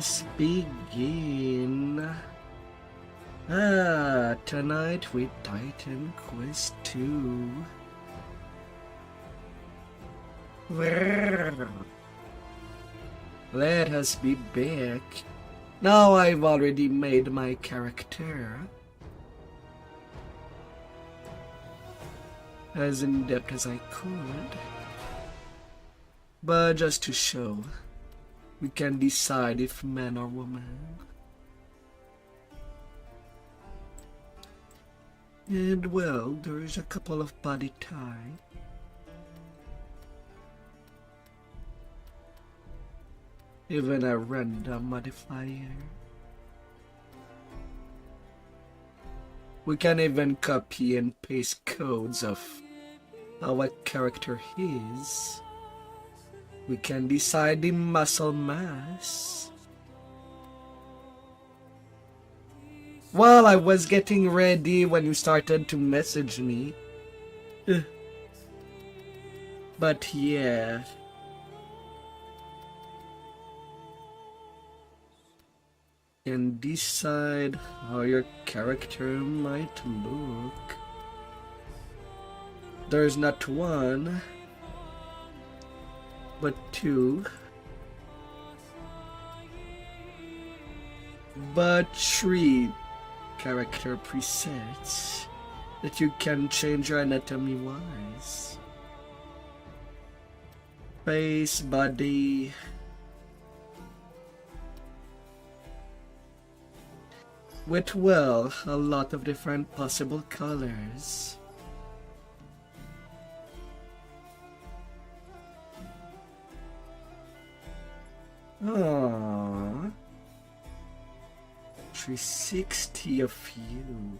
us begin. Tonight with Titan Quest 2. Let us be back. Now I've already made my character as in-depth as I could. But just to show, we can decide if man or woman. And well, there's a couple of body type. Even a random modifier. We can even copy and paste codes of our character is. We can decide the muscle mass. While I was getting ready when you started to message me. But yeah. Can decide how your character might look. There's not one, but two, but three character presets that you can change your anatomy wise. Face, body, with, well, a lot of different possible colors. Aww. 360 of you.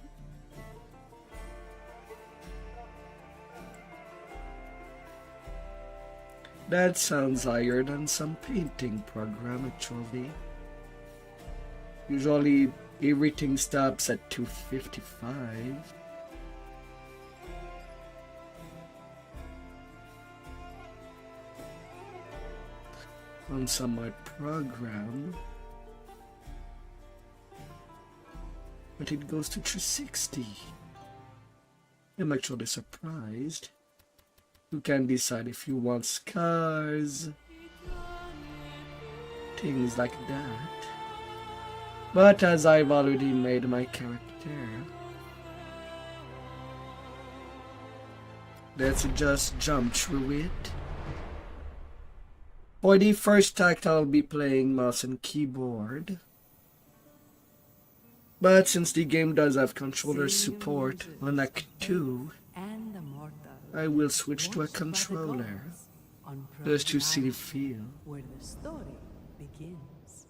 That sounds higher than some painting program actually. Usually everything stops at 255. On some art program, but it goes to 360. I'm actually surprised. You can decide if you want scars, things like that. But as I've already made my character, let's just jump through it. For the first act, I'll be playing mouse and keyboard. But since the game does have controller support on Act 2, I will switch to a controller just to see the feel. Where the story begins.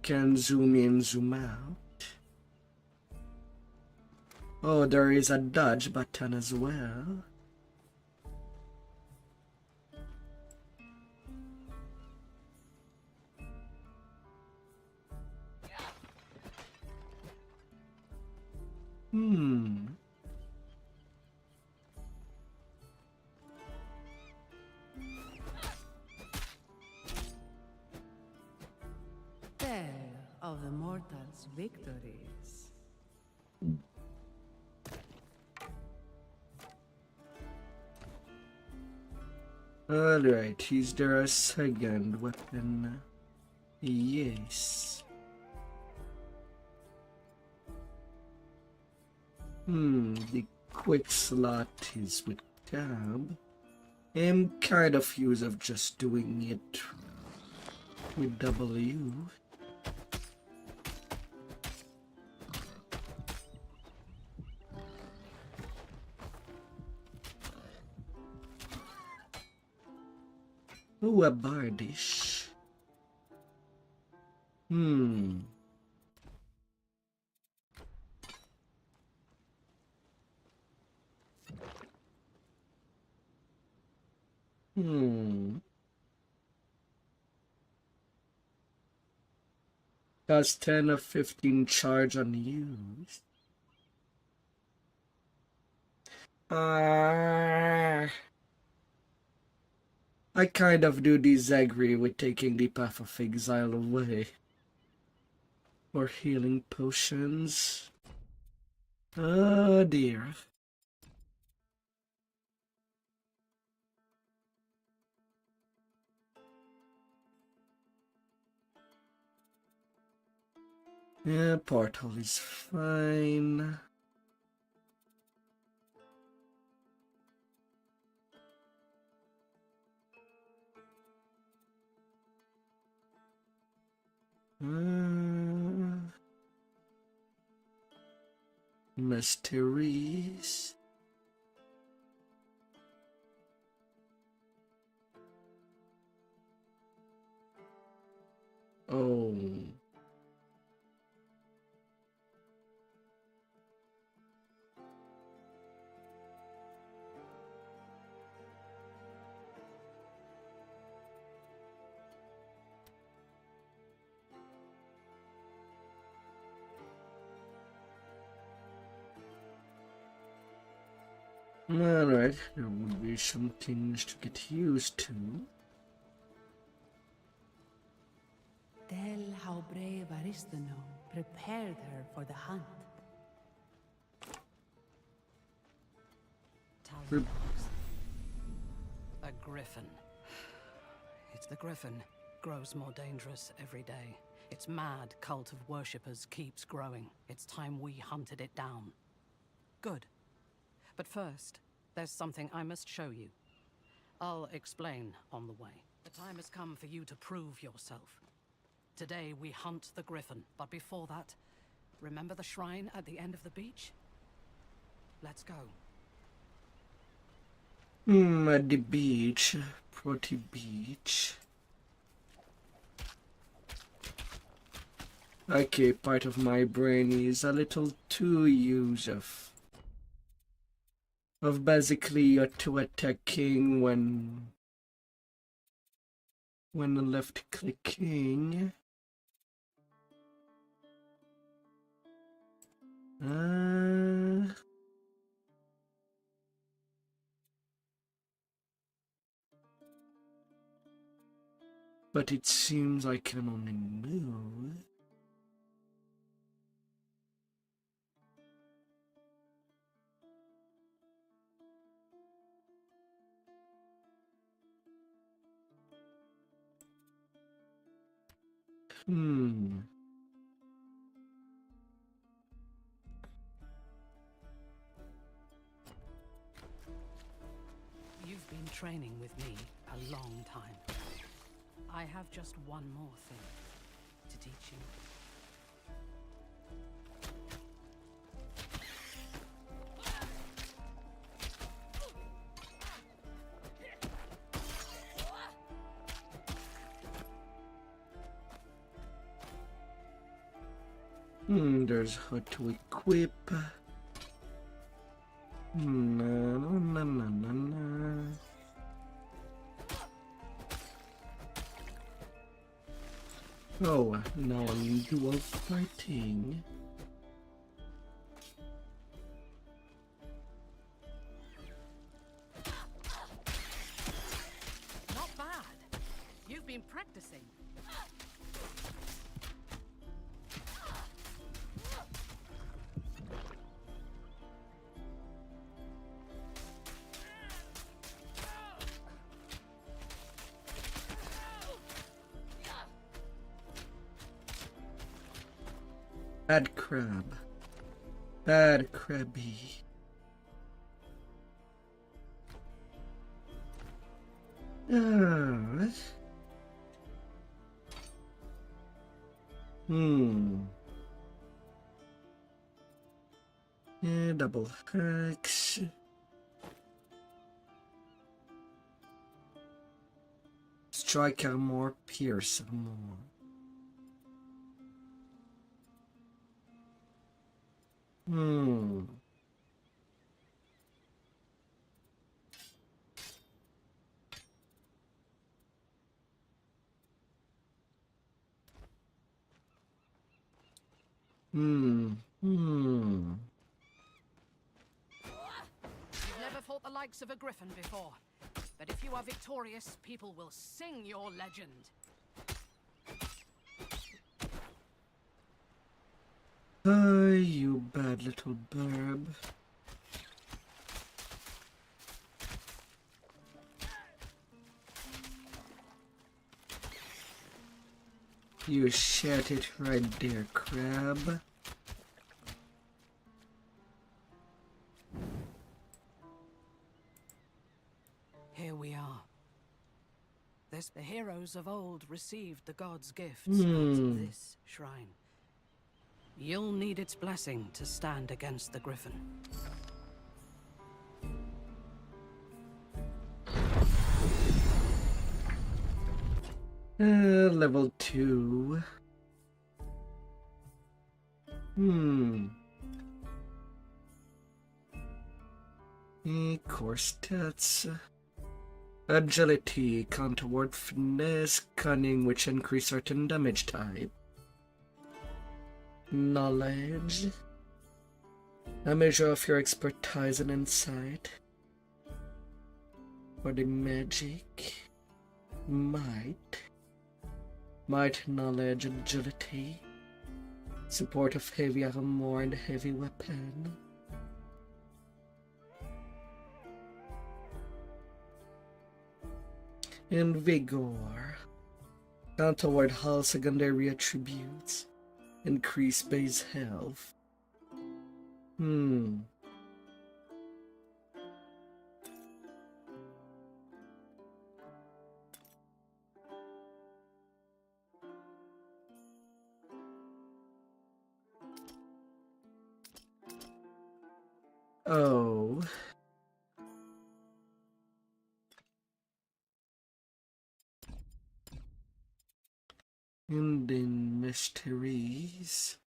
Can zoom in, zoom out. Oh, there is a dodge button as well. Of the mortals' victories. Alright, is there a second weapon? Yes. The quick slot is with tab. I'm kind of used of just doing it with W. Ooh, a bardish. Cost 10 of 15 charge unused. I kind of do disagree with taking the Path of Exile away. Or healing potions. Oh dear. Yeah, portal is fine. Mysteries. Oh. Alright, there would be some things to get used to. Tell how brave Aristano prepared her for the hunt. A griffin. It's the griffin. Grows more dangerous every day. Its mad cult of worshippers keeps growing. It's time we hunted it down. Good. But first, there's something I must show you. I'll explain on the way. The time has come for you to prove yourself. Today we hunt the griffin, but before that, remember the shrine at the end of the beach? Let's go. At the beach. Pretty beach. Okay, part of my brain is a little too used of basically auto attacking when left clicking. But it seems I can only move. You've been training with me a long time. I have just one more thing to teach you. There's how to equip. Na, na, na, na, na. Oh, now I'm dual fighting. Not bad. You've been practicing. Bad crab. Bad crabby. Ah. Yeah, double hacks. Strike armor, pierce armor. Hmm. You've never fought the likes of a griffin before. But if you are victorious, people will sing your legend. You bad little burb. You shat it right there, crab. Here we are. The heroes of old received the god's gifts Hmm. at this shrine. You'll need its blessing to stand against the griffin. Level 2. Core stats. Agility, counterward finesse, cunning, which increase certain damage type. Knowledge. A measure of your expertise and insight. For the magic. Might. Might, knowledge, agility. Support of heavy armor and heavy weapon. And vigor. Counterward hull secondary attributes. Increase base health. Oh. And then mysteries.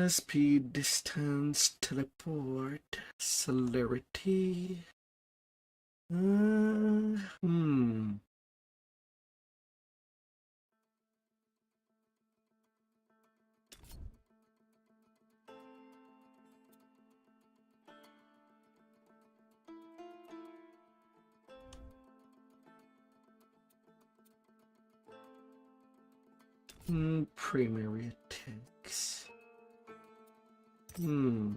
Speed, distance, teleport, celerity. Primary attacks. Now.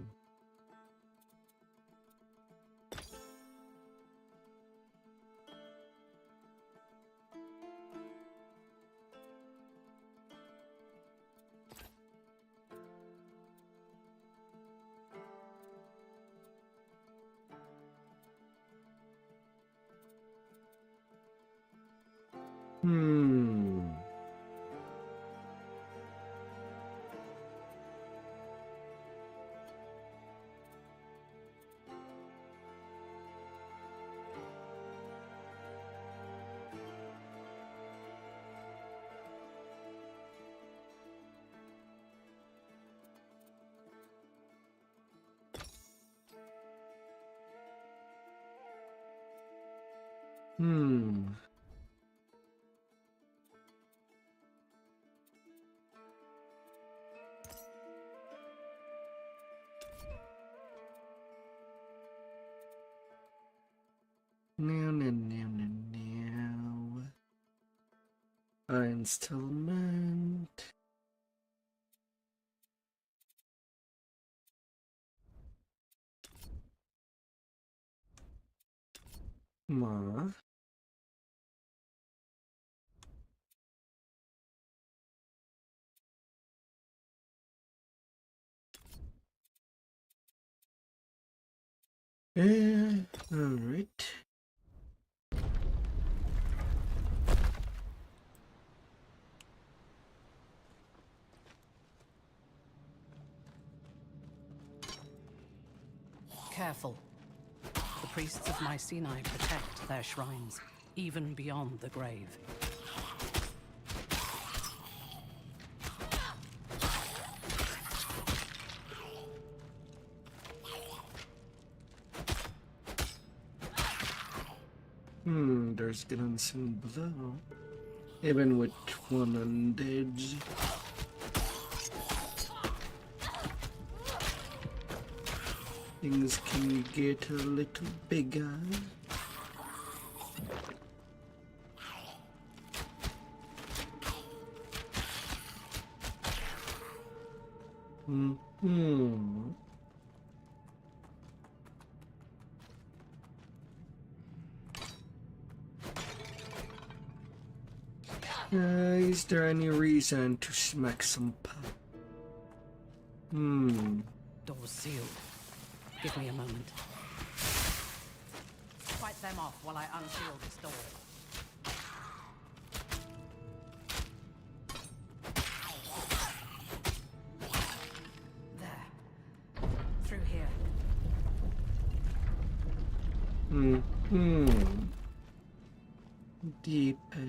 Installment. Ma. Alright. Careful. The priests of Mycenae protect their shrines, even beyond the grave. There's glancing blow. Even with one on edge. Things can get a little bigger. Is there any reason to smack some pop? Door's sealed. Give me a moment. Fight them off while I unseal this door. There. Through here. Deeper.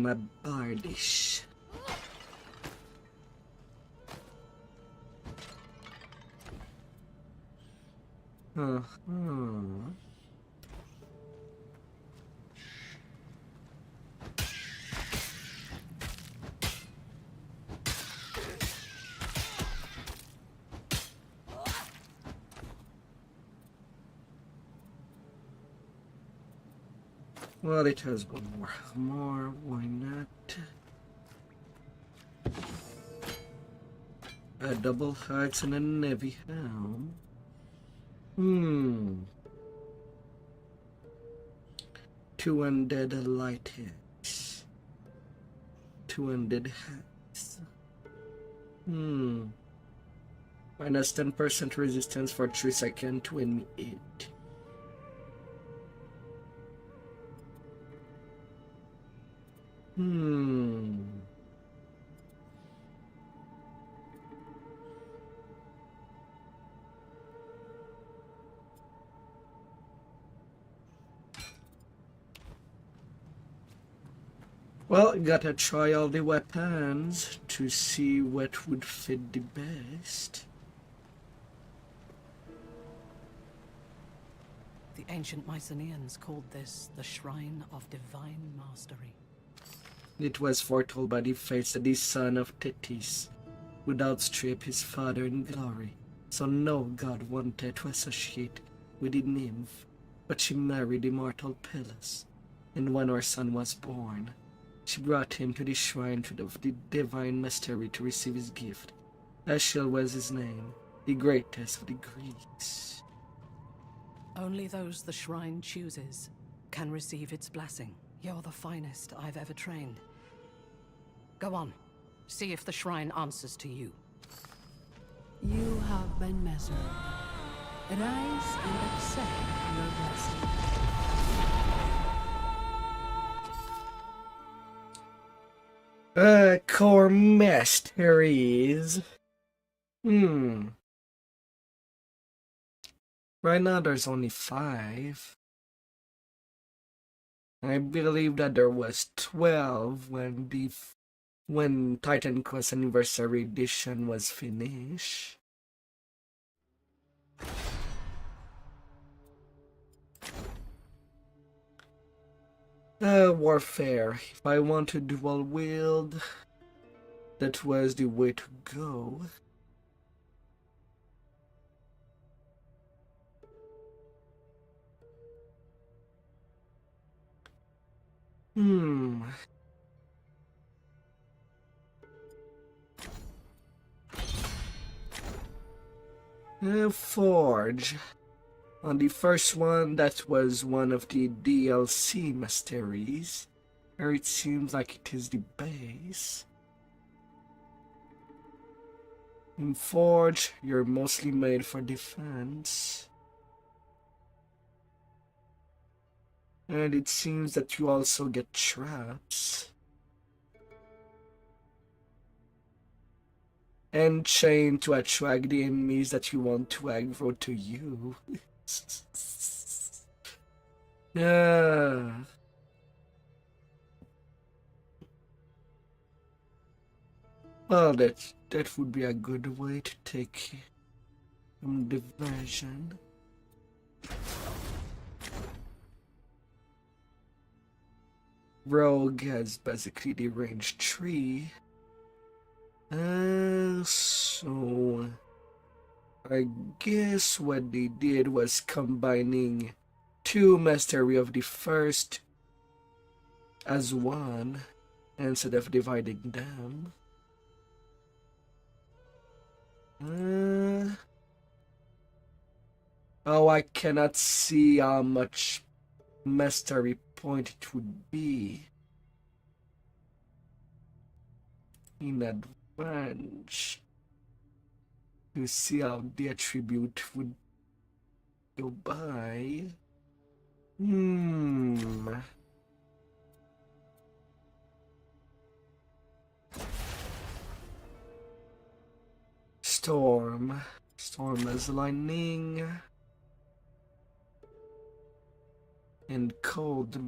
A bardish. Well, it has one more. Why not? A double hearts and a heavy helm. Two undead light hits. Two undead hats. Minus 10% resistance for 3 seconds to enemy 8. Well, gotta try all the weapons to see what would fit the best. The ancient Mycenaeans called this the Shrine of Divine Mastery. It was foretold by the fates that the son of Tethys would outstrip his father in glory, so no god wanted to associate with the nymph, but she married immortal Pillars, and when her son was born, she brought him to the shrine of the divine mystery to receive his gift. Ashiel was his name, the greatest of the Greeks. Only those the shrine chooses can receive its blessing. You're the finest I've ever trained. Go on, see if the shrine answers to you. You have been measured. Rise and accept your blessing. Core Masteries. Right now there's only 5. I believe that there was 12 when Titan Quest Anniversary Edition was finished. Warfare. If I want to dual wield, that was the way to go. Forge. On the first one, that was one of the DLC mysteries, or it seems like it is the base. In Forge, you're mostly made for defense. And it seems that you also get traps. And chain to attract the enemies that you want to aggro to you. Well, that would be a good way to take diversion. Rogue has basically the range 3. So I guess what they did was combining 2 mastery of the first as one instead of dividing them. Oh, I cannot see how much mastery point it would be in advance to see how the attribute would go by. Storm. Storm as lightning. And cold.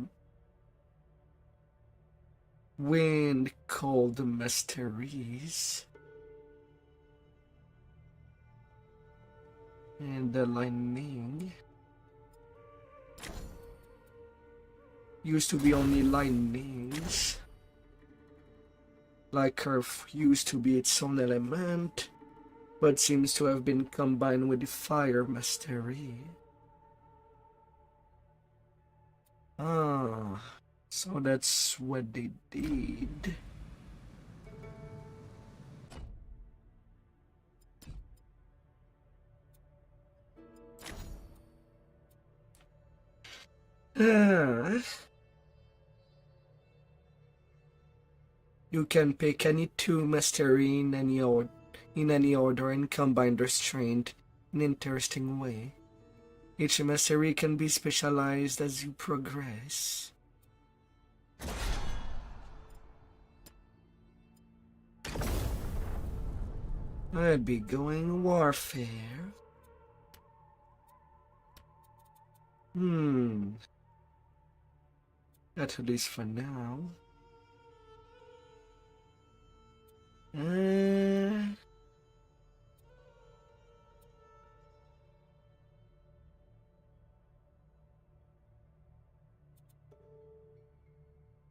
Wind, cold masteries. And the lightning. Used to be only lightnings. Like Earth used to be its own element, but seems to have been combined with the fire mastery. Ah, so that's what they did. You can pick any 2 mastery in any order and combine their strength in an interesting way. Each mastery can be specialized as you progress. I'd be going warfare. At least for now.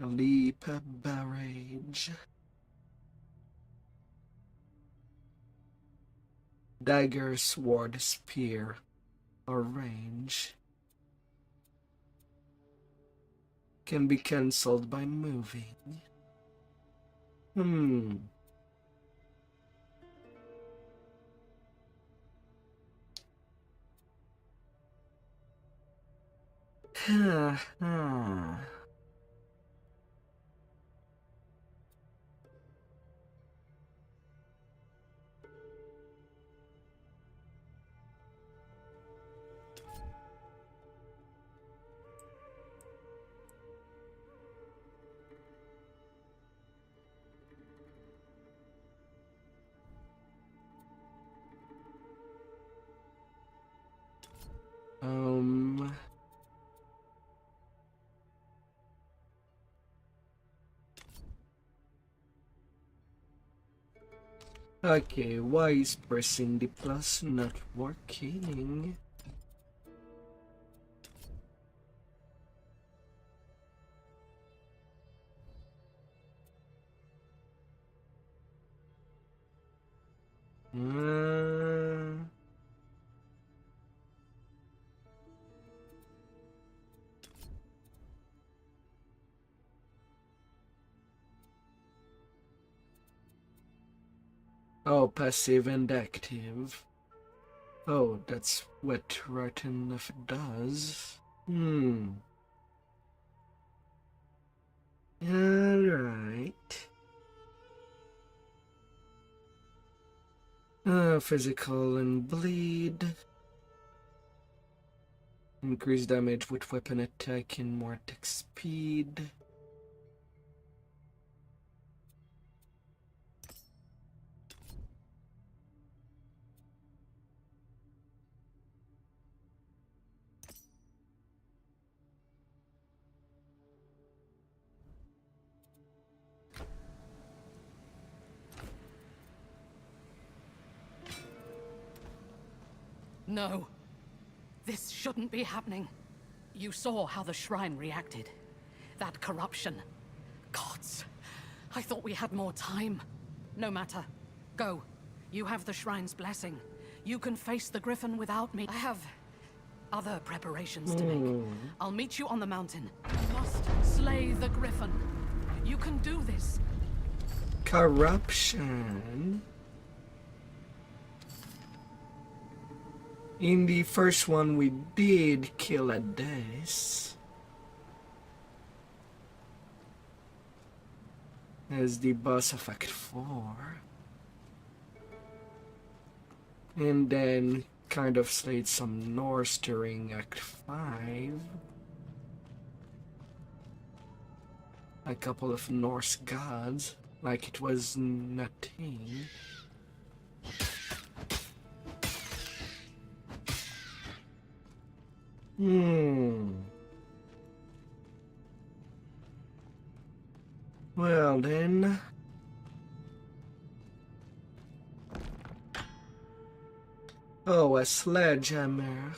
Leap barrage. Dagger, sword, spear, or range. Can be cancelled by moving. Okay, why is pressing the plus not working? Oh, passive and active. Oh, that's what right enough does. Alright. Physical and bleed. Increase damage with weapon attack and more attack speed. No. This shouldn't be happening. You saw how the shrine reacted. That corruption. Gods. I thought we had more time. No matter. Go. You have the shrine's blessing. You can face the griffin without me. I have other preparations to make. I'll meet you on the mountain. You must slay the griffin. You can do this. Corruption. In the first one, we did kill a Death as the boss of Act 4. And then kind of slayed some Norse during Act 5. A couple of Norse gods, like it was nothing. Well then. Oh, a sledgehammer.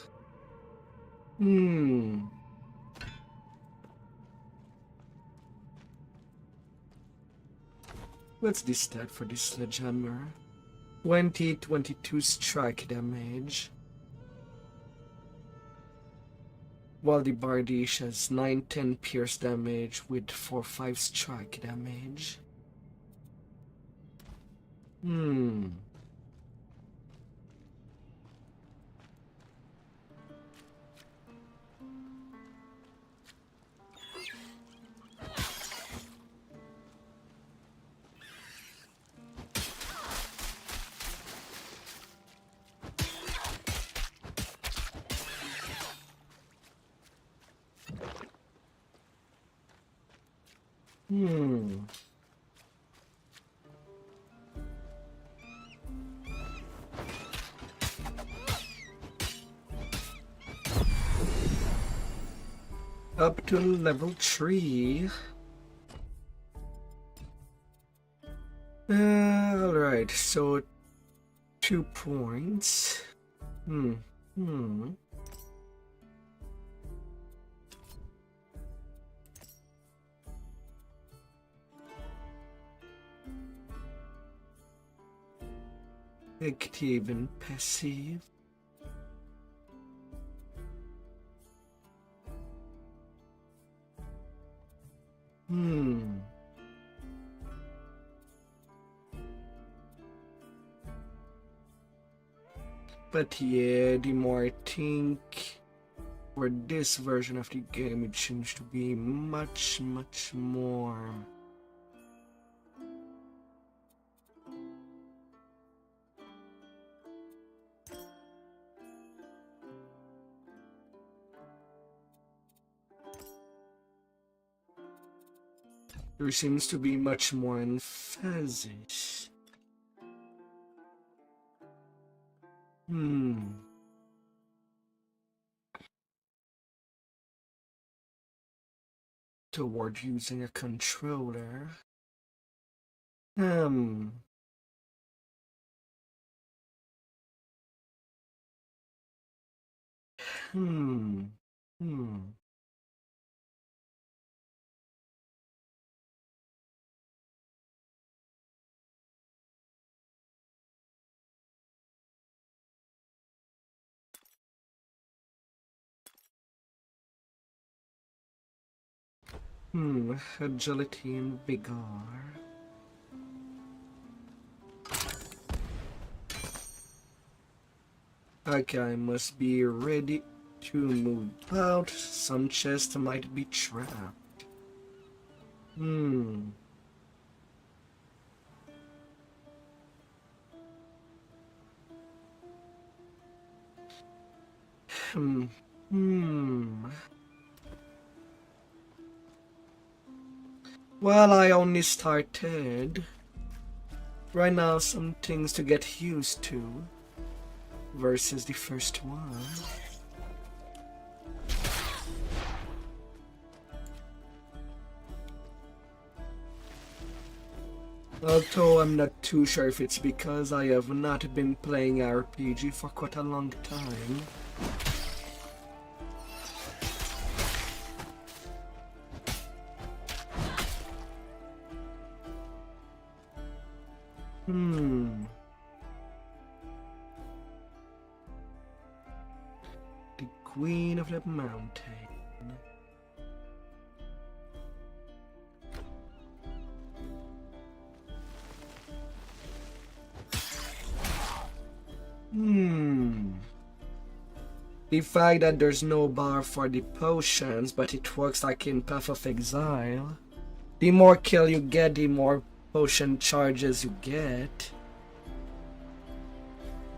What's the stat for this sledgehammer? 22 strike damage. While the Bardiche has 9-10 pierce damage with 4-5 strike damage. Up to level 3. Alright, so 2 points. Active and passive. But yeah, the more I think, for this version of the game, it seems to be much more. There seems to be much more emphasis. Toward using a controller. Agility and vigor. Okay, I must be ready to move out. Some chest might be trapped. Well, I only started. Right now, some things to get used to versus the first one. Although I'm not too sure if it's because I have not been playing RPG for quite a long time. The Queen of the Mountain. The fact that there's no bar for the potions, but it works like in Path of Exile. The more kill you get, the more potion charges you get.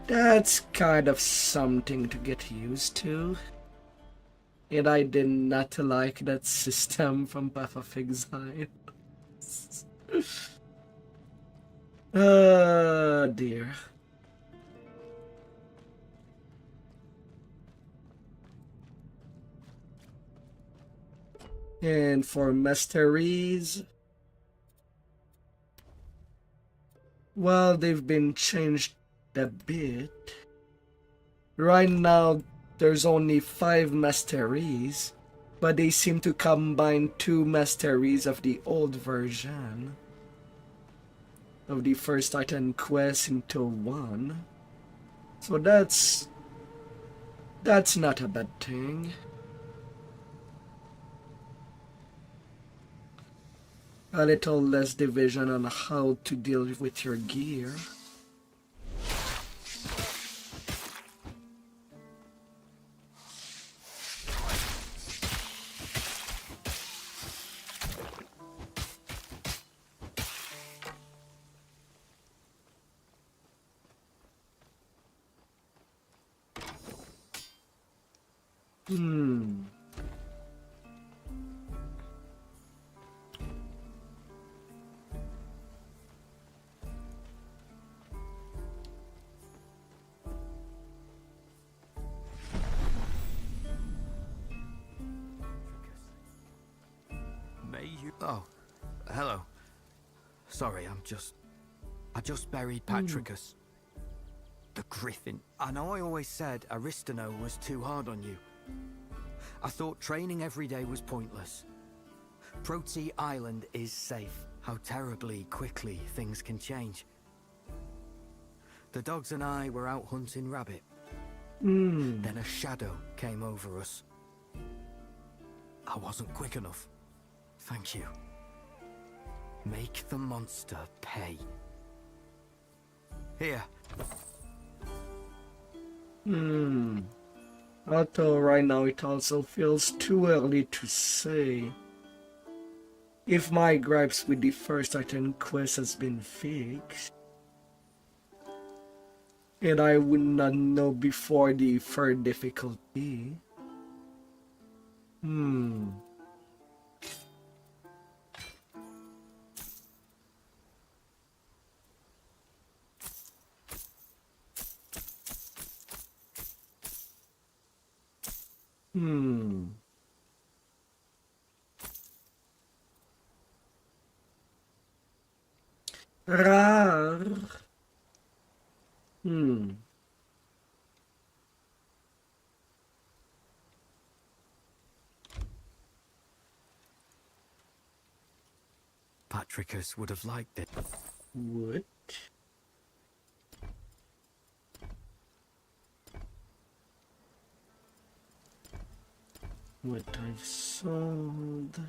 That's kind of something to get used to. And I did not like that system from Path of Exile. Oh dear. And for masteries, well, they've been changed a bit. Right now, there's only 5 masteries, but they seem to combine 2 masteries of the old version of the first Titan quest into one. So that's not a bad thing. A little less division on how to deal with your gear. Oh, hello. Sorry, I just buried Patricus. The Griffin. I know I always said Aristano was too hard on you. I thought training every day was pointless. Protea Island is safe. How terribly quickly things can change. The dogs and I were out hunting rabbit. Then a shadow came over us. I wasn't quick enough. Thank you. Make the monster pay. Here. Although right now it also feels too early to say if my gripes with the first Titan quest has been fixed. And I would not know before the third difficulty. Rar. Patricus would have liked it. Would. What I've sold.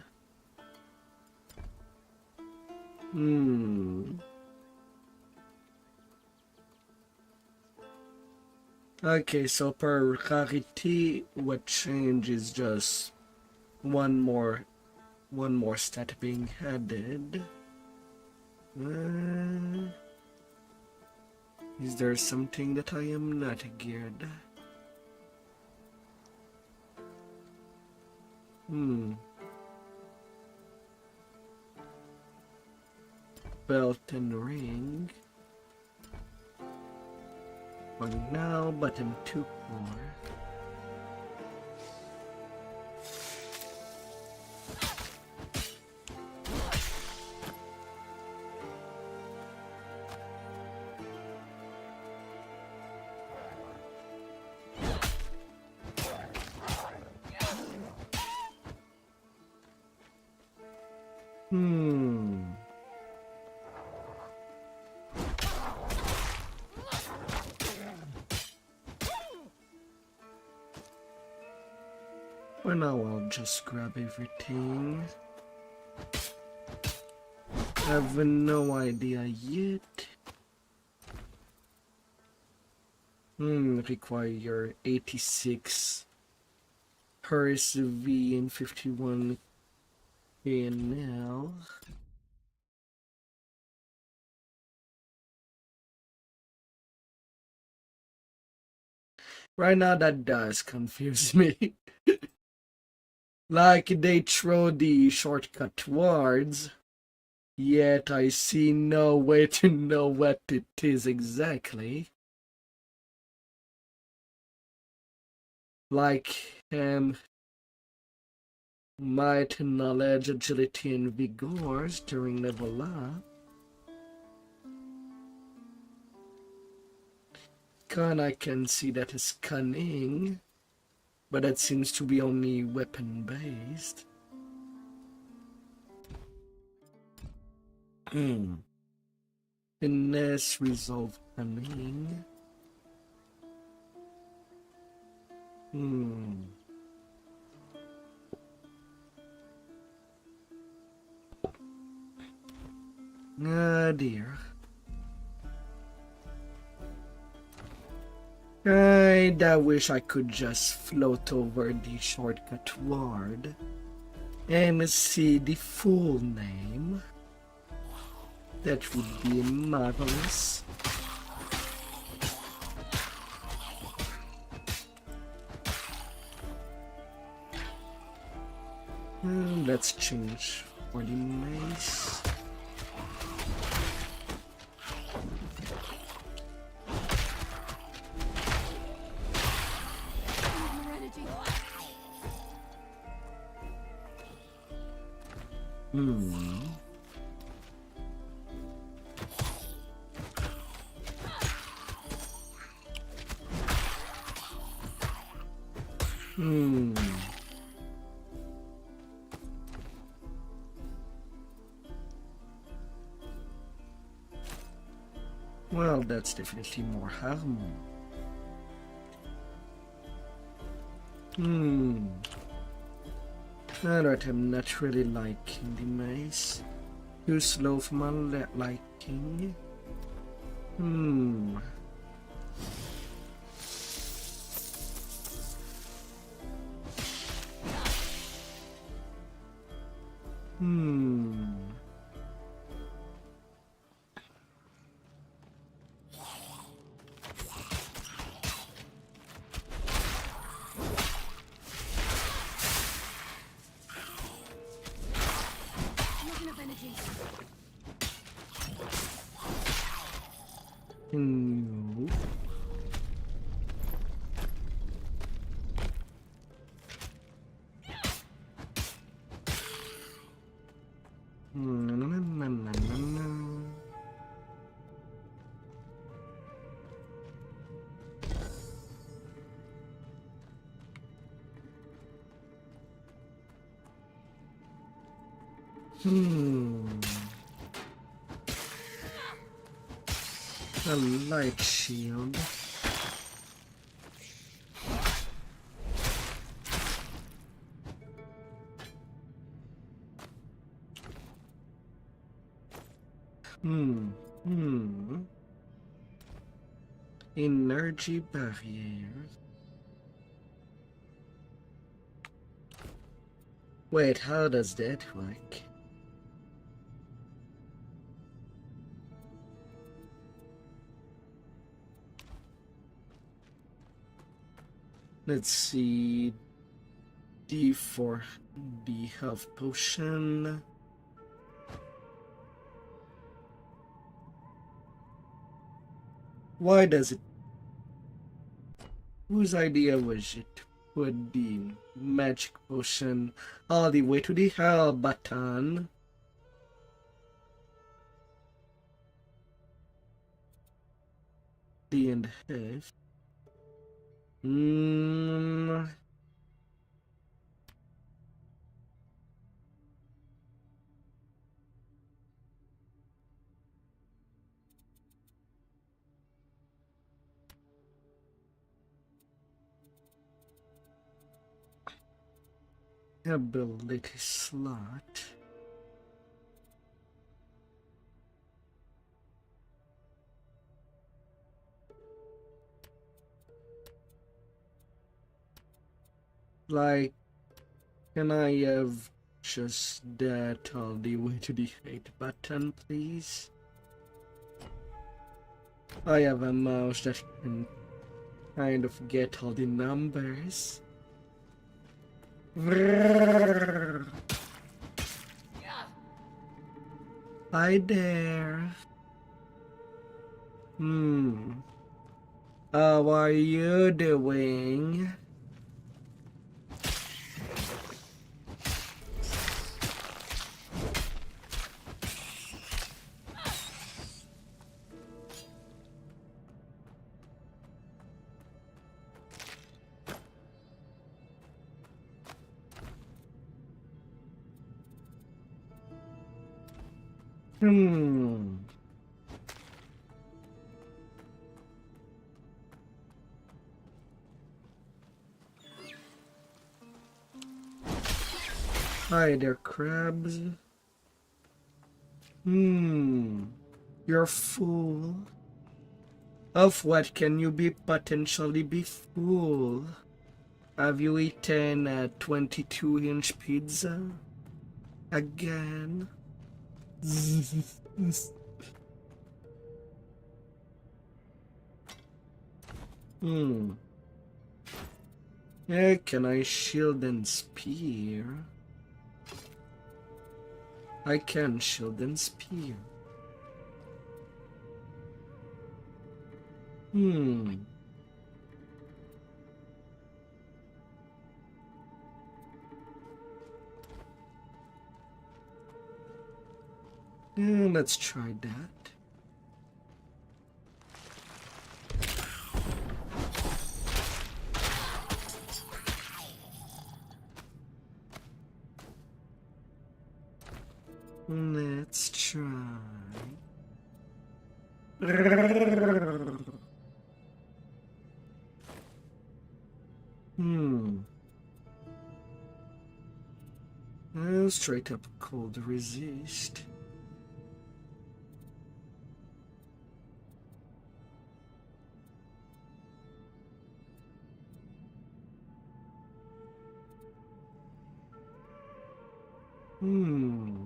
Okay, so per rarity, what change is just one more stat being added. Is there something that I am not geared? Belt and ring. For now, button 2 more. For now, I'll just grab everything. I have no idea yet. Require 86 Hers V and 51 KNL. Right now, that does confuse me. Like they throw the shortcut words, yet I see no way to know what it is exactly. Like, might, knowledge, agility, and vigors during level up. I can see that as cunning, but that seems to be only weapon based. Finesse, resolve, cunning. Ah dear. I wish I could just float over the shortcut word and see the full name. That would be marvelous. Let's change for the mace. Well, that's definitely more harm. Alright, I'm not really liking the mace. Too slow for my liking. No. A light shield. Energy barrier. Wait, how does that work? Let's see. D for the health potion. Why does it? Whose idea was it? Put the magic potion all the way to the hell button. D and half. ability slot. Like, can I have just that all the way to the hate button, please? I have a mouse that can kind of get all the numbers. Hi there. How are you doing? Hi there, crabs. You're a fool. Of what can you potentially be fool? Have you eaten a 22-inch pizza? Again? Can I shield and spear? I can shield and spear. Let's try that. Let's try. Straight up cold resist. Hmm.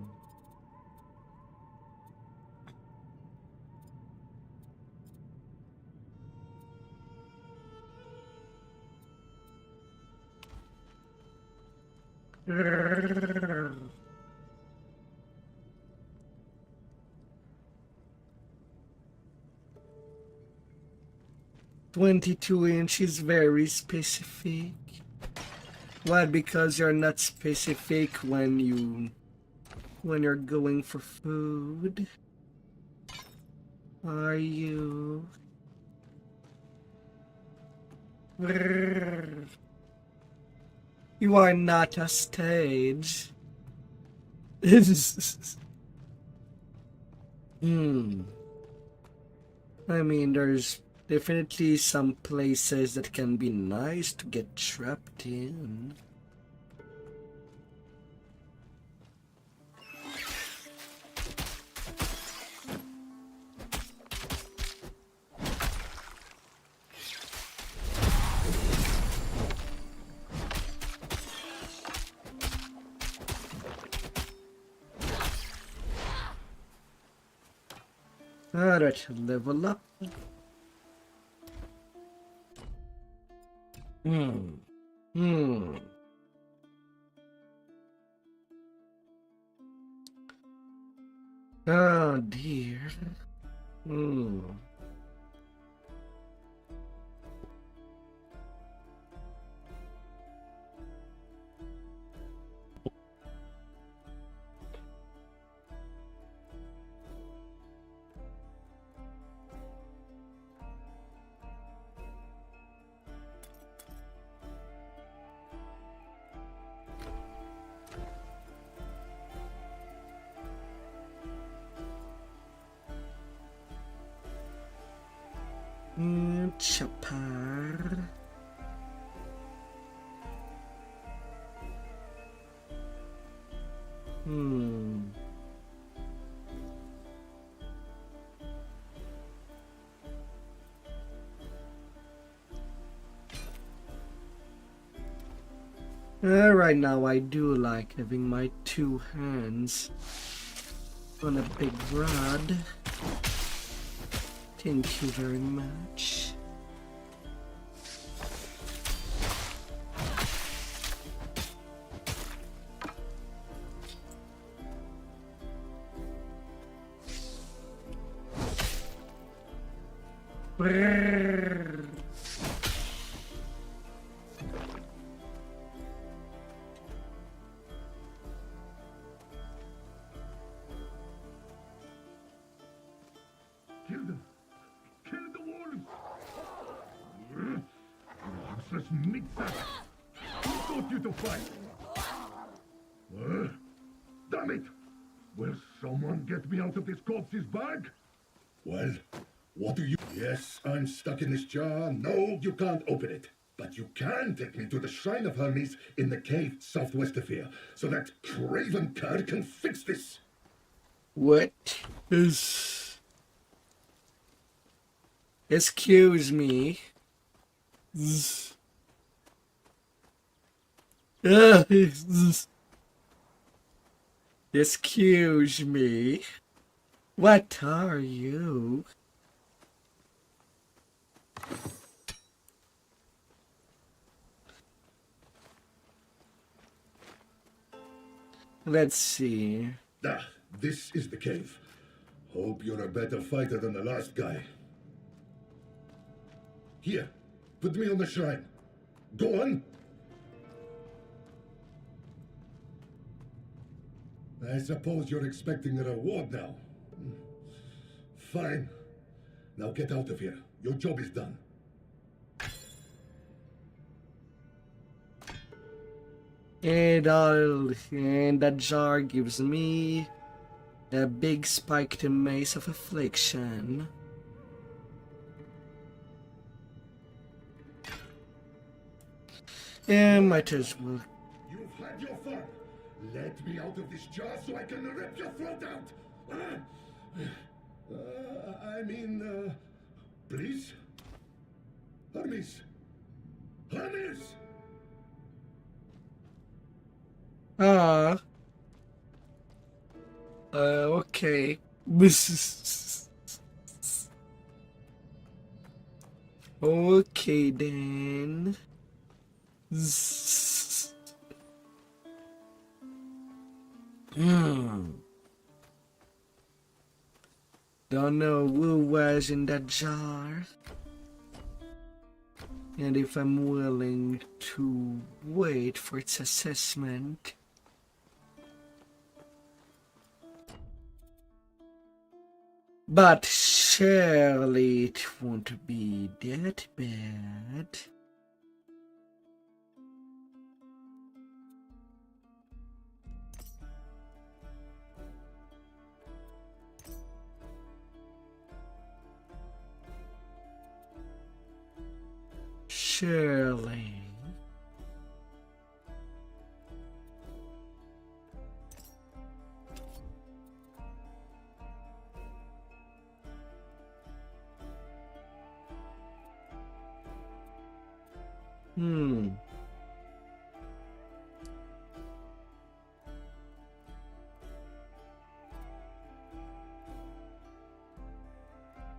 22-inch is very specific. What? Because you're not specific when you're going for food? Are you? You are not a stage. I mean, there's definitely some places that can be nice to get trapped in. Alright, level up. Oh dear. Chapar. Right now I do like having my two hands on a big rod. Thank you very much. Brrr. Kill them! Kill the wolves! Useless meat sack! Who taught you to fight? Damn it! Will someone get me out of this corpse's bag? Well, what do you... Yes, I'm stuck in this jar. No, you can't open it. But you can take me to the Shrine of Hermes in the cave southwest of here, so that craven cur can fix this. What is... Excuse me. Excuse me. What are you? Let's see. Ah, this is the cave. Hope you're a better fighter than the last guy. Here, put me on the shrine. Go on. I suppose you're expecting a reward now. Fine. Now get out of here. Your job is done. And that jar gives me a big spiked mace of affliction. Yeah, might as well. You've had your fun. Let me out of this jar so I can rip your throat out. Please? Hermes. Hermes! Okay. Okay then. Don't know who was in that jar. And if I'm willing to wait for its assessment. But surely it won't be that bad. Surely.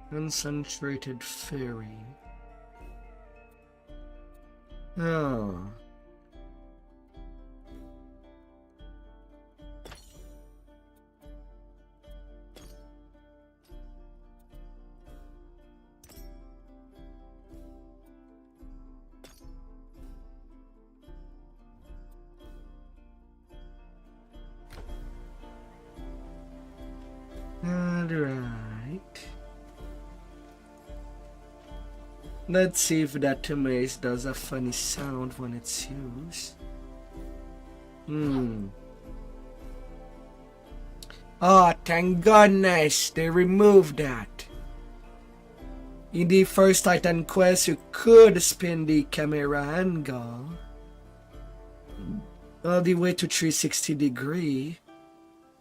Concentrated fairy. Oh. Alright. Let's see if that mace does a funny sound when it's used. Oh, thank goodness they removed that. In the first Titan quest, you could spin the camera angle all the way to 360 degree.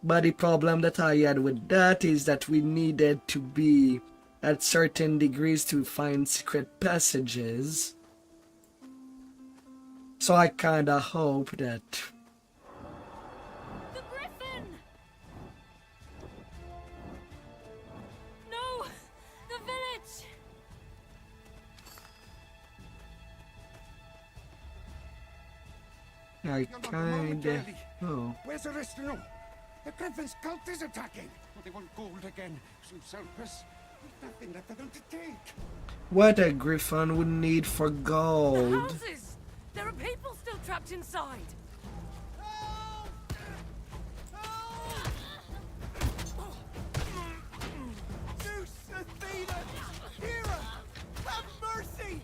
But the problem that I had with that is that we needed to be at certain degrees to find secret passages. So So I kinda hope that... The griffin! No! The village! I kinda... Oh. Where's Aristino? The Griffin's cult is attacking. Well, they want gold again. So selfless. There's nothing left for them to take. What a griffin would need for The gold. houses! There are people still trapped inside! Zeus, Athena, Hera, have mercy!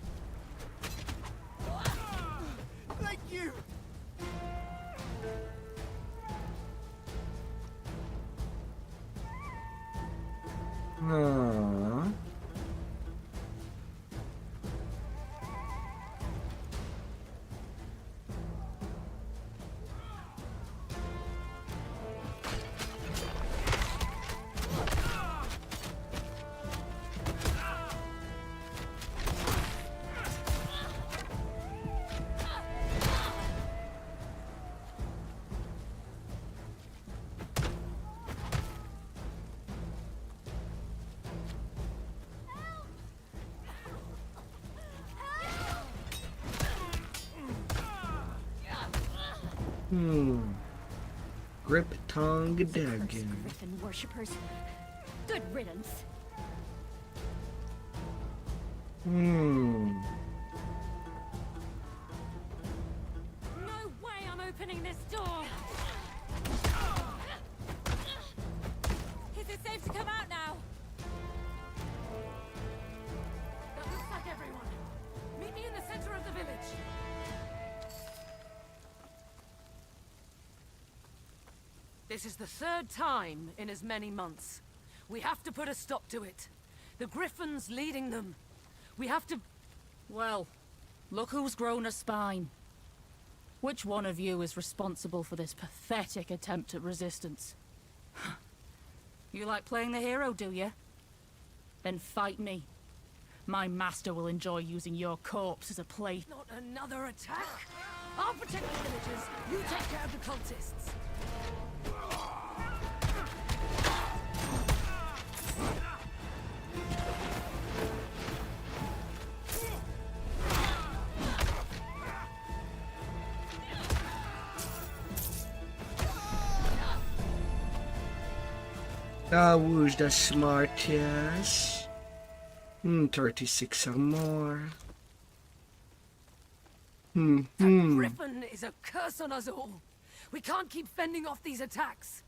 Thank you! Aww. Grip tongue dagon. Griffin worshippers. Good riddance. Hmm. No way I'm opening this door! Is it safe to come out now? That looks like everyone. Meet me in the center of the village. This is the third time in as many months. We have to put a stop to it. The Griffin's leading them. We have to... Well, look who's grown a spine. Which one of you is responsible for this pathetic attempt at resistance? You like playing the hero, do you? Then fight me. My master will enjoy using your corpse as a play. Not another attack! I'll protect the villagers. You take care of the cultists. Who's the smartest? 36 or more. That Griffin is a curse on us all. We can't keep fending off these attacks.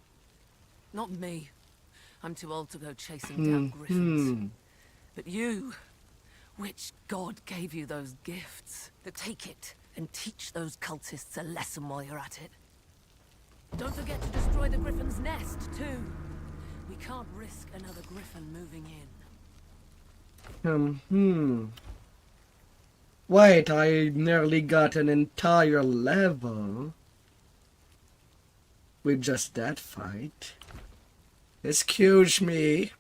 Not me. I'm too old to go chasing down Griffins. But you, which god gave you those gifts? Take it and teach those cultists a lesson while you're at it. Don't forget to destroy the Griffin's nest, too. We can't risk another Griffin moving in. Wait, I nearly got an entire level with just that fight. Excuse me.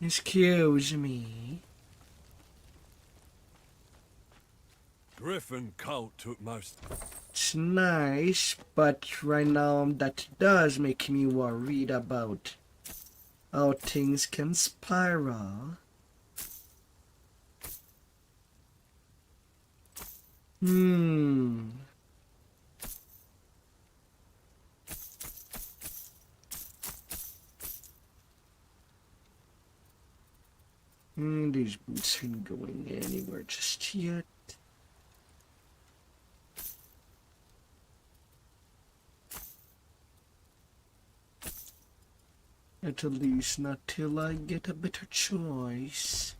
Excuse me. Griffin cult took most. It's nice, but right now that does make me worried about how things can spiral. These boots aren't going anywhere just yet. At least not till I get a better choice.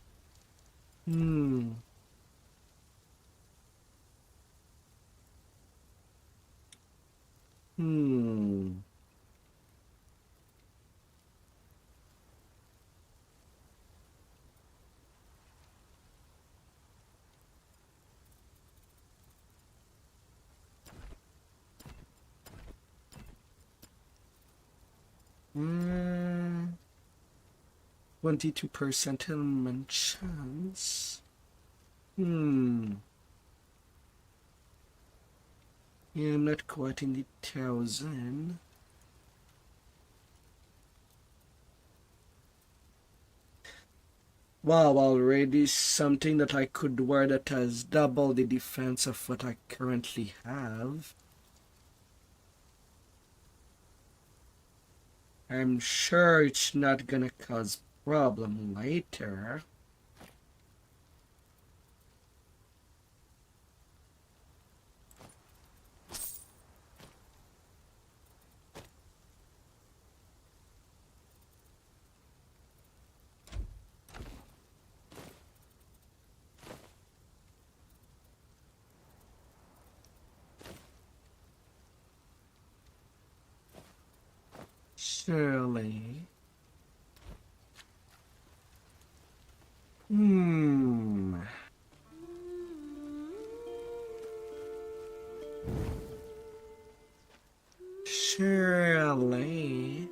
22% element chance. Yeah, I'm not quite in the 1,000. Wow, already something that I could wear that has double the defense of what I currently have. I'm sure it's not gonna cause problem later. Surely. Surely.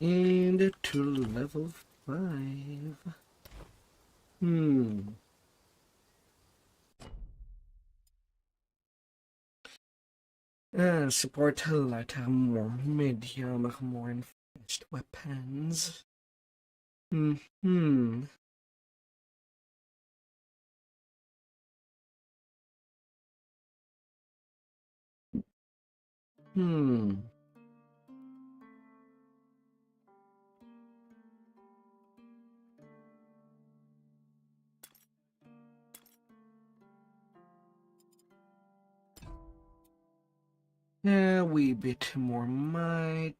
And to level 5. Support a lot more medium, more enhanced weapons. A wee bit more might.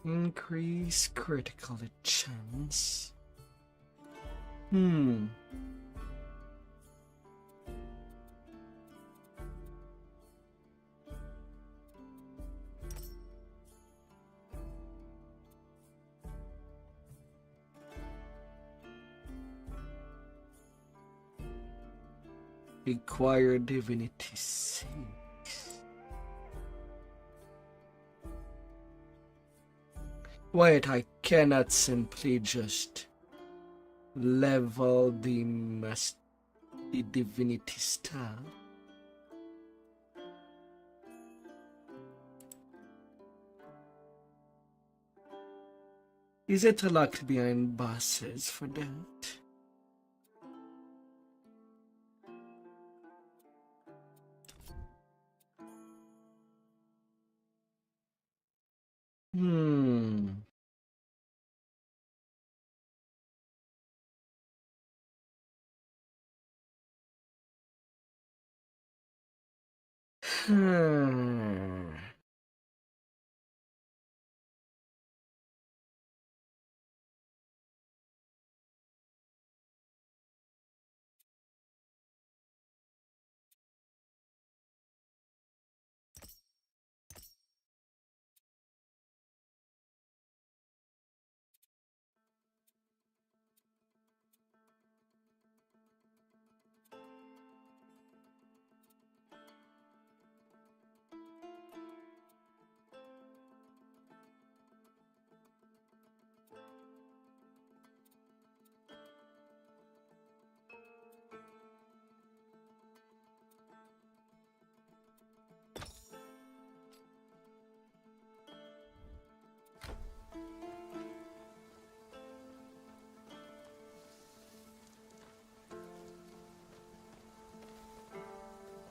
Increase critical chance. Acquire divinity 6. Wait, I cannot simply just level the divinity star. Is it locked behind bosses for that?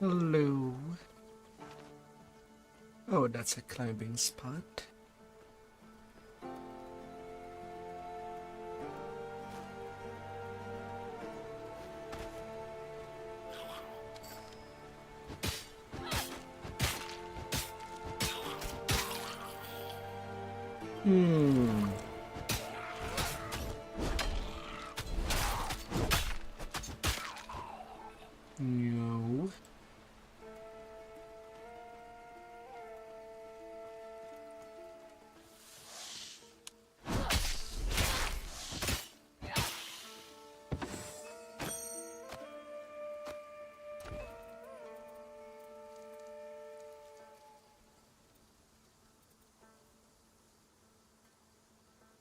Hello. Oh, that's a climbing spot. Hmm. No.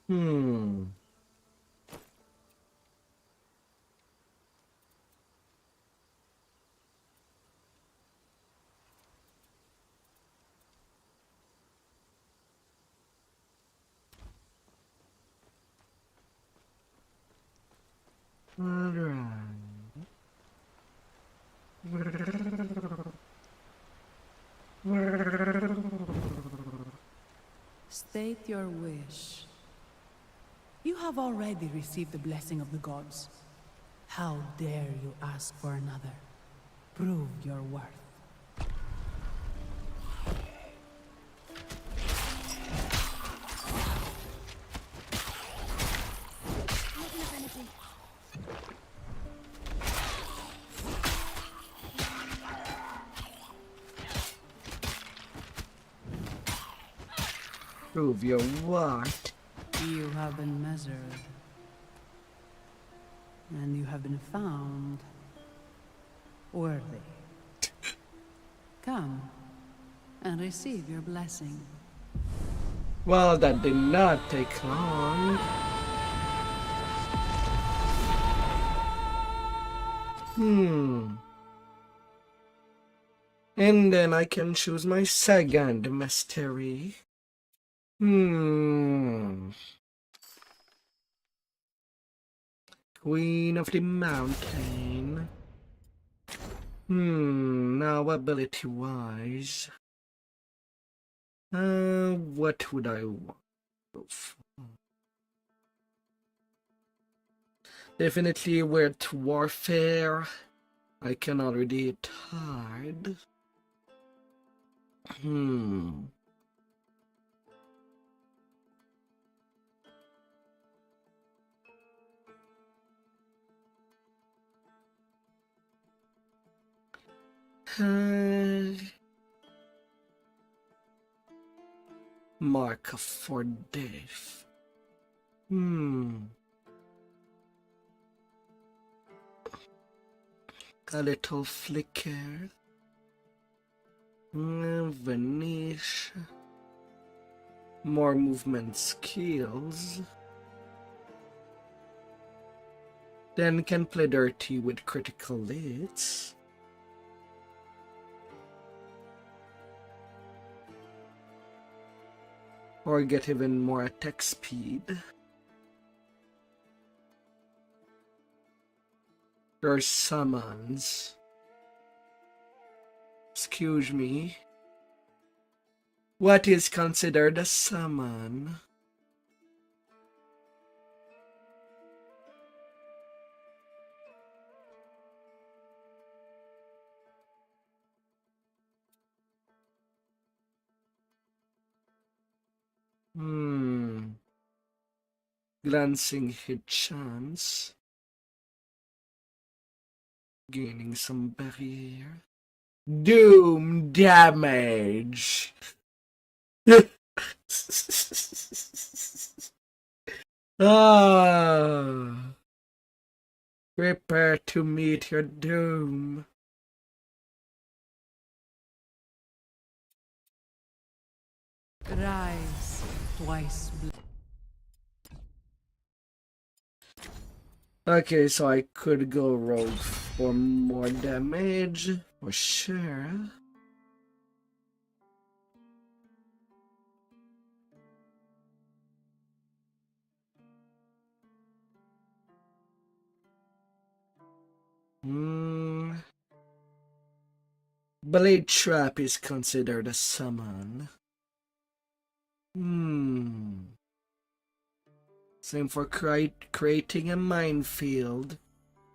Hmm. All right. State your wish. You have already received the blessing of the gods. How dare you ask for another? Prove your worth. Prove your what? You have been measured. And you have been found worthy. Come and receive your blessing. Well, that did not take long. And then I can choose my second mystery. Queen of the Mountain. Now ability-wise. What would I want? Definitely with warfare. I can already hit hard. Mark for death. A little flicker. Vanish. More movement skills. Then can play dirty with critical hits. Or get even more attack speed. Or summons. Excuse me. What is considered a summon? Glancing hit chance. Gaining some barrier. Doom damage. Prepare to meet your doom. Rise, twice blessed. Okay, so I could go rogue for more damage, for sure. Blade Trap is considered a summon. Same for creating a minefield.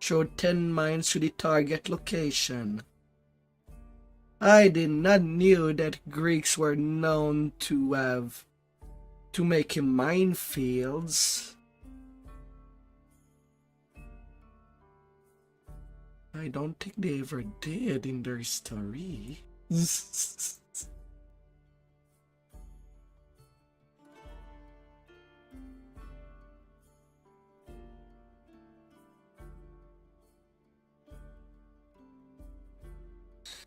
Throw 10 mines to the target location. I did not know that Greeks were known to make minefields. I don't think they ever did in their story.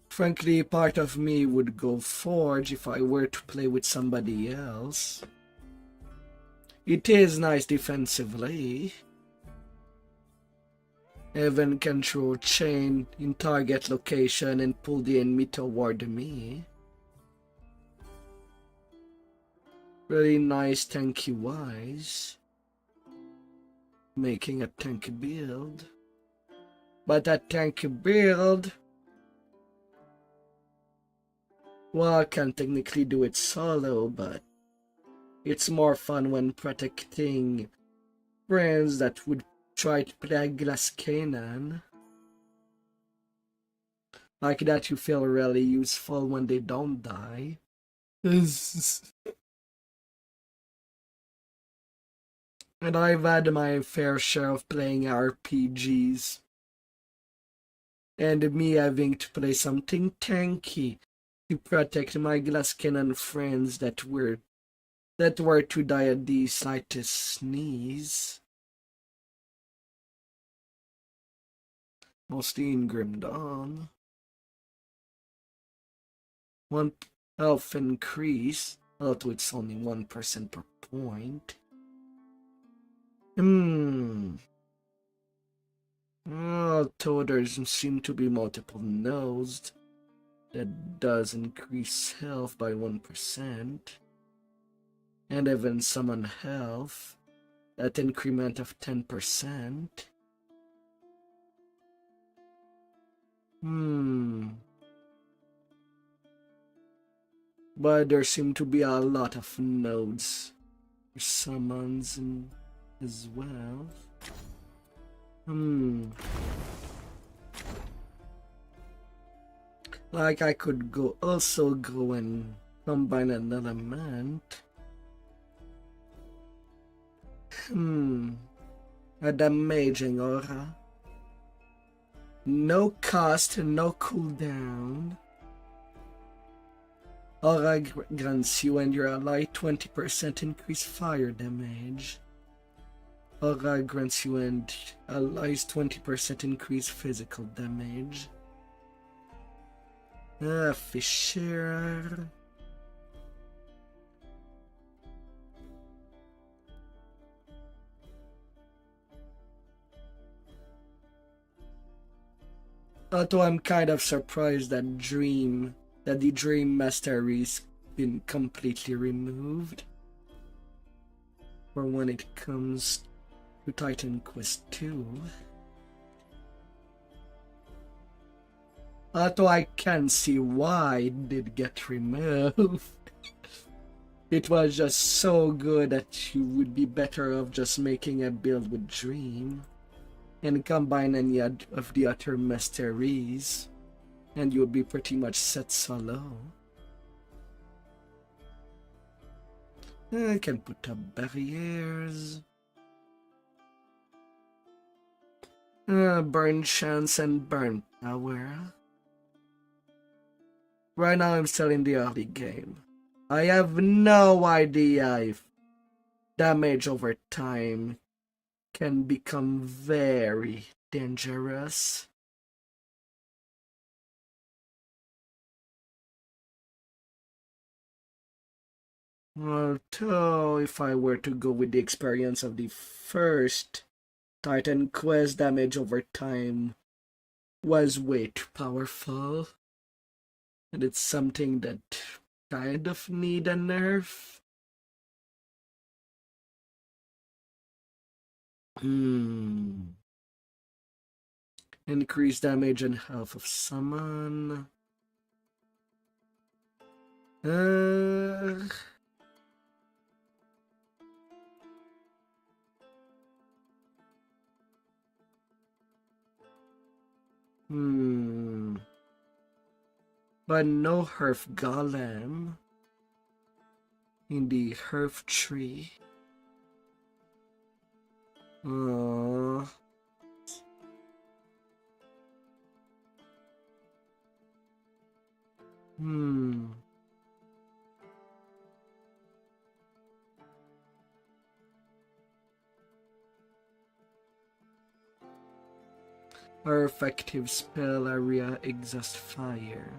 Frankly, part of me would go Forge if I were to play with somebody else. It is nice defensively. Even can throw chain in target location and pull the enemy toward me. Really nice tanky wise. Making a tanky build. But that tanky build, well, I can technically do it solo, but it's more fun when protecting friends that would try to play Glass Cannon. Like that, you feel really useful when they don't die. And I've had my fair share of playing RPGs. And me having to play something tanky to protect my Glass Cannon friends that were to die at the slightest sneeze. Mostly in Grim Dawn. 1 health increase, although it's only 1% per point. Although there seem to be multiple nodes, that does increase health by 1%. And even summon health at increment of 10%. But there seem to be a lot of nodes for summons as well. Like I could also go and combine an element. A damaging aura. No cost, no cooldown. Aura grants you and your ally 20% increased fire damage. Aura grants you and allies 20% increased physical damage. Fisher. Although I'm kind of surprised that the Dream Mastery's been completely removed for when it comes to Titan Quest 2. Although I can see why it did get removed. It was just so good that you would be better off just making a build with Dream and combine any of the other masteries, and you would be pretty much set solo. I can put up barriers. Burn chance and burn power. Right now I'm still in the early game. I have no idea if damage over time can become very dangerous. Although, if I were to go with the experience of the first Titan Quest, damage over time was way too powerful. And it's something that kind of need a nerf. Increase damage and health of summon. Uh, hmm. But no Herf Golem in the Herf tree. Hmm. Our effective spell area exhausts fire.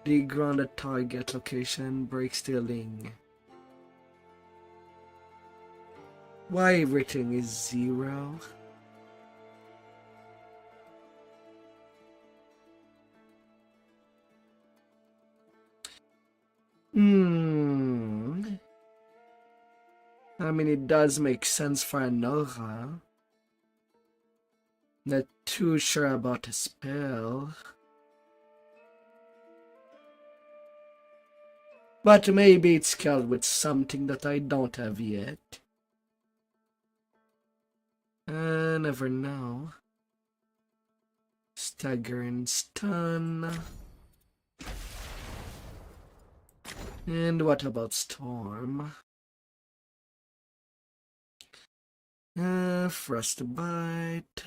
The grounded target location breaks the link. Why everything is 0? I mean, it does make sense for an aura. Not too sure about a spell. But maybe it's scaled with something that I don't have yet. I never know. Staggering stun. And what about storm? Frostbite.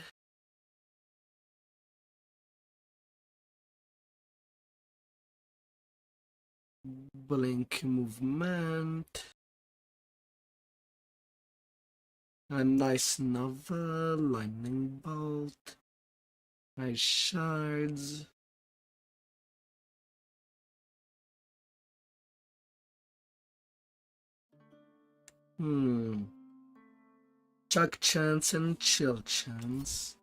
Blink movement. A nice novel, lightning bolt. Nice shards. Shock chance and chill chance.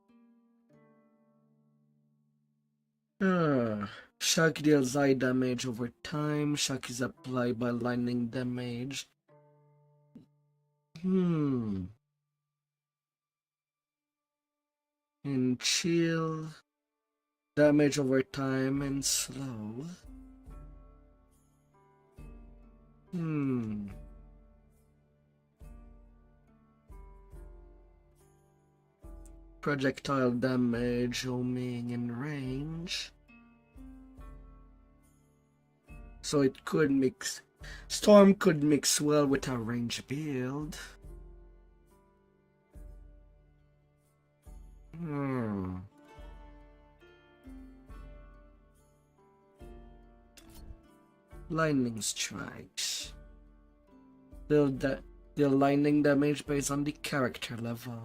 Shock deals high damage over time. Shock is applied by lightning damage. And chill. Damage over time and slow. Projectile damage, homing in range. So it could mix. Storm could mix well with a range build. Lightning strikes. Deal lightning damage based on the character level.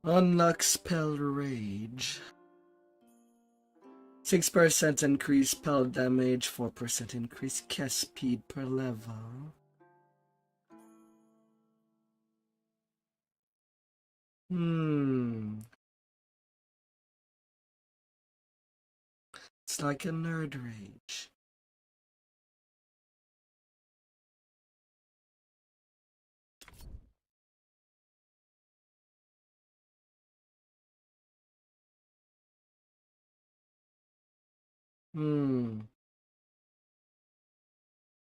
Unlock spell rage. 6% increase spell damage, 4% increase cast speed per level. It's like a nerd rage.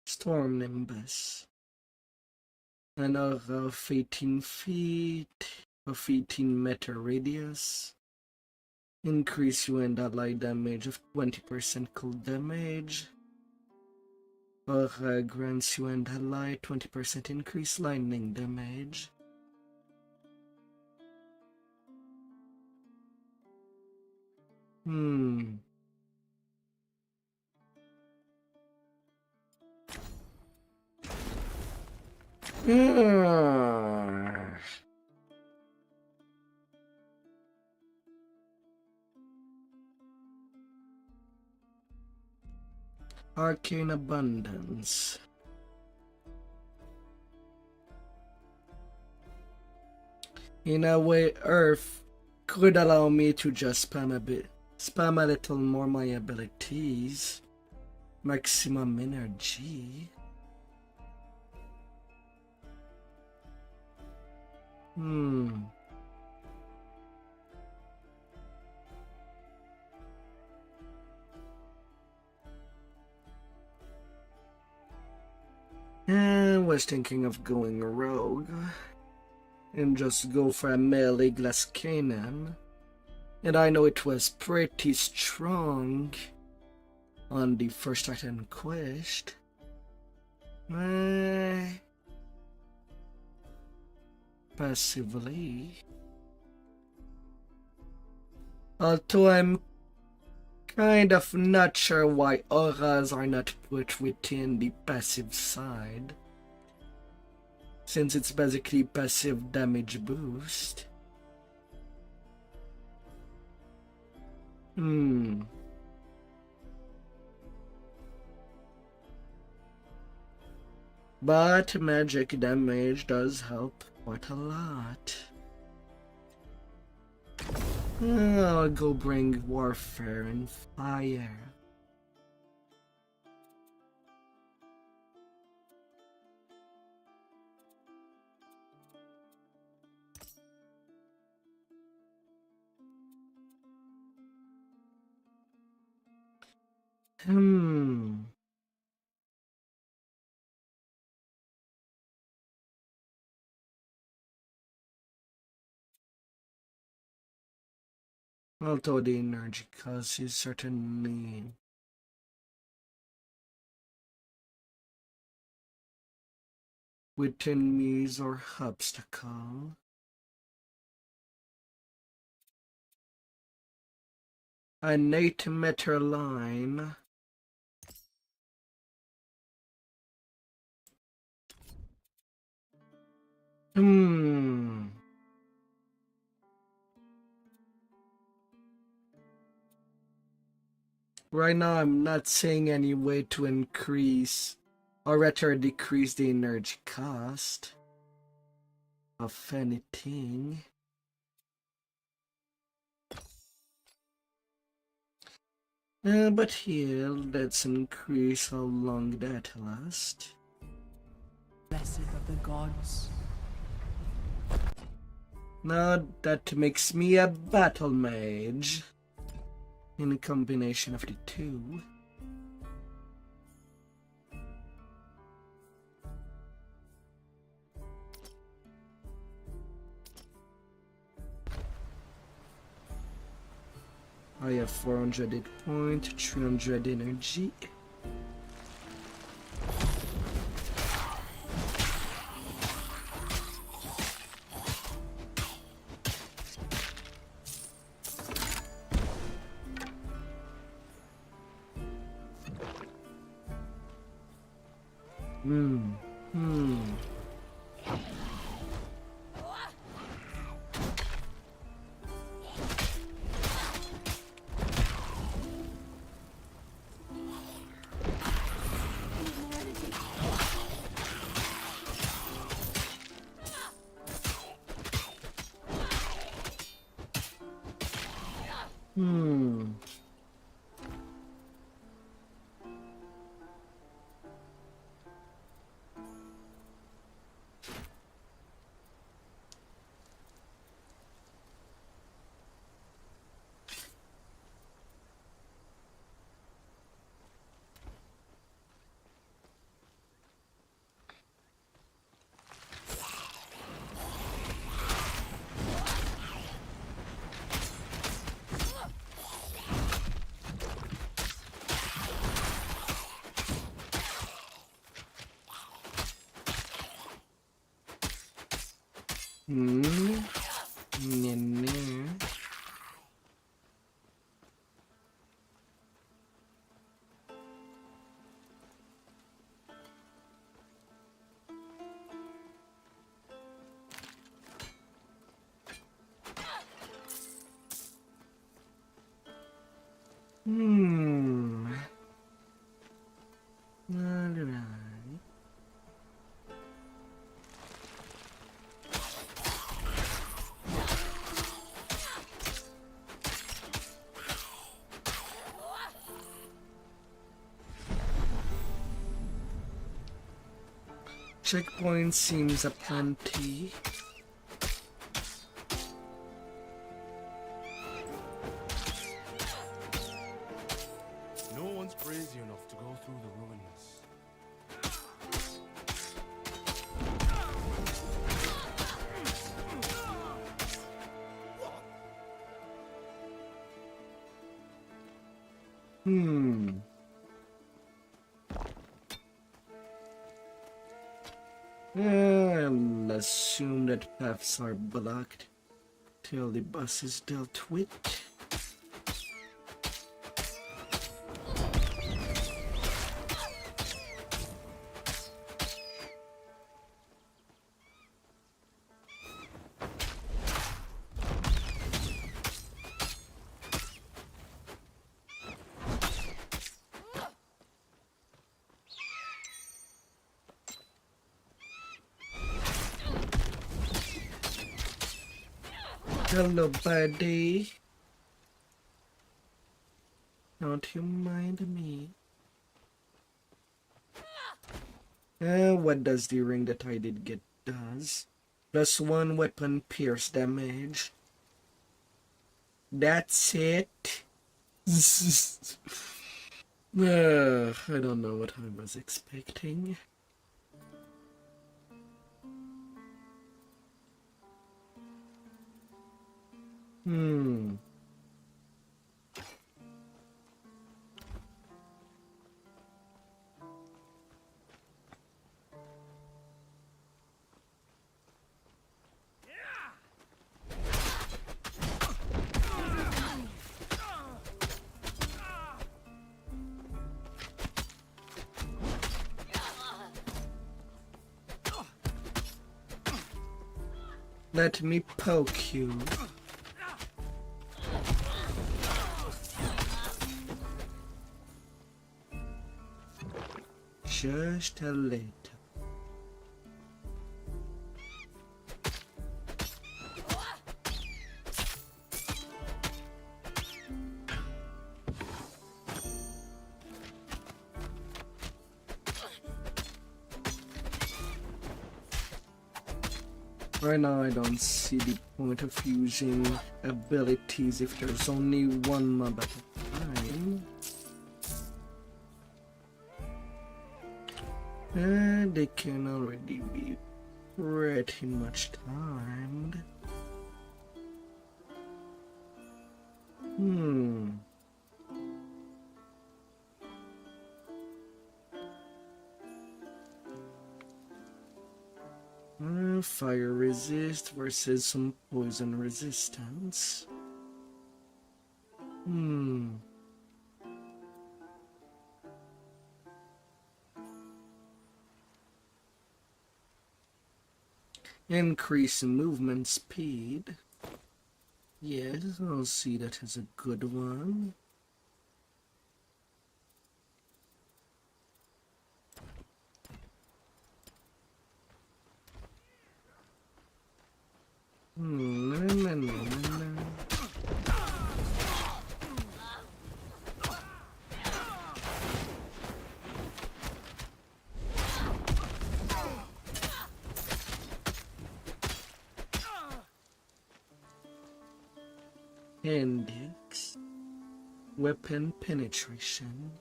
Storm Nimbus. An aura of 18 feet, of 18-meter radius. Increase you and ally damage of 20% cold damage. Aura grants you and ally 20% increased lightning damage. Arcane Abundance. In a way, Earth could allow me to just spam a little more my abilities. Maximum energy. I was thinking of going rogue and just go for a melee glass cannon, and I know it was pretty strong on the first Titan quest. Passively, although I'm kind of not sure why auras are not put within the passive side, since it's basically passive damage boost. But magic damage does help quite a lot. I'll go bring warfare and fire. Although the energy cost is certainly within me's or obstacle. An 8-meter line. Right now, I'm not seeing any way to increase or rather decrease the energy cost of anything. But here, let's increase how long that lasts. Blessed of the gods. Now that makes me a battle mage. In a combination of the two. I have 400 hit point, 300 energy. Alright. Checkpoint seems aplenty. No one's crazy enough to go through the ruins. I'll assume that paths are blocked till the boss is dealt with. Hello, buddy. Don't you mind me? What does the ring that I did get does? +1 weapon pierce damage. That's it. I don't know what I was expecting. Let me poke you. Just a little. Right now I don't see the point of using abilities if there's only one mob at a time. And they can already be pretty much timed. Fire resist versus some poison resistance. Increase movement speed. Yes, I'll see that as a good one. Index. Weapon penetration.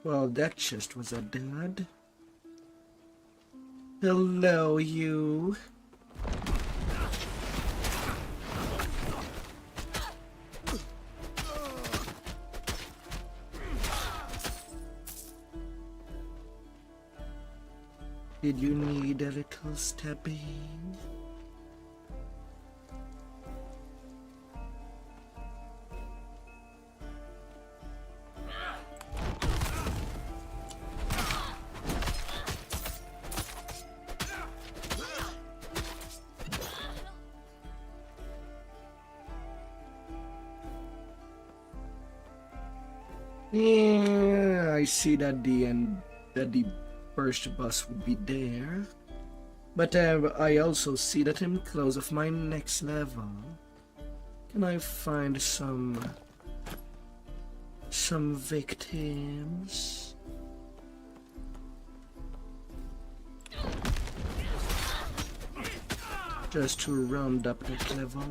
Well, that just was a dud. Hello, you. Did you need a little stabbing? Yeah, I see that the first boss would be there. But I also see that I'm close of my next level. Can I find some victims? Just to round up that level.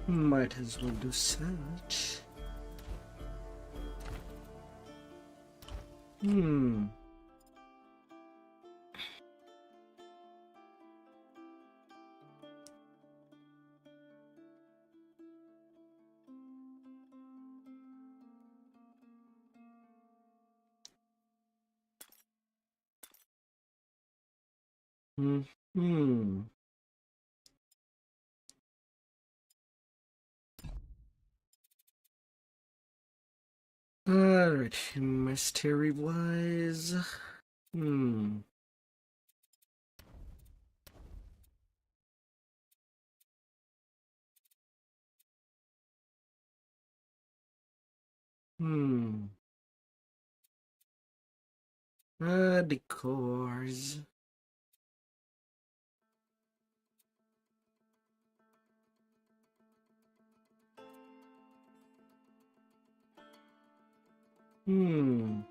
Might as well do such. Alright, mystery wise. Hmm. Decors. Hmm.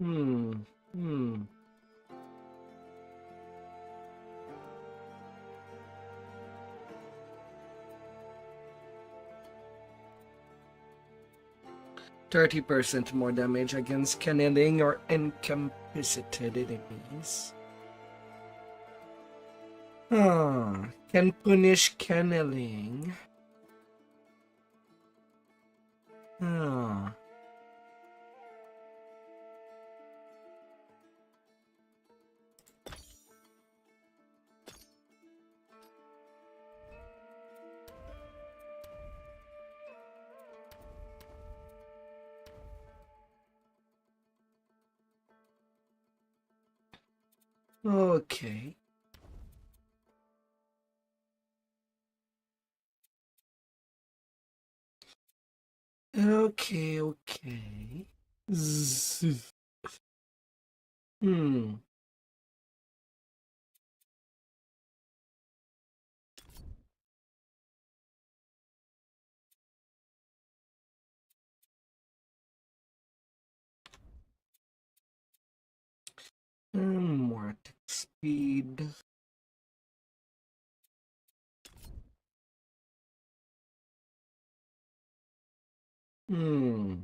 Hmm. 30% more damage against canneling or incapacitated enemies. Can punish canneling. Okay. Okay. Hmm. More attack speed. Hmm.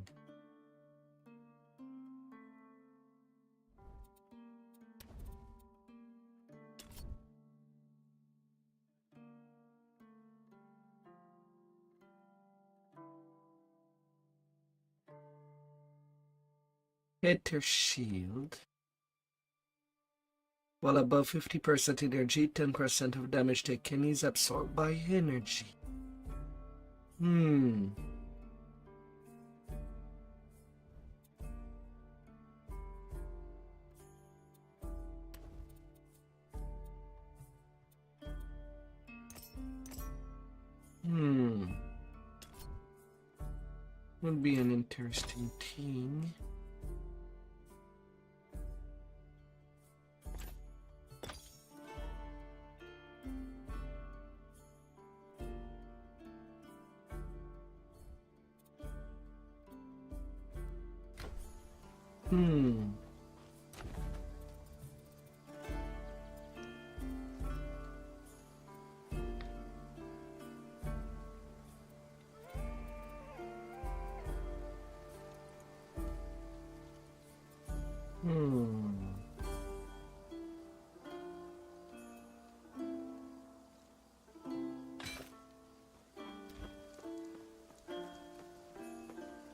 Hit her shield. While above 50% energy, 10% of damage taken is absorbed by energy. Hmm. Would be an interesting thing.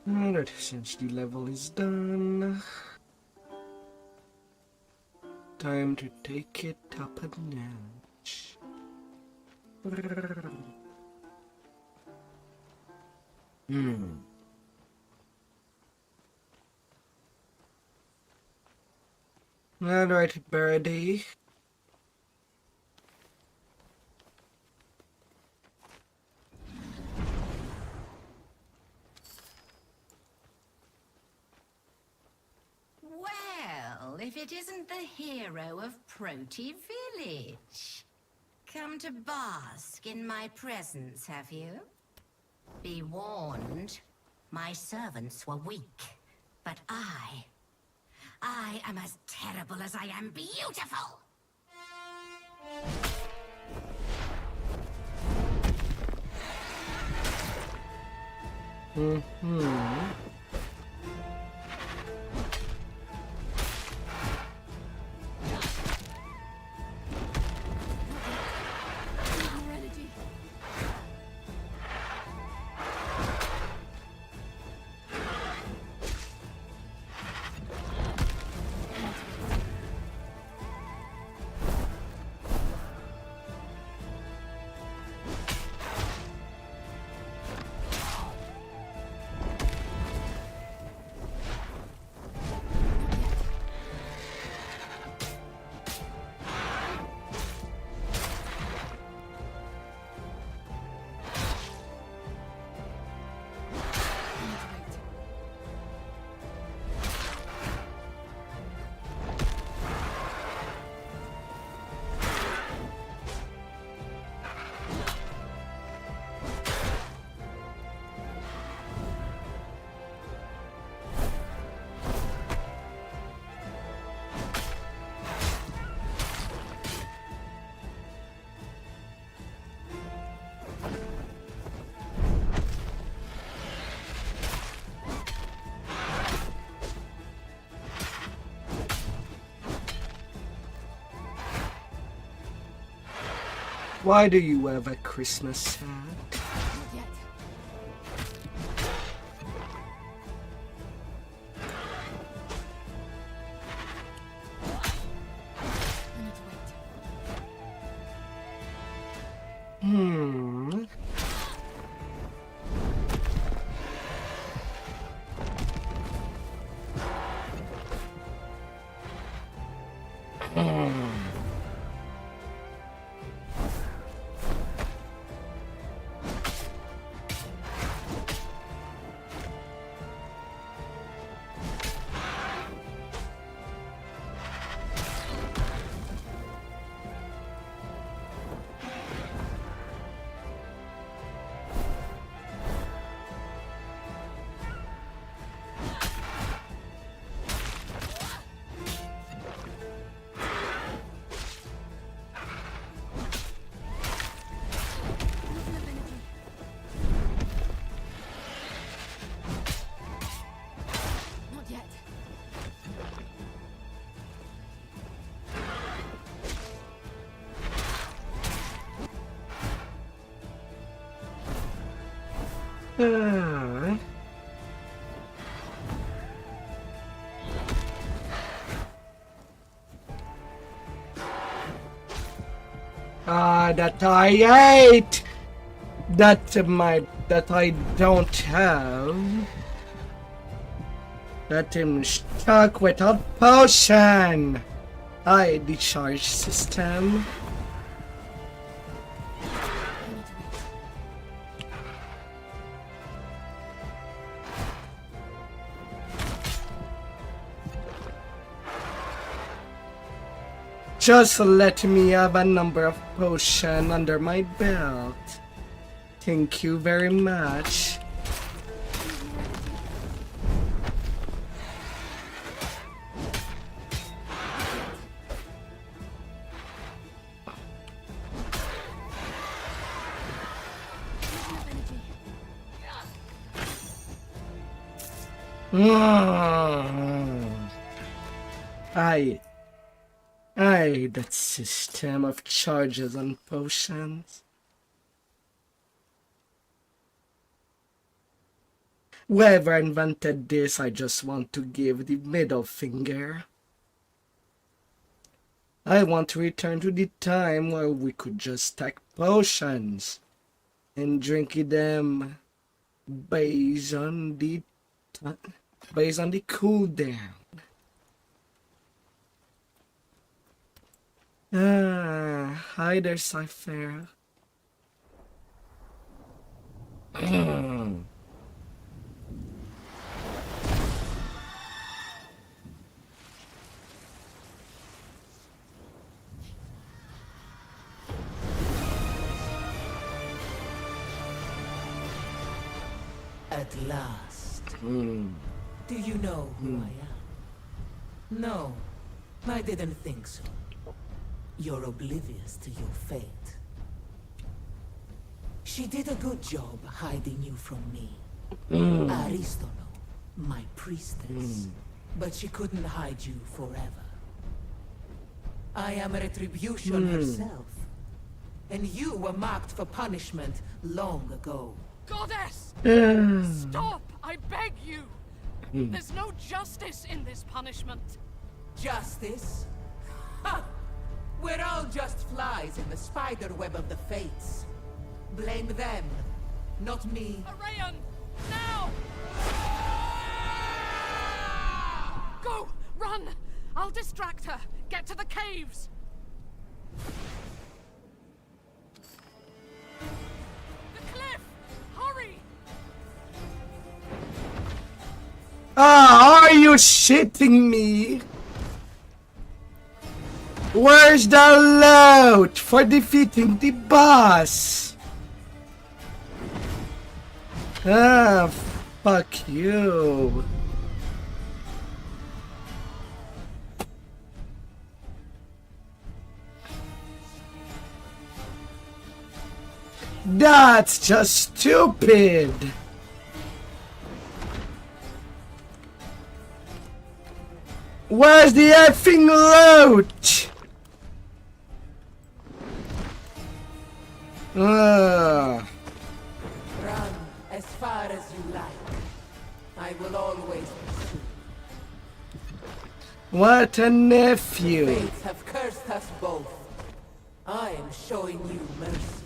Alright, since the level is done, time to take it up a notch. Alright, Birdie. Well, if it isn't the hero of Proti Village. Come to bask in my presence, have you? Be warned, my servants were weak, but I am as terrible as I am beautiful! Why do you have a Christmas hat? That I hate! That I don't have. That I'm stuck without potion! The charge system. Just let me have a number of potions under my belt. Thank you very much. That system of charges and potions. Whoever invented this, I just want to give the middle finger. I want to return to the time where we could just stack potions and drink them based on the cooldown. Hi there, Cypher. At last. Do you know who I am? No, I didn't think so. You're oblivious to your fate. She did a good job hiding you from me. Aristono, my priestess. But she couldn't hide you forever. I am Retribution herself. And you were marked for punishment long ago. Goddess! Stop! I beg you! There's no justice in this punishment. Justice? Ha! We're all just flies in the spider web of the fates. Blame them, not me. Arayan! Now! Go! Run! I'll distract her. Get to the caves. The cliff! Hurry! Are you shitting me? Where's the loot for defeating the boss? Fuck you. That's just stupid. Where's the effing loot? Run as far as you like. I will always pursue. What a nephew. Fates have cursed us both. I am showing you mercy.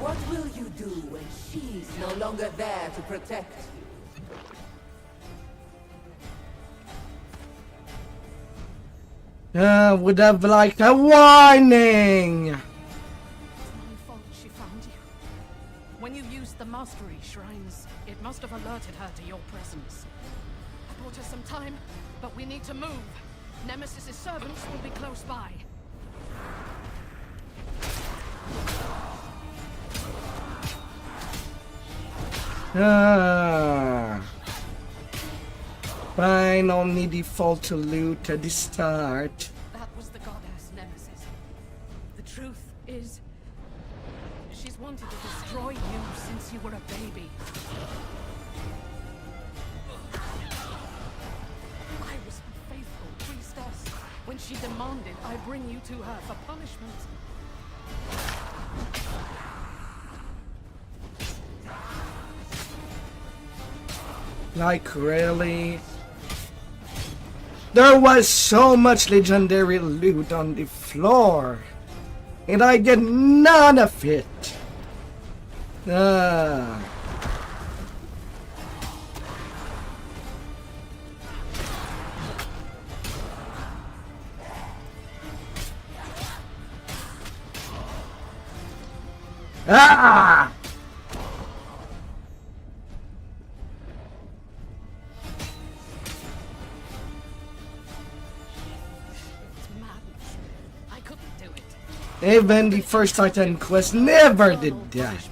What will you do when she's no longer there to protect you? Would have liked a warning. It's my fault she found you. When you used the mastery shrines, it must have alerted her to your presence. I bought her some time, but we need to move. Nemesis's servants will be close by. Fine, only default to loot at the start. That was the goddess Nemesis. The truth is, she's wanted to destroy you since you were a baby. I was her faithful priestess when she demanded I bring you to her for punishment. Like, really? There was so much legendary loot on the floor, and I get none of it. Even the first Titan quest never did that.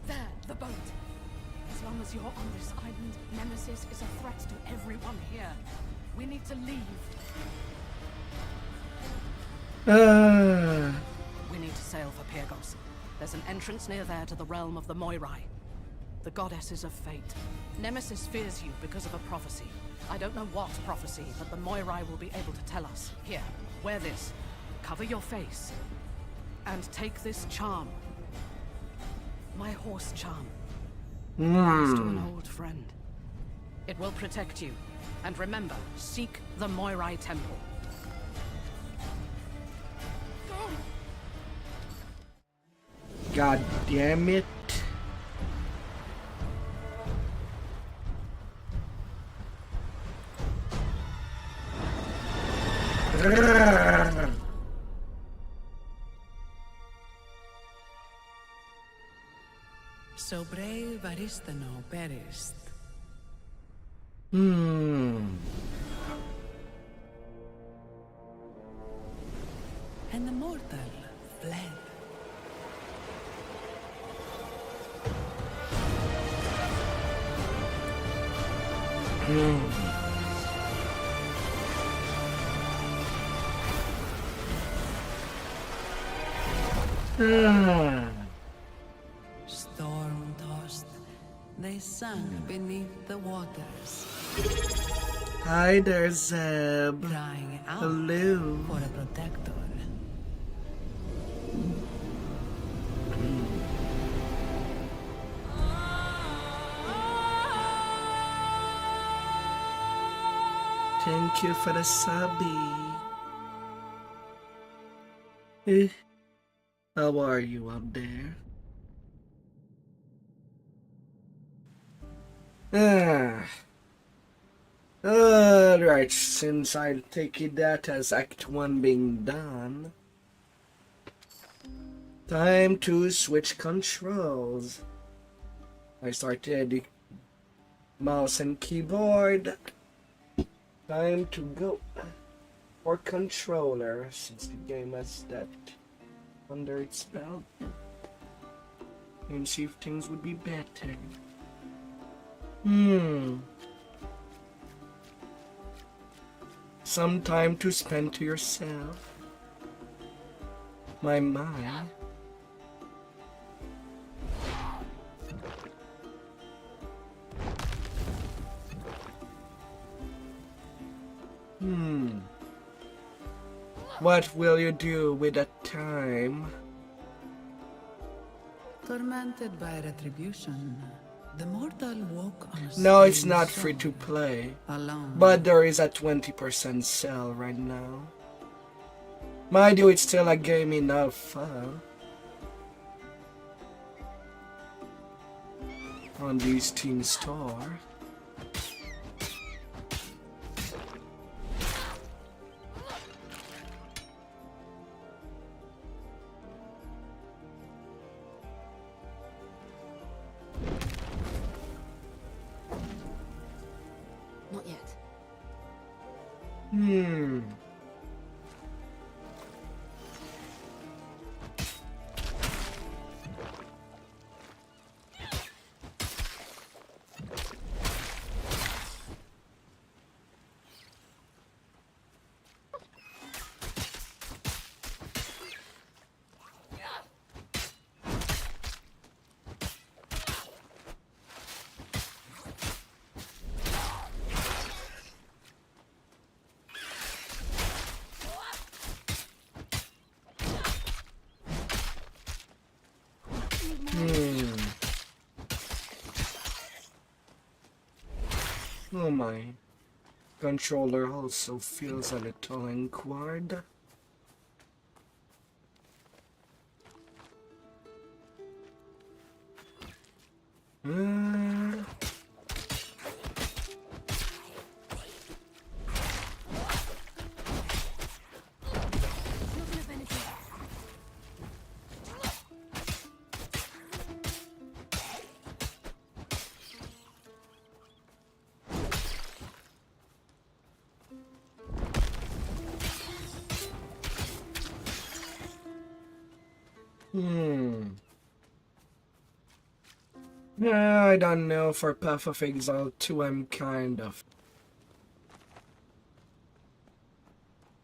There, the boat. As long as you're on this island, Nemesis is a threat to everyone here. We need to leave. We need to sail for Pyrgos. There's an entrance near there to the realm of the Moirai. The goddesses of fate. Nemesis fears you because of a prophecy. I don't know what prophecy, but the Moirai will be able to tell us. Here, wear this. Cover your face. And take this charm. My horse charm. Thanks to an old friend. It will protect you. And remember, seek the Moirai Temple. God damn it. So brave Aristano perished. Hmm. And the mortal fled. Storm-tossed, they sunk beneath the waters, Hi there, Zeb. crying out Hello. for a protector. Thank you for the subby. How are you up there? Alright, since I take it that as Act 1 being done, time to switch controls. I started the mouse and keyboard. Time to go for controller, since the game has that under its belt. And see if things would be better. Some time to spend to yourself. My mind. What will you do with that time? Tormented by retribution, the mortal woke on a No, it's stone not free to sword, play. alone. But there is a 20% sale right now. Mind you, it's still a game enough on the Steam store. Not yet. Oh my. Controller also feels a little inquired. Yeah, I don't know. For Path of Exile 2,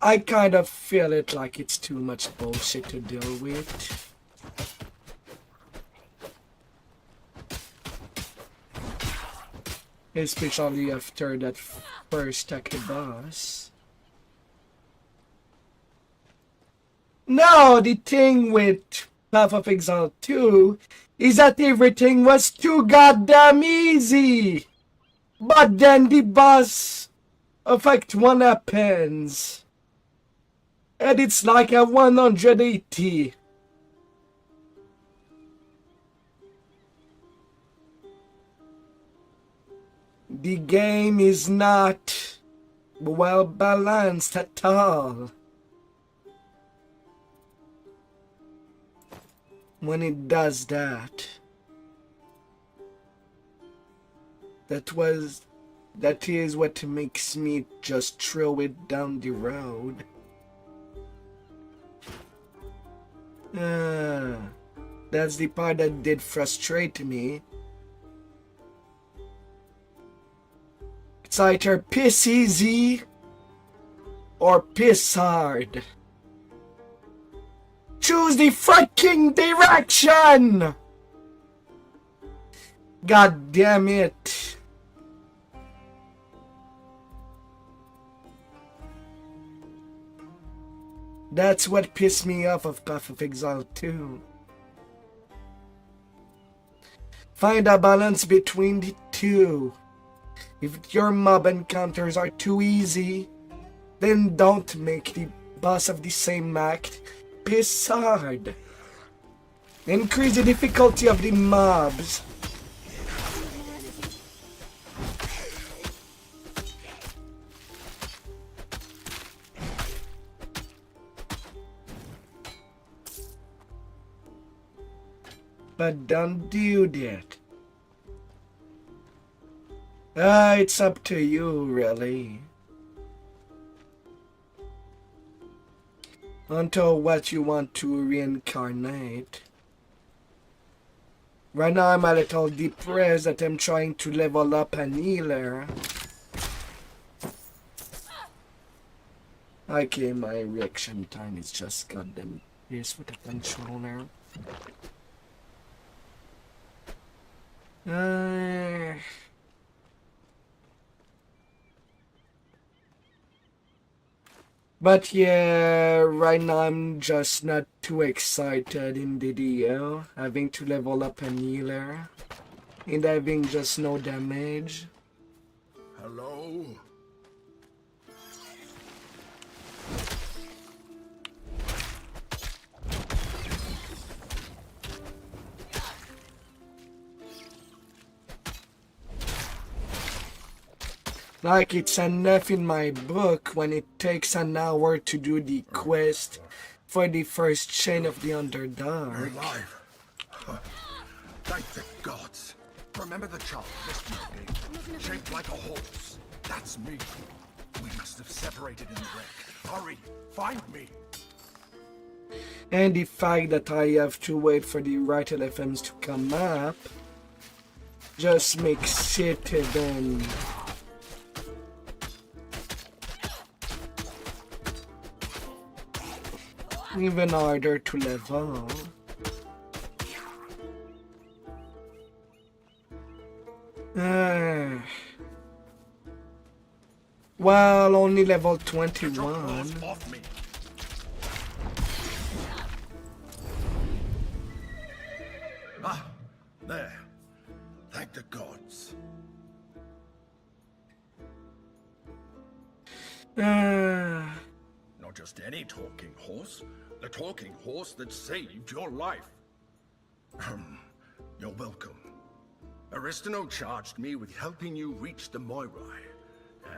I kind of feel it like it's too much bullshit to deal with. Especially after that first tacky boss. Now, the thing with Path of Exile 2 is that everything was too goddamn easy. But then the boss of Act 1 happens. And it's like a 180. The game is not well balanced at all. When it does that, that is what makes me just throw it down the road. That's the part that did frustrate me. It's either piss easy or piss hard. Choose the fucking direction! God damn it. That's what pissed me off of Path of Exile 2. Find a balance between the two. If your mob encounters are too easy, then don't make the boss of the same act piss hard. Increase the difficulty of the mobs. But don't do that. It's up to you, really. Onto what you want to reincarnate. Right now I'm a little depressed that I'm trying to level up an healer. Okay, my reaction time is just goddamn fierce with the controller. But yeah, right now I'm just not too excited in DDO, having to level up an healer and having just no damage. Hello? Like it's enough in my book when it takes an hour to do the quest for the first chain of the Underdark. Alive. Thank the gods. Remember the child rescued me? Shaped like a horse. That's me. We must have separated in the wreck. Hurry, find me. And the fact that I have to wait for the right LFMs to come up just makes it even harder to level. Well, only level 21. Ah, there. Thank the gods. Not just any talking horse. The talking horse that saved your life. You're welcome. Aristano charged me with helping you reach the Moirai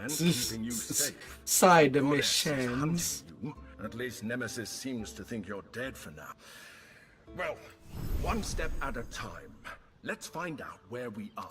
and keeping you safe. Side Goddess is missions. hunting you. At least Nemesis seems to think you're dead for now. Well, one step at a time. Let's find out where we are.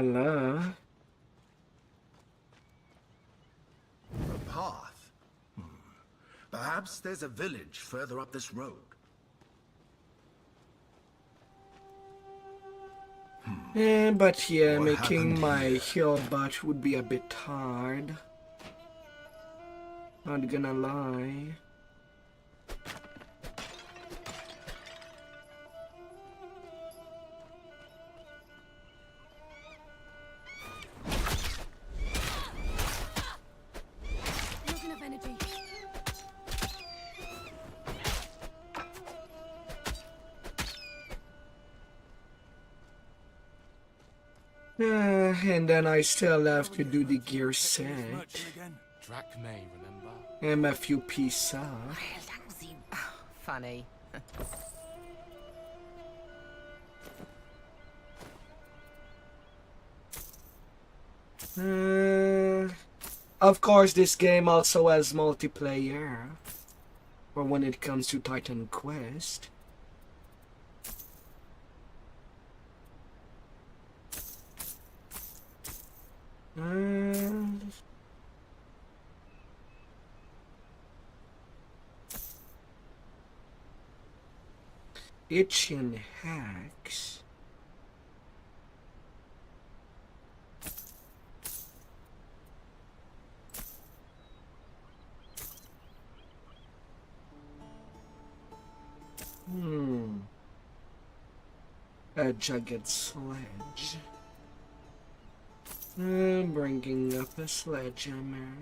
La. The path? Perhaps there's a village further up this road. But yeah, What making happened my here? heal batch would be a bit hard. Not gonna lie. Not enough energy. And then I still have to do the gear set. Drac May, remember? And a few pieces. Funny. Of course, this game also has multiplayer. Or when it comes to Titan Quest. Itchin hacks. A jagged sledge. Bringing up a sledgehammer.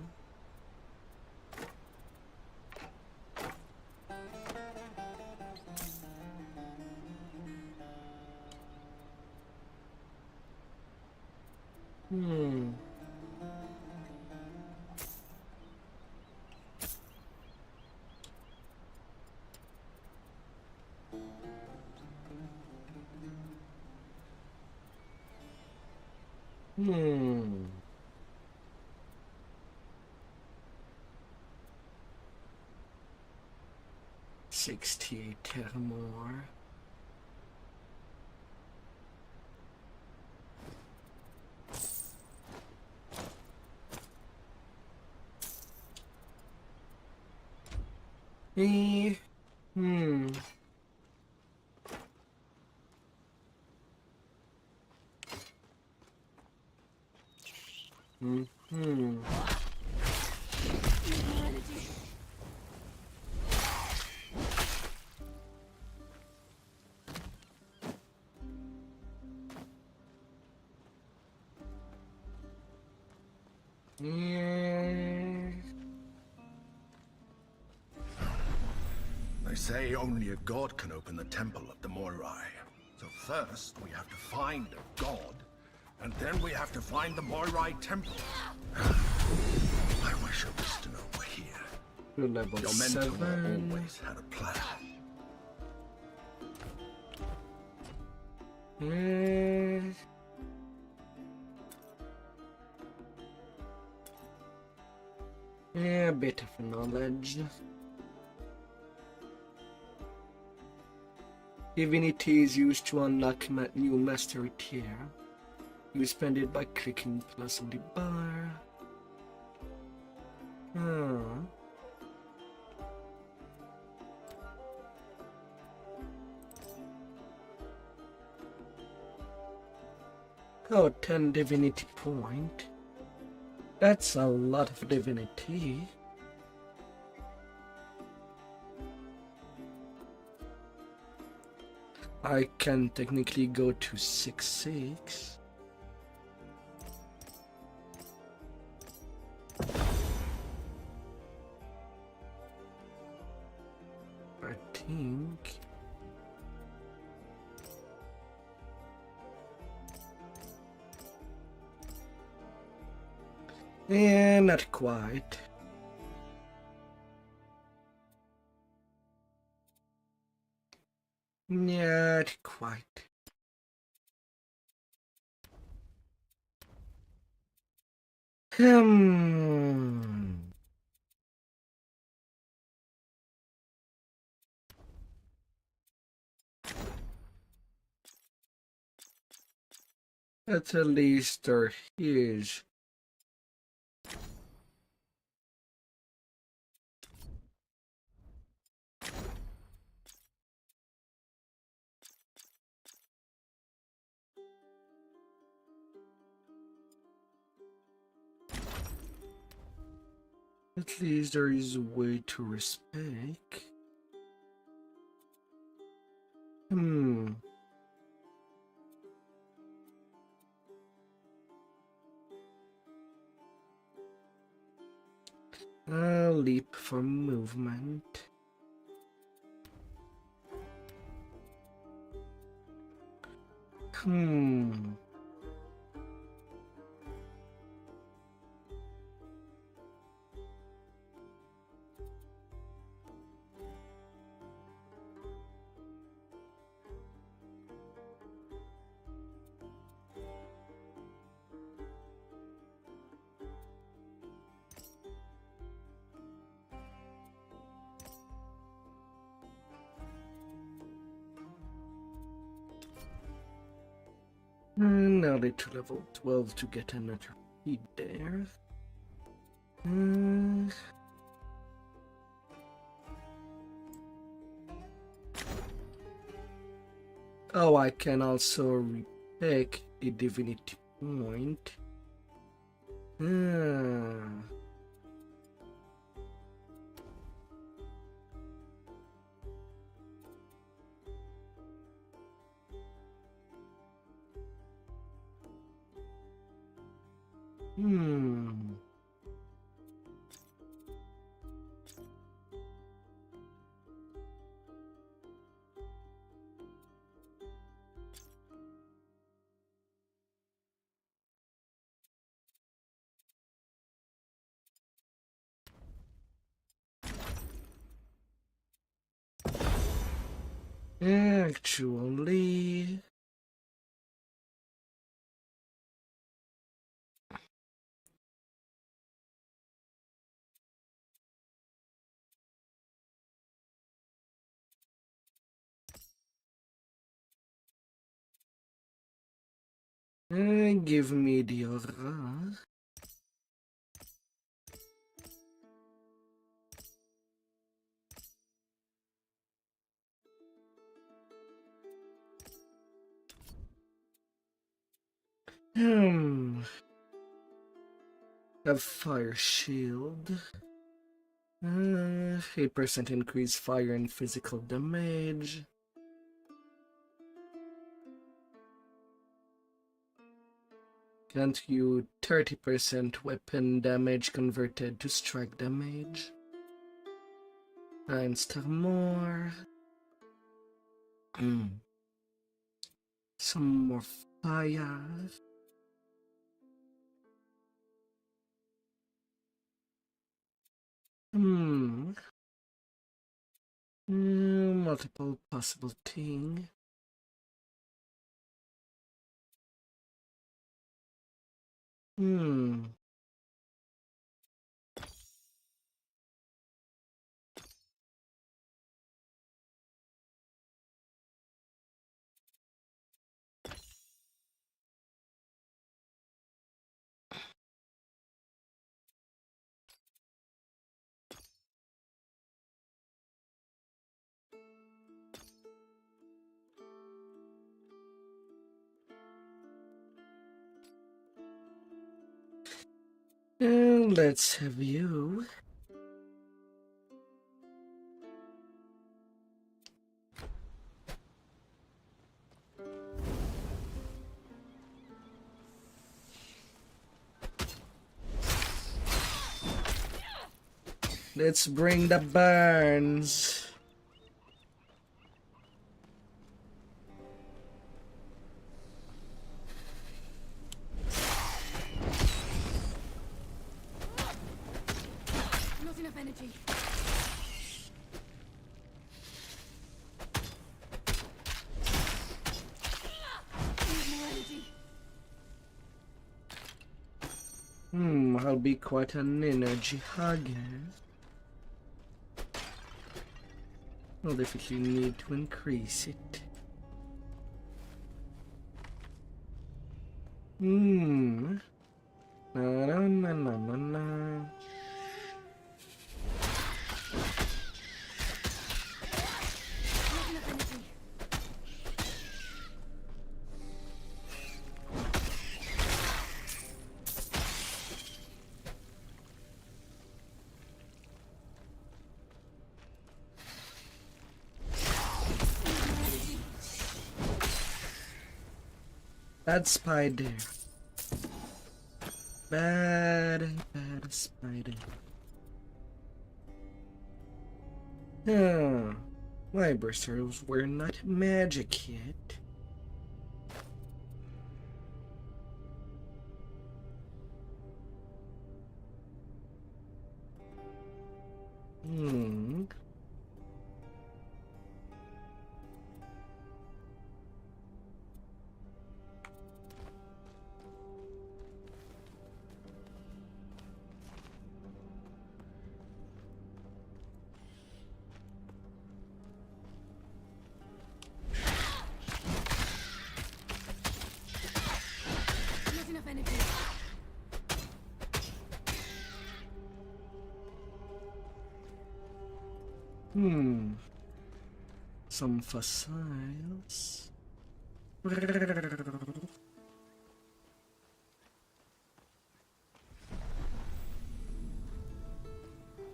$68 more. They say only a god can open the temple of the Moirai. So first, we have to find a god, and then we have to find the Moirai temple. I wish Aristino were here. You're level Your mentor 7. always had a plan. A bit of knowledge. Divinity is used to unlock new mastery tier. You spend it by clicking plus on the bar. Oh, 10 divinity point. That's a lot of divinity. I can technically go to 6-6. I think. Yeah, not quite. Not quite. At least there is. At least there is a way to respect. A leap for movement. Now they to level 12 to get another feed there. Oh, I can also repick a divinity point. Actually, give me the aura. A fire shield. 8% increase fire and physical damage. Grant you 30% weapon damage converted to strike damage. 9 star more. Some more fire. Multiple possible thing. Let's have you. Let's bring the burns. Not enough energy. Need more energy. I'll be quite an energy hugger. I'll definitely need to increase it. Na na na na na na. Bad spider. Bad spider. My bristles were not magic yet. Not enough energy. Some fossils.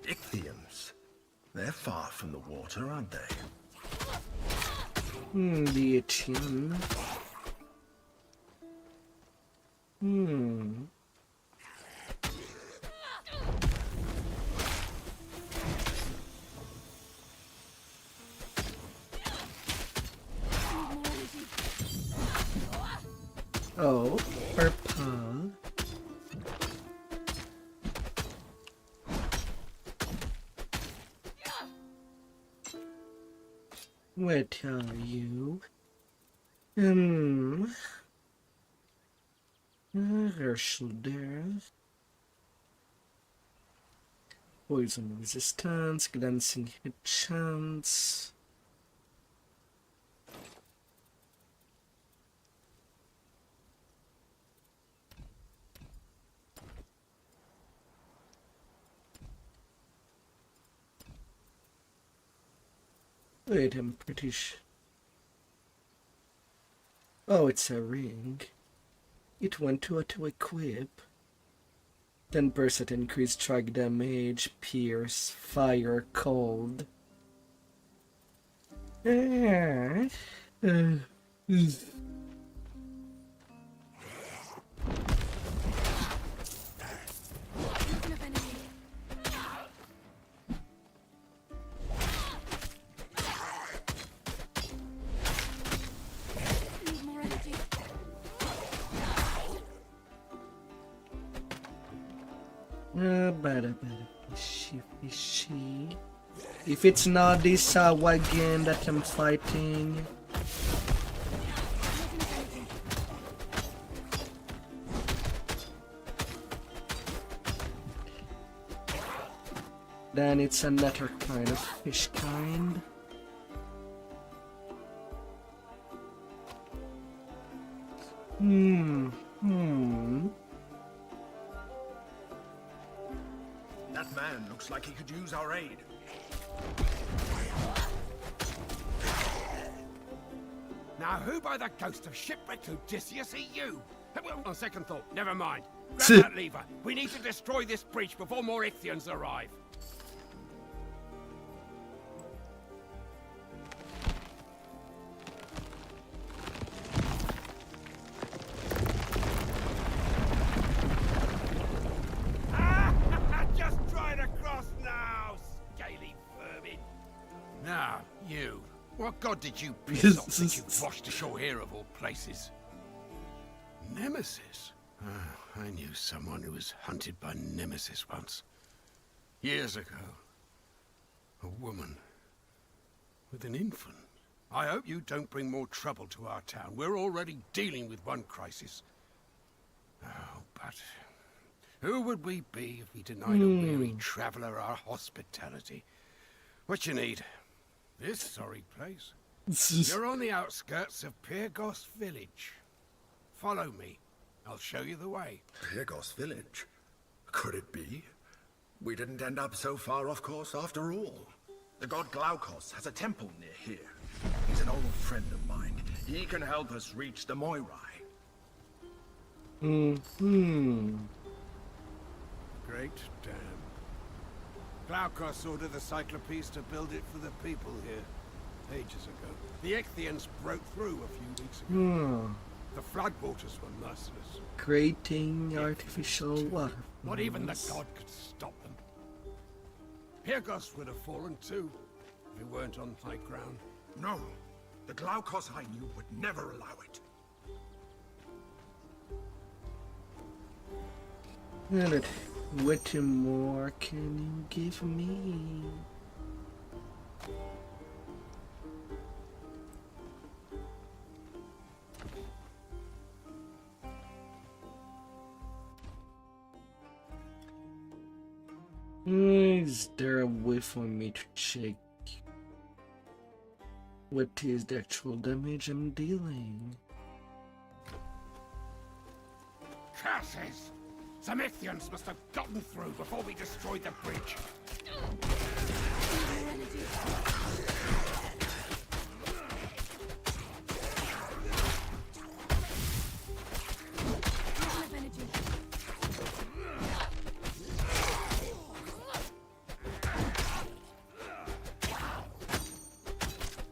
Ichthyans. They're far from the water, aren't they? The Etienne. Oh, purple. What are you? Herschel there. Poison resistance, glancing hit chance. Wait, I'm pretty sure. Oh, it's a ring. It went to equip. 10% increased strike damage, pierce, fire, cold. Fishy. If it's not this wagon that I'm fighting. Then it's another kind of fish kind. That man looks like he could use our aid. Now, who by the ghost of shipwrecked Odysseus are you? Well, on second thought, never mind. Grab that lever. We need to destroy this breach before more Ichthyans arrive. Just try to cross now, scaly vermin. Now, you. What god did you piss off that you washed ashore here of all places? Nemesis? Oh, I knew someone who was hunted by Nemesis once. Years ago. A woman. With an infant. I hope you don't bring more trouble to our town. We're already dealing with one crisis. Oh, but... who would we be if we denied a weary traveler our hospitality? What you need? This sorry place. You're on the outskirts of Pyrgos village. Follow me. I'll show you the way. Pyrgos village? Could it be? We didn't end up so far off course after all. The god Glaukos has a temple near here. He's an old friend of mine. He can help us reach the Moirai. Great dam. Glaukos ordered the Cyclopes to build it for the people here, ages ago. The Ichthyans broke through a few weeks ago. The floodwaters were merciless. Creating artificial water. Not even the god could stop them. Pyrgos would have fallen too, if it weren't on high ground. No, the Glaukos I knew would never allow it. And what more can you give me? Is there a way for me to check what is the actual damage I'm dealing? Curses! Some Ithians must have gotten through before we destroyed the bridge.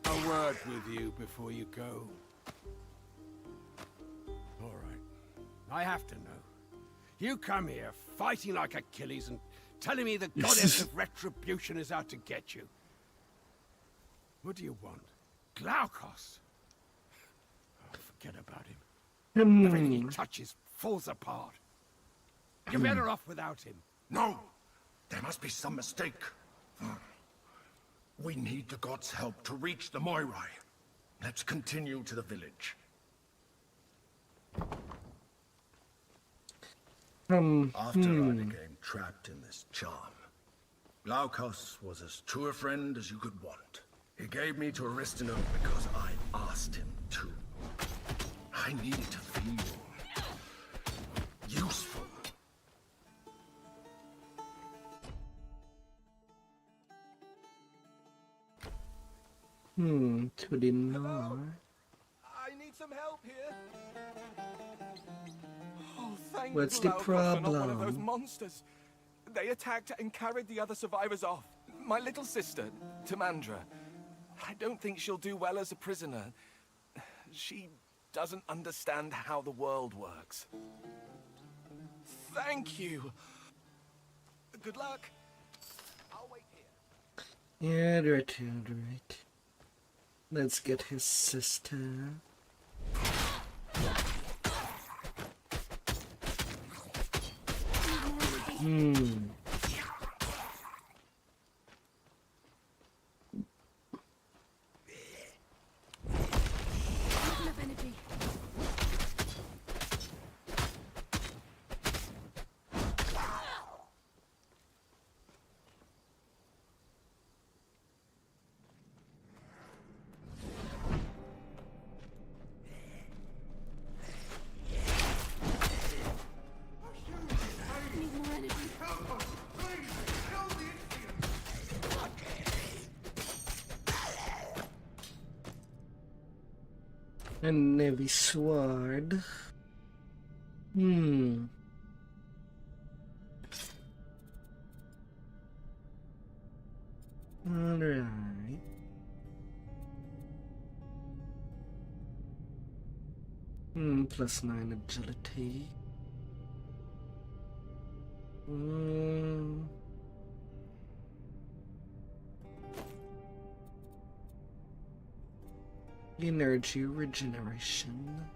A word with you before you go. All right. I have to know. You come here fighting like Achilles and telling me the goddess of retribution is out to get you. What do you want? Glaukos? Oh, forget about him. Everything he touches falls apart. You're better off without him. No! There must be some mistake. We need the gods' help to reach the Moirai. Let's continue to the village. After I became trapped in this charm, Glaukos was as true a friend as you could want. He gave me to Aristino because I asked him to. I needed to feel useful. To the north. I need some help here. Oh, thank What's the Glaukos for not one of those problem? monsters. They attacked and carried the other survivors off. My little sister, Tamandra. I don't think she'll do well as a prisoner. She doesn't understand how the world works. Thank you. Good luck. I'll wait here. Yeah, right. Let's get his sister. A navy sword. Alright. +9 agility. Energy regeneration.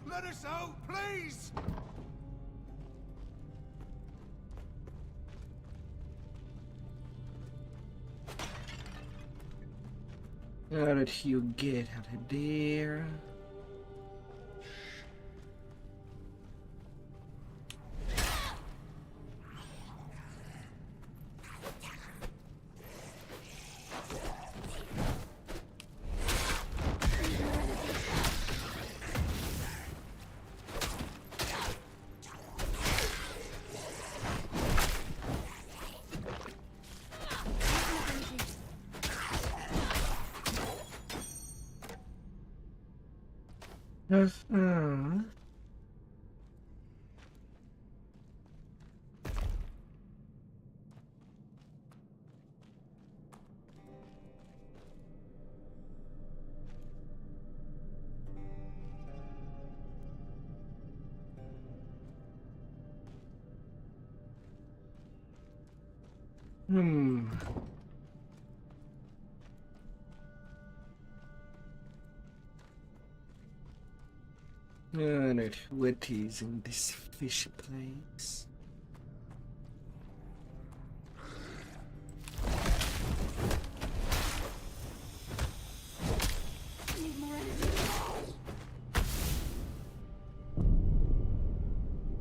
Let us out, please! How did you get out of there? Uh-huh. Hmm. Alright, what is in this fish place?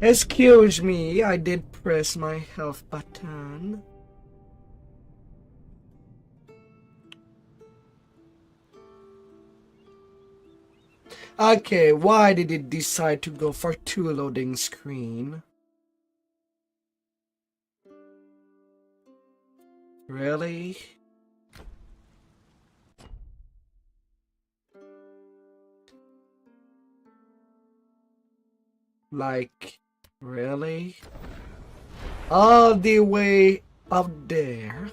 Excuse me, I did press my health button. Okay, why did it decide to go for 2 loading screen? Really? Like, really? All the way up there?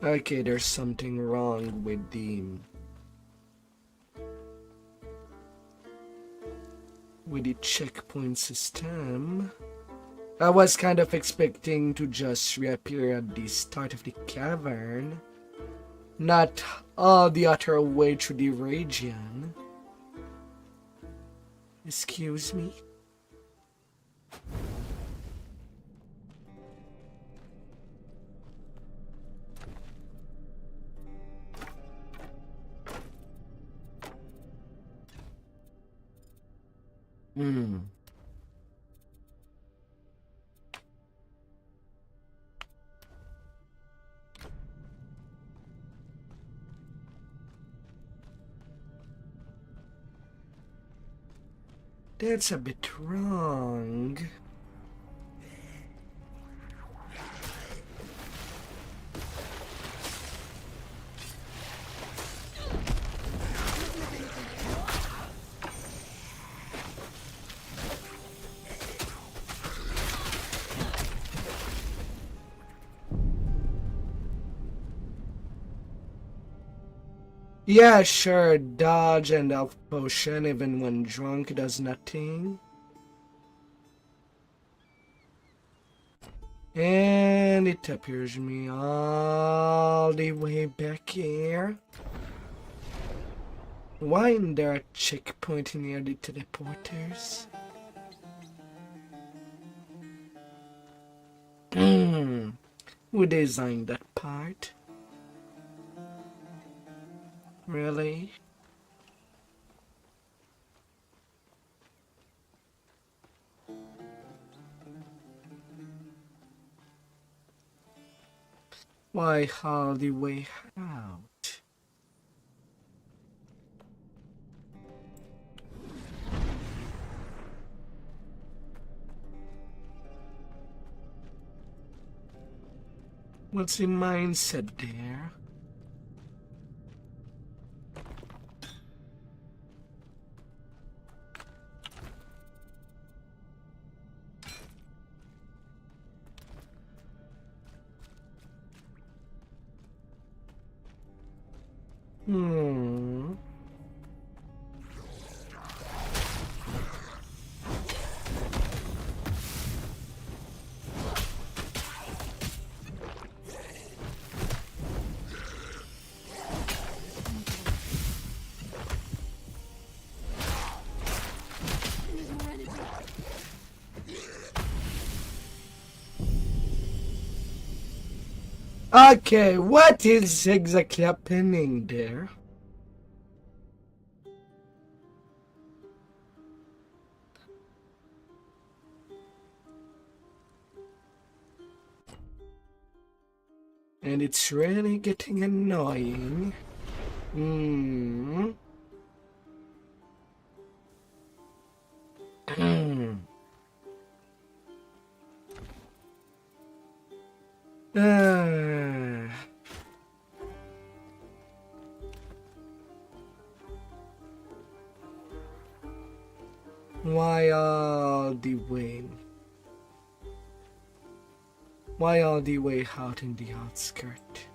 Okay, there's something wrong with the checkpoint system. I was kind of expecting to just reappear at the start of the cavern, not all the other way through the region. Excuse me? Hmm. That's a bit wrong. Yeah, sure, dodge and health potion even when drunk does nothing. And it appears me all the way back here. Why isn't there a checkpoint near the teleporters? Who designed that part? Really? Why all the way out? What's the mindset there? Hmm. Okay, what is exactly happening there? And it's really getting annoying. Hmm. Why all the way? Why all the way out in the outskirt?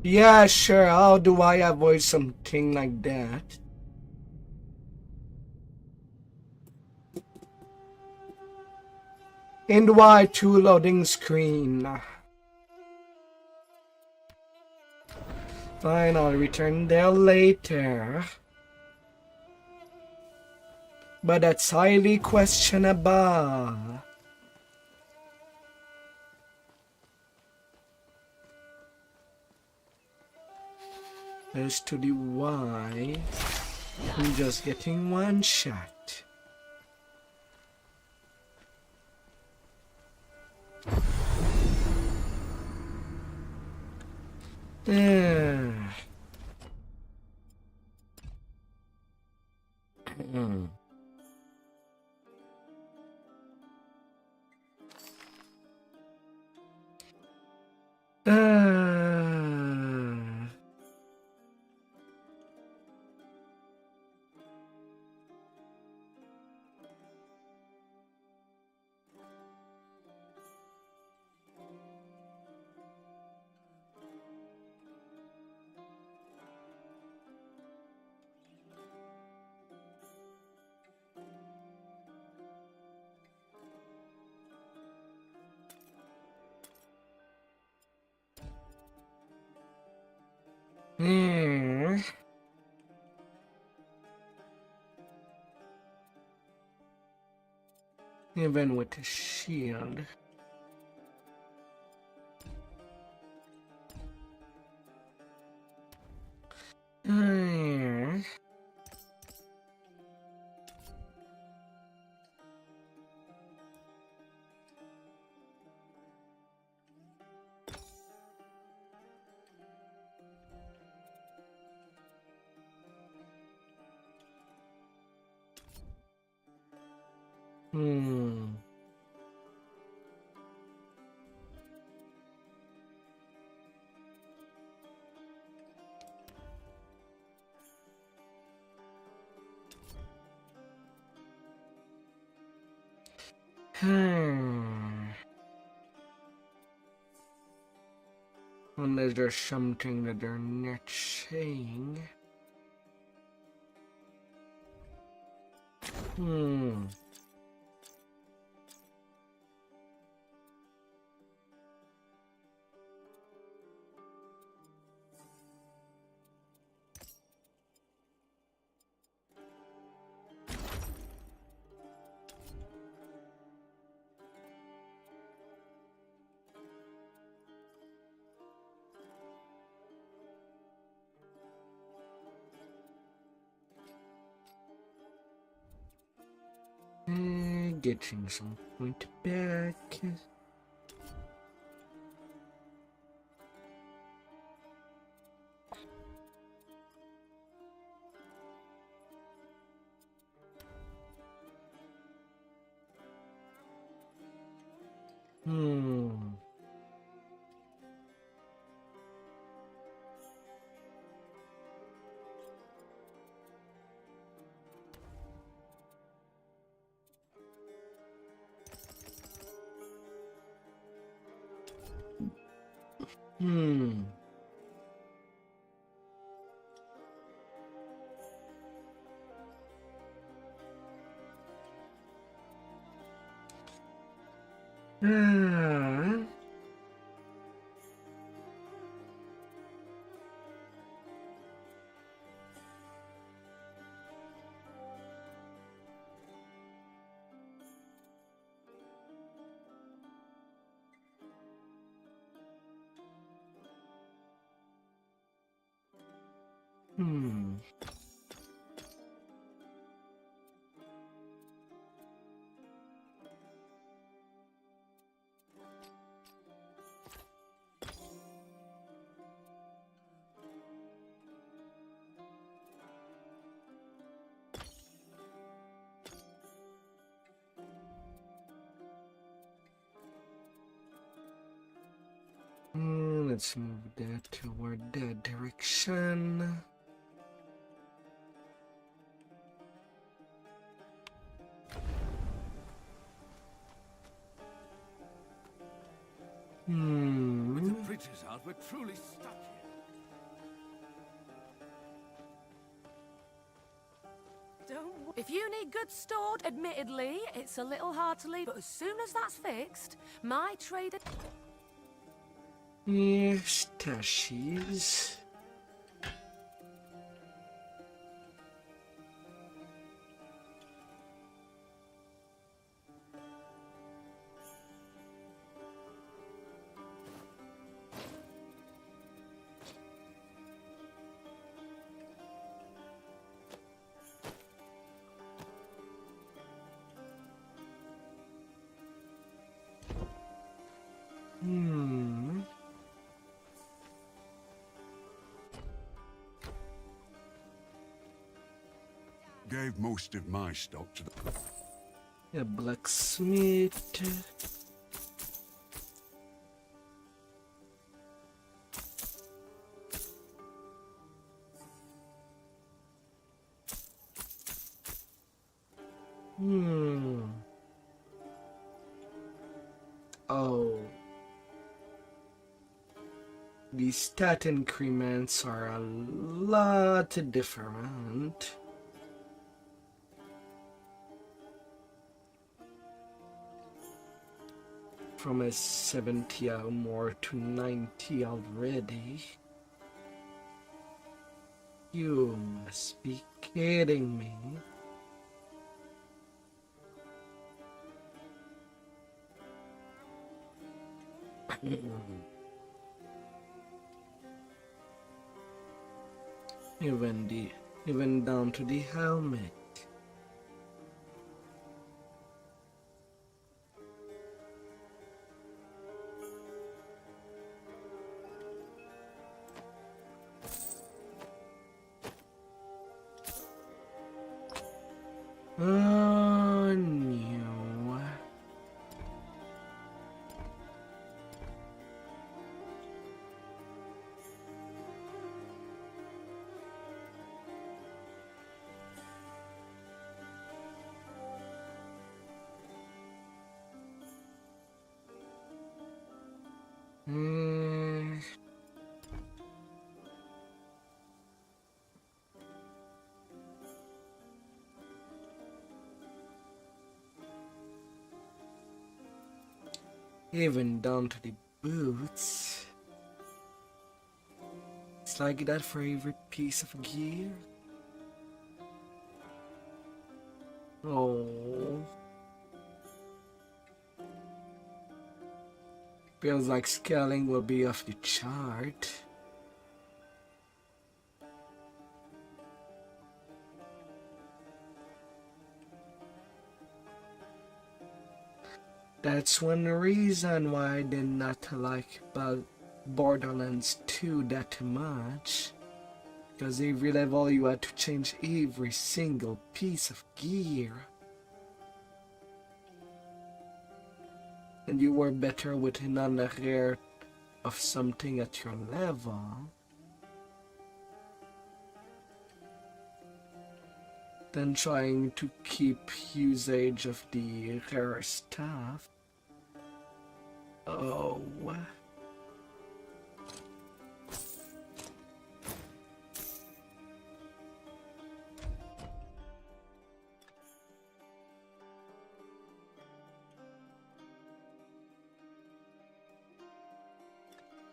Yeah, sure. How do I avoid something like that? And why two loading screen? Fine, I'll return there later. But that's highly questionable. As to the why, I'm just getting one shot. Even with a shield. Unless there's something that they're not saying. Getting some point back. Let's move that toward that direction. With the bridges out, we're truly stuck here. If you need goods stored, admittedly, it's a little hard to leave, but as soon as that's fixed, my trader... Yes, stashes. Gave most of my stock to the... A blacksmith. Oh. The stat increments are a lot different. From a 70 or more to 90 already. You must be kidding me. Even down to the helmet. Oh no. Even down to the boots. It's like that favorite piece of gear. Oh. Feels like scaling will be off the chart. That's one reason why I did not like Borderlands 2 that much. Because every level you had to change every single piece of gear. And you were better with another rare of something at your level. Than trying to keep usage of the rare stuff. Oh.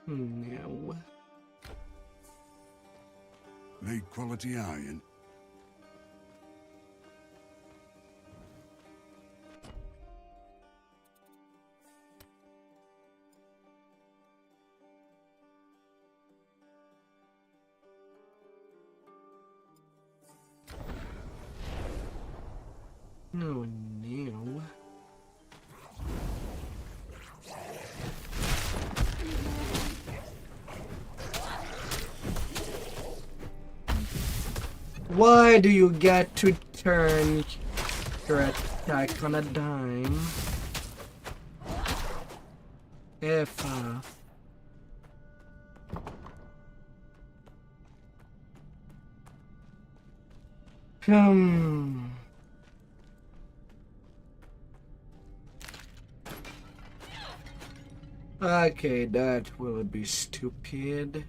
No. Made quality iron. No, no. Why do you get to turn your attack on a dime? F. Hmm. Okay, that will be stupid.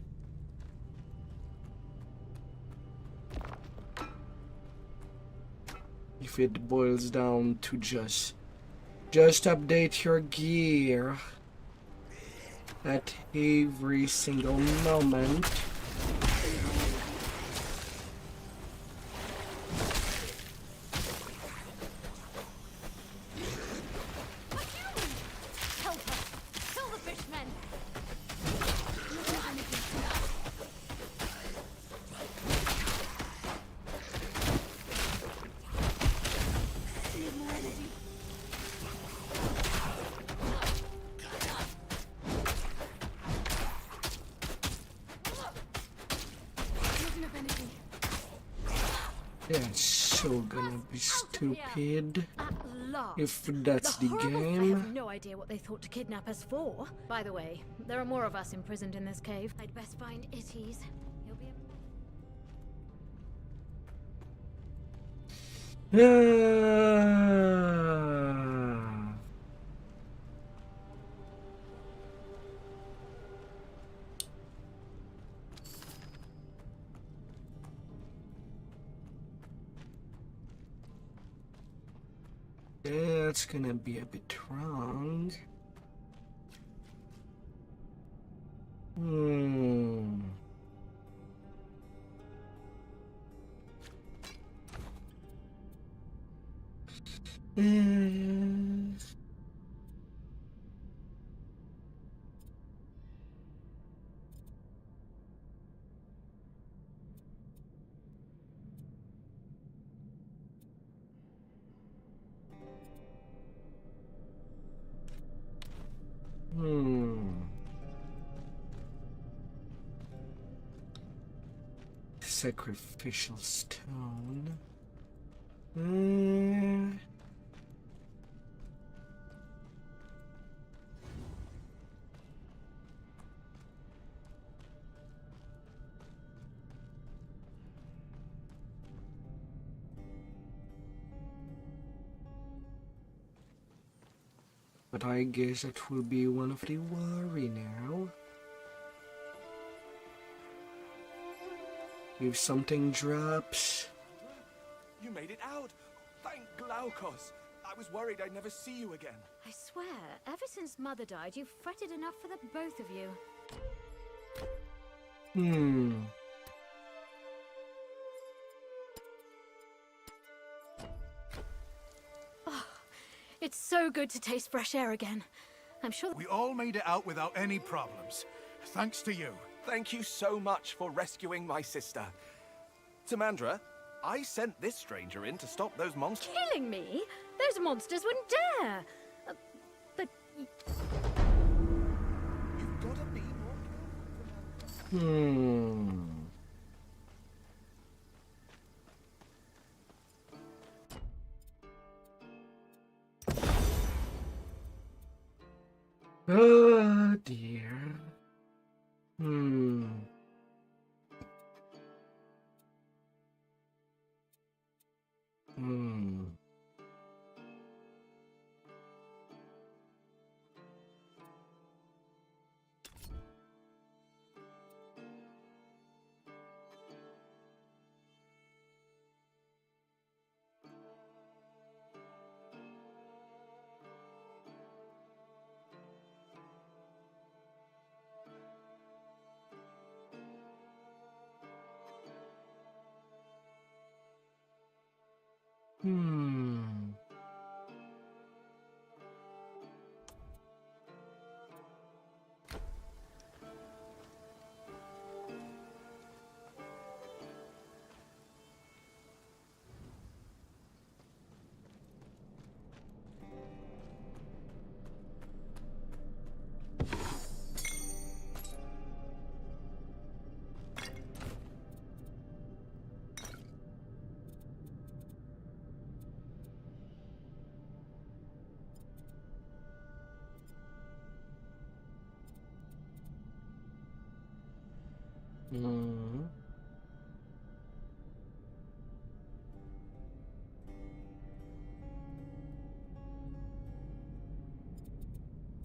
If it boils down to just update your gear at every single moment. That's so gonna be stupid if that's the I game. have no idea what they thought to kidnap us for. By the way, there are more of us imprisoned in this cave. I'd best find Itties. He'll be That's gonna be a bit wrong. Hmm. Sacrificial stone. But I guess it will be one of the worry now. If something drops. You made it out! Thank Glaukos! I was worried I'd never see you again. I swear, ever since Mother died, you've fretted enough for the both of you. Oh, it's so good to taste fresh air again. I'm sure We all made it out without any problems. Thanks to you. Thank you so much for rescuing my sister. Tamandra, I sent this stranger in to stop those monsters. killing me? Those monsters wouldn't dare. But You've got to be more Oh dear.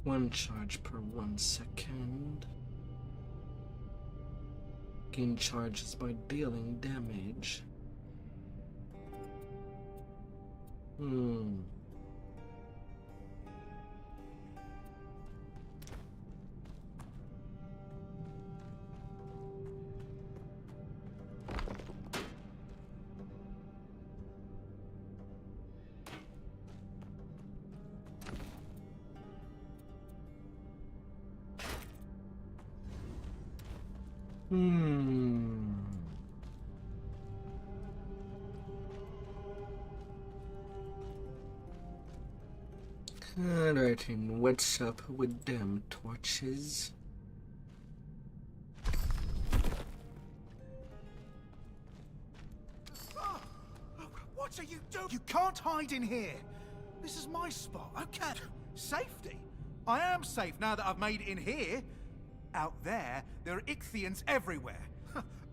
1 charge per 1 second. Gain charges by dealing damage. Alright, and what's up with them torches? What are you doing? You can't hide in here. This is my spot. Okay. Safety. I am safe now that I've made it in here. Out there are Ichthians everywhere.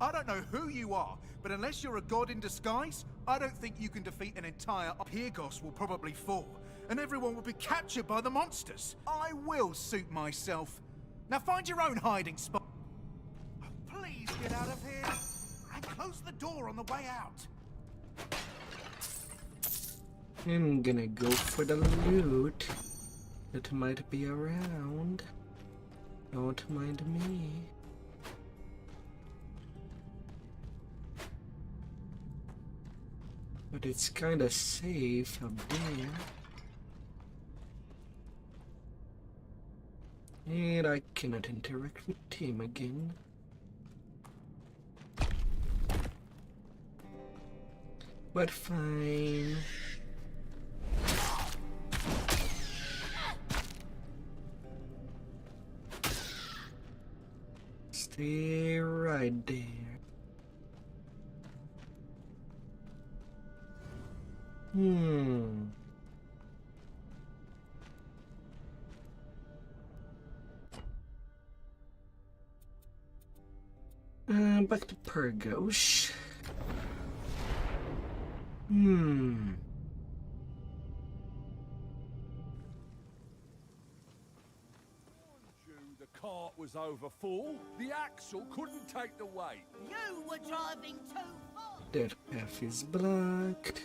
I don't know who you are, but unless you're a god in disguise, I don't think you can defeat an entire... Pyrgos will probably fall, and everyone will be captured by the monsters. I will suit myself. Now find your own hiding spot. Please get out of here, and close the door on the way out. I'm gonna go for the loot that might be around. Don't mind me. But it's kinda safe up there. And I cannot interact with him again. But fine. Stay right there. Back to Pyrgos. The cart was over full. The axle couldn't take the weight. You were driving too fast. That path is blocked.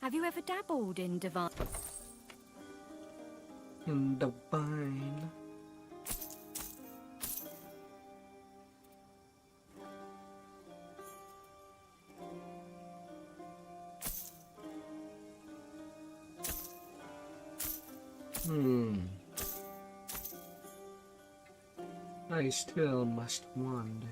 Have you ever dabbled in divine? Divine. I still must wonder.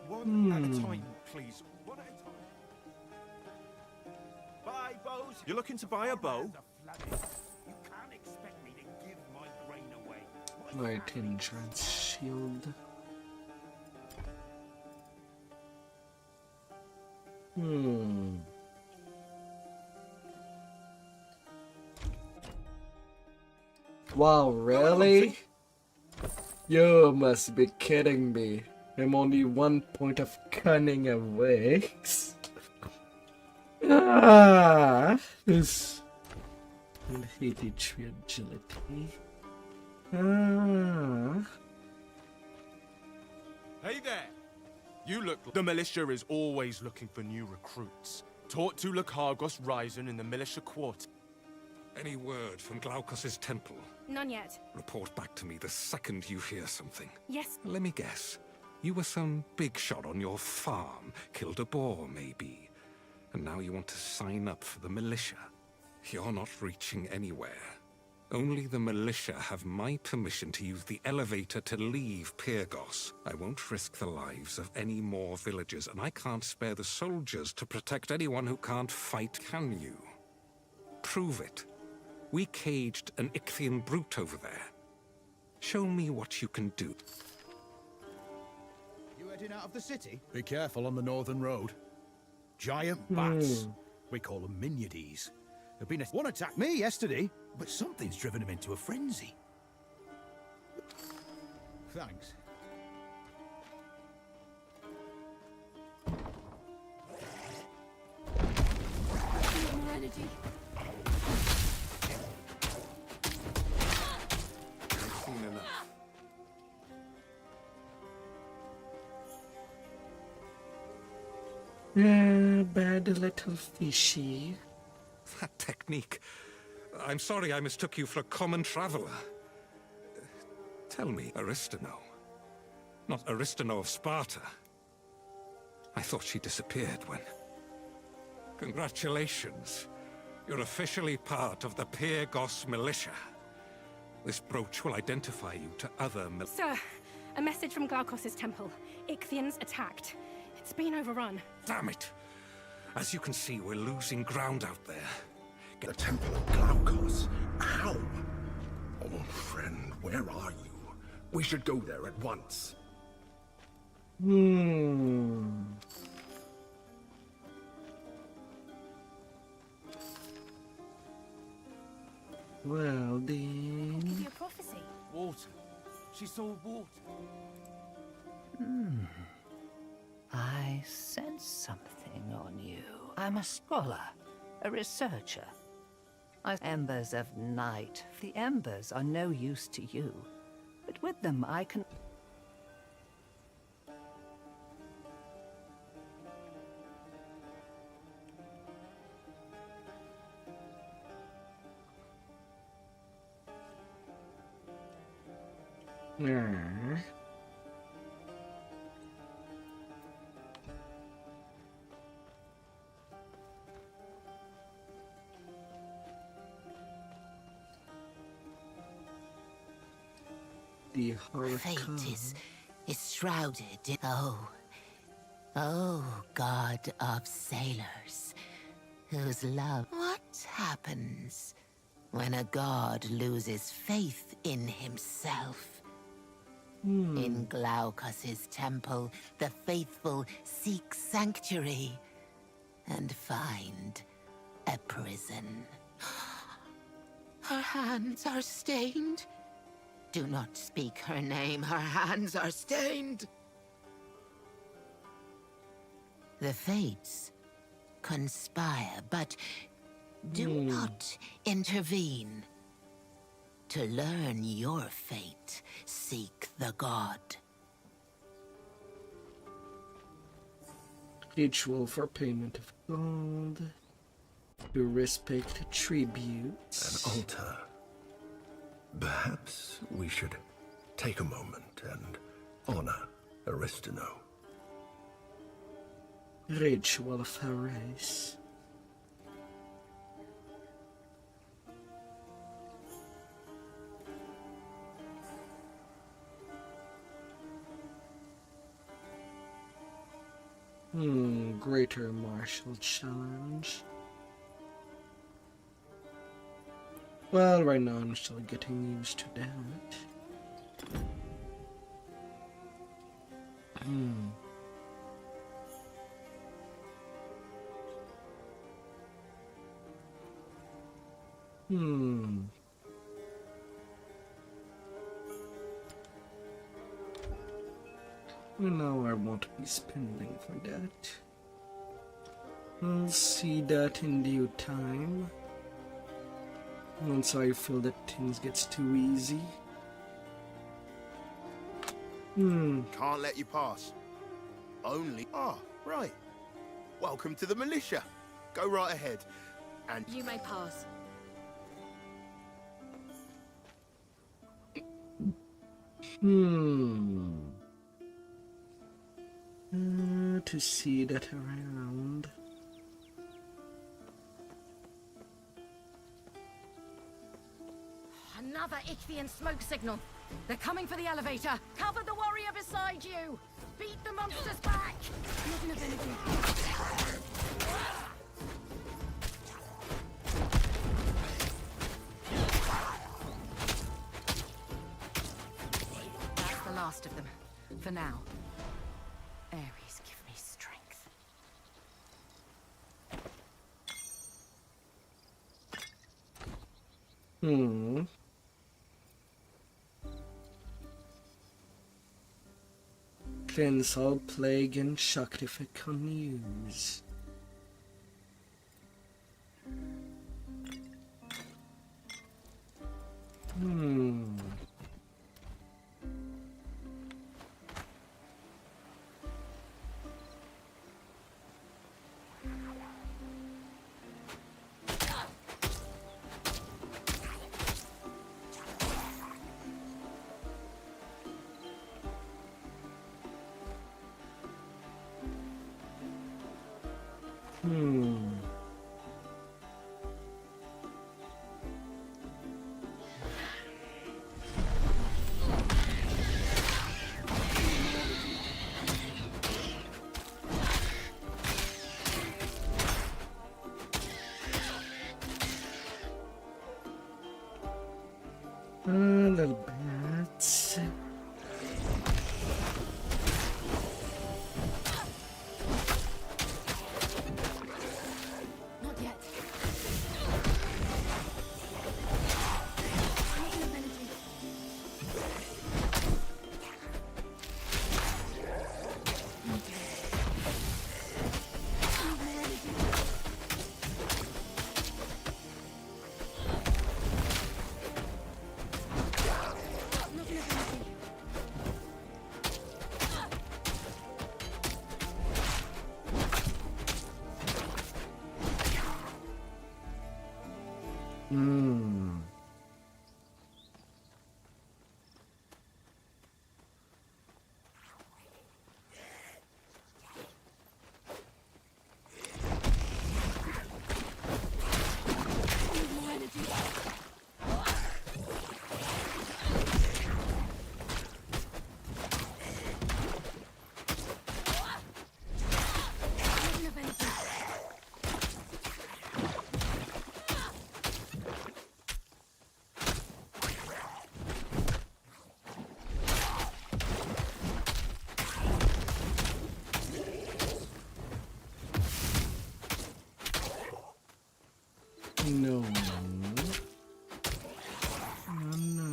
One at a time, please. One at a time. Buy bows. You're looking to buy a bow? You can't expect me to give my brain away. Light entrance shield. Wow, really? You must be kidding me. I'm only 1 point of cunning away. This hereditary agility. Hey there! You look... The militia is always looking for new recruits. Taught to Lycargos Ryzen in the militia quarter. Any word from Glaukos' temple? None yet. Report back to me the second you hear something. Yes. Let me guess. You were some big shot on your farm, killed a boar, maybe. And now you want to sign up for the militia. You're not reaching anywhere. Only the militia have my permission to use the elevator to leave Pyrgos. I won't risk the lives of any more villagers, and I can't spare the soldiers to protect anyone who can't fight, can you? Prove it. We caged an Ichthian brute over there. Show me what you can do. You heading out of the city? Be careful on the northern road. Giant bats. We call them miniades. One attacked me yesterday, but something's driven him into a frenzy. Thanks. energy. I've seen enough. Bad little fishy. That technique. I'm sorry I mistook you for a common traveler. Tell me, Aristano. Not Aristano of Sparta. I thought she disappeared when... Congratulations. You're officially part of the Pyrgos militia. This brooch will identify you to other Sir, a message from Glaukos' temple. Ichthyans attacked. It's been overrun. Damn it! As you can see, we're losing ground out there. The Temple of Glaukos? How? Oh, friend, where are you? We should go there at once. Well, then... Give you a prophecy. Water. She saw water. I sense something on you. I'm a scholar, a researcher. Embers of night. The embers are no use to you, but with them I can... The Fate is shrouded in... Oh, god of sailors, whose love... What happens when a god loses faith in himself? In Glaukos' temple, the faithful seek sanctuary and find a prison. Her hands are stained. Do not speak her name. Her hands are stained. The fates conspire, but do not intervene. To learn your fate, seek the god. Ritual for payment of gold. To respect tributes. An altar. Perhaps we should take a moment and honor Aristano. Ritual for race. Greater martial challenge. Well, right now I'm still getting used to that. Well, now I won't be spending for that. I'll see that in due time. Once I feel that things gets too easy. Can't let you pass. Only... Ah, right. Welcome to the militia. Go right ahead. And... You may pass. To see that around. Another Ichthyan smoke signal. They're coming for the elevator. Cover the warrior beside you. Beat the monsters back. Not enough energy. That's the last of them. For now. Ares, give me strength. Cleanse all plague and Shaktific on use. Little bats. Not yet. No. Oh, no.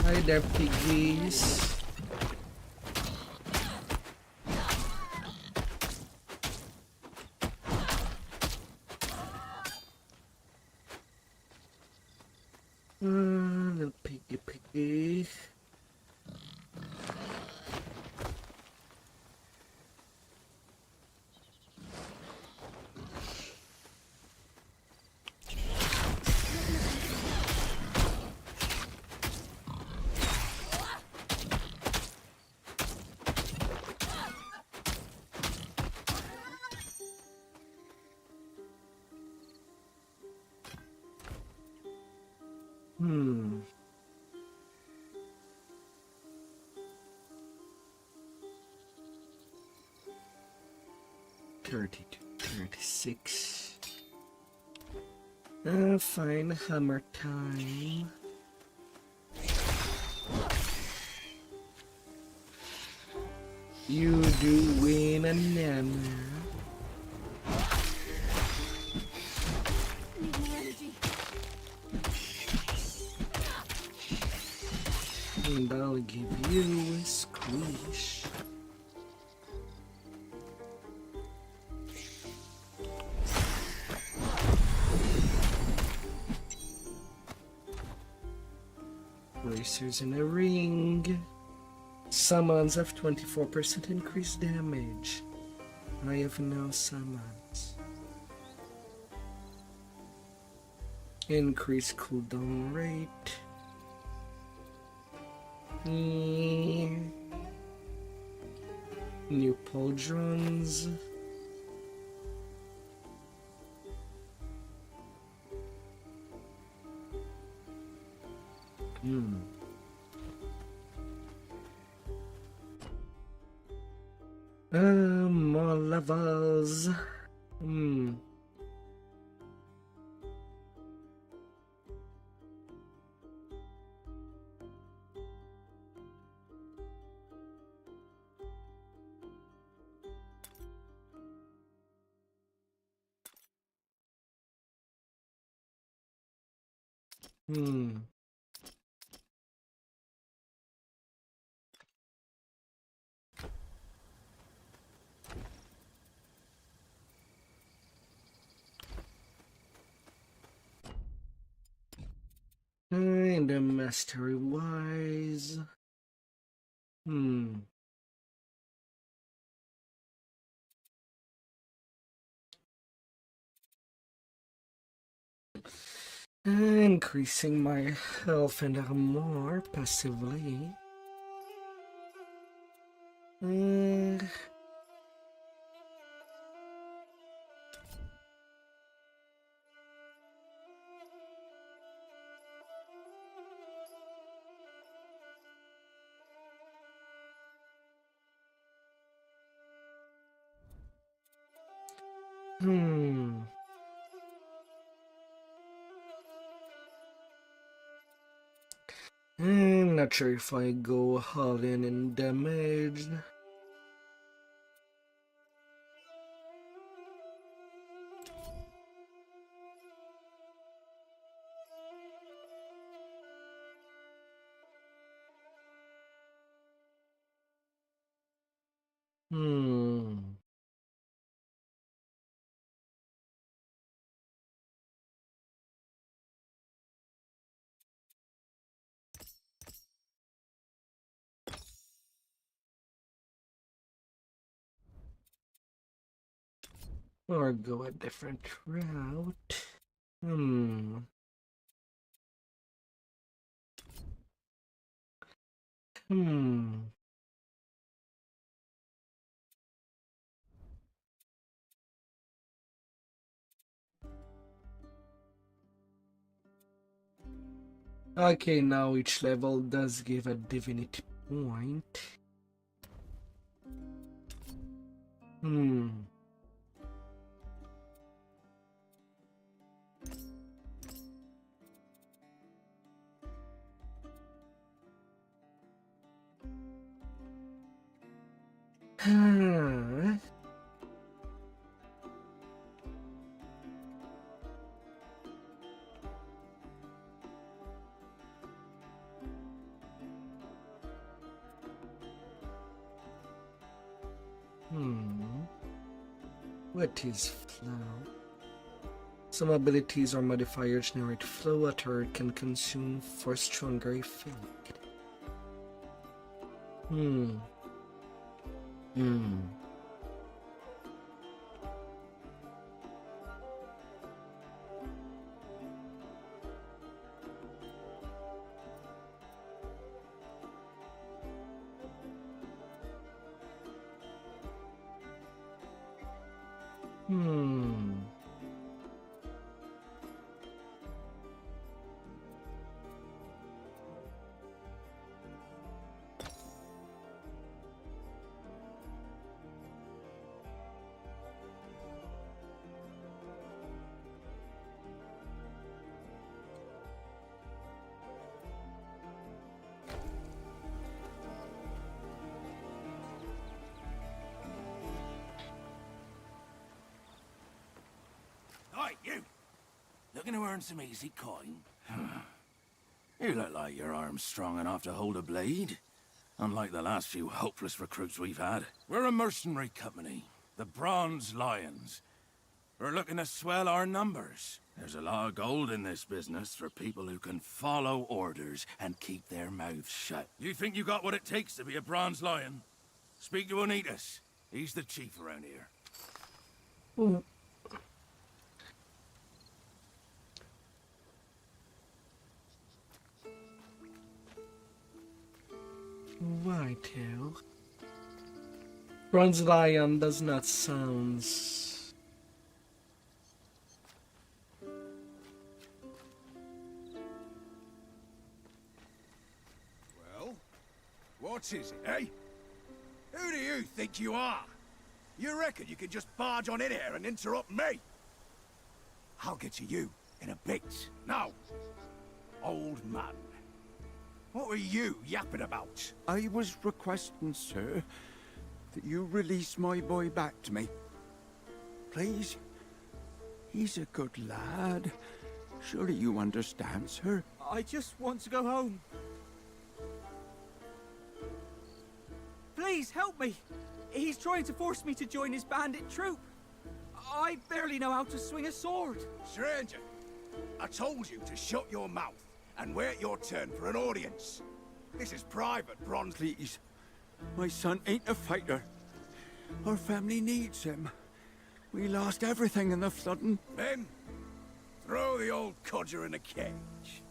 Hi there, piggies. Little piggy. Hmm. 36. Fine, hammer time. You do win a nana. Need more energy. And I'll give you a squish. Racers in a ring. Summons have 24% increased damage. I have no summons. Increase cooldown rate. New pauldrons. More levels. And the mastery wise. Increasing my health and armor passively. And I'm not sure if I go all in damage. Or go a different route. Okay, now each level does give a divinity point. What is flow? Some abilities or modifiers generate flow water it can consume for stronger effect. Hey, you! Looking to earn some easy coin? You look like your arm's strong enough to hold a blade. Unlike the last few hopeless recruits we've had. We're a mercenary company, the Bronze Lions. We're looking to swell our numbers. There's a lot of gold in this business for people who can follow orders and keep their mouths shut. You think you got what it takes to be a Bronze Lion? Speak to Onitas. He's the chief around here. Righto. Bronze Lion does not sound... Well, what is it, eh? Who do you think you are? You reckon you can just barge on in here and interrupt me? I'll get to you in a bit. Now, old man, what were you yapping about? I was requesting, sir, that you release my boy back to me. Please? He's a good lad. Surely you understand, sir? I just want to go home. Please help me. He's trying to force me to join his bandit troop. I barely know how to swing a sword. Stranger, I told you to shut your mouth and wait your turn for an audience. This is private, Bronze. Please, my son ain't a fighter. Our family needs him. We lost everything in the flooding. Then, throw the old codger in a cage.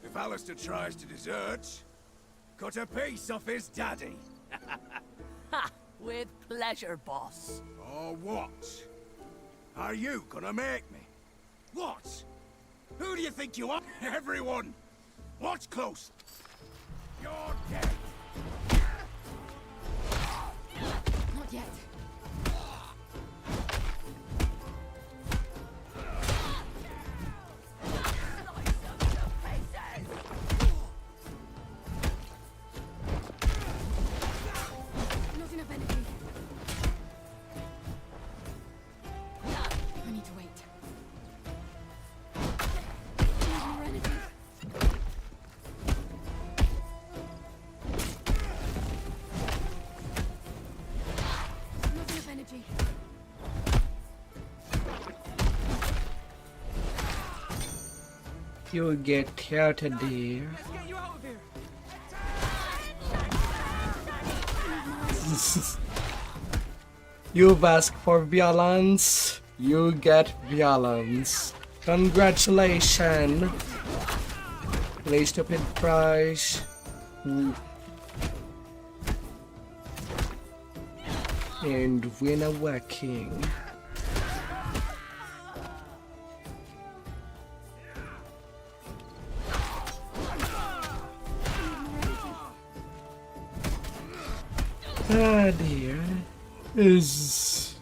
If Alistair tries to desert, cut a piece off his daddy. Ha! With pleasure, boss. Or what? Are you gonna make me? What? Who do you think you are? Everyone, watch close. You're dead. Not yet. Not enough energy. I need to wait. Need more energy. Not enough energy. You get hurt there. Let's get you out of here. You've asked for violence, you get violence. Congratulations. Play stupid prize. And win a whacking. Ah dear. Is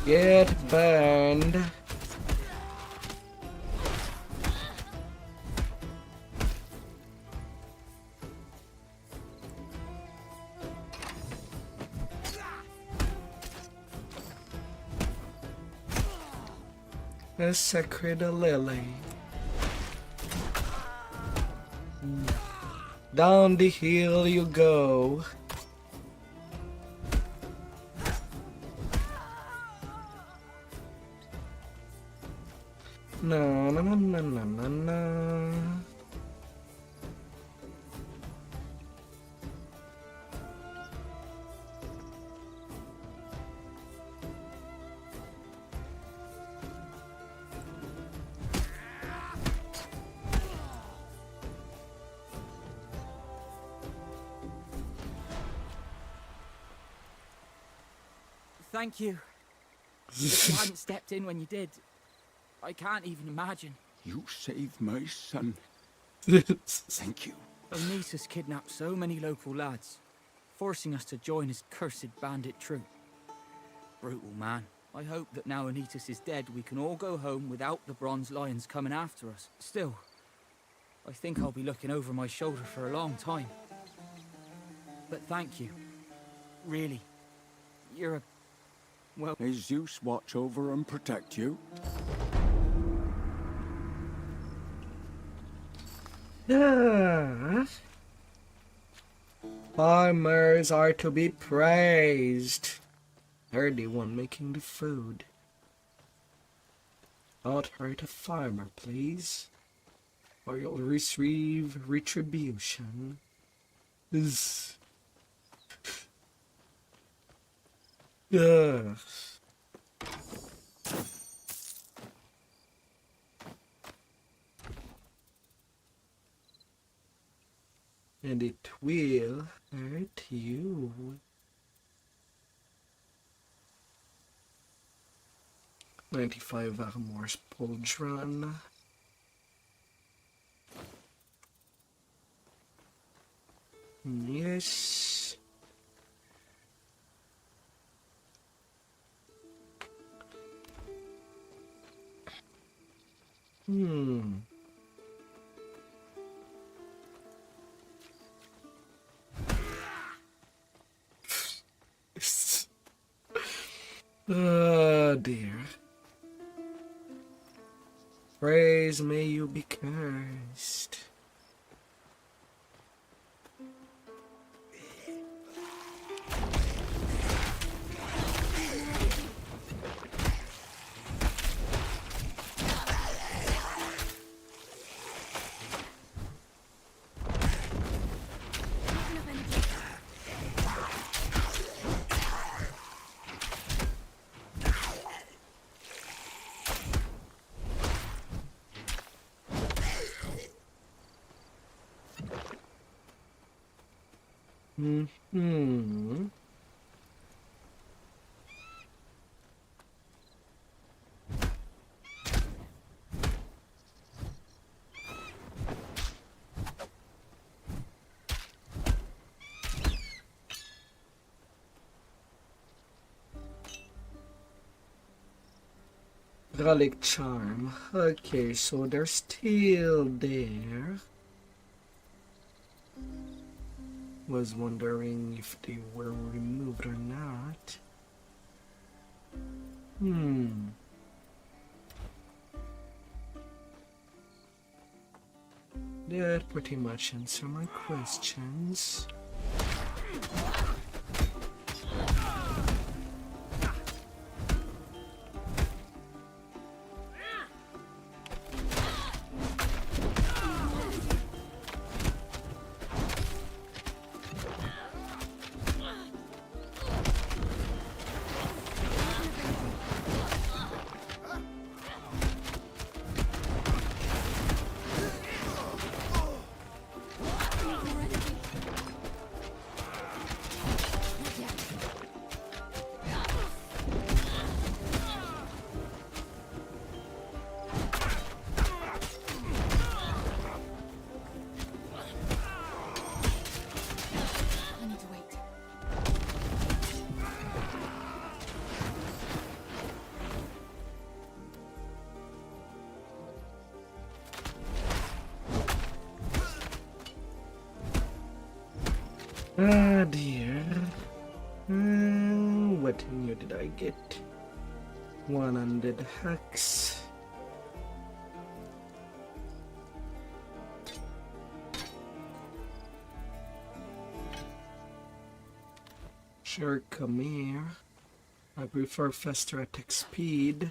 get burned. A sacred lily. Down the hill you go. No, no, no, no, no, no, no. Thank you. If you hadn't stepped in when you did, I can't even imagine. You saved my son. Thank you. Onisus kidnapped so many local lads, forcing us to join his cursed bandit troop. Brutal man. I hope that now Onitus is dead, we can all go home without the Bronze Lions coming after us. Still, I think I'll be looking over my shoulder for a long time. But thank you. Really. You're a... well... May Zeus watch over and protect you. Yeah. Farmers are to be praised. They're the one making the food. Don't hurt a farmer, please, or you'll receive retribution. Ugh. And it will hurt you. $95 armor's pauldron. Yes. Oh dear. Praise may you be cursed. Hmm. Relic charm. Okay, so they're still there. Was wondering if they were removed or not. That pretty much answer my questions. Ah dear. What new did I get? 100 hacks. Sure, come here. I prefer faster attack speed.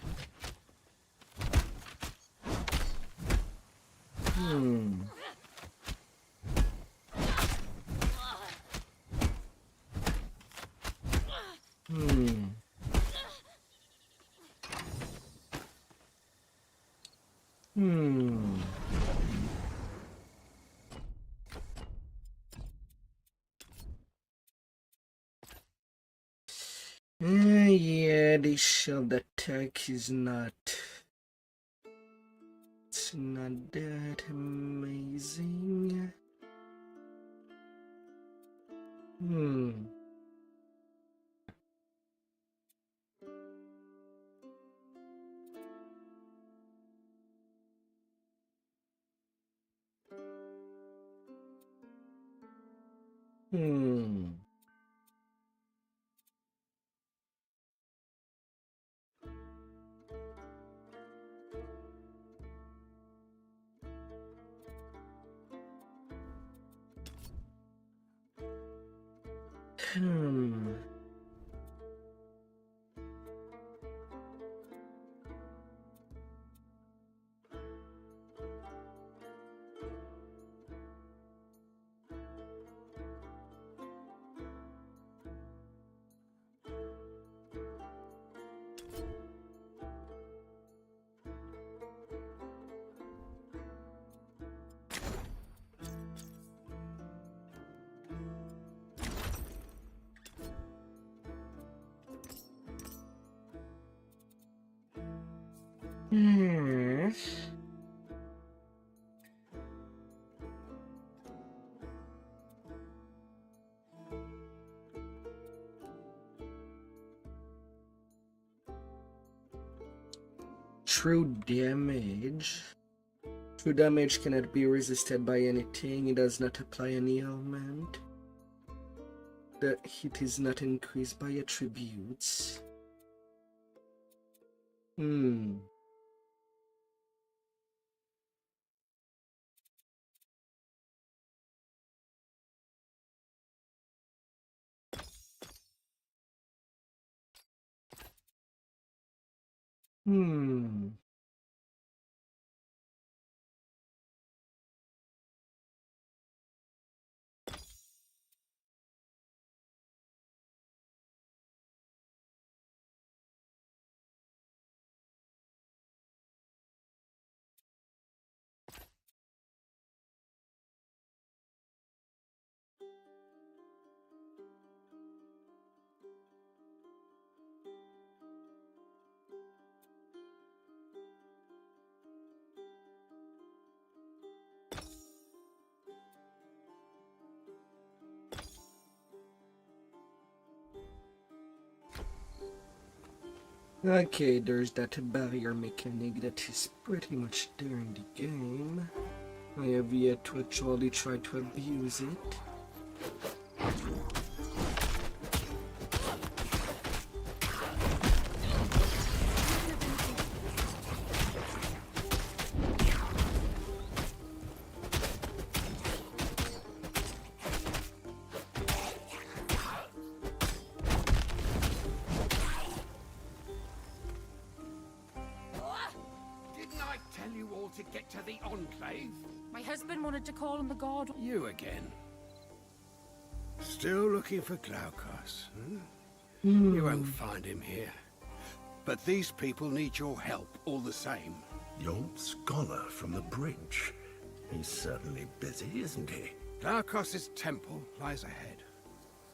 Yeah, the shield attack is not... It's not that amazing. True damage. True damage cannot be resisted by anything. It does not apply any ailment. The hit is not increased by attributes. Hmm. Hmm. Okay, there's that barrier mechanic that is pretty much there in the game. I have yet to actually try to abuse it. Didn't I tell you all to get to the Enclave? My husband wanted to call on the god. You again. Still looking for Glaukos, huh? Hmm. You won't find him here. But these people need your help all the same. Your scholar from the bridge. He's certainly busy, isn't he? Glaukos' temple lies ahead.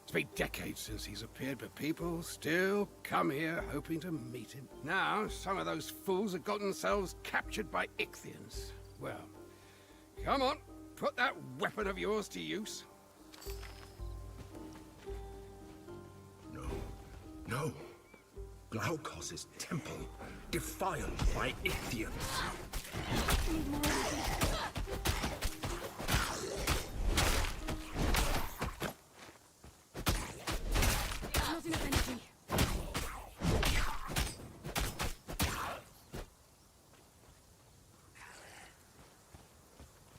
It's been decades since he's appeared, but people still come here hoping to meet him. Now, some of those fools have got themselves captured by Ichthians. Well, come on, put that weapon of yours to use. No. Glaukos' temple, defiled by Ichthians. Not enough energy.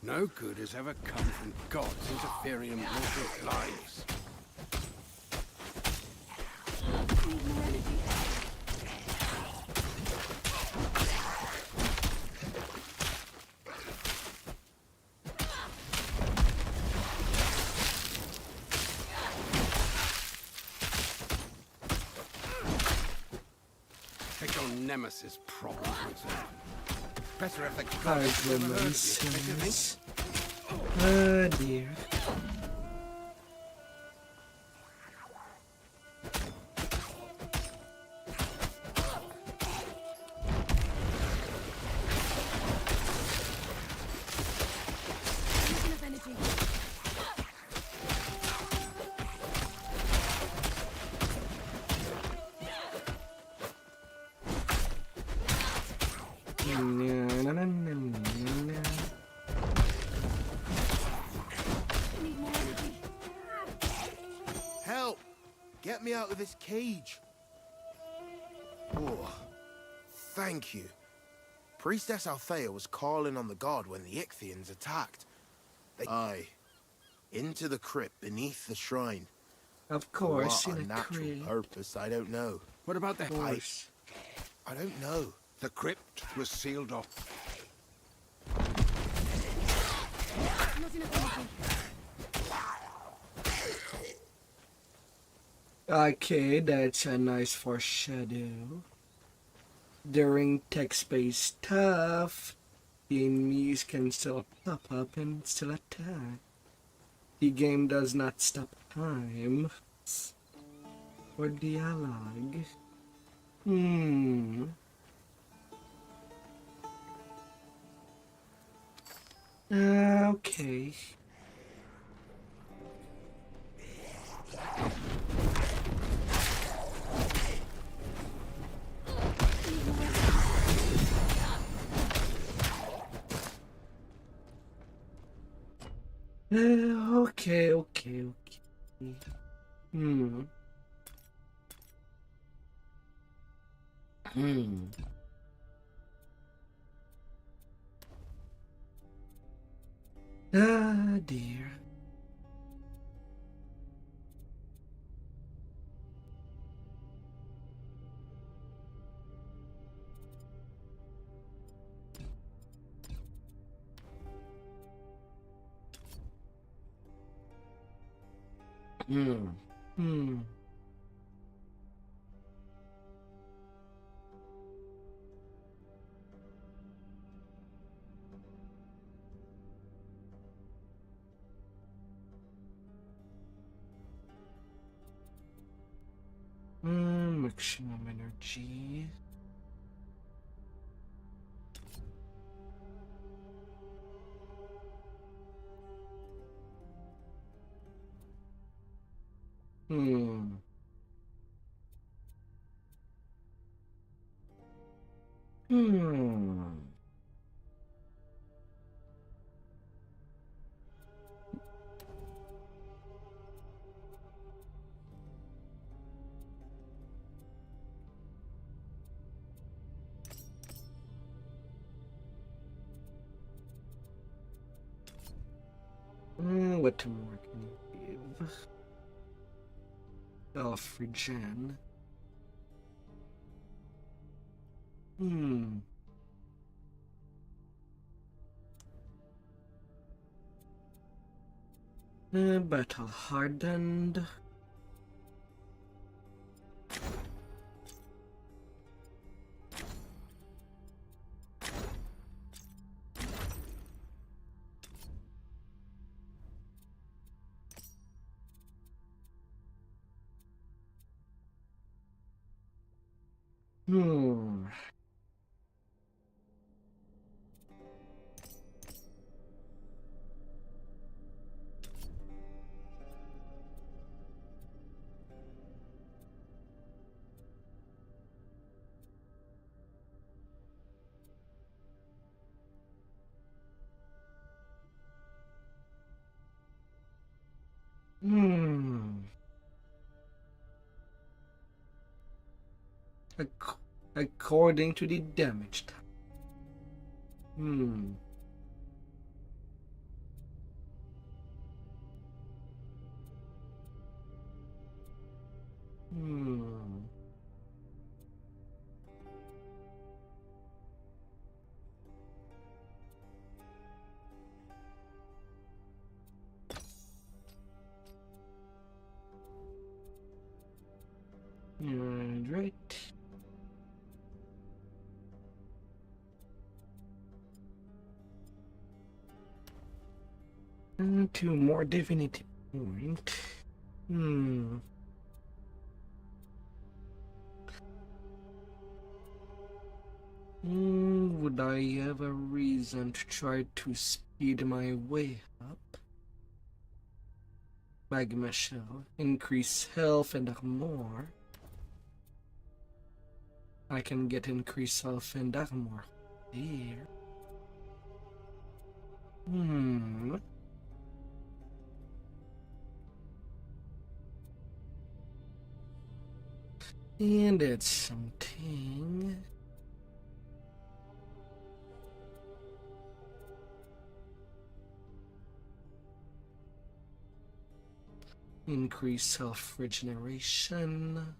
No good has ever come from gods interfering in mortal lives. Take your nemesis problem, for example. Better if the gods never heard of you, don't you think? Oh dear. Not enough energy. Help! Get me out of this cage. Oh, thank you. Priestess Althea was calling on the god when the Ichthians attacked. Aye, into the crypt beneath the shrine. Of course, what in a a natural crypt. purpose, I don't know. What about the Horse? I don't know. The crypt was sealed off. Not enough energy. Okay, that's a nice foreshadow. During text-based stuff, the enemies can still pop up and still attack. The game does not stop time for dialogue. Okay. Okay. dear. Hmm. Maximum energy. Hmm. Hmm. What more can you give? Off regen. Battle hardened. According to the damage type. Right. Two more divinity point. Would I have a reason to try to speed my way up? Magma shell, increase health and armor. I can get increased health and armor here. And it's something. Increase self-regeneration.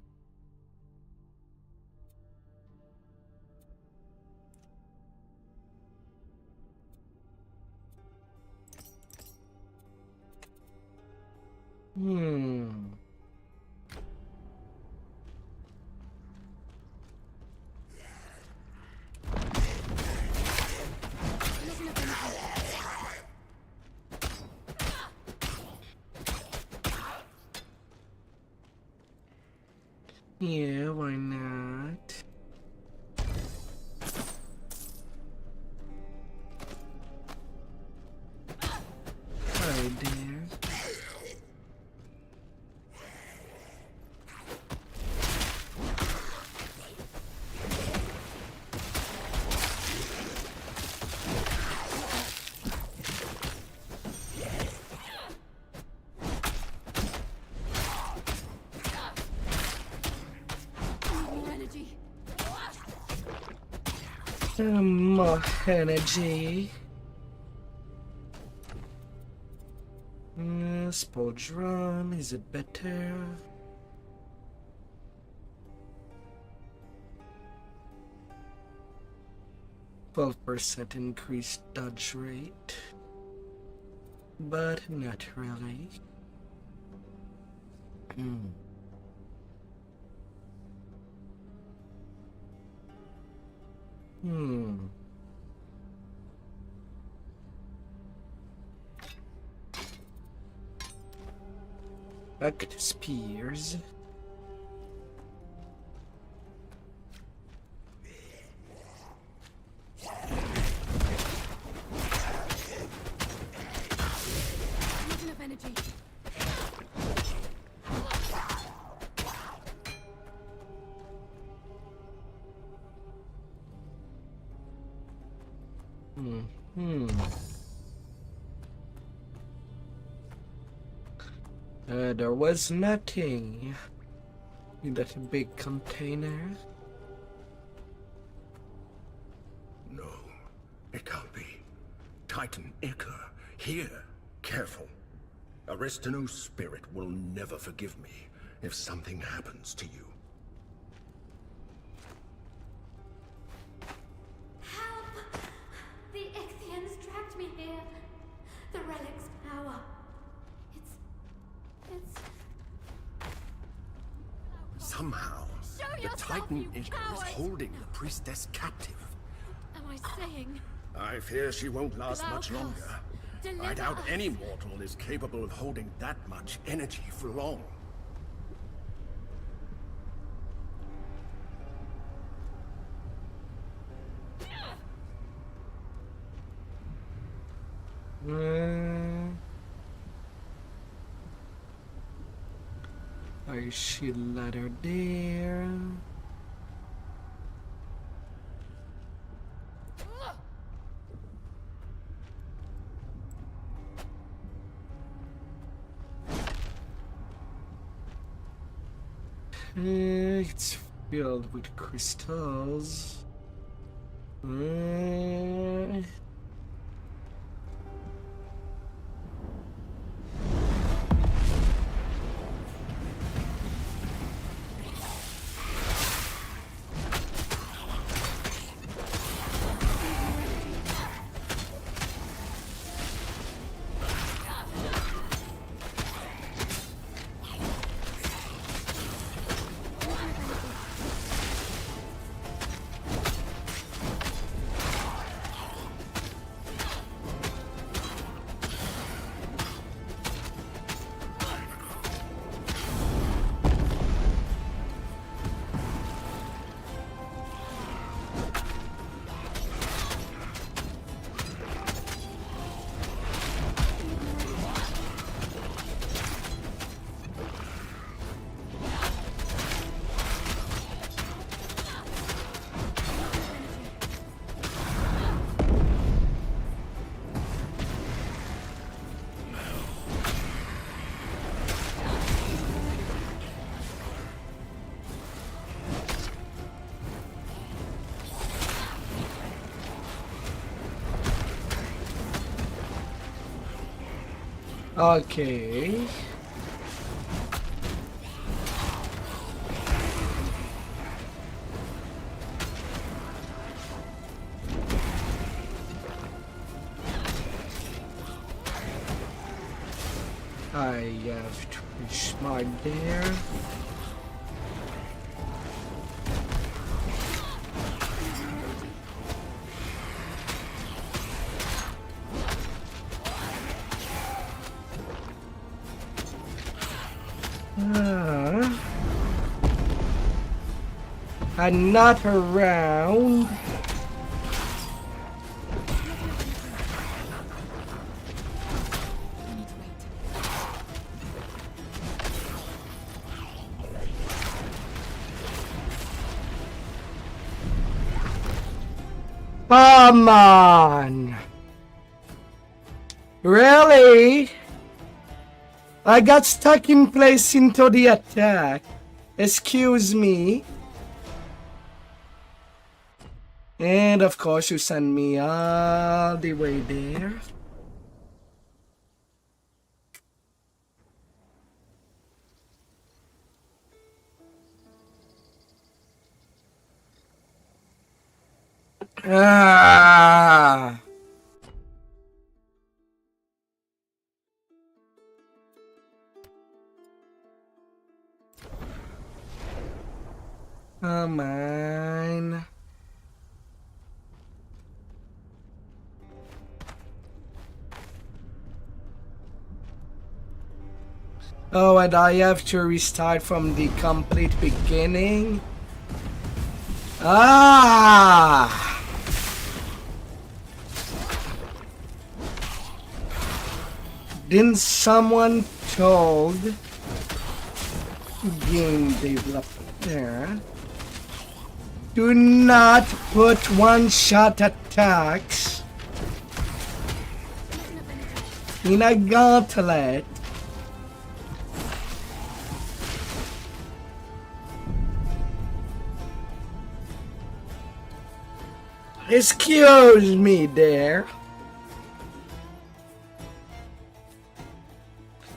Yeah, why not? Hi there. More energy. crossbow drawn. Is it better? %12 increased dodge rate, but not really. Back to spears. Not enough energy. There was nothing in that big container. No, it can't be. Titan Iker, here. Careful. Aristino's spirit will never forgive me if something happens to you. Help! The Ichthians dragged me here. The relic's power. It's... Somehow, Show the yourself, Titan you Iker is coward! holding the priestess captive. Am I saying? I fear she won't last much Glaukos, longer. I deliver doubt us. any mortal is capable of holding that much energy for long. I should let her there. It's filled with crystals. Okay. I have to be smart there. I'm not around. Come on. Really? I got stuck in place into the attack. Excuse me. And of course you send me all the way there. Ah! Come on. Oh, and I have to restart from the complete beginning? Ah! Didn't someone told game developer do not put one-shot attacks in a gauntlet? Excuse me there.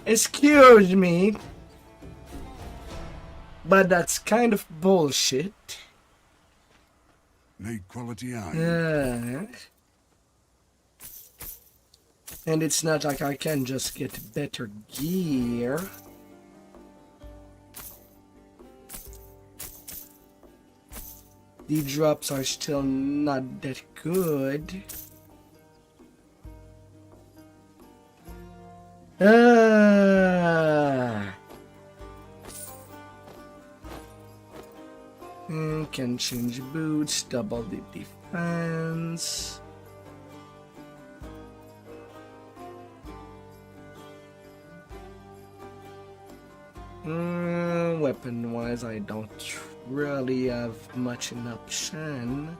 Excuse me. But that's kind of bullshit. Need quality iron. And it's not like I can just get better gear. The drops are still not that good. Can change boots, double the defense. Weapon wise, I don't really have much an option.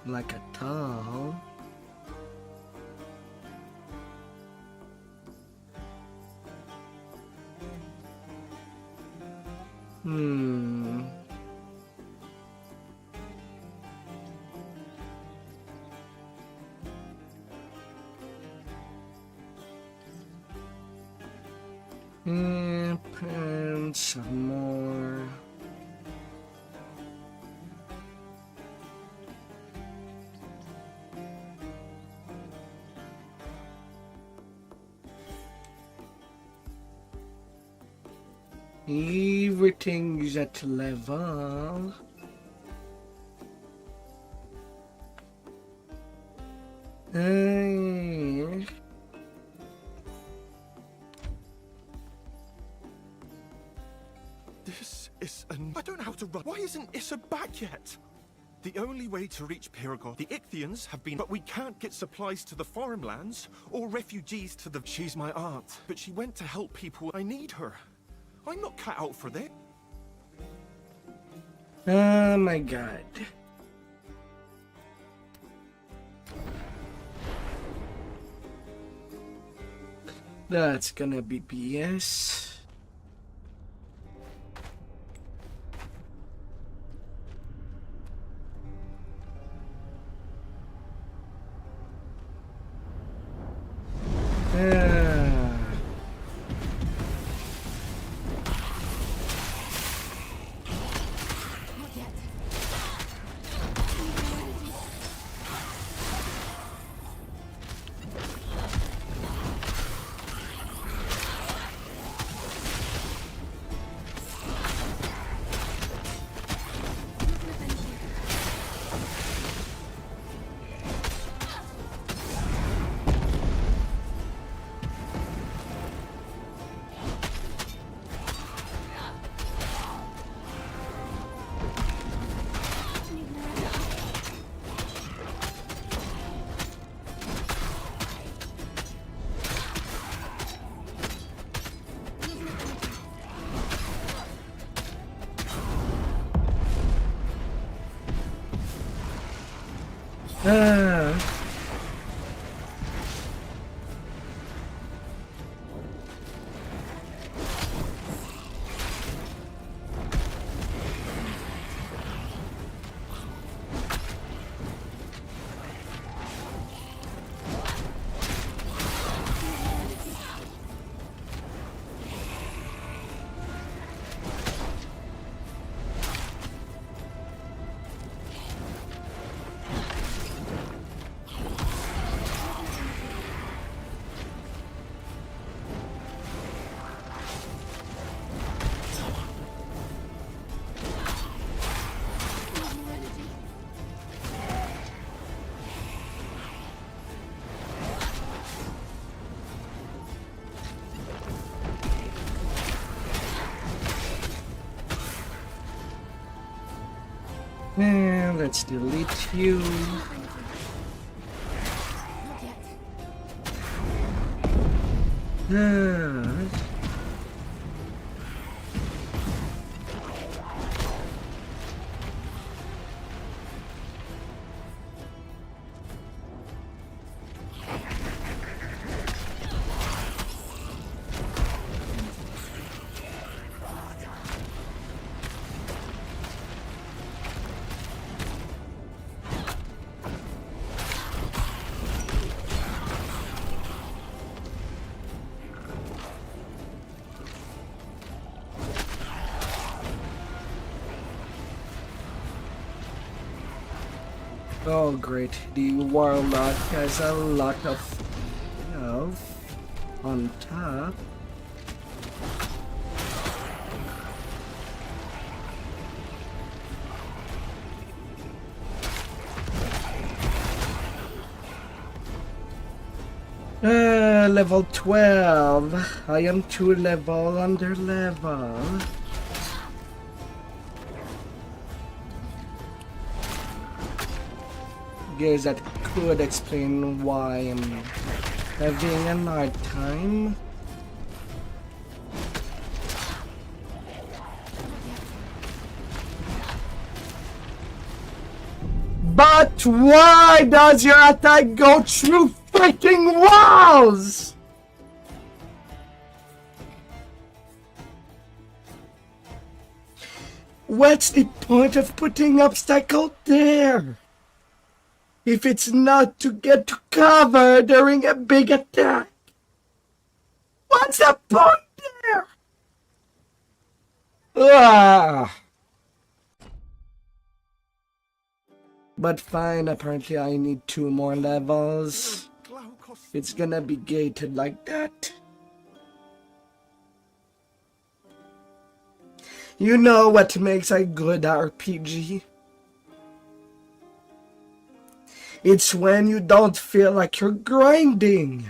Like at all. And some more. Everything's at level. This is I don't know how to run. Why isn't Issa back yet? The only way to reach Pyrgos, the Ichthians have been, but we can't get supplies to the farmlands or refugees to the. She's my aunt, but she went to help people. I need her. I'm not cut out for this. Oh my god. That's gonna be BS. And let's delete you. Oh great, the warlock has a lot of health on top. Level 12. I am 2 level under level. Guess that could explain why I'm having a hard time. But why does your attack go through freaking walls? What's the point of putting obstacle there? If it's not to get to cover during a big attack. What's the point there? Ah. But fine, apparently I need 2 more levels. It's gonna be gated like that. You know what makes a good RPG? It's when you don't feel like you're grinding.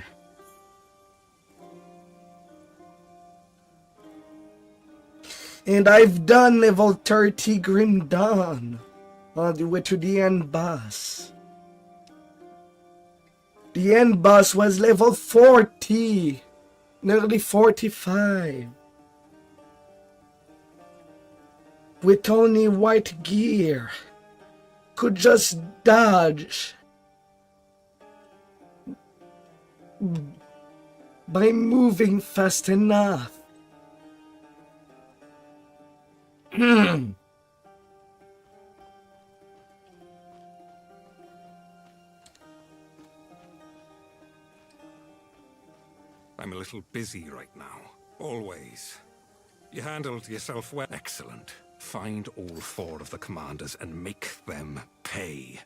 And I've done level 30 Grim Dawn on the way to the end boss. The end boss was level 40, nearly 45. With only white gear. Could just dodge by moving fast enough. I'm a little busy right now. Always. You handled yourself well. Excellent. Find all 4 of the commanders and make them pay.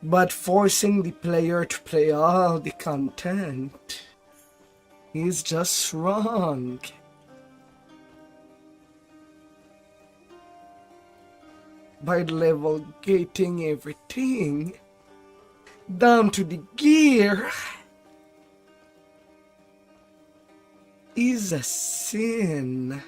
But forcing the player to play all the content is just wrong. By level gating everything down to the gear is a sin.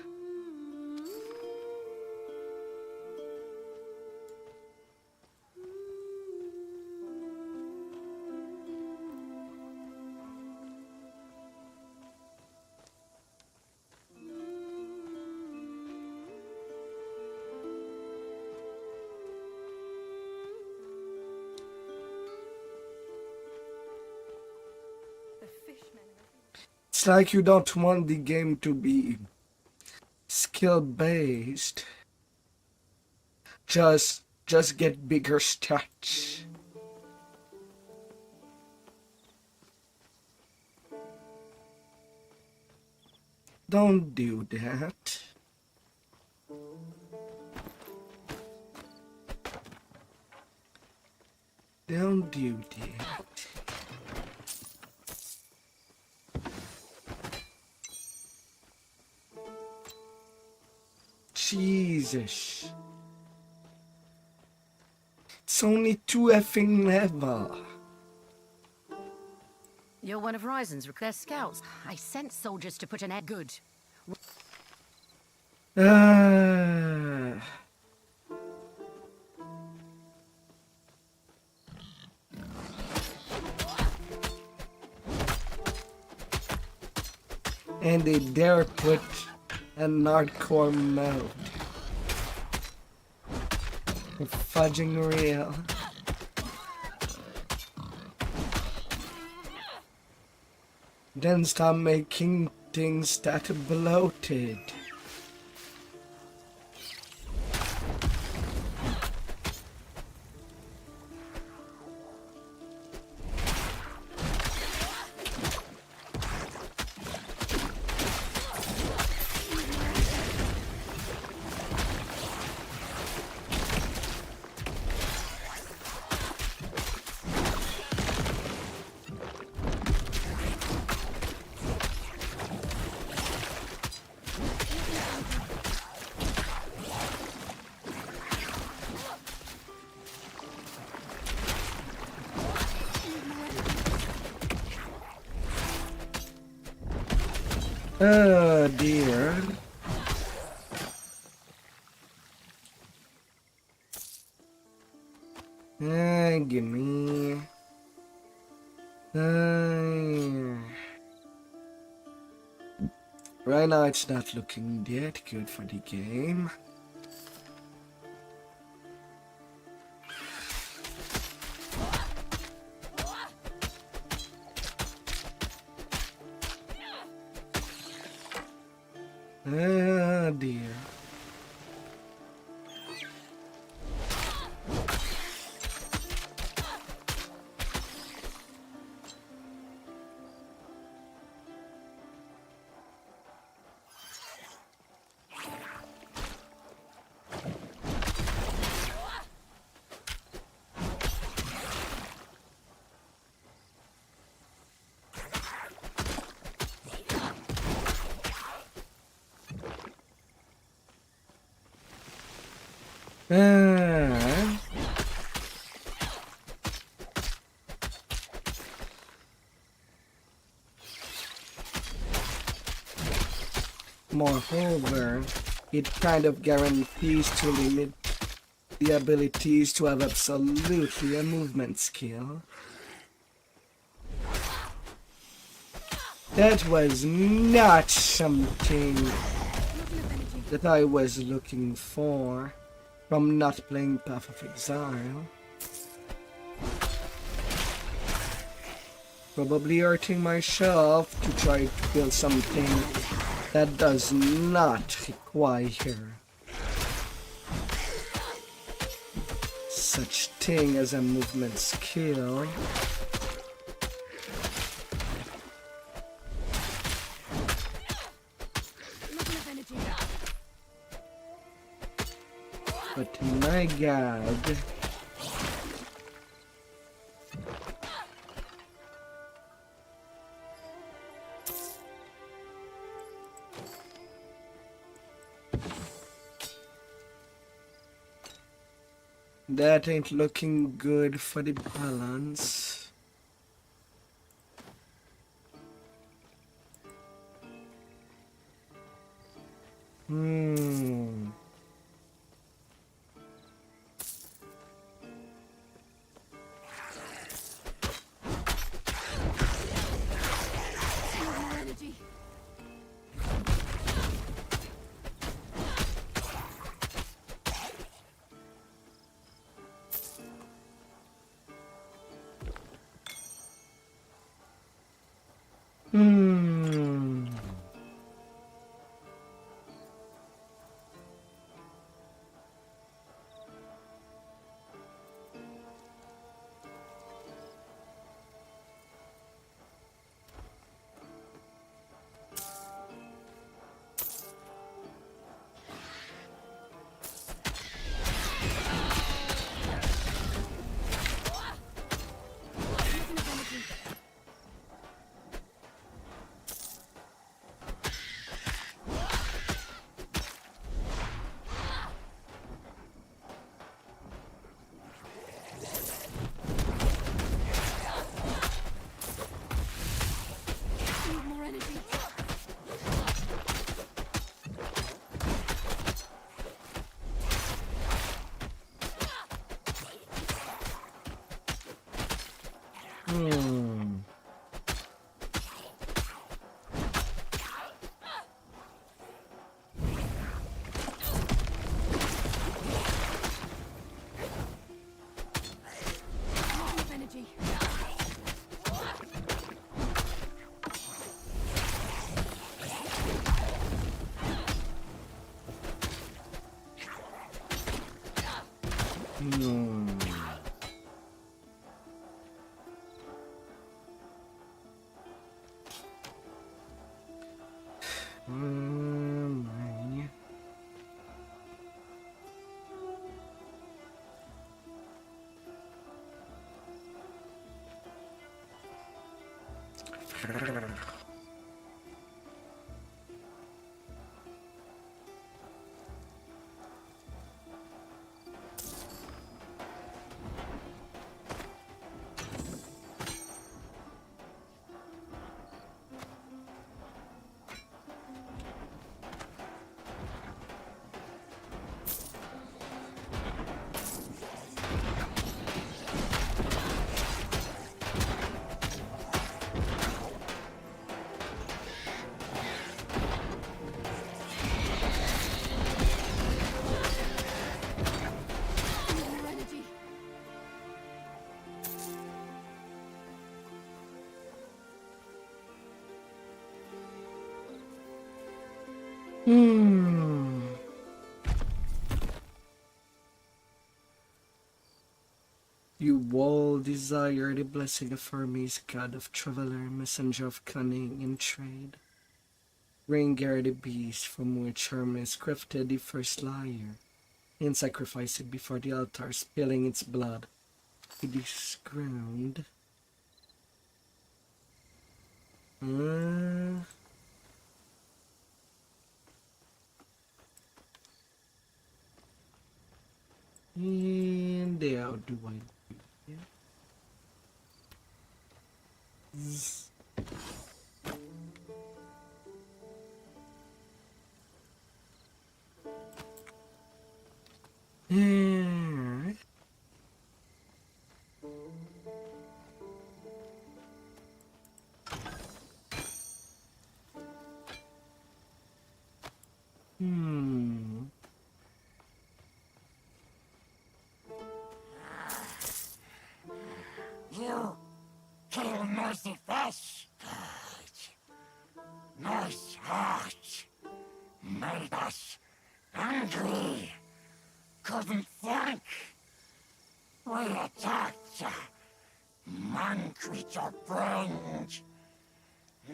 It's like you don't want the game to be skill-based. Just get bigger stats. Don't do that. Don't do that. Jesus. It's only 2 effing level. You're one of Ryzen's. They're scouts. I sent soldiers to put an egg. Good. And they dare put an hardcore mode. You're fudging real. Then stop making things that bloated. Oh dear. Gimme. Right now it's not looking that good for the game. Oh dear. Moreover, it kind of guarantees to limit the abilities to have absolutely a movement skill. That was not something that I was looking for from not playing Path of Exile. Probably hurting myself to try to build something that does not require such thing as a movement skill. But my god. That ain't looking good for the balance. My. You all desire the blessing of Hermes, god of traveler, messenger of cunning and trade. Ringar the beast from which Hermes crafted the first lyre, and sacrificed it before the altar, spilling its blood to this ground. And how do I do it? You kill noisy fish. Nice heart. Made us angry. Couldn't think. We attacked. Man creature brains.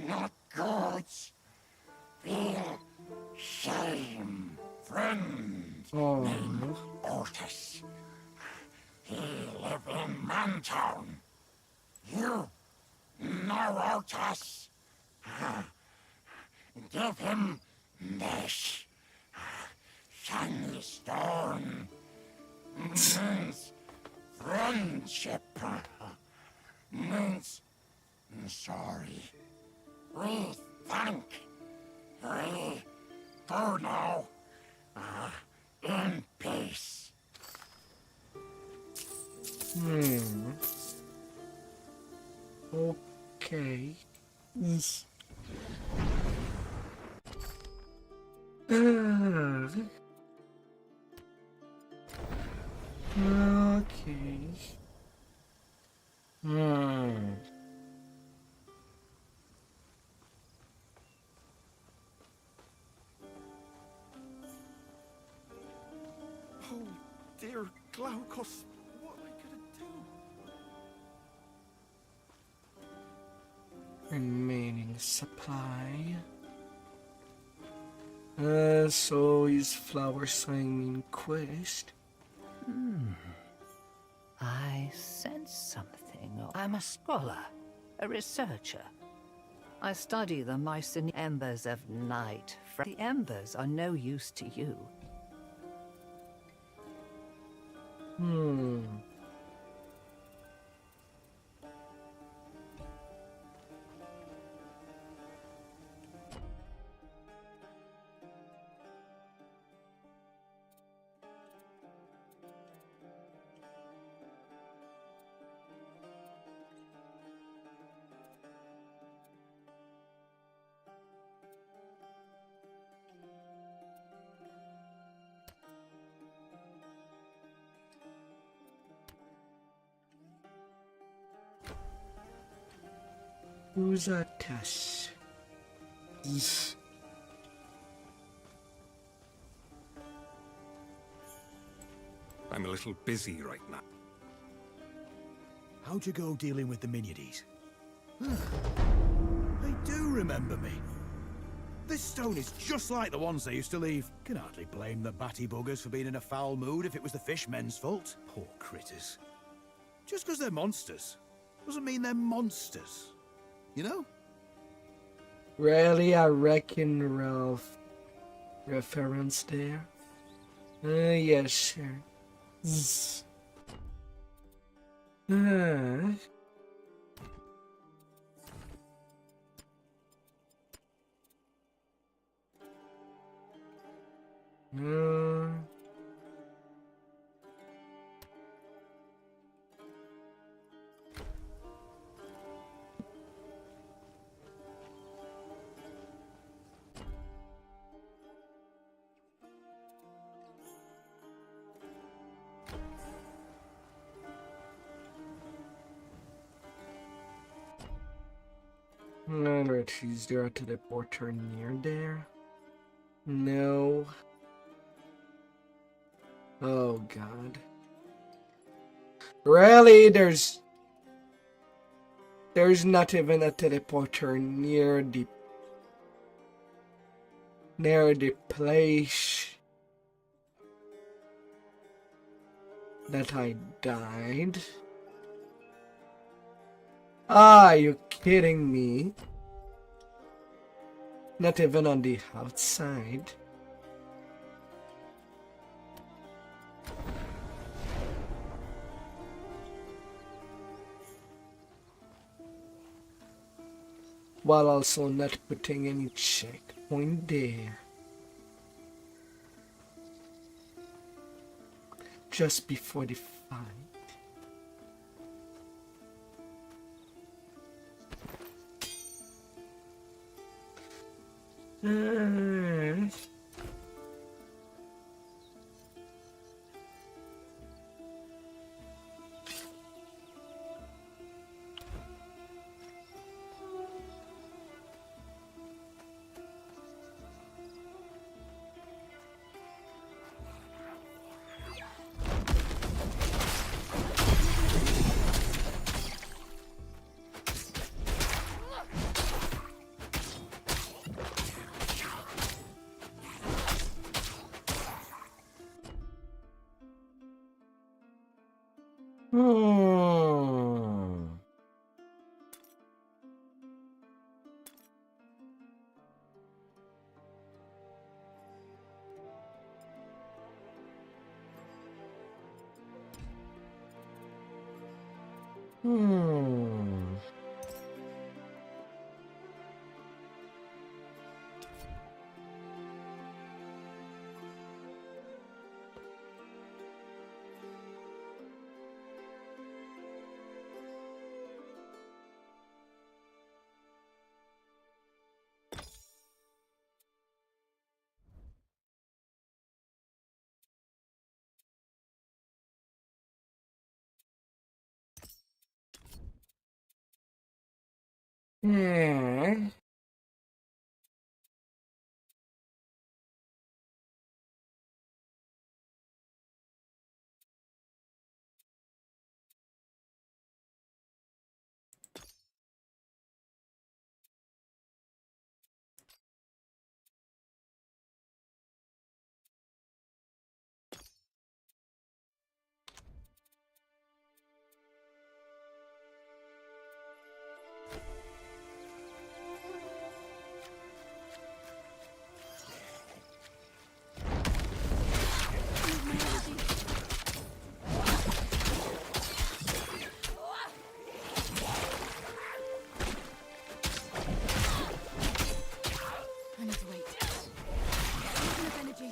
Not good. Feel shame. Friend named Otis. He live in Mantown. You know Otis. Give him this. Shiny stone. Means friendship. Means sorry. We thank. We go now. In peace. Okay. Okay. Oh, dear Glaucus, what am I gonna do? Remaining supply. So is flower signing quest. I sense something. I'm a scholar, a researcher. I study the Mycenaean embers of night. The embers are no use to you. Who's a Tess? I'm a little busy right now. How'd you go dealing with the Miniades? They do remember me. This stone is just like the ones they used to leave. Can hardly blame the batty buggers for being in a foul mood if it was the fishmen's fault. Poor critters. Just because they're monsters doesn't mean they're monsters. You know? Really, I reckon, Ralph. Reference there? Yeah, sure. Zzz. Alright, is there a teleporter near there? No. Oh god. Really? There's not even a teleporter near the place that I died. Are you kidding me? Not even on the outside. While also not putting any checkpoint there. Just before the fight. Yeah. I need to wait. Not enough energy.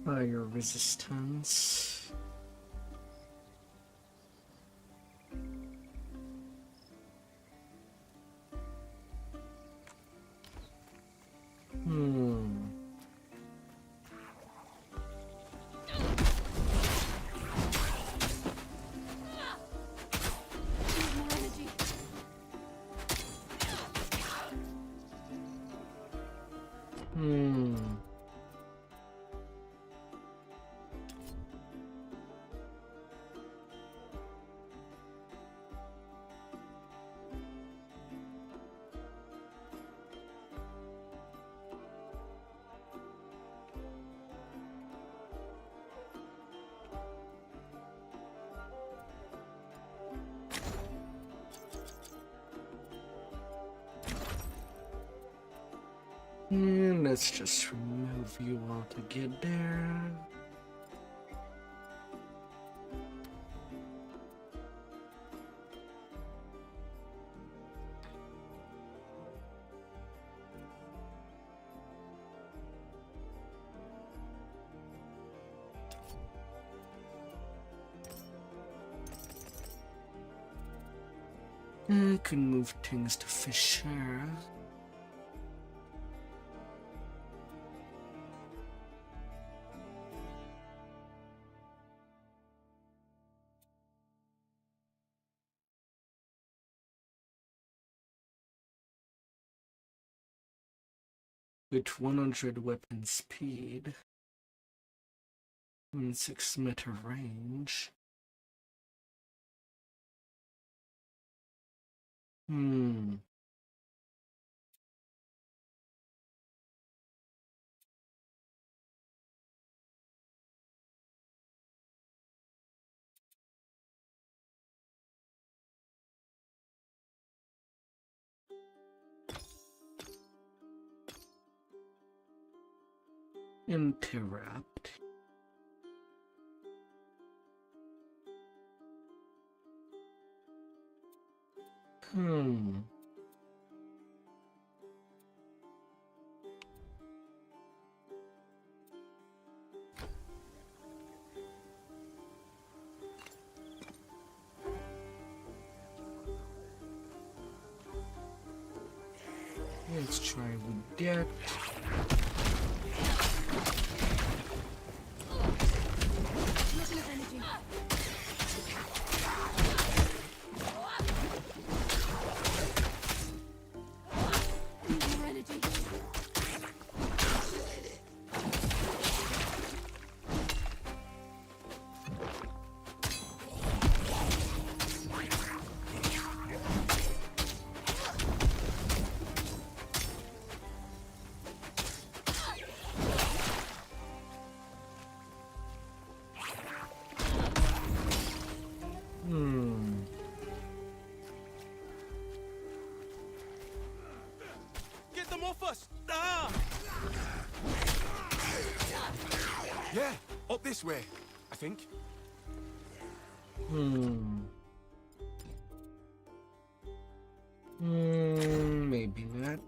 Fire resistance. And let's just remove you all to get there. I can move things to Fisher. With 100 weapon speed and 6-meter range. Interrupt. Let's try with that. Get them off us! Ah! Yeah, up this way, I think. Maybe not.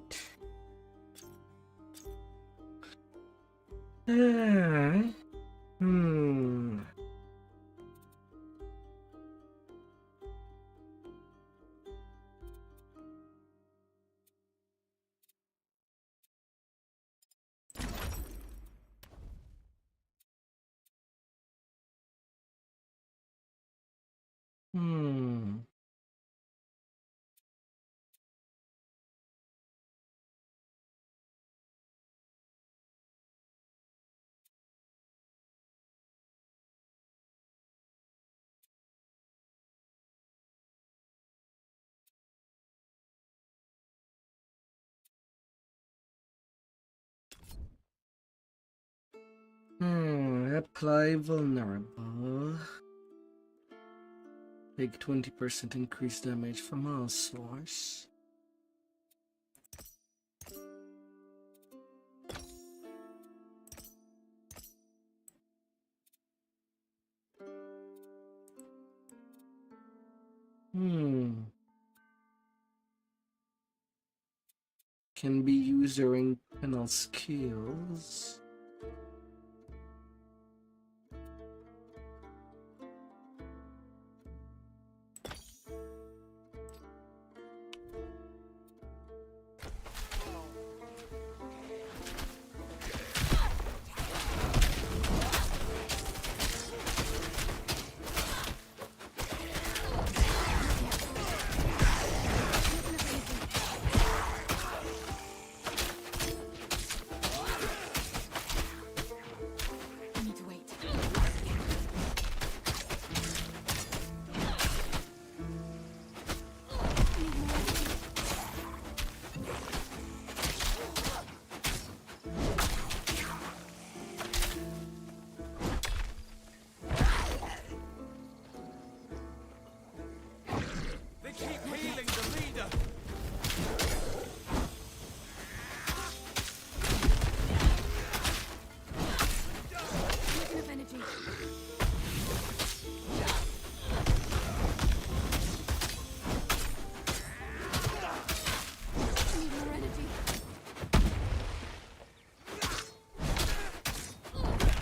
Apply vulnerable. Take 20% increased damage from all source. Can be used during panel skills.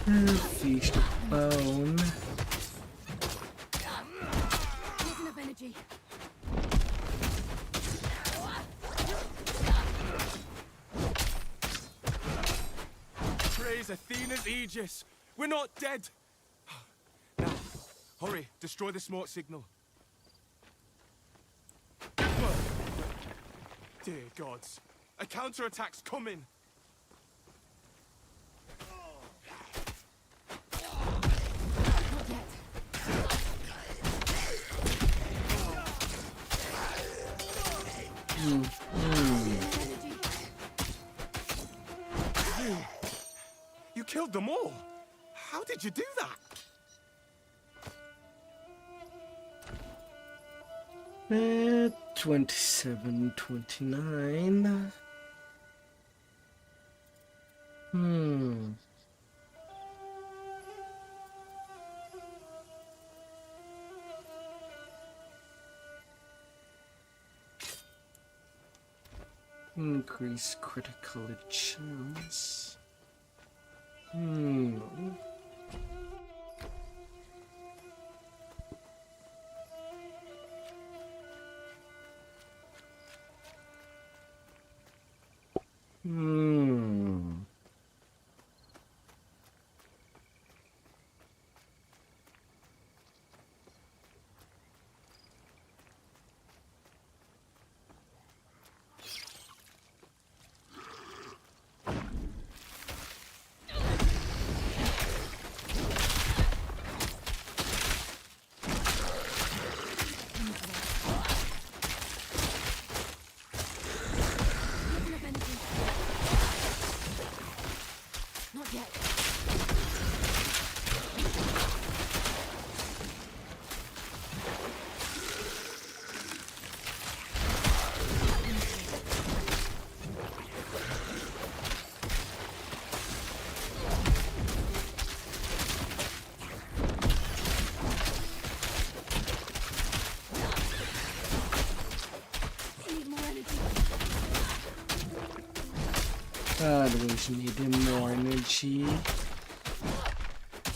Fish the bone. Here's enough energy. Praise Athena's Aegis! We're not dead! Now, hurry, destroy the smoke signal. Dear gods, a counterattack's coming! You killed them all! How did you do that? 27, 29. Increase critical chance. Not yet. Always need more energy.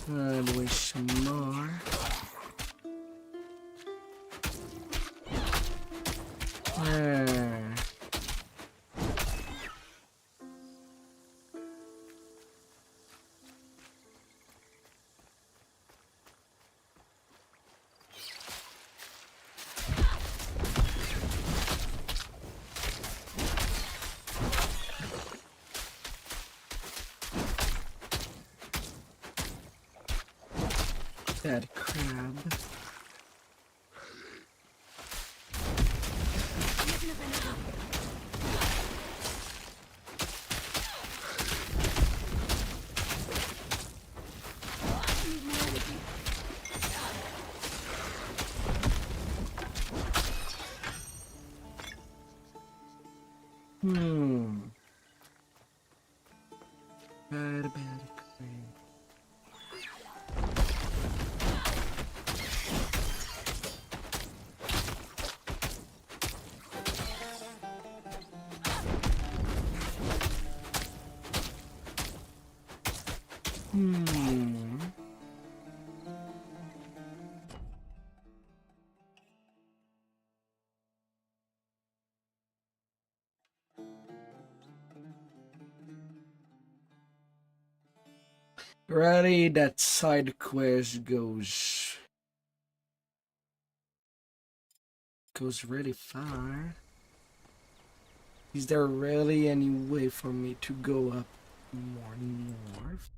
Always more. That crab. Bad crab. Really, that side quest goes really far. Is there really any way for me to go up more north?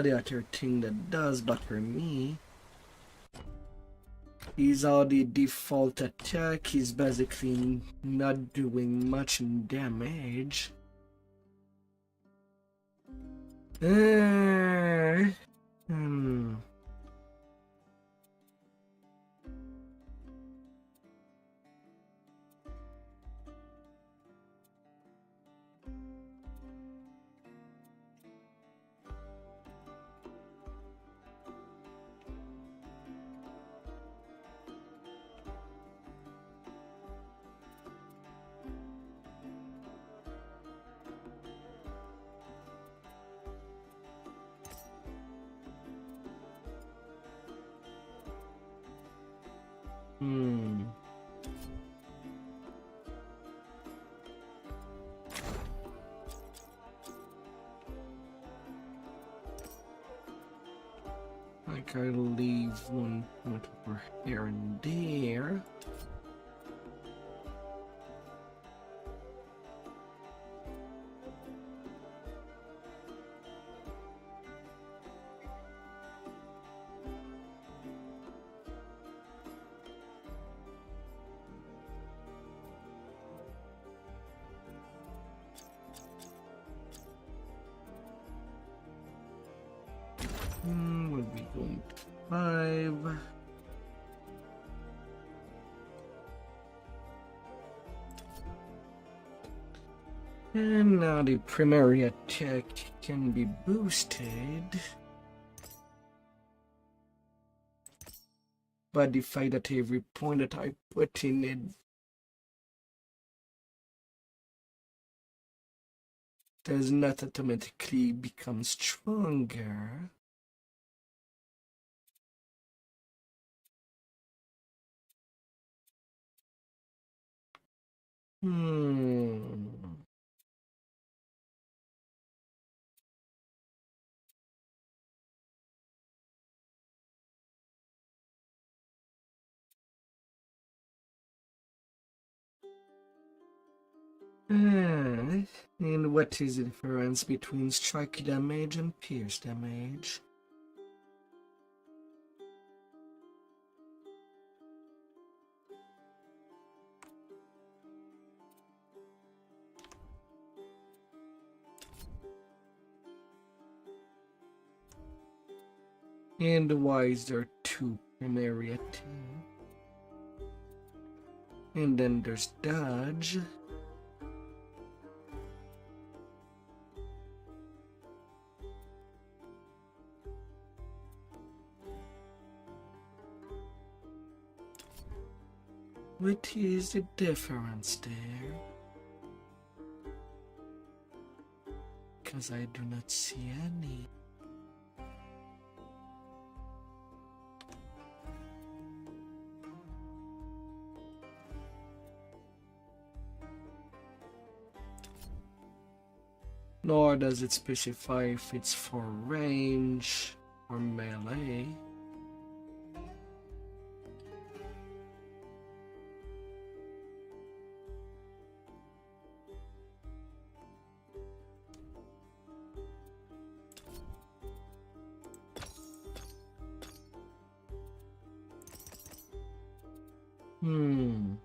The other thing that does bother me is how the default attack is basically not doing much damage. Hmm. I gotta leave one point over here and there. We'll be going to 5. And now the primary attack can be boosted by the fact that every point that I put in it does not automatically become stronger. And what is the difference between strike damage and pierce damage? And why is there 2 primary attacks? And then there's dodge. What is the difference there? Because I do not see any. Nor does it specify if it's for range or melee. Hmm.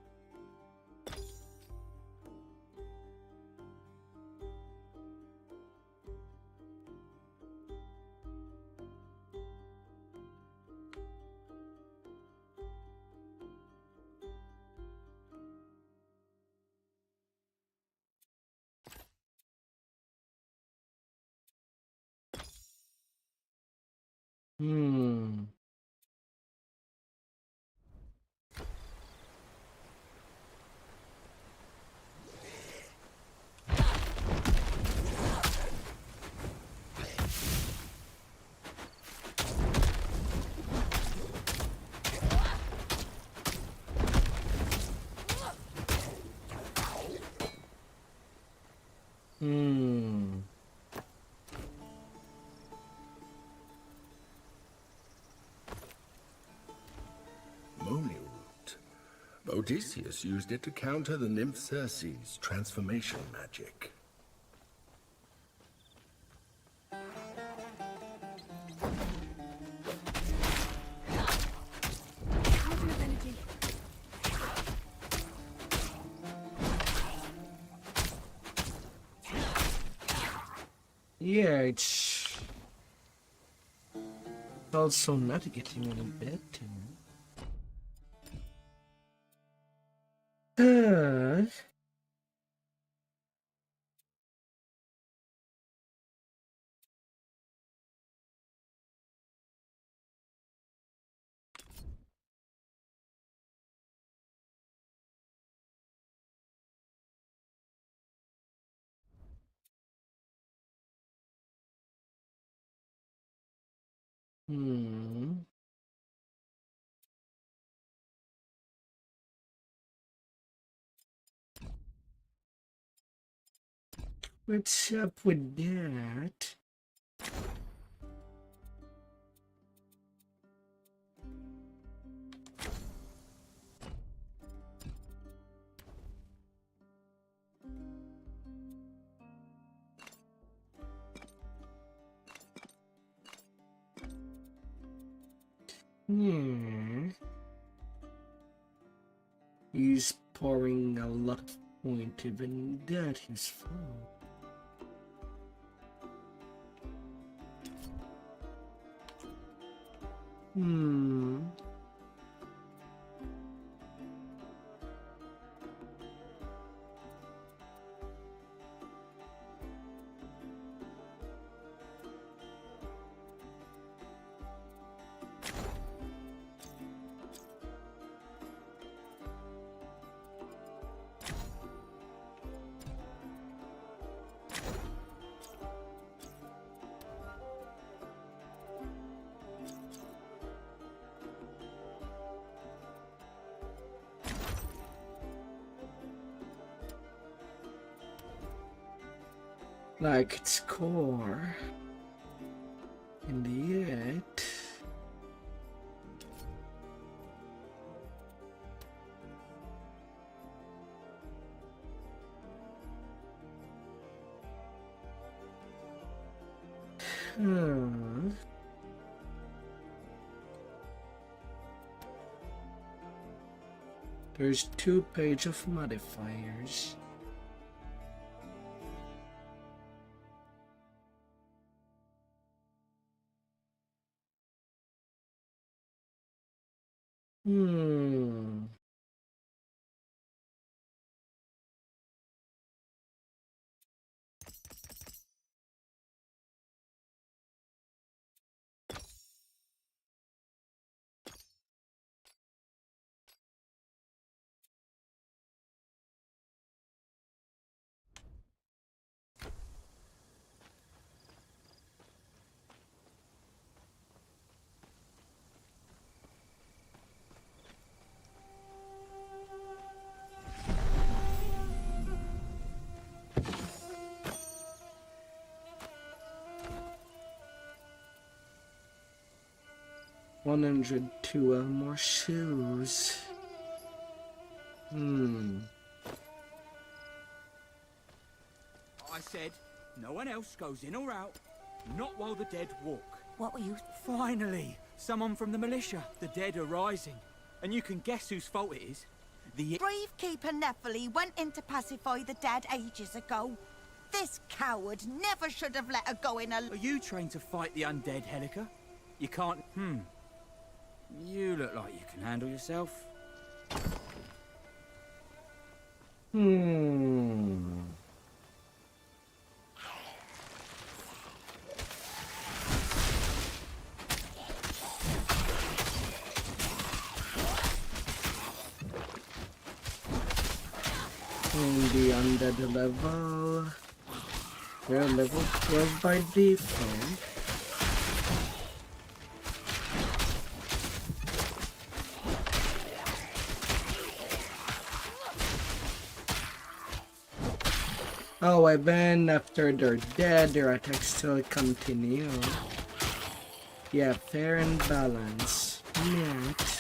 Hmm. Hmm. Moni root. Odysseus used it to counter the nymph Circe's transformation magic. Fountain of energy. Yeah, it's also not getting any better. Hmm. What's up with that? He's pouring a lot of point, even that is full. Like its core, and yet there's 2 pages of modifiers. $102 more shoes. I said, no one else goes in or out, not while the dead walk. What were you... Finally! Someone from the militia. The dead are rising. And you can guess whose fault it is. The... Gravekeeper Nephili went in to pacify the dead ages ago. This coward never should have let her go in alone. Are you trained to fight the undead, Helica? You can't... You look like you can handle yourself. In the undead level, we're level 12 by default. Oh, even after they're dead, their attacks still continue. Yeah, fair and balanced. Yet.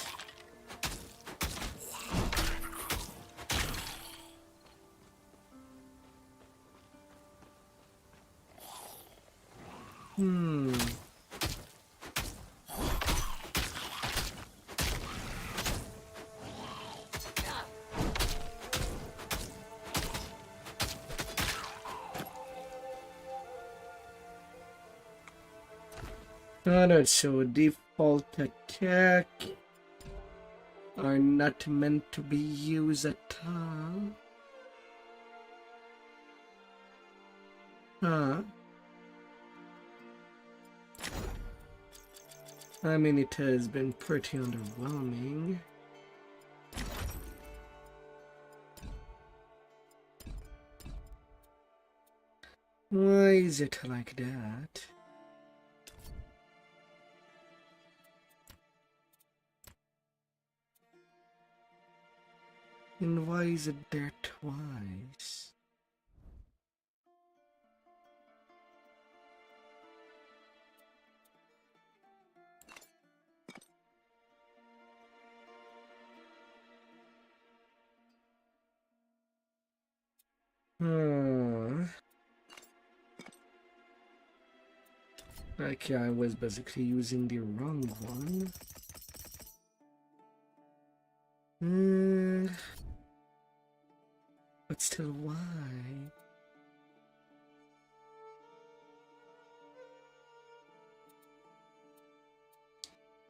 Alright, so default attack are not meant to be used at all. Huh? I mean, it has been pretty underwhelming. Why is it like that? And why is it there twice? Okay, I was basically using the wrong one. But still, why?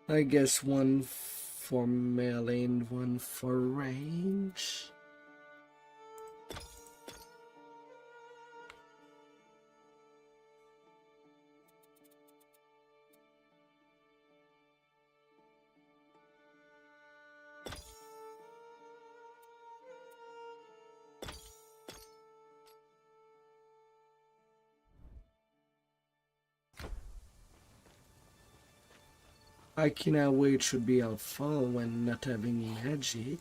I guess one for melee and one for range. I cannot wait should be helpful when not having magic.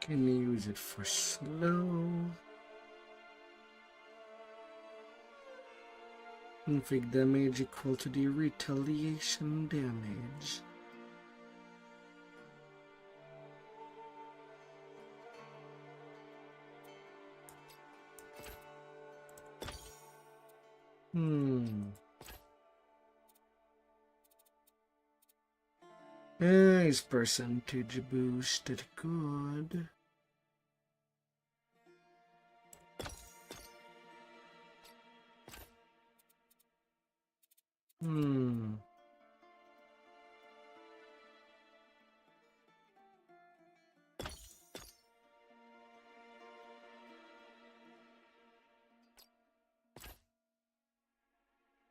Can you use it for slow? Inflict damage equal to the retaliation damage. Nice percentage boosted, good.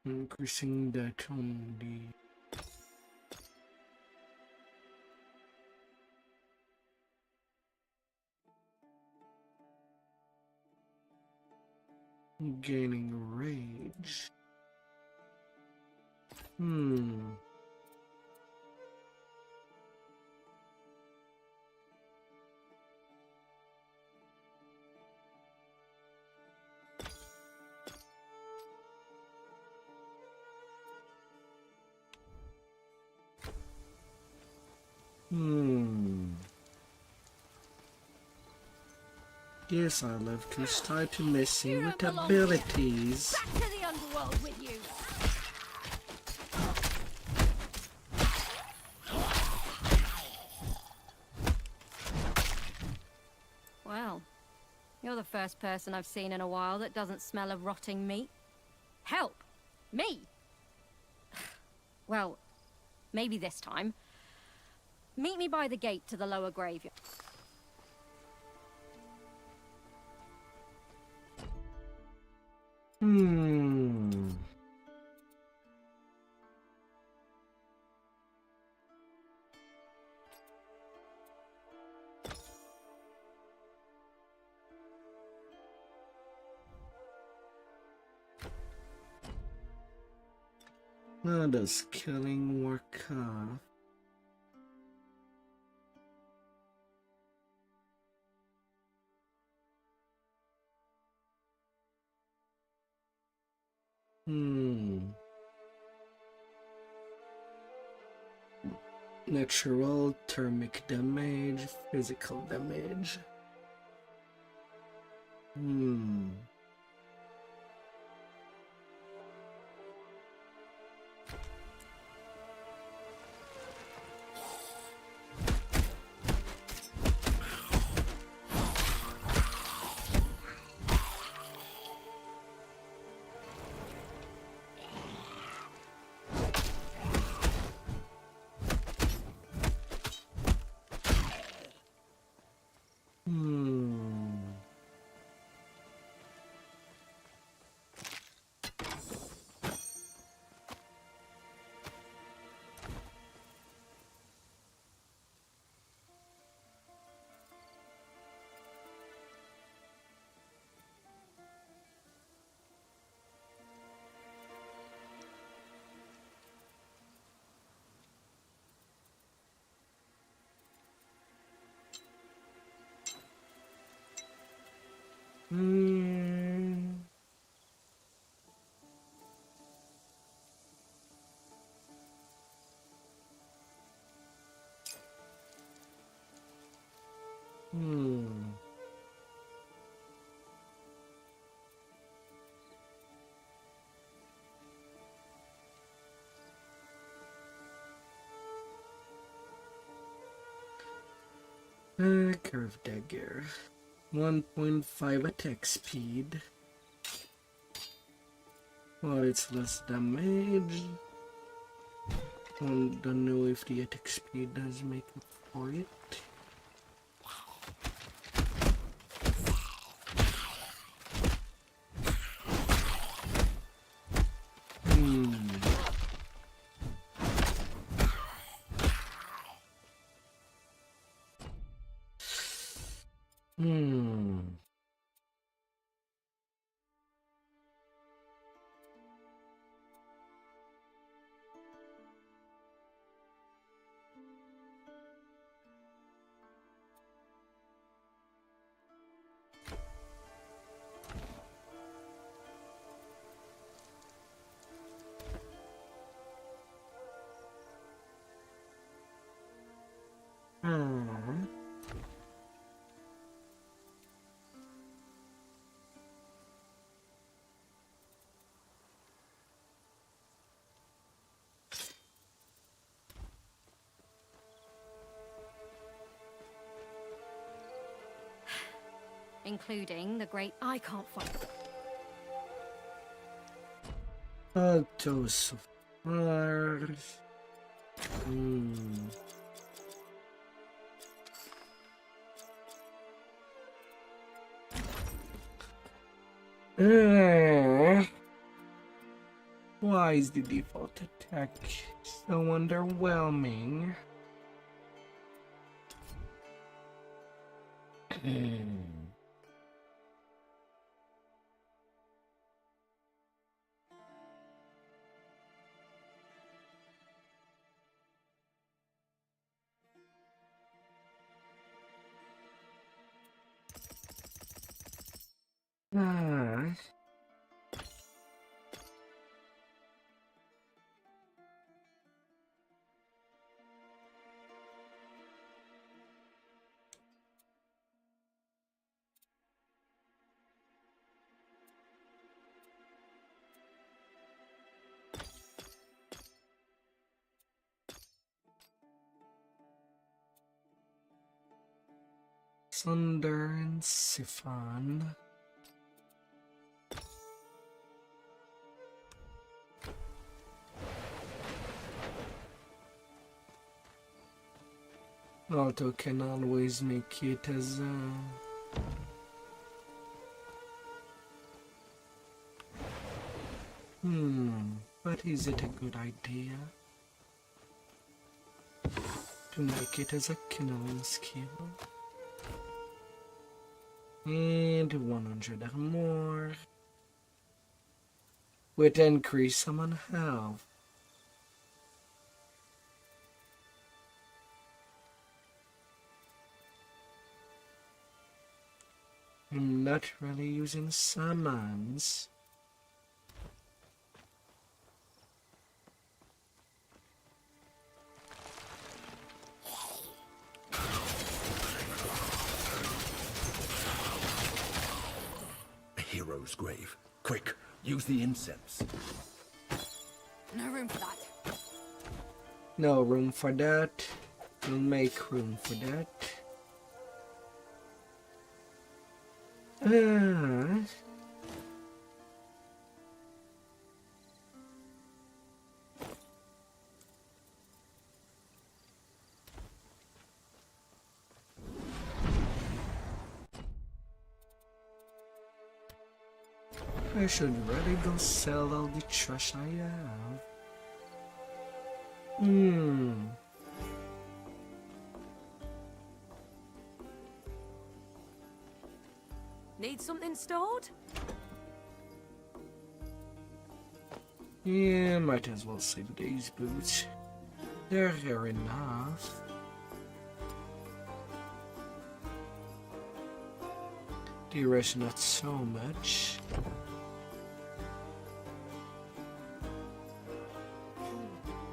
Increasing that only. Gaining rage. Yes, I love to start to messing with abilities. Back to the underworld with you. Well, you're the first person I've seen in a while that doesn't smell of rotting meat. Help! Me! Well, maybe this time. Meet me by the gate to the lower graveyard. How does killing work off? Natural, thermic damage, physical damage. Hmm. Hmm. Curve dagger. 1.5 attack speed. Well, it's less damage. Don't know if the attack speed does make up for it. Including the great... I can't find... Dose of Mars. Why is the default attack so underwhelming? Sunder and Siphon. Alto can always make it as but is it a good idea to make it as a kindling skill? And 100 or more with increase summon health. I'm not really using summons. A hero's grave. Quick, use the incense. No room for that. No room for that. We'll make room for that. I should really go sell all the trash I have. Need something stored? Yeah, might as well save these boots. They're here enough. Duration not so much.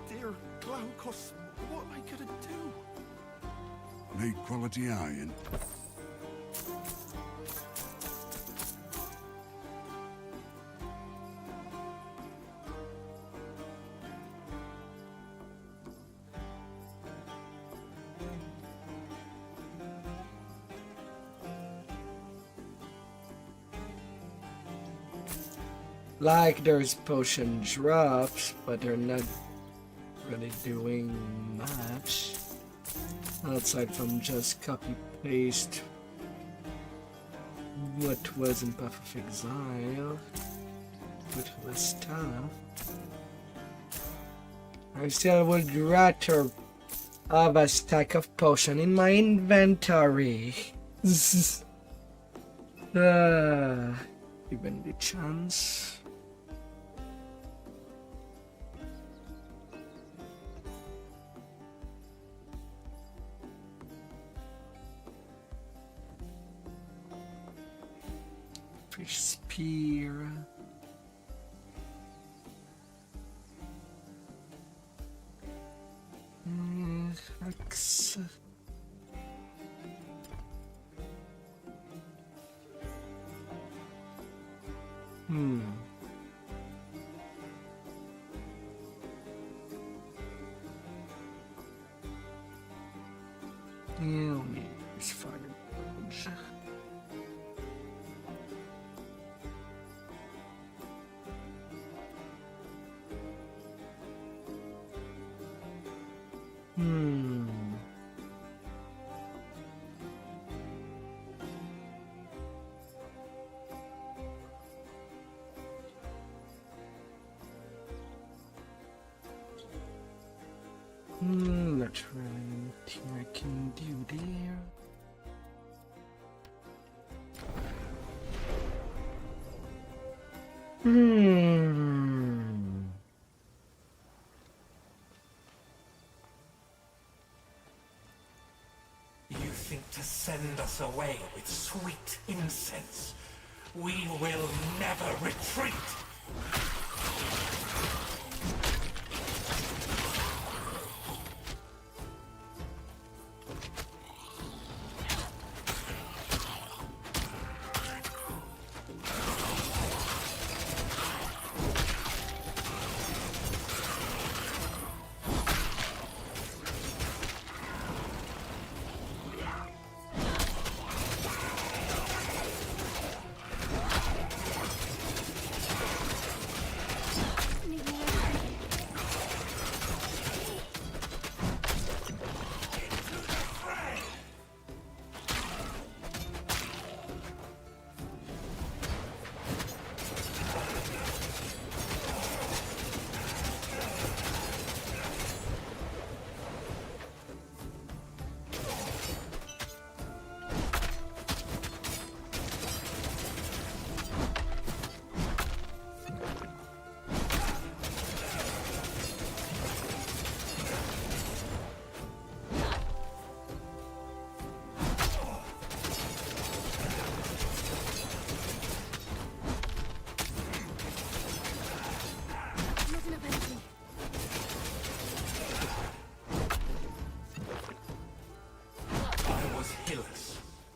Dear Glaucus, what am I gonna do? Make quality iron. Like there's potion drops, but they're not really doing much. Outside from just copy paste what was in Path of Exile, which was tough. I still would rather have a stack of potion in my inventory. Given the chance. Fish spear. Axe. Yeah, maybe it's fire. Not really anything I can do there. You think to send us away with sweet incense? We will never retreat!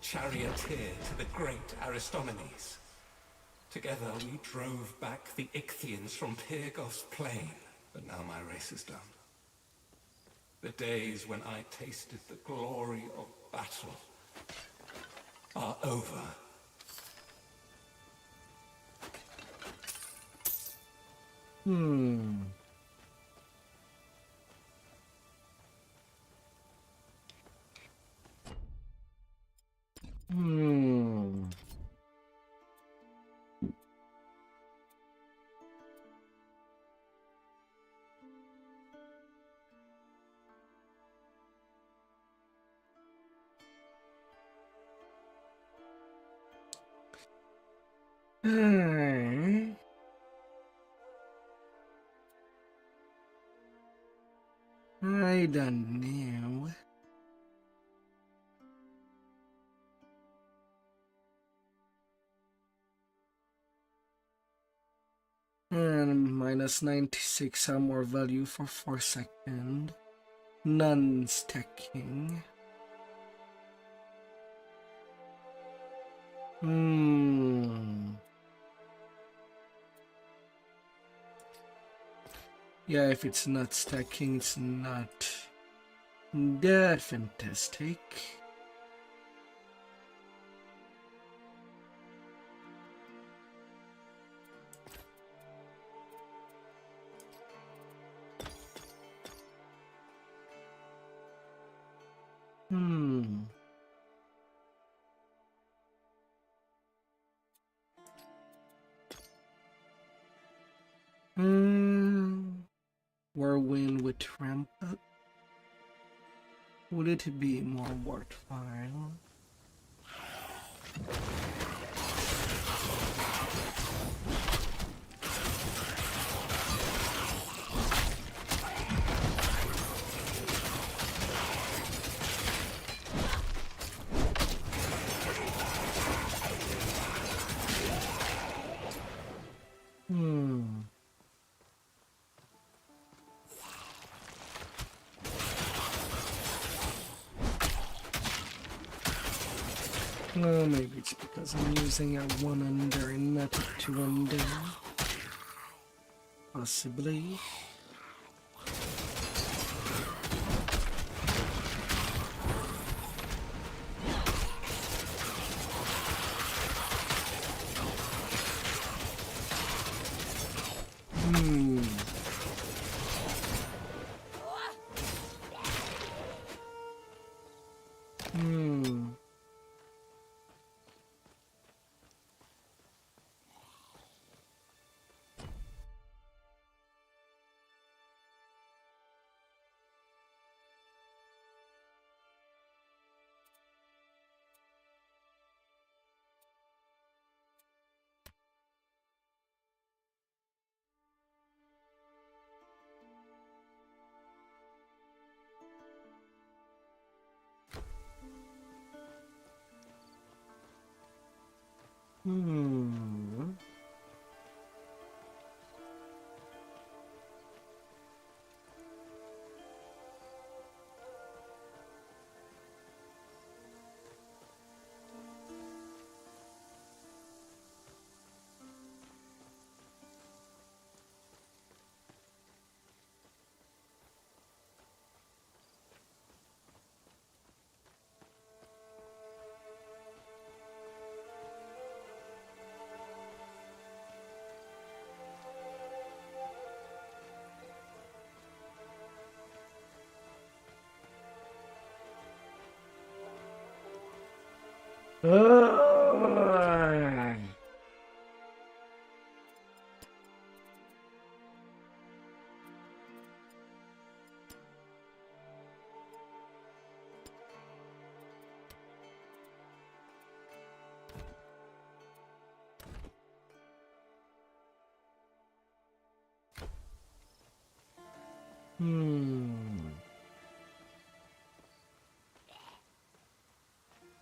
Charioteer to the great Aristomenes. Together we drove back the Ichthians from Pyrgos plain, but now my race is done. The days when I tasted the glory of battle are over. I don't know. And minus 96 armor value for 4 seconds. Non-stacking. Yeah, if it's not stacking, it's not that fantastic. Whirlwind with ramp up. Would it be more worthwhile? No, maybe it's because I'm using a 1 under and not a 2 under. Possibly.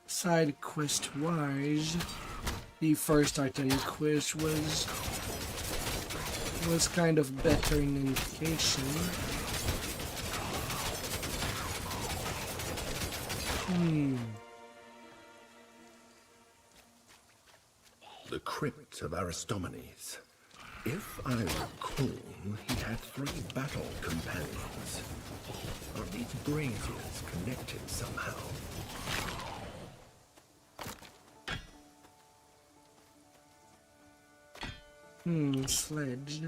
Side quest wise, the first item quest was kind of better in indication. The crypt of Aristomenes. If I recall, he had 3 battle companions. Are these braziers connected somehow? Sledge.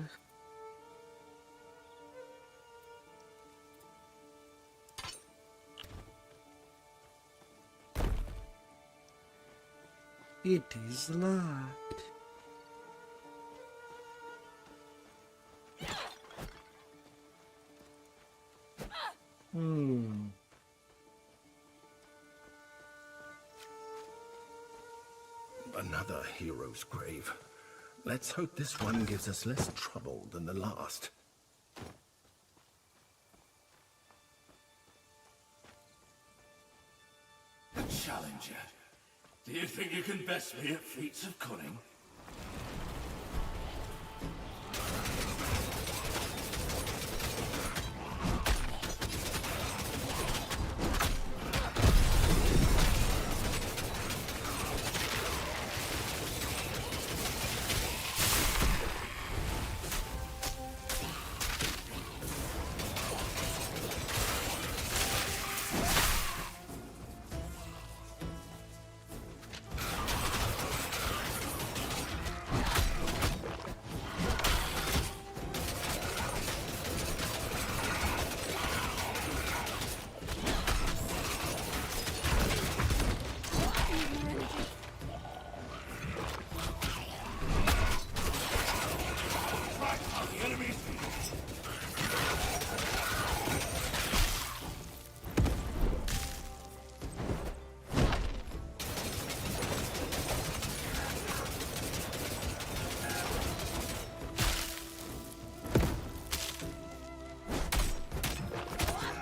It is locked. Another hero's grave. Let's hope this one gives us less trouble than the last. A challenger. Do you think you can best me at feats of cunning?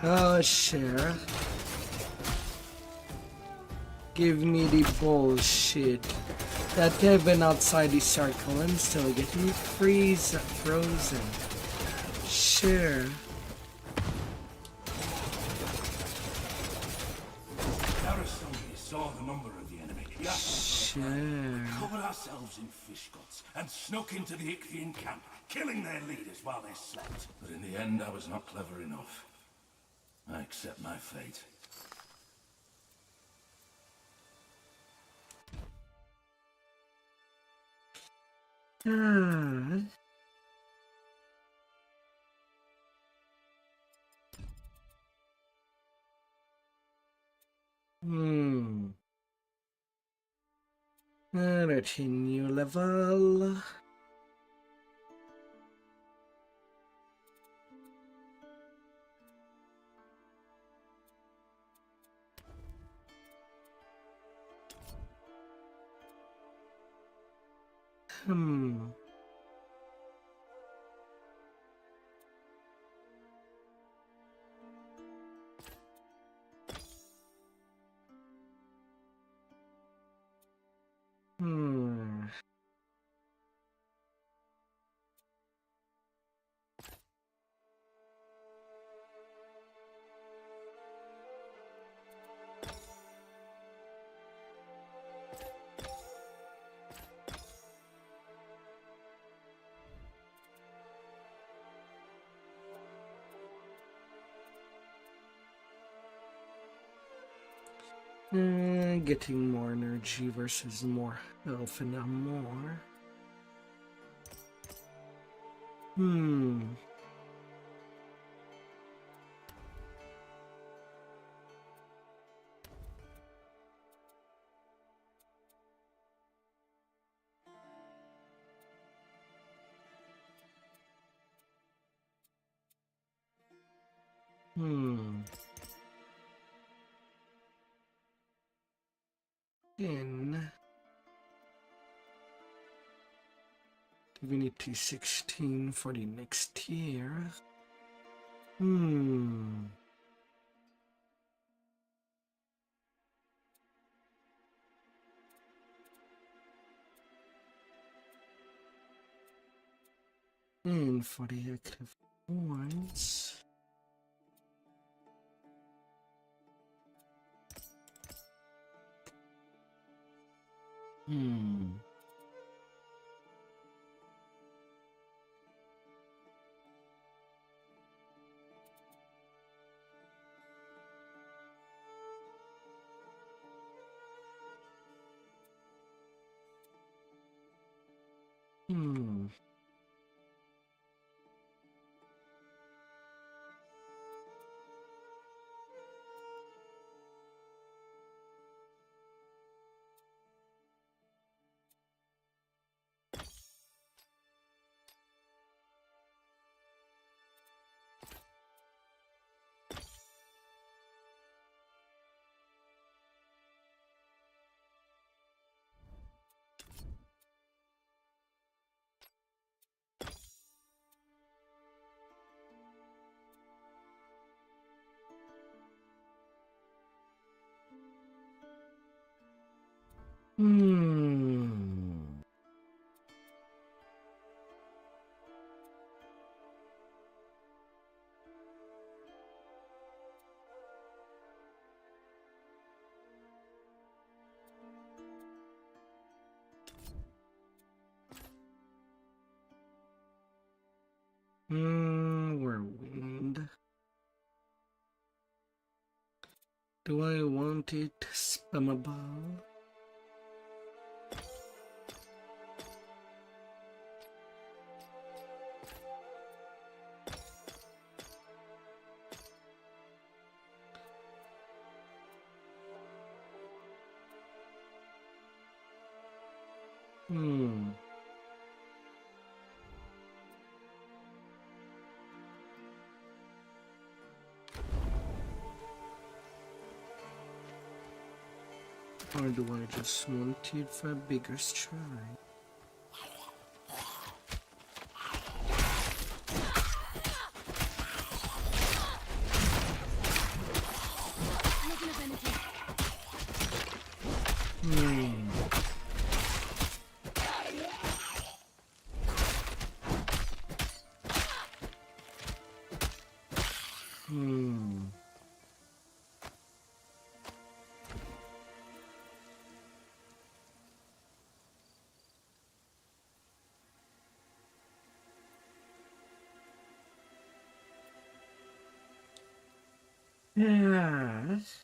Oh, share. Give me the bullshit. That Kevin outside the circle and still getting frozen. Share. Aristone saw the number of the enemy. He asked for a plan. We covered ourselves in fish guts and snuck into the Ichthian camp, killing their leaders while they slept. But in the end, I was not clever enough. I accept my fate. At a new level. Getting more energy versus more health and more. In Divinity 16 for the next year. And for the active ones. Whirlwind. Do I want it spammable? Or do I just want it for a bigger stride? Yes.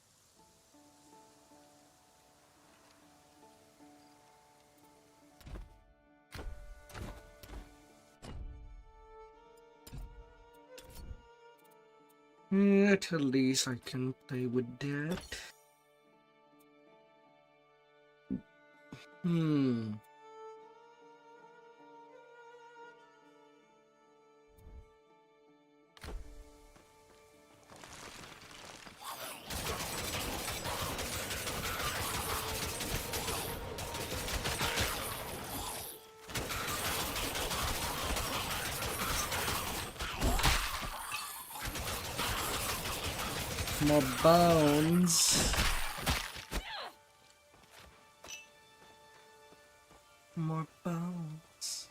At least I can play with that. More bones. More bones.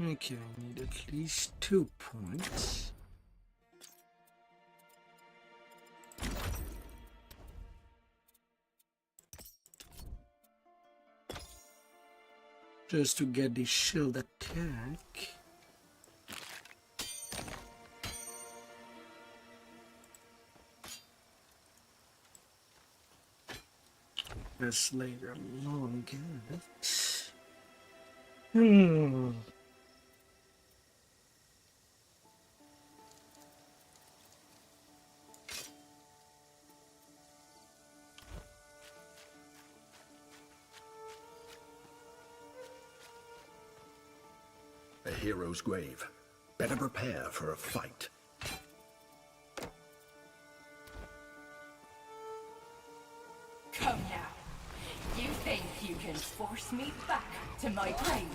Okay, I need at least 2 points. Just to get the shield attack. Let's later along it. A hero's grave. Better prepare for a fight. Come now. You think you can force me back to my grave?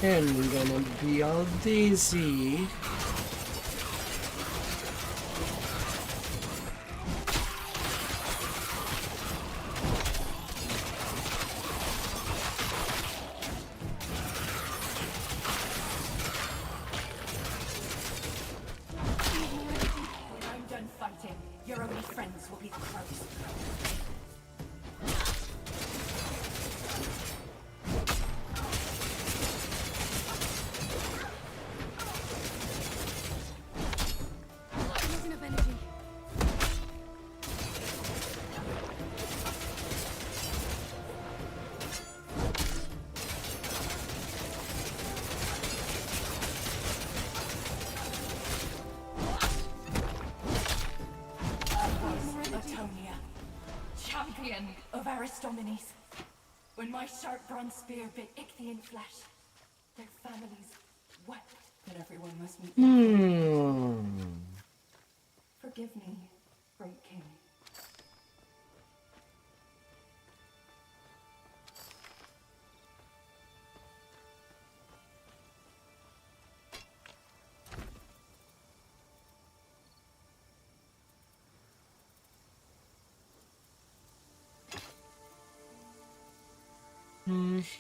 And we're gonna be all dizzy. When I'm done fighting, your only friends will be the crows. Aristomenies. When my sharp bronze spear bit Ichthian flesh, their families wept that everyone must meet. Forgive me, great king.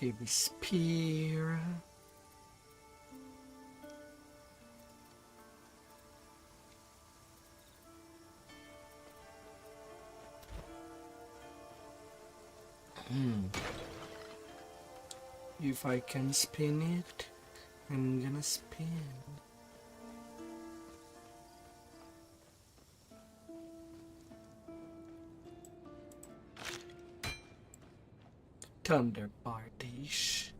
Heavy spear. If I can spin it, I'm gonna spin. Thunder Bardish.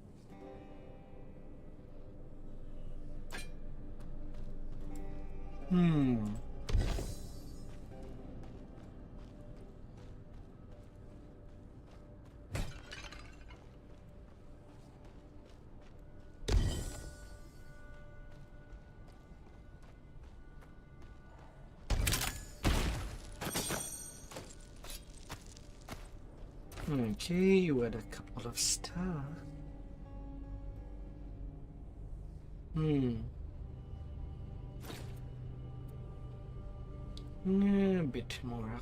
Okay, you had a couple of stuff. A bit more.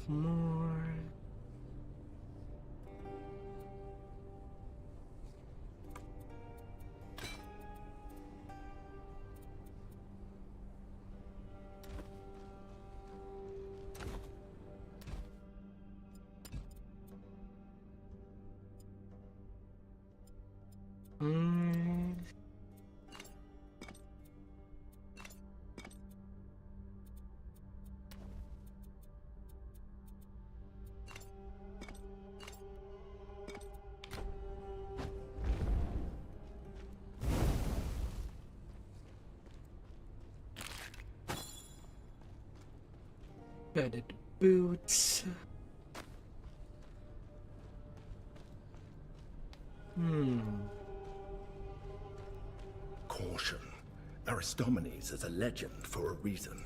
Padded boots. Caution. Aristomenes is a legend for a reason.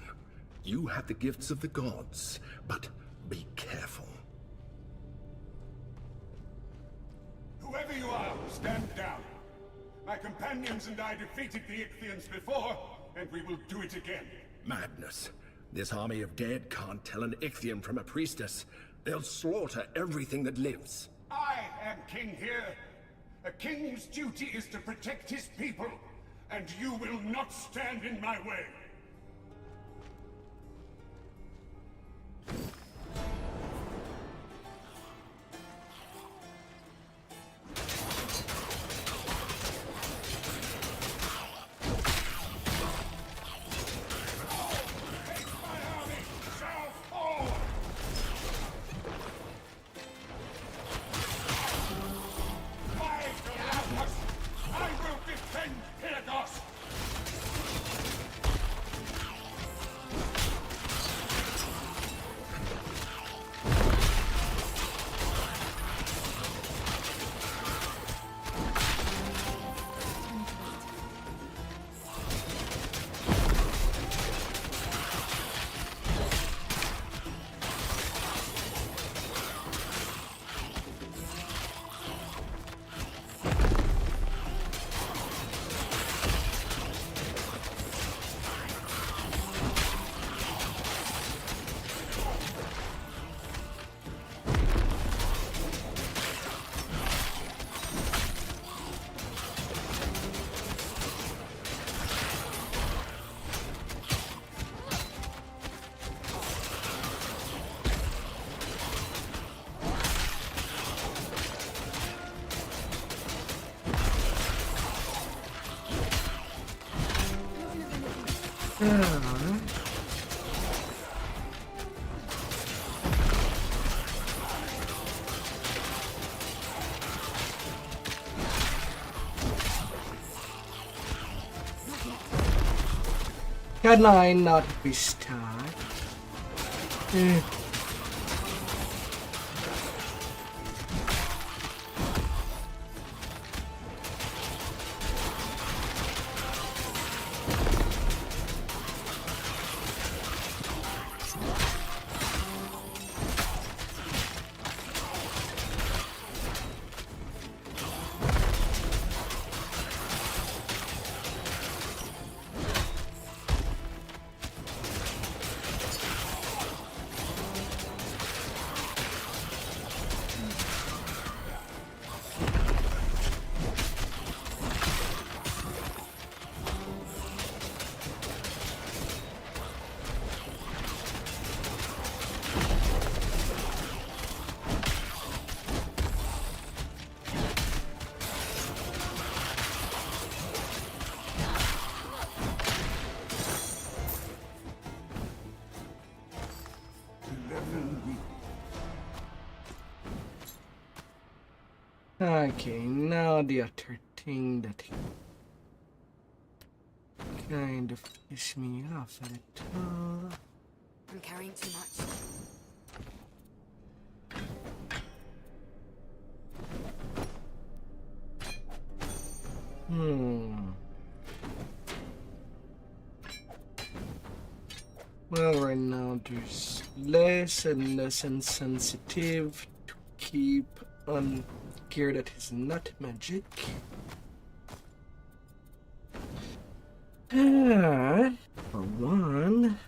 You have the gifts of the gods, but be careful. Whoever you are, stand down. My companions and I defeated the Ichthians before, and we will do it again. Madness. This army of dead can't tell an Ichthian from a priestess. They'll slaughter everything that lives. I am king here. A king's duty is to protect his people, and you will not stand in my way. Can I not restart? Okay, now the other thing that kind of pissed me off a little. I'm carrying too much. Well, right now there's less and less insensitive to keep on gear that is not magic. For one.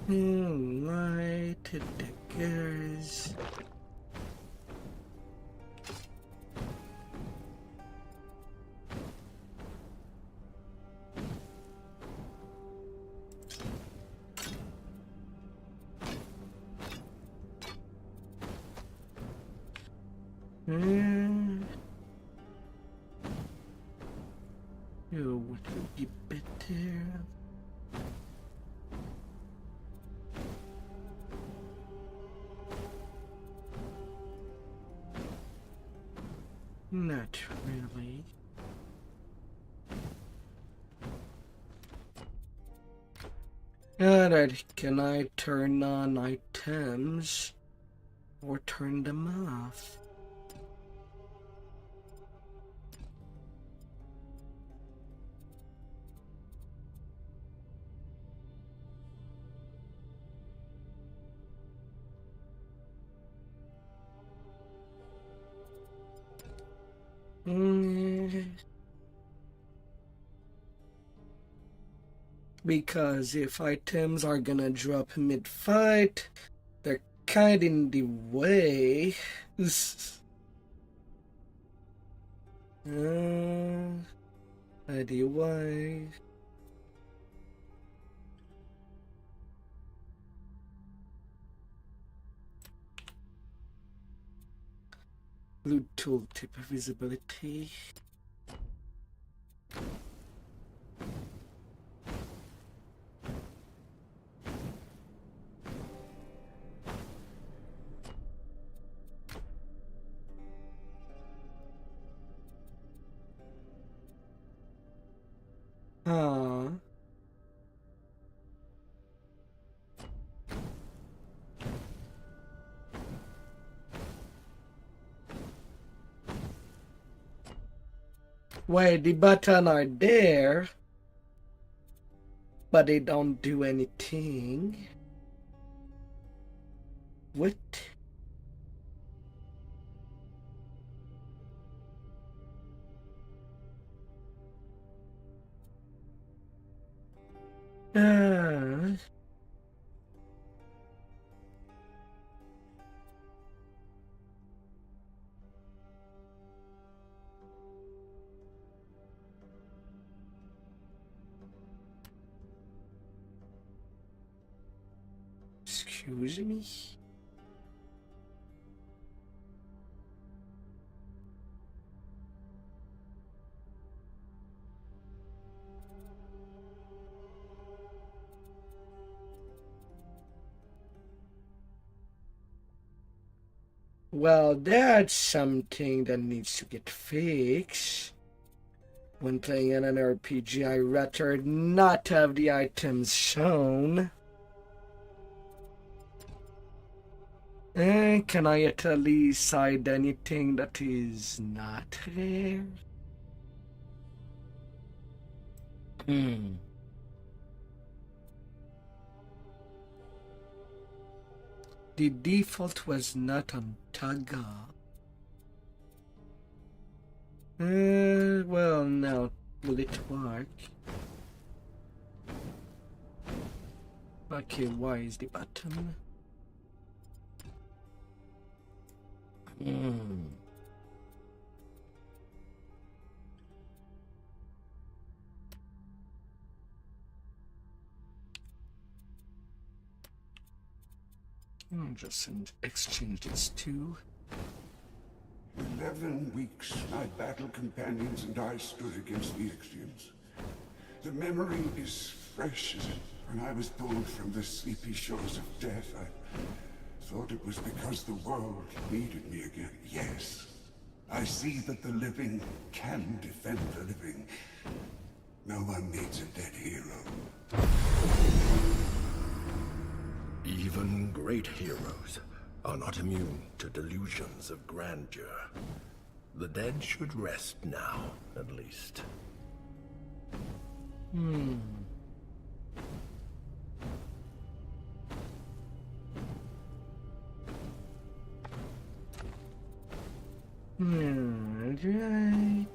Right, daggers. Oh, what would be better? Not really. Alright, can I turn on items or turn them off? Because if items are gonna drop mid-fight, they're kind in the way. IDY. Blue tooltip visibility. Wait, the button are there, but they don't do anything. What? Excuse me? Well, that's something that needs to get fixed. When playing in an RPG, I'd rather not have the items shown. Can I at least hide anything that is not there? The default was not on Taga. Well, now will it work? Okay, why is the button? Just exchange this too. We never 11 weeks, my battle companions and I stood against the Ixians. The memory is fresh as when I was pulled from the sleepy shores of death. I thought it was because the world needed me again. Yes, I see that the living can defend the living. No one needs a dead hero. Even great heroes are not immune to delusions of grandeur. The dead should rest now, at least. Right.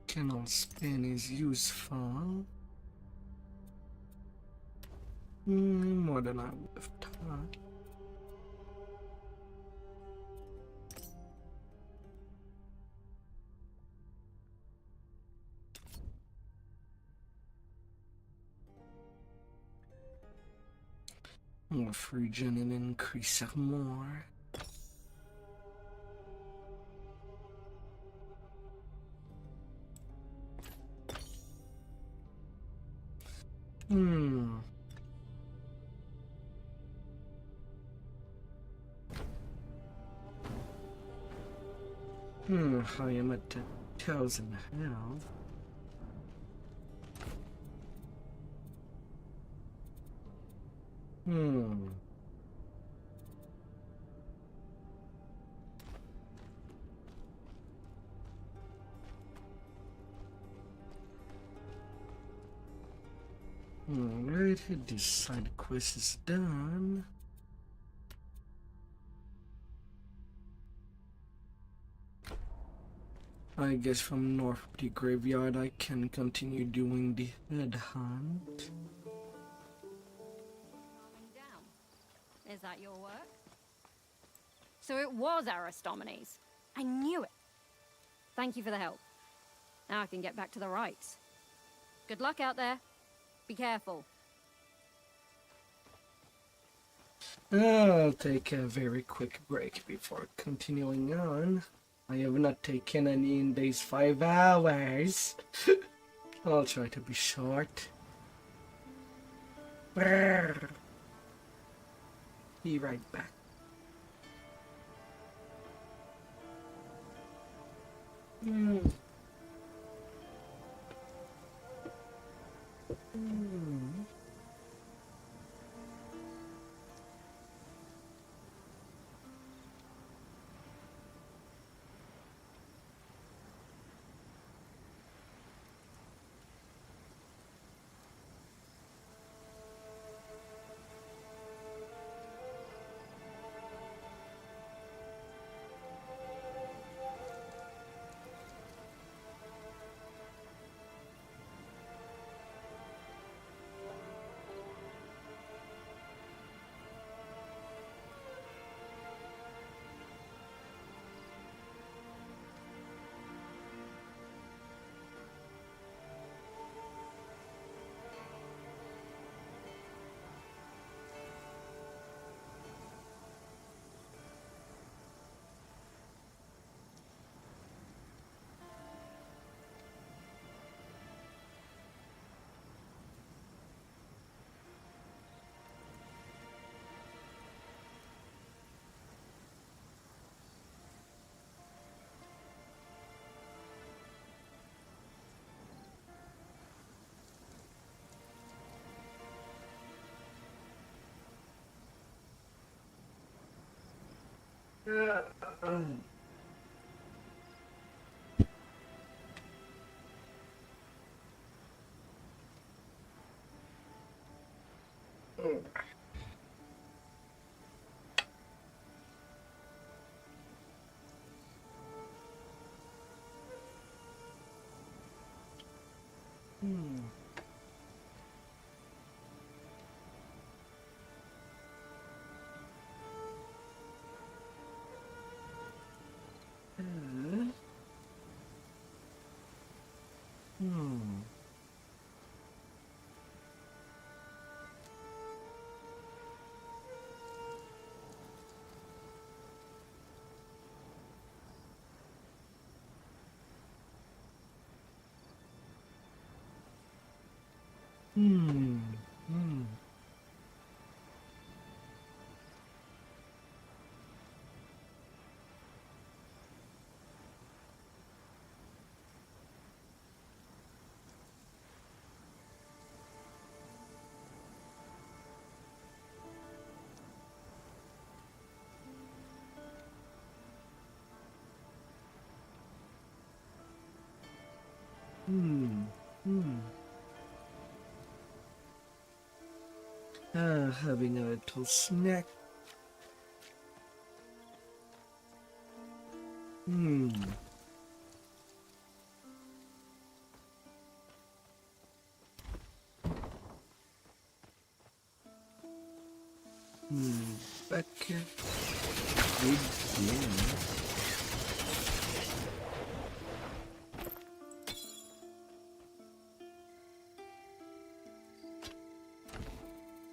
Cannon spin is useful. More than I would have thought. More free gen and increase it more. I am at 1,000 health. Alright, this side quest is done. I guess from north of the graveyard I can continue doing the head hunt. Is that your work? So it was Aristomenes. I knew it. Thank you for the help. Now I can get back to the rites. Good luck out there. Be careful. I'll take a very quick break before continuing on. I have not taken any in these 5 hours. I'll try to be short. Brrr. Be right back. Hmm. Having a little snack. Back here.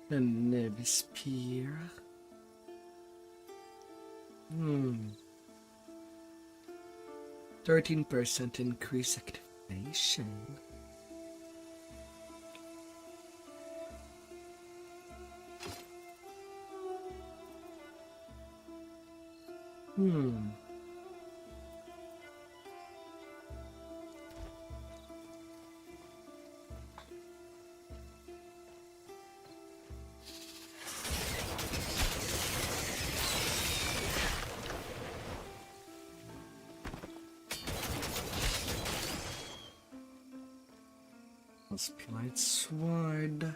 A navy spear. 13% increase activation. Split sword.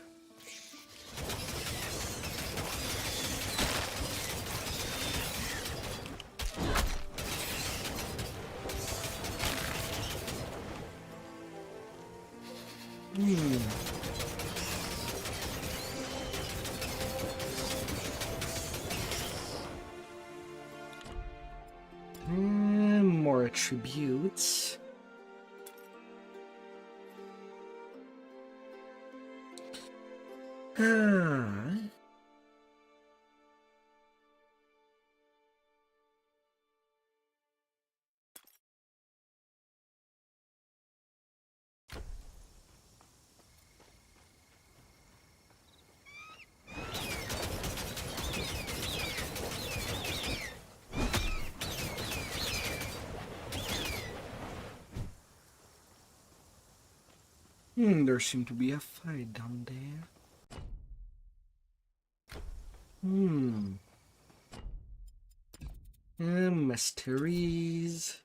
More attributes. There seemed to be a fight down there. Mysteries.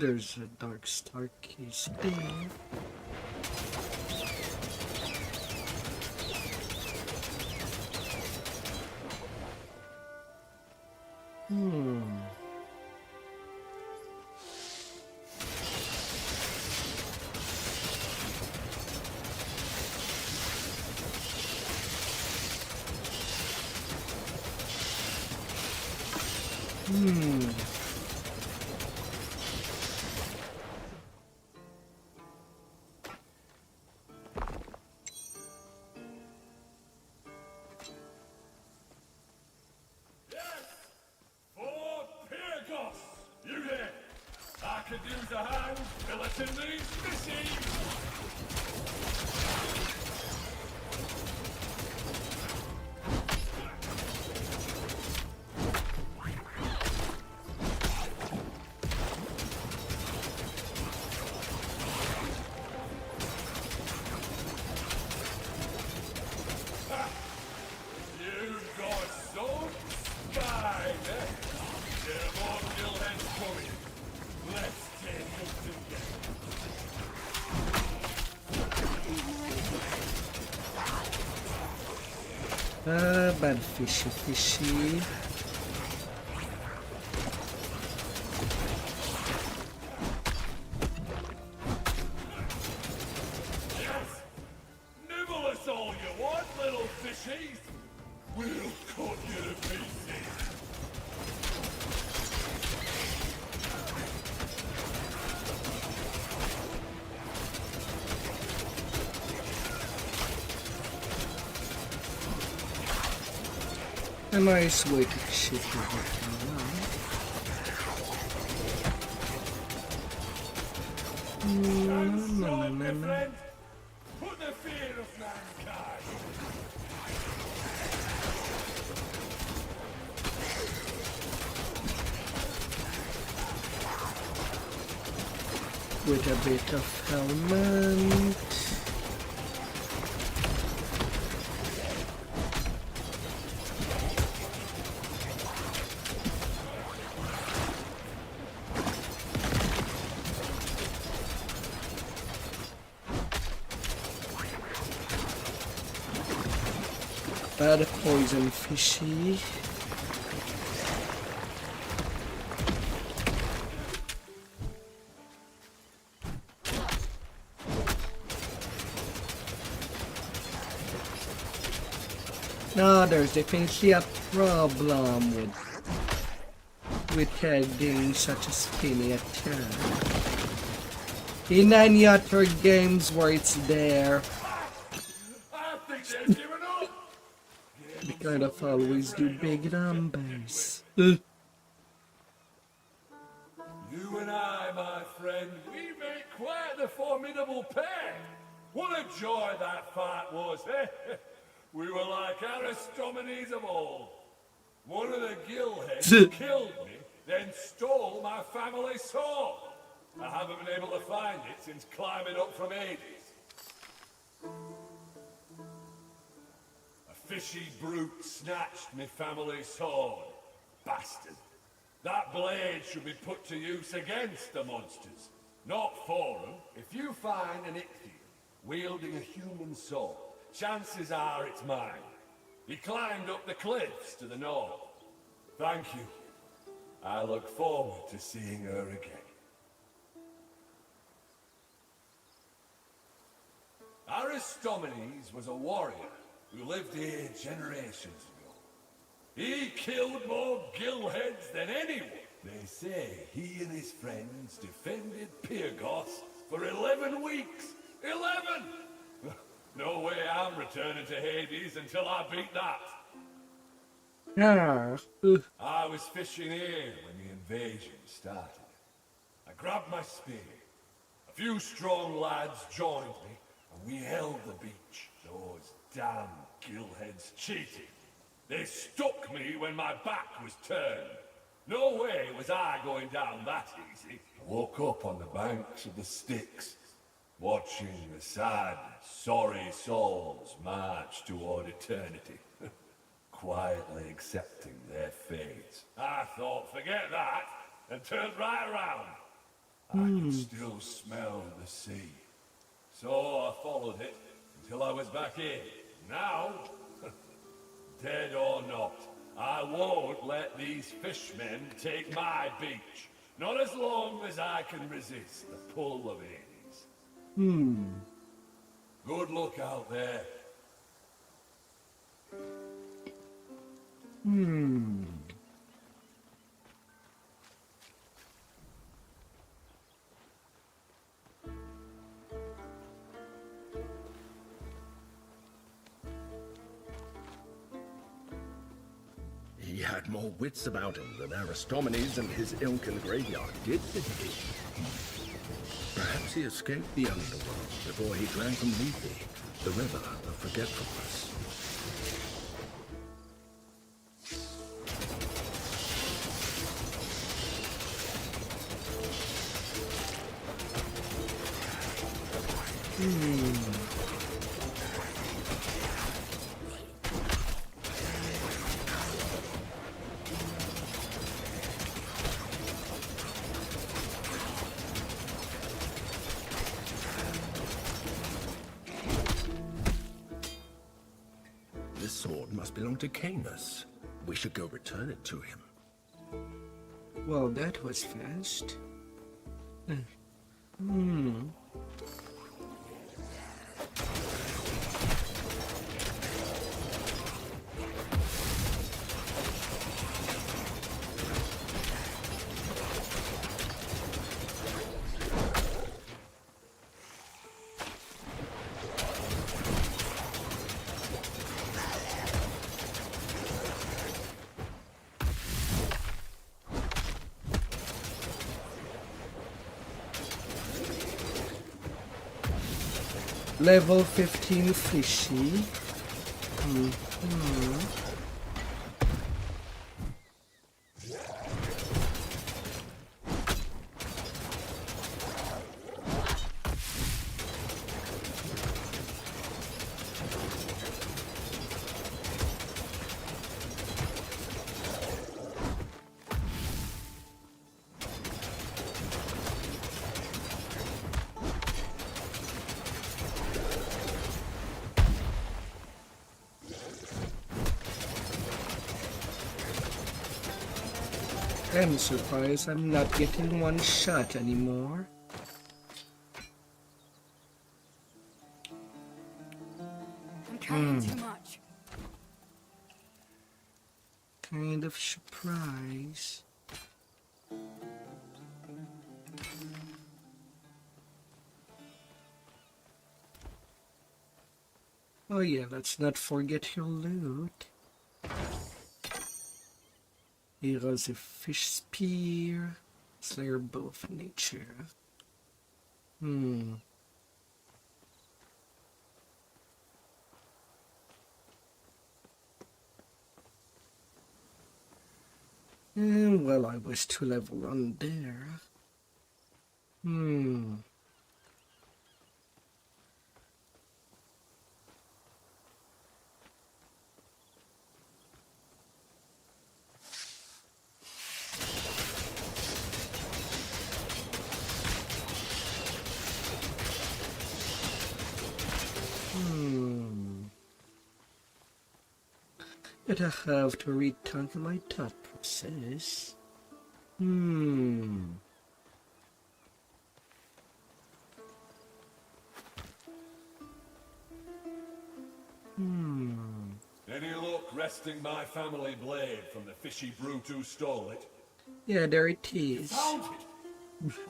There's a dark star case there. Bad fishy. A nice way to ship everything around. Put the fear of mankind. With a bit of helmet. Bad poison fishy. No, there's definitely a problem with heading such a spinny attack. In any other games where it's there, they kind of always do big numbers. You and I, my friend, we make quite the formidable pair. What a joy that fight was, eh? We were like Aristomenes of old. One of the gillheads killed me, then stole my family sword. I haven't been able to find it since climbing up from Hades. A fishy brute snatched me family sword. Bastard. That blade should be put to use against the monsters, not for them. If you find an Ichthian wielding a human sword, chances are it's mine. He climbed up the cliffs to the north. Thank you. I look forward to seeing her again. Aristomenes was a warrior who lived here generations ago. He killed more gillheads than anyone. They say he and his friends defended Pyrgos for 11 weeks. 11! No way I'm returning to Hades until I beat that. Yeah. I was fishing here when the invasion started. I grabbed my spear. A few strong lads joined me, and we held the beach. Those damn gillheads cheated. They stuck me when my back was turned. No way was I going down that easy. I woke up on the banks of the Styx, watching the sad, sorry souls march toward eternity, quietly accepting their fate. I thought, forget that, and turned right around. I could still smell the sea. So I followed it until I was back here. Now, dead or not, I won't let these fishmen take my beach. Not as long as I can resist the pull of Hades. Good luck out there. He had more wits about him than Aristomenes and his ilk in the graveyard did he? Perhaps he escaped the underworld before he drank from Lethe, the river of forgetfulness. This sword must belong to Canis. We should go return it to him. Well, that was fast. Level 15 fishy. I'm surprised I'm not getting one shot anymore. I'm carrying too much. Kind of surprise. Oh yeah, let's not forget your loot. Here's a fish spear. Slayer bow of nature. Well, I was 2 level on there. But I have to return to my thought process. Any luck wresting my family blade from the fishy brute who stole it? Yeah, there it is. Found it!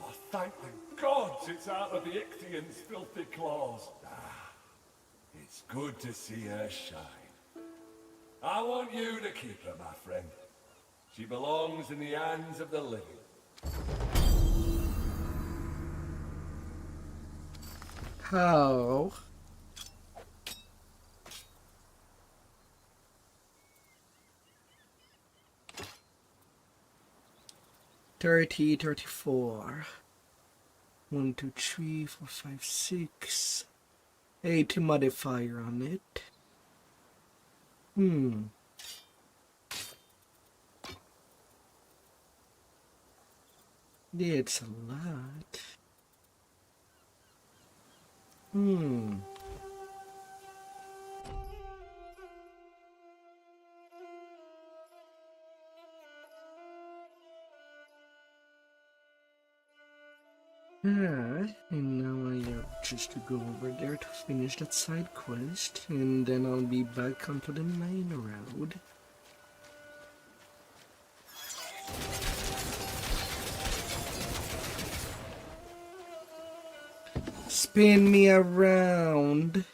Oh, thank the gods it's out of the Ichthian's filthy claws. It's good to see her shine. I want you to keep her, my friend. She belongs in the hands of the living. How? $30, $34. 1, 2, 3, 4, 5, 6. 80 modifier on it. Yeah, it's a lot. And now I have just to go over there to finish that side quest, and then I'll be back onto the main road. Spin me around.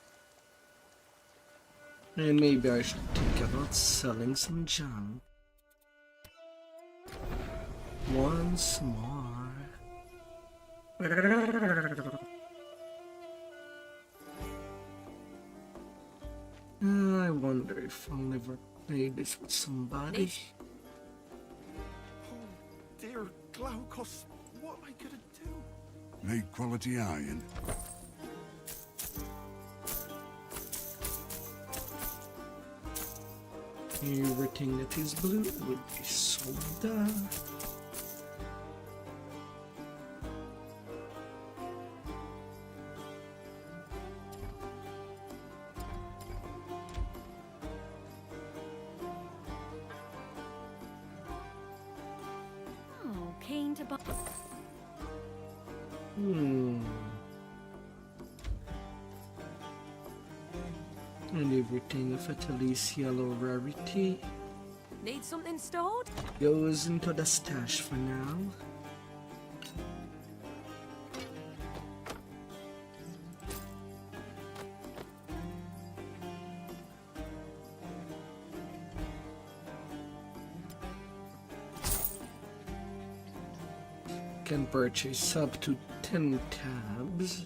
And maybe I should think about selling some junk. Once more. I wonder if I'll ever play this with somebody. Oh, dear Glaucus, what am I gonna do? Made quality iron. Everything that is blue would be soda. Oh, keen to buy. And everything of at least yellow rarity Need something stored? goes into the stash for now. Can purchase up to 10 tabs.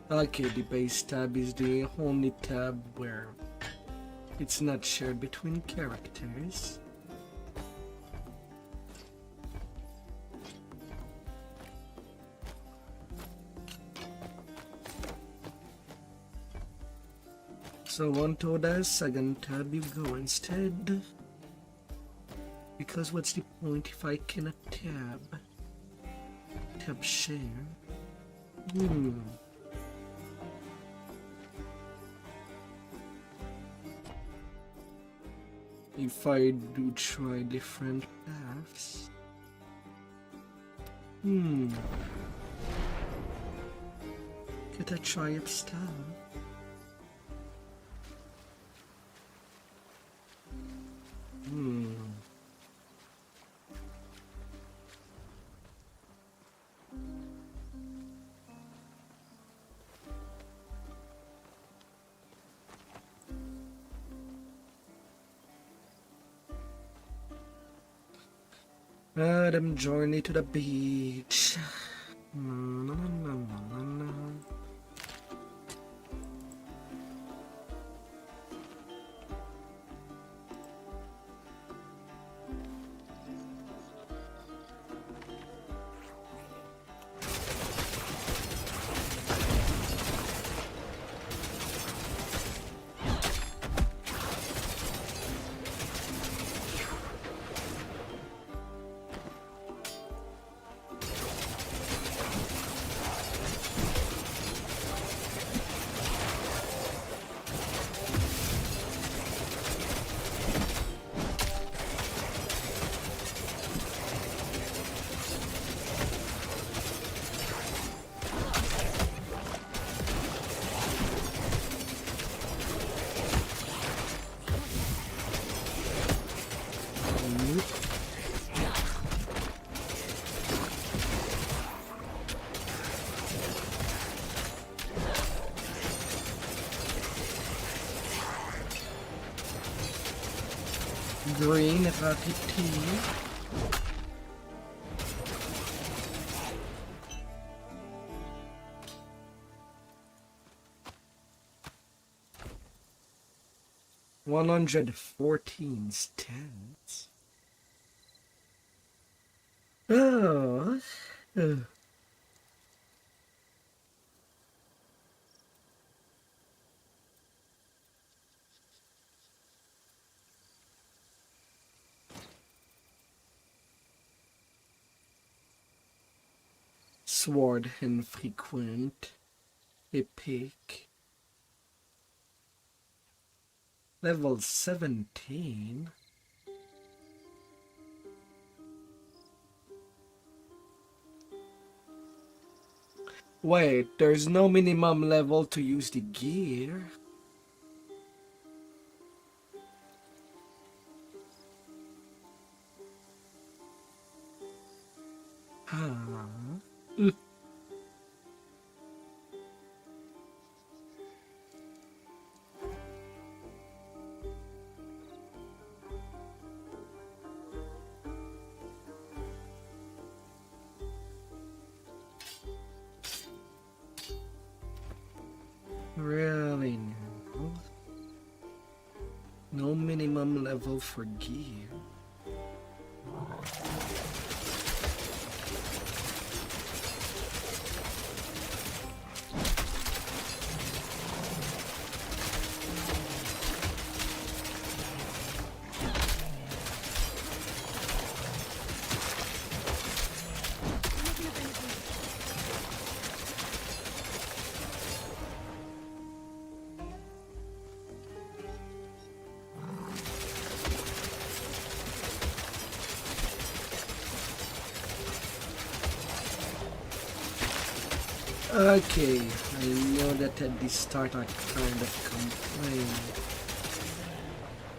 Okay, the base tab is the only tab where it's not shared between characters. So onto the second tab you go instead. Because what's the point if I cannot tab share? If I do try different paths. Get a try it style. Adam journey to the beach. Green rapid tea. $114 stands. Oh. Sword infrequent. Epic. Level 17. Wait, there's no minimum level to use the gear. Really no. No minimum level for gear. Okay, I know that at the start I kind of complained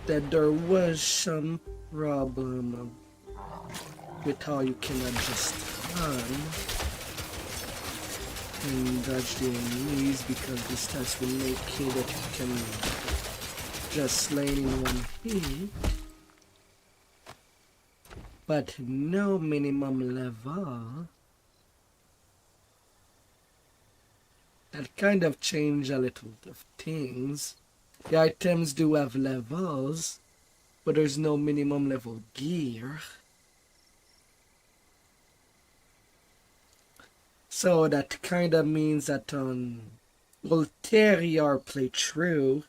that there was some problem with how you cannot just run and dodge the enemies because the stats will make it that you can just slay in one hit. but no minimum level. That kind of changed a little of things. The items do have levels, but there's no minimum level gear. So that kind of means that on ulterior playthrough,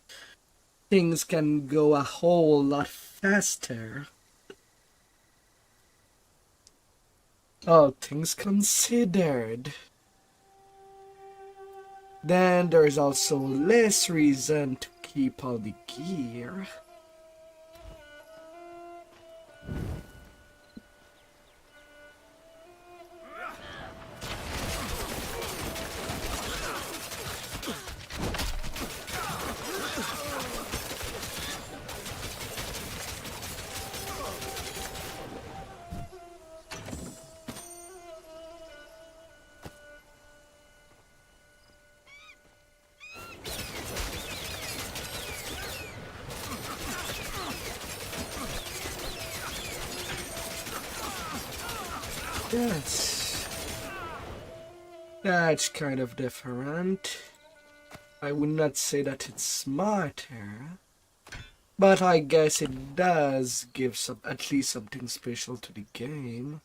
things can go a whole lot faster. All things considered. Then there's also less reason to keep all the gear. That's kind of different. I would not say that it's smarter, but I guess it does give at least something special to the game.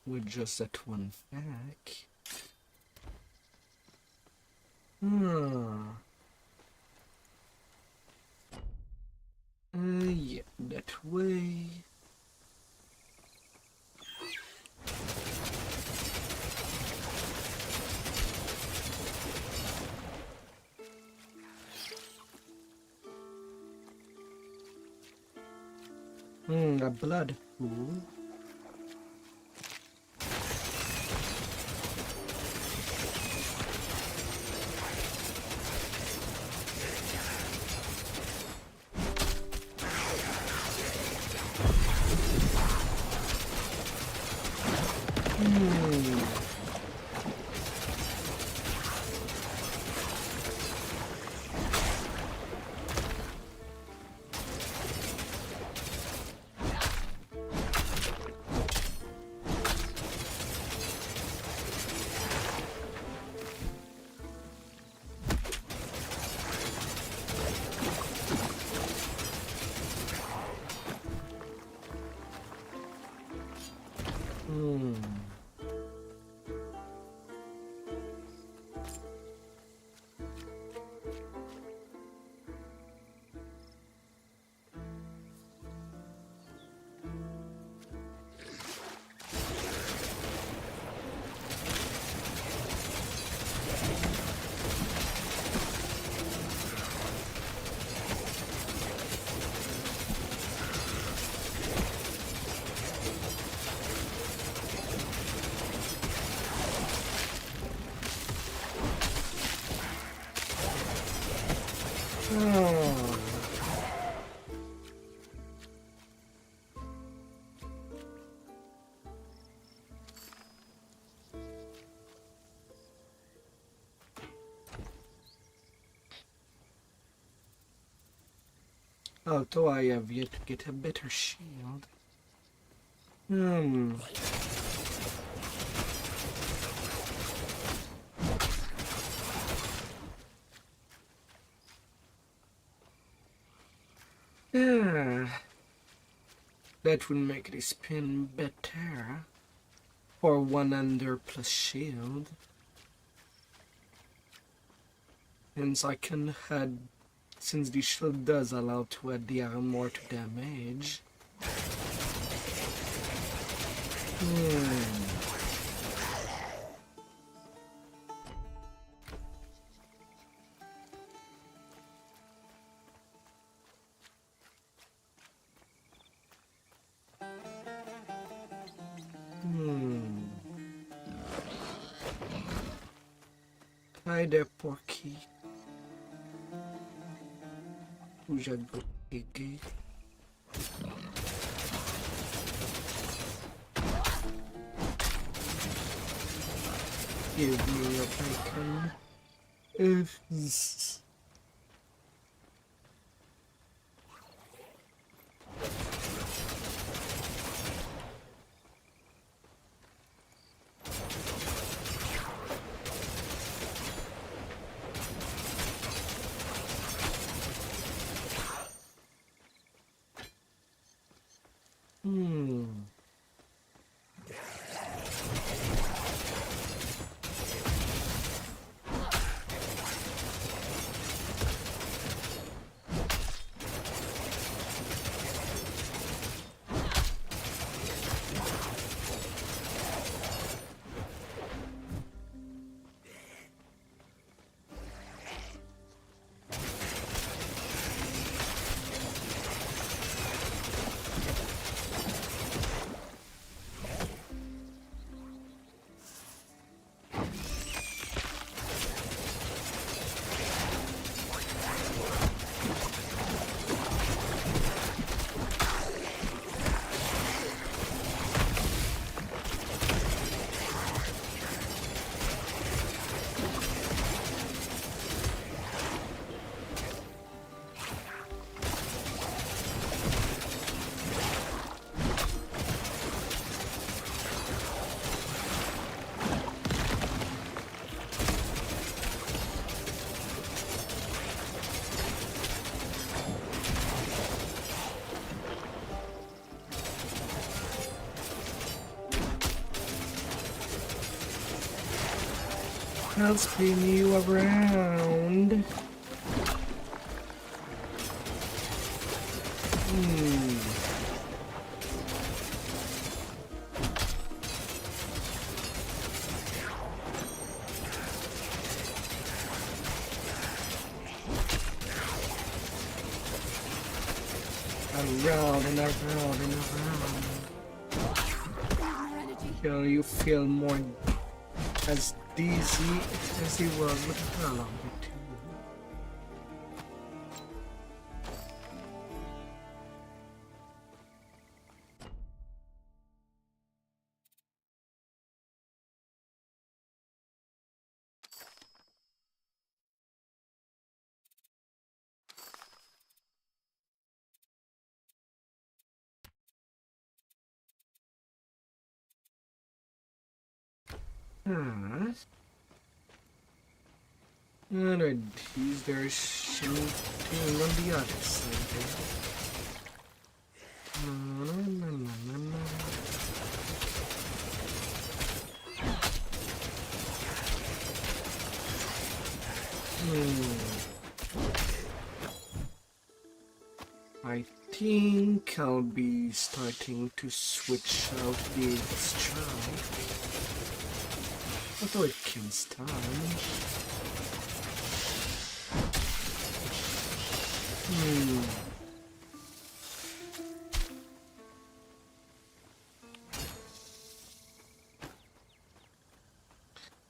With just that one fact. Yeah, that way. A blood pool. Although I have yet to get a better shield. Yeah. That would make this pin better. For 100 plus shield. Hence I can add, since the shield does allow to add the armor to damage. Hi there, Porky. Já peguei. Give me your bacon. I'll spin you around. Around and around and around. Till you feel more as dizzy as he was with her longer too. And there's something on the other side. I think I'll be starting to switch out the strike. Although it kills time.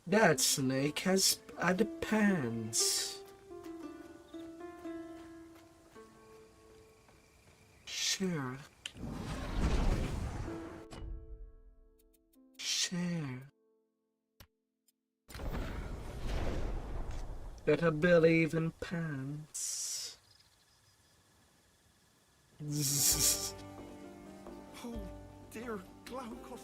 That snake has other pants. Share. Better believe in pants. Oh, dear Glaucus.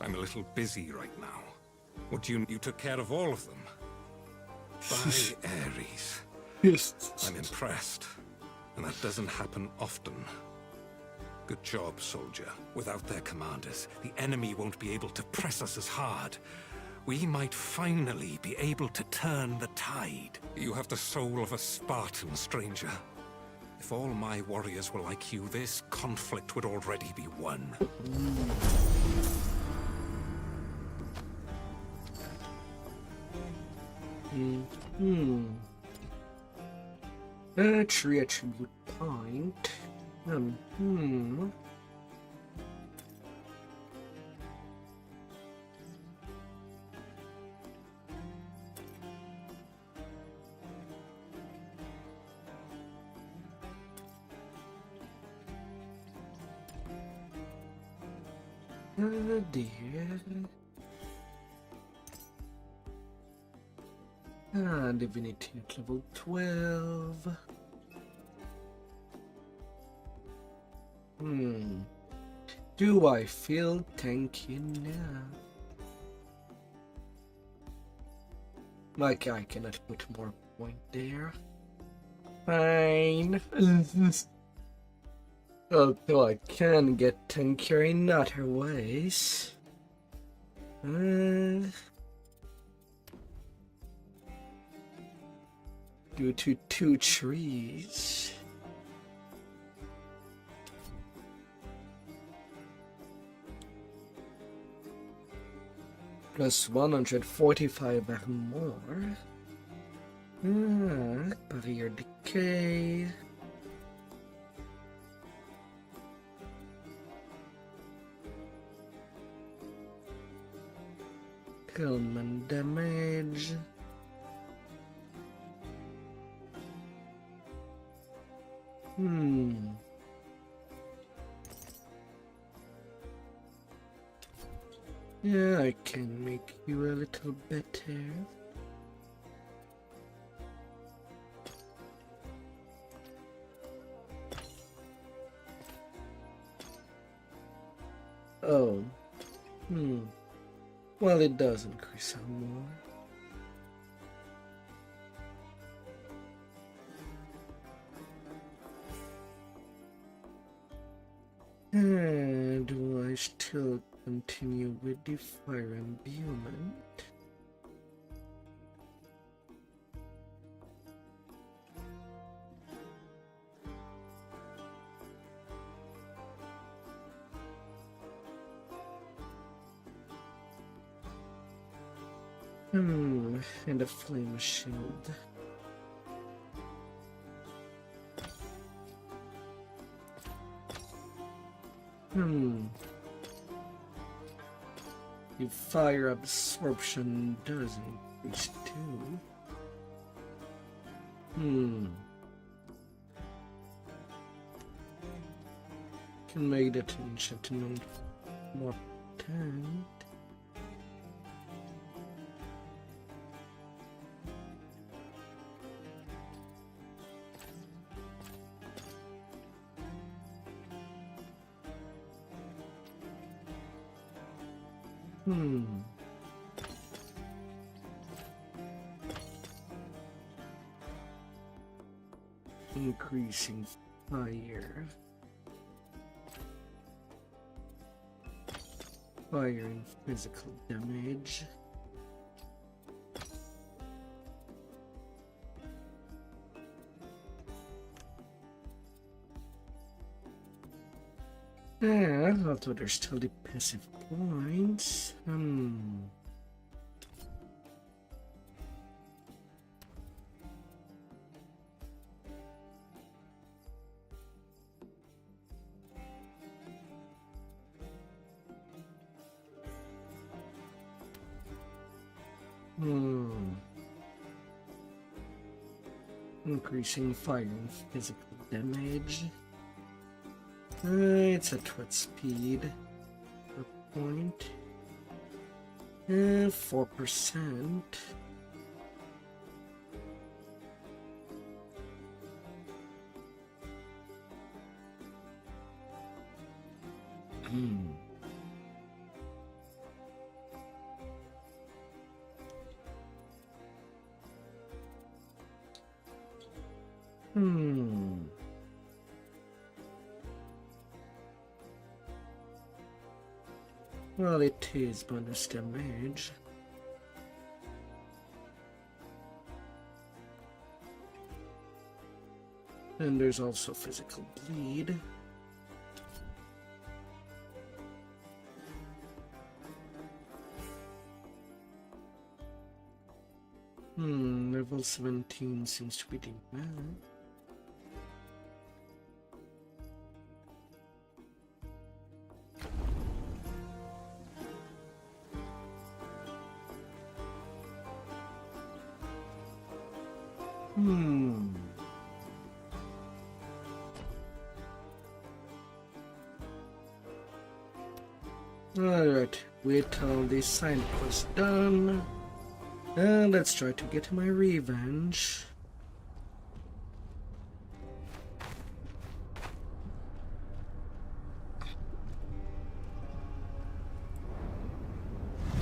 I'm a little busy right now. What you took care of all of them? By Ares. Yes. I'm impressed. And that doesn't happen often. Good job, soldier. Without their commanders, the enemy won't be able to press us as hard. We might finally be able to turn the tide. You have the soul of a Spartan, stranger. If all my warriors were like you, this conflict would already be won. A tree attribute point. Dear. Divinity at level 12. Do I feel tanky now? Like I cannot put more point there. Fine. Although I can get tankier in other ways. Due to 2 trees. Plus 145 armor. Barrier decay. Common damage. Yeah, I can make you a little better. Oh. Well, it does increase some more. Do I still continue with the fire imbuement? And a flame shield. The fire absorption does increase too. Can make that enchantment more potent. Increasing fire. Fire and physical damage. Although there's still the passive points. Increasing fire and physical damage. It's at what speed per point? 4%. Well, it is bonus damage. And there's also physical bleed. Level 17 seems to be doing well. Alright, wait till this sign quest done. And let's try to get my revenge.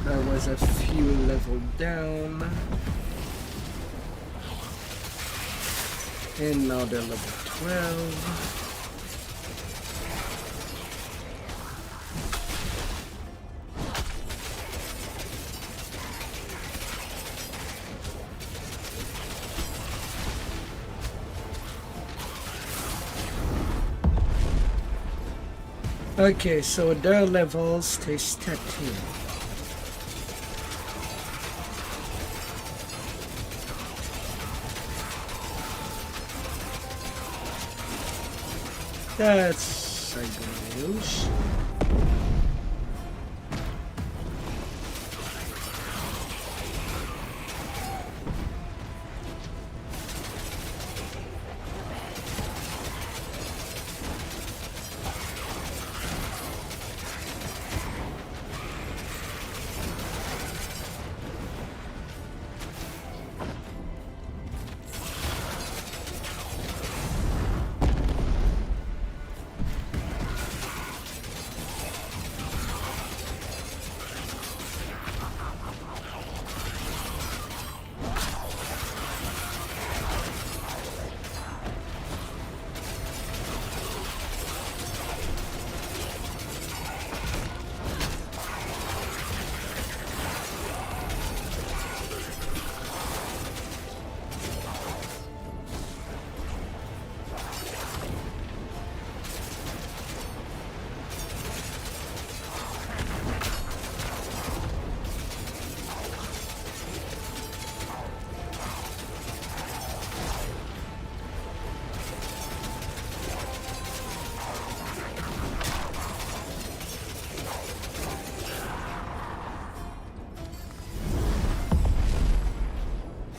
I was a few levels down. And now they're level 12. Okay, so their levels stay static. That's good news.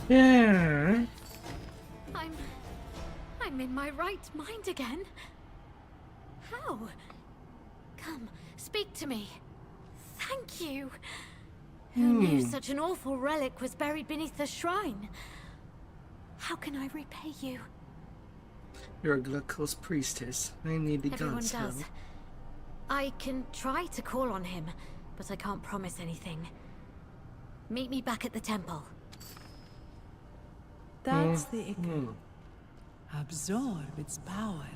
Yeah. I'm in my right mind again. How? Come, speak to me. Thank you. Who knew such an awful relic was buried beneath the shrine? How can I repay you? You're a Glucose priestess. I need the Everyone gods' does. help. I can try to call on him, but I can't promise anything. Meet me back at the temple. That's the Ica. Absorb its power.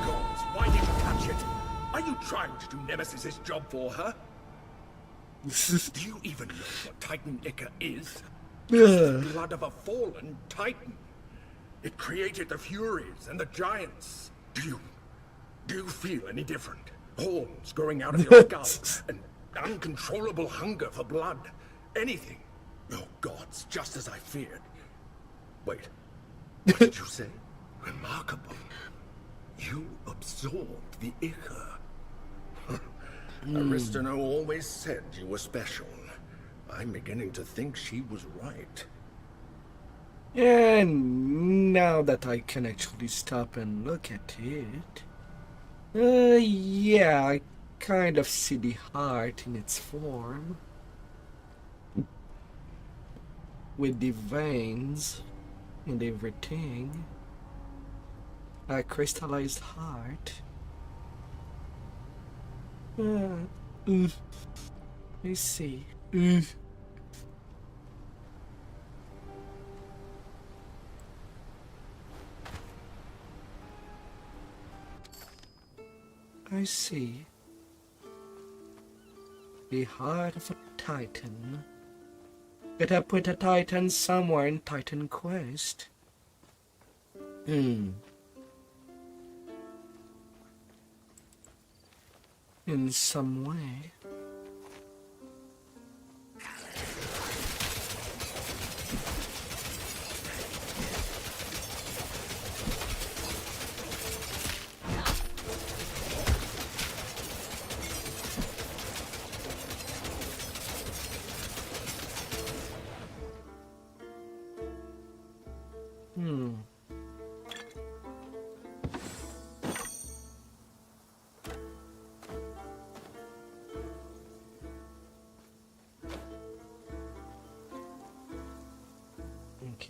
Gods, why did you touch it? Are you trying to do Nemesis's job for her? Do you even know what Titan Ica is? Just the blood of a fallen Titan. It created the Furies and the Giants. Do you feel any different? Horns growing out of your skull, an uncontrollable hunger for blood, anything. Oh gods, just as I feared. Wait, what did you say? Remarkable. You absorbed the Ica. Aristano always said you were special. I'm beginning to think she was right. And now that I can actually stop and look at it, yeah, I kind of see the heart in its form. With the veins and everything. A crystallized heart. I see. I see. The heart of a Titan. Better put a Titan somewhere in Titan Quest. In some way.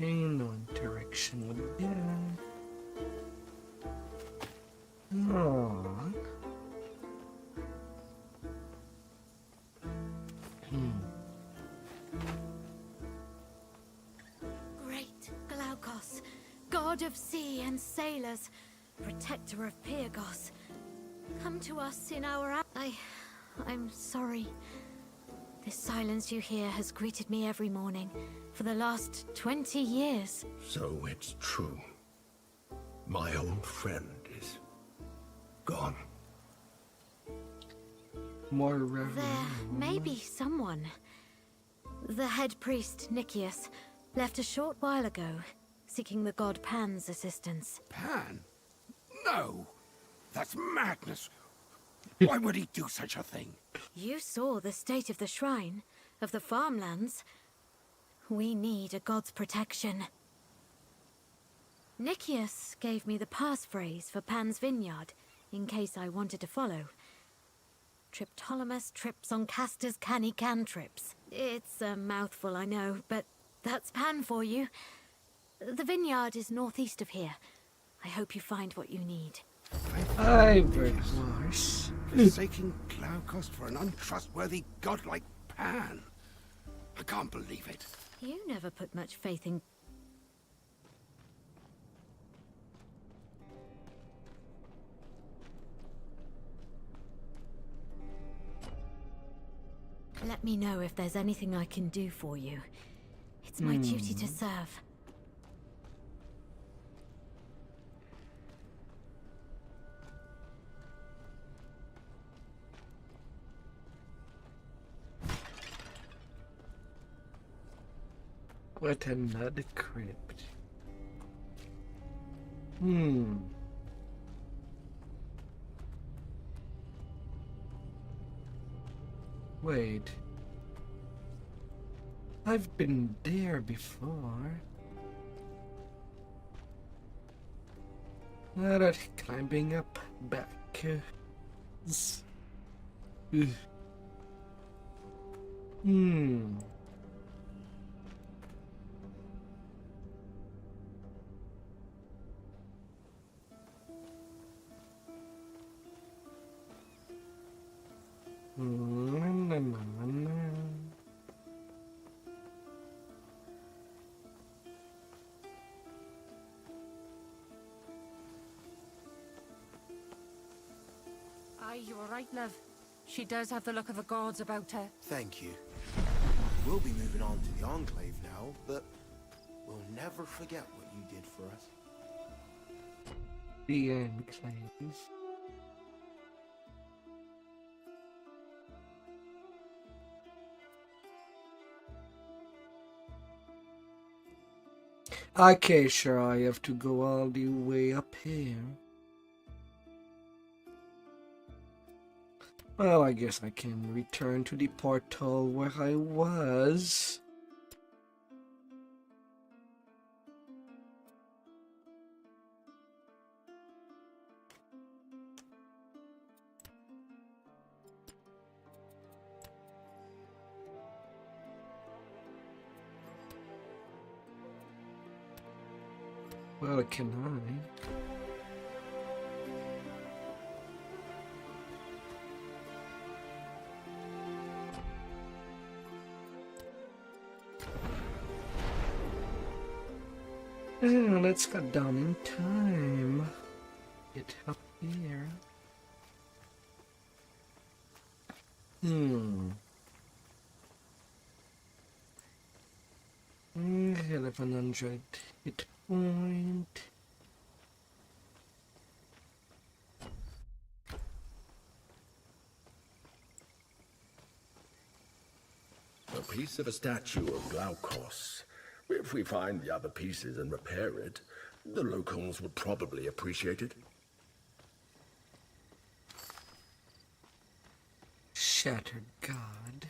Okay, no interaction with that. Aww. Great Glaukos, god of sea and sailors, protector of Pyrgos, come to us in our I'm sorry. This silence you hear has greeted me every morning for the last 20 years. So it's true. My old friend is gone. More reverend. There may be someone. The head priest, Nicias, left a short while ago, seeking the god Pan's assistance. Pan? No! That's madness! Why would he do such a thing? You saw the state of the shrine, of the farmlands. We need a god's protection. Nicias gave me the passphrase for Pan's vineyard, in case I wanted to follow. Triptolemus trips on Castor's canny cantrips. It's a mouthful, I know, but that's Pan for you. The vineyard is northeast of here. I hope you find what you need. I very much. Forsaking Glaukos for an untrustworthy god like Pan. I can't believe it. You never put much faith in... Let me know if there's anything I can do for you. It's my duty to serve. What another crypt. Wait. I've been there before. Alright, climbing up back. Aye, you were right, love. She does have the look of the gods about her. Thank you. We'll be moving on to the Enclave now, but we'll never forget what you did for us. The Enclave. Okay, sure, I have to go all the way up here. Well, I guess I can return to the portal where I was. Well, can I? Let's cut down in time. Get up here. 1100 hit point. A piece of a statue of Glaukos. If we find the other pieces and repair it, the locals would probably appreciate it. Shattered God.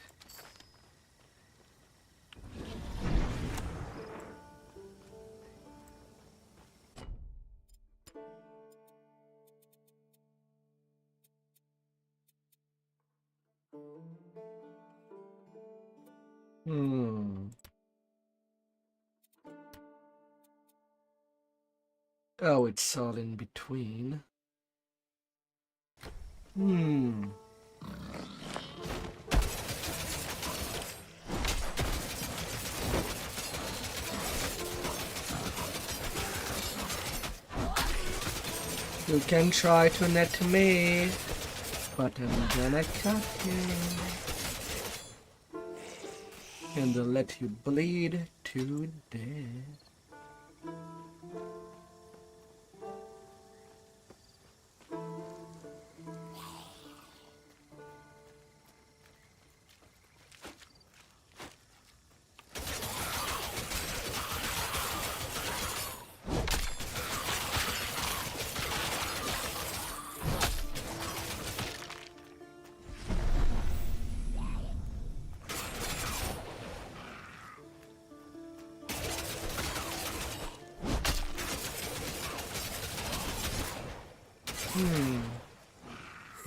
Oh, it's all in between. You can try to net me, but I'm gonna cut you. And I'll let you bleed to death.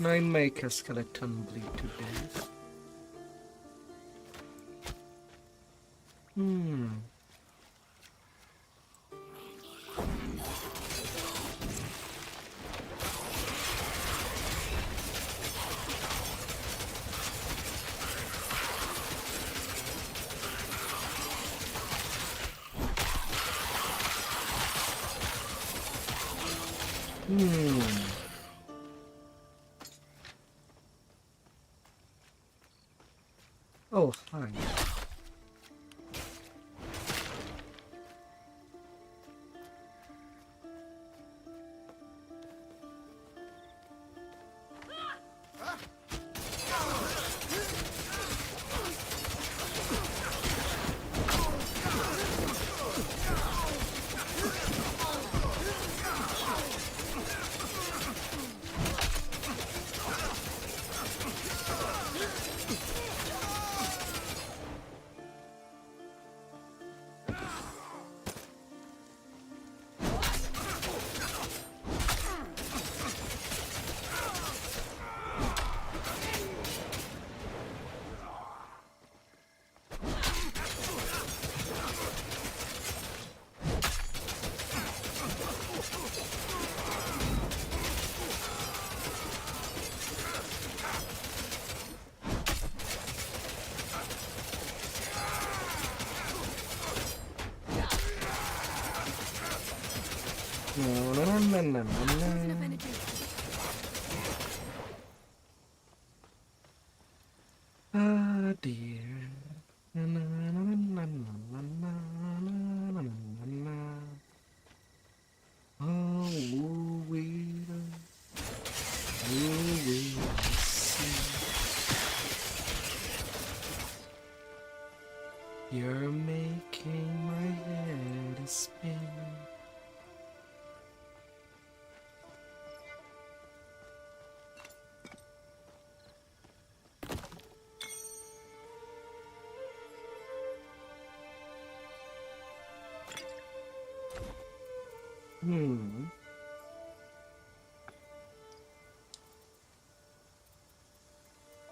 I make a skeleton bleed to death. Oh, hi. Ah, dear. Oh, we see. You're making my head spin.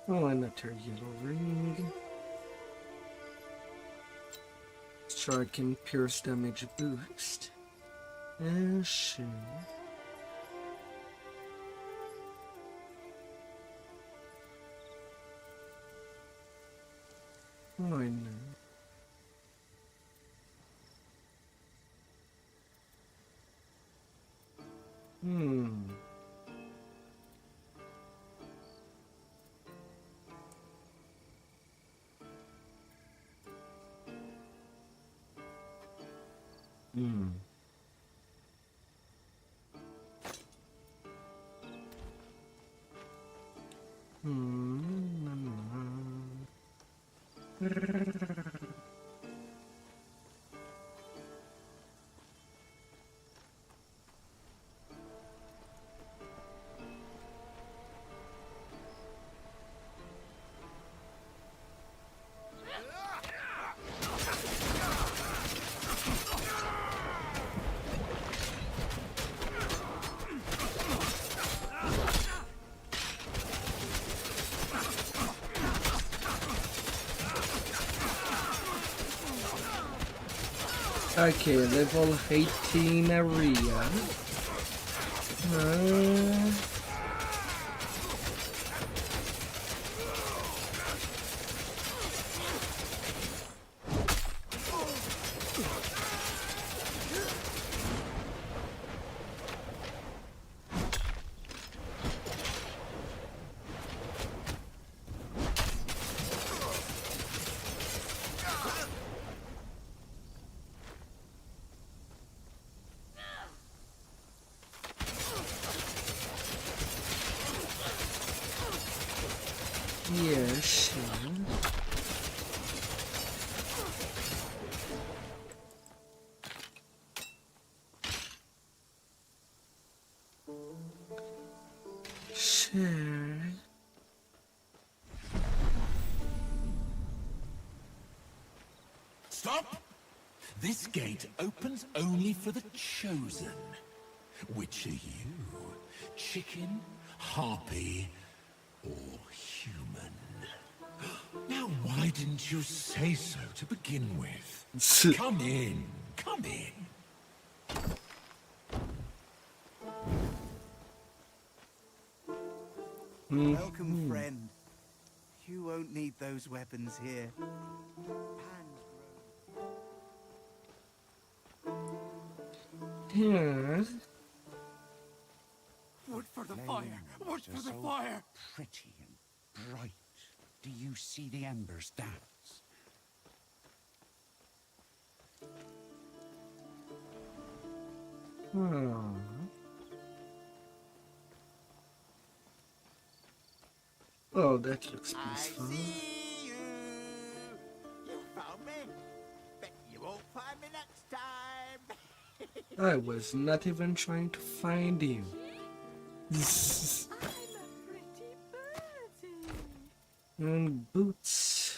Oh, another yellow ring. Strike and pierce damage boost. Sure. Why not? Okay, level 18 area. Yeah, sure. Sure. Stop! This gate opens only for the chosen. Which are you? Chicken, harpy, or human? Now, why didn't you say so to begin with? Come in. Come in. Welcome, friend. You won't need those weapons here. Yeah. Wood for the fire! Wood for the fire! Pretty and bright. Do you see the embers dance? Oh, that looks peaceful. You found me. Bet you won't find me next time. I was not even trying to find you. And boots.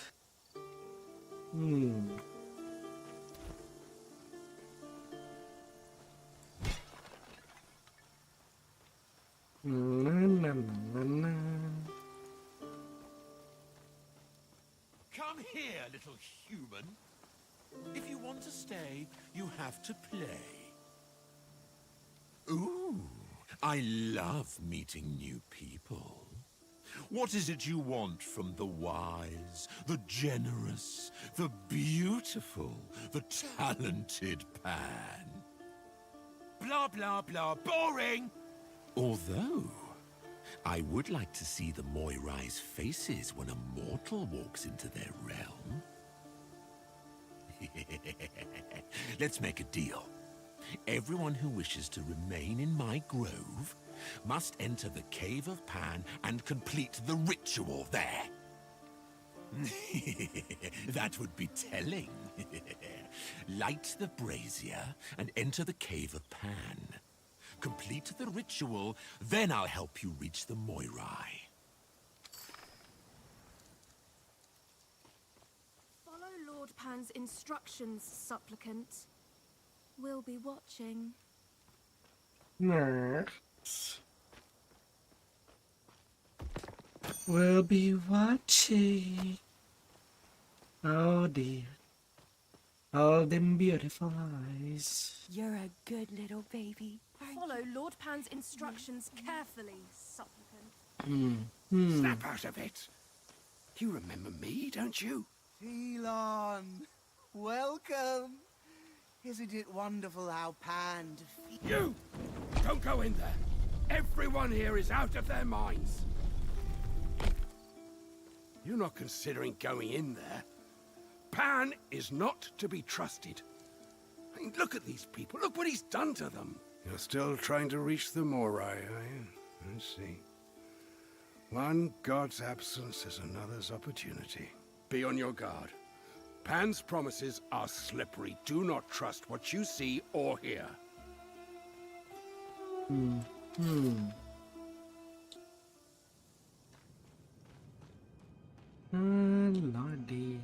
Na, na, na, na. Come here, little human. If you want to stay, you have to play. Ooh, I love meeting new people. What is it you want from the wise, the generous, the beautiful, the talented Pan? Blah, blah, blah, boring! Although, I would like to see the Moirai's faces when a mortal walks into their realm. Let's make a deal. Everyone who wishes to remain in my grove must enter the Cave of Pan and complete the ritual there. That would be telling. Light the brazier and enter the Cave of Pan. Complete the ritual, then I'll help you reach the Moirai. Follow Lord Pan's instructions, supplicant. We'll be watching. Nerds. We'll be watching. Oh dear. All them beautiful eyes. You're a good little baby. Follow Lord Pan's instructions carefully, supplicant. Snap out of it. You remember me, don't you? Elon, welcome. Isn't it wonderful how Pan defeated... You! Don't go in there. Everyone here is out of their minds. You're not considering going in there. Pan is not to be trusted. I mean, look at these people. Look what he's done to them. You're still trying to reach the Moirai, are you? I see. One god's absence is another's opportunity. Be on your guard. Pan's promises are slippery. Do not trust what you see or hear. Lordy.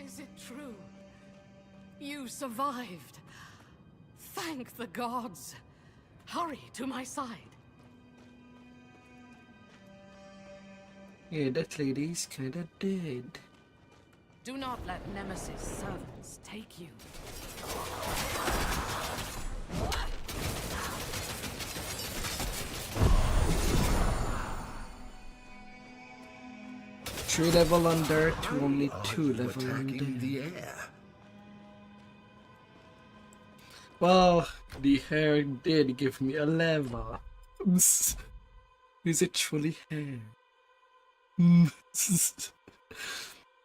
Is it true? You survived. Thank the gods. Hurry to my side. Yeah, that lady's kinda dead. Do not let Nemesis servants take you. Three level under to only 2 level attacking under. the air. Well, the hair did give me a level. Is it truly hair?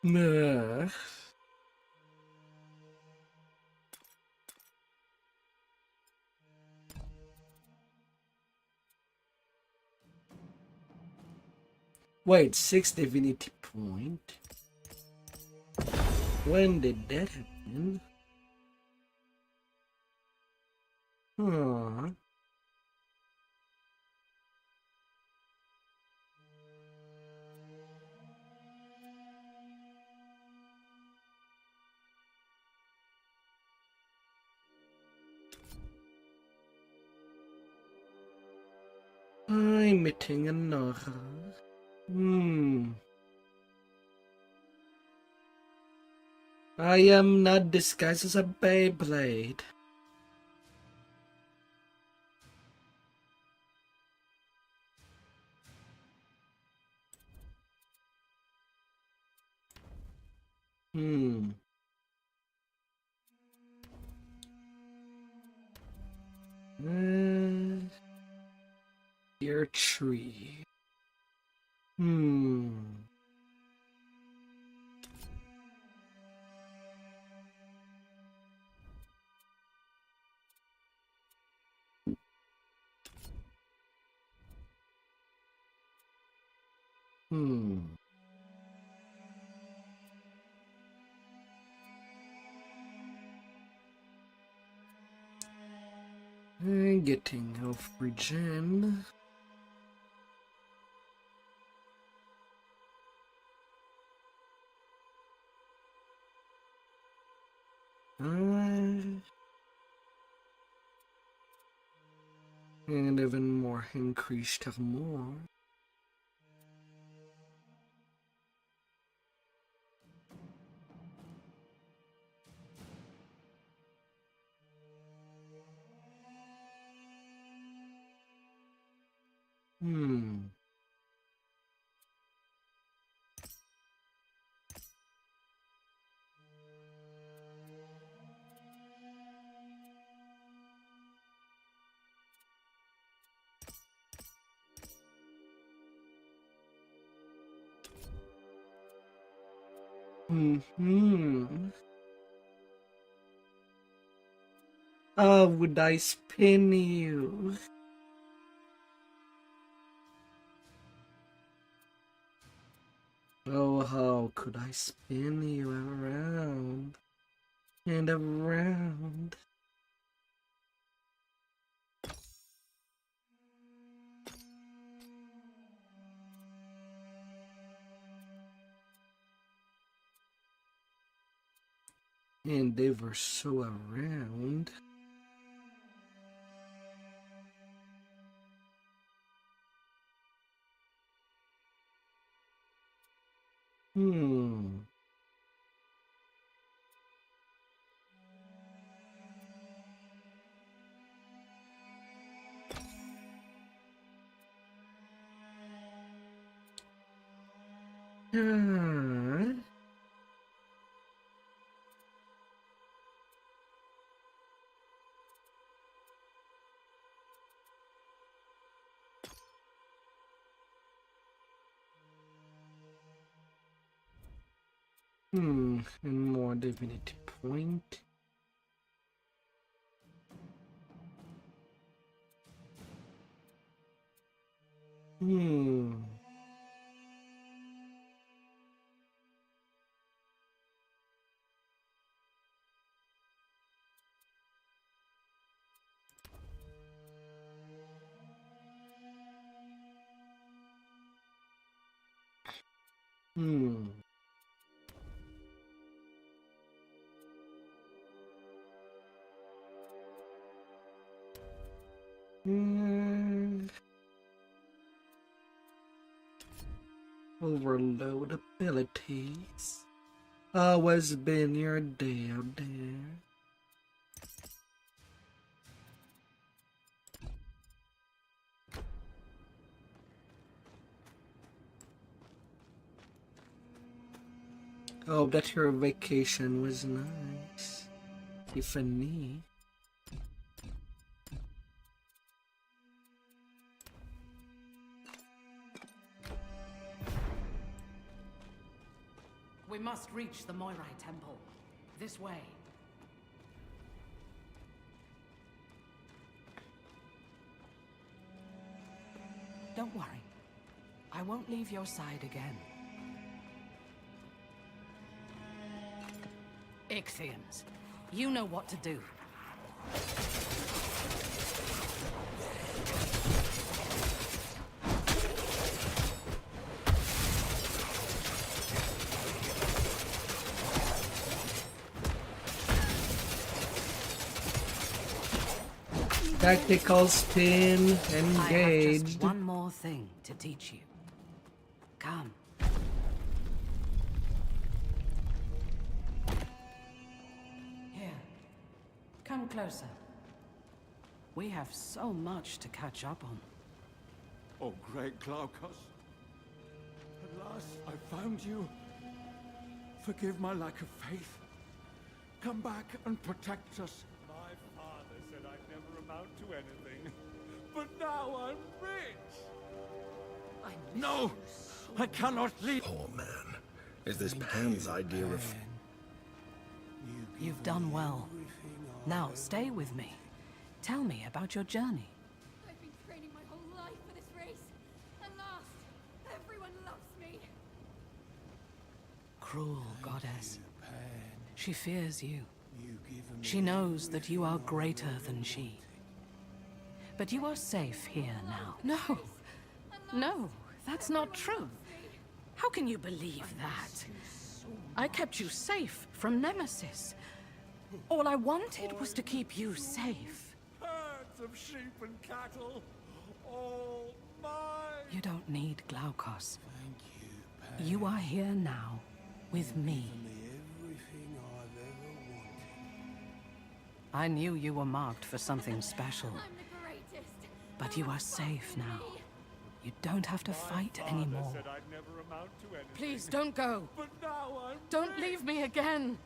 Nah. Wait, 6 divinity point? When did that happen? Huh. I'm meeting another. I am not disguised as a Beyblade. Dear tree. Getting health regen. And even more increased more. Oh, would I spin you? Oh, how could I spin you around and around? And they were so around. And more divinity point. Overload abilities. Always been your day out there. Oh, that your vacation was nice, Tiffany. We must reach the Moirai Temple. This way. Don't worry. I won't leave your side again. Ichthyans, you know what to do. Tactical spin, engage. I have just one more thing to teach you. Come. Here. Come closer. We have so much to catch up on. Oh, great Glaucus. At last I found you. Forgive my lack of faith. Come back and protect us. My father said I'd never amount to anything. But now I'm rich! No! I cannot leave. Poor man. Is this Pan's idea of... You've done well. Now stay with me. Tell me about your journey. I've been training my whole life for this race. At last, everyone loves me. Cruel goddess. She fears you. She knows that you are greater than she. But you are safe here now. No. No, that's not true. How can you believe that? I kept you safe from Nemesis. All I wanted was to keep you safe. Herds of sheep and cattle, all mine! You don't need Glaukos. You are here now, with me. I knew you were marked for something special. But you are safe now. You don't have to fight anymore. Please don't go. But now I'm Don't leave me again.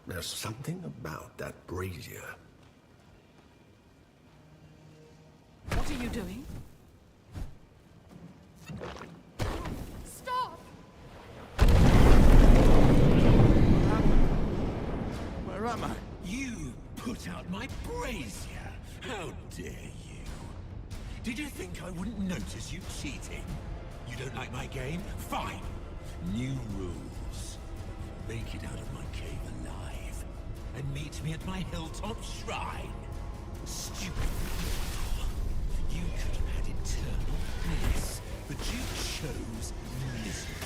There's something about that brazier. What are you doing? Stop! Where am I? You put out my brazier! How dare you! Did you think I wouldn't notice you cheating? You don't like my game? Fine! New rules. Make it out of my cave alive, and meet me at my hilltop shrine. Stupid fool. You could have had eternal bliss, but you chose misery.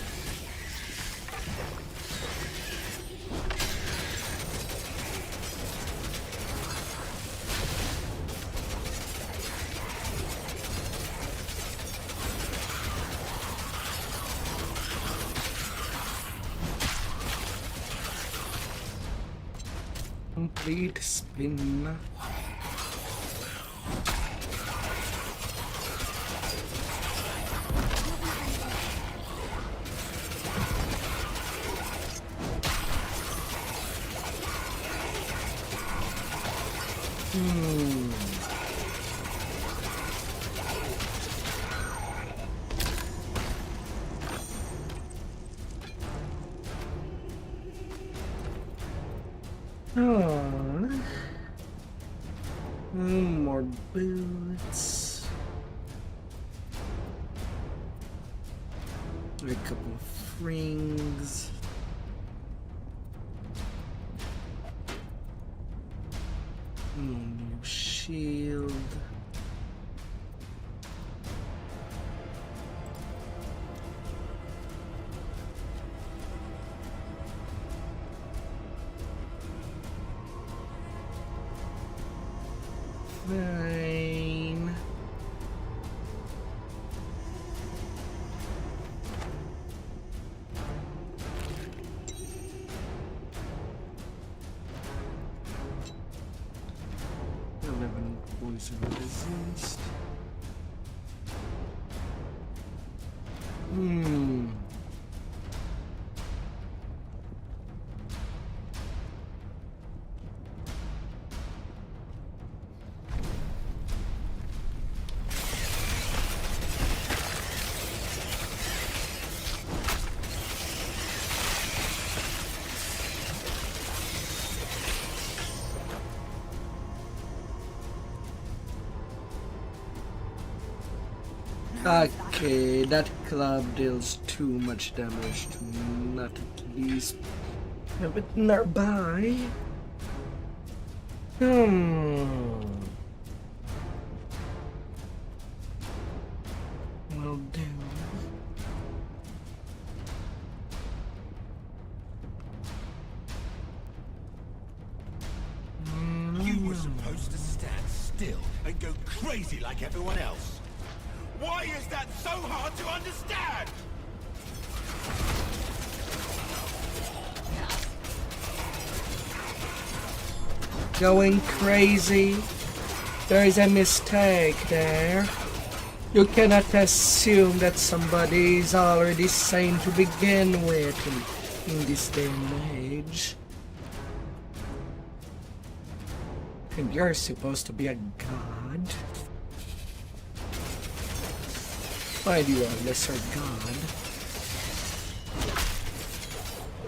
Complete spin. Oh. More boots. A couple of rings. New shield. Fine. Poison resist. Hmm. Okay, that club deals too much damage to not at least have it nearby. Will do. You were supposed to stand still and go crazy like everyone else. Why is that so hard to understand? Going crazy? There is a mistake there. You cannot assume that somebody is already sane to begin with in this day and age. And you're supposed to be a god. Mind you, a lesser god.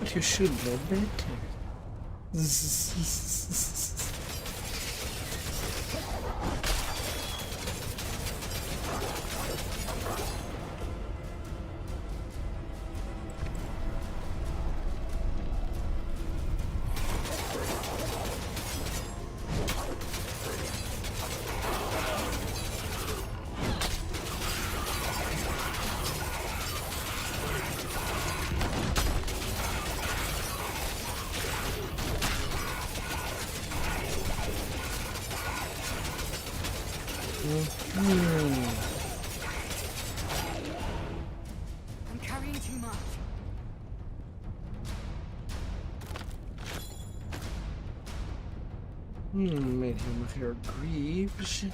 But you should know better. I'm carrying too much. Made him hear grieves.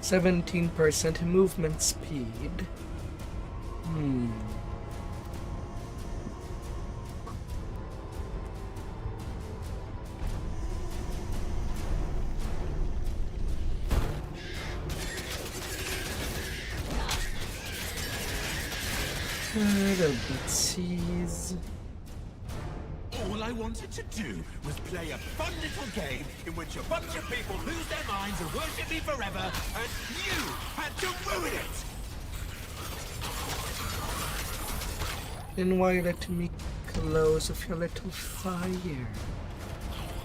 17% movement speed. Batsies. All I wanted to do was play a fun little game in which a bunch of people lose their minds and worship me forever, and you had to ruin it! Then why let me close with your little fire?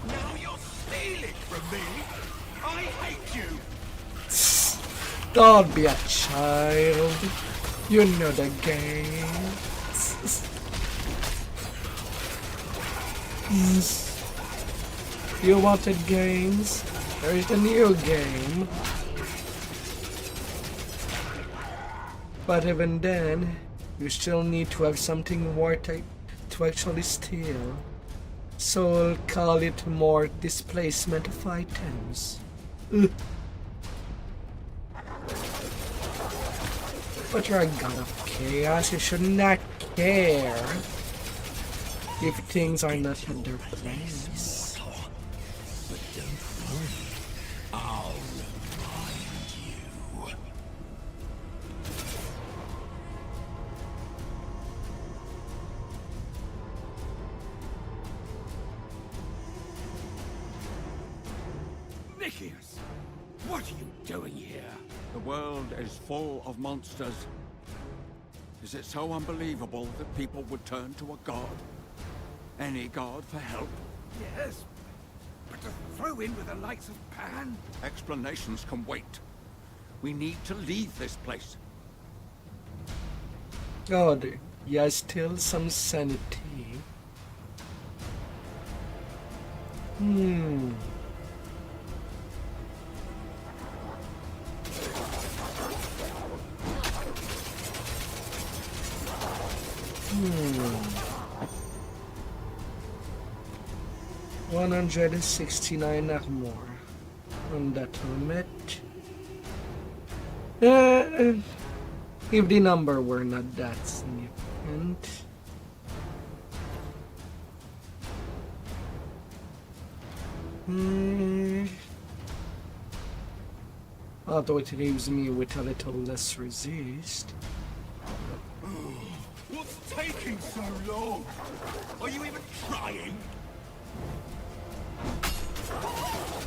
Now you're stealing from me! I hate you! Don't be a child. You know the game. You wanted games? There's the new game. But even then, you still need to have something worth it to actually steal. So we'll call it more displacement of items. But you're a god of chaos, you should not care if things are not in their place. But don't worry, I'll remind you. Nicias, what are you doing here? The world is full of monsters. Is it so unbelievable that people would turn to a god? Any god for help? Yes, but to throw in with the likes of Pan? Explanations can wait. We need to leave this place. God, yeah, still some sanity. 169 or more on that limit. If the number were not that significant. Although it leaves me with a little less resist. What's taking so long? Are you even trying?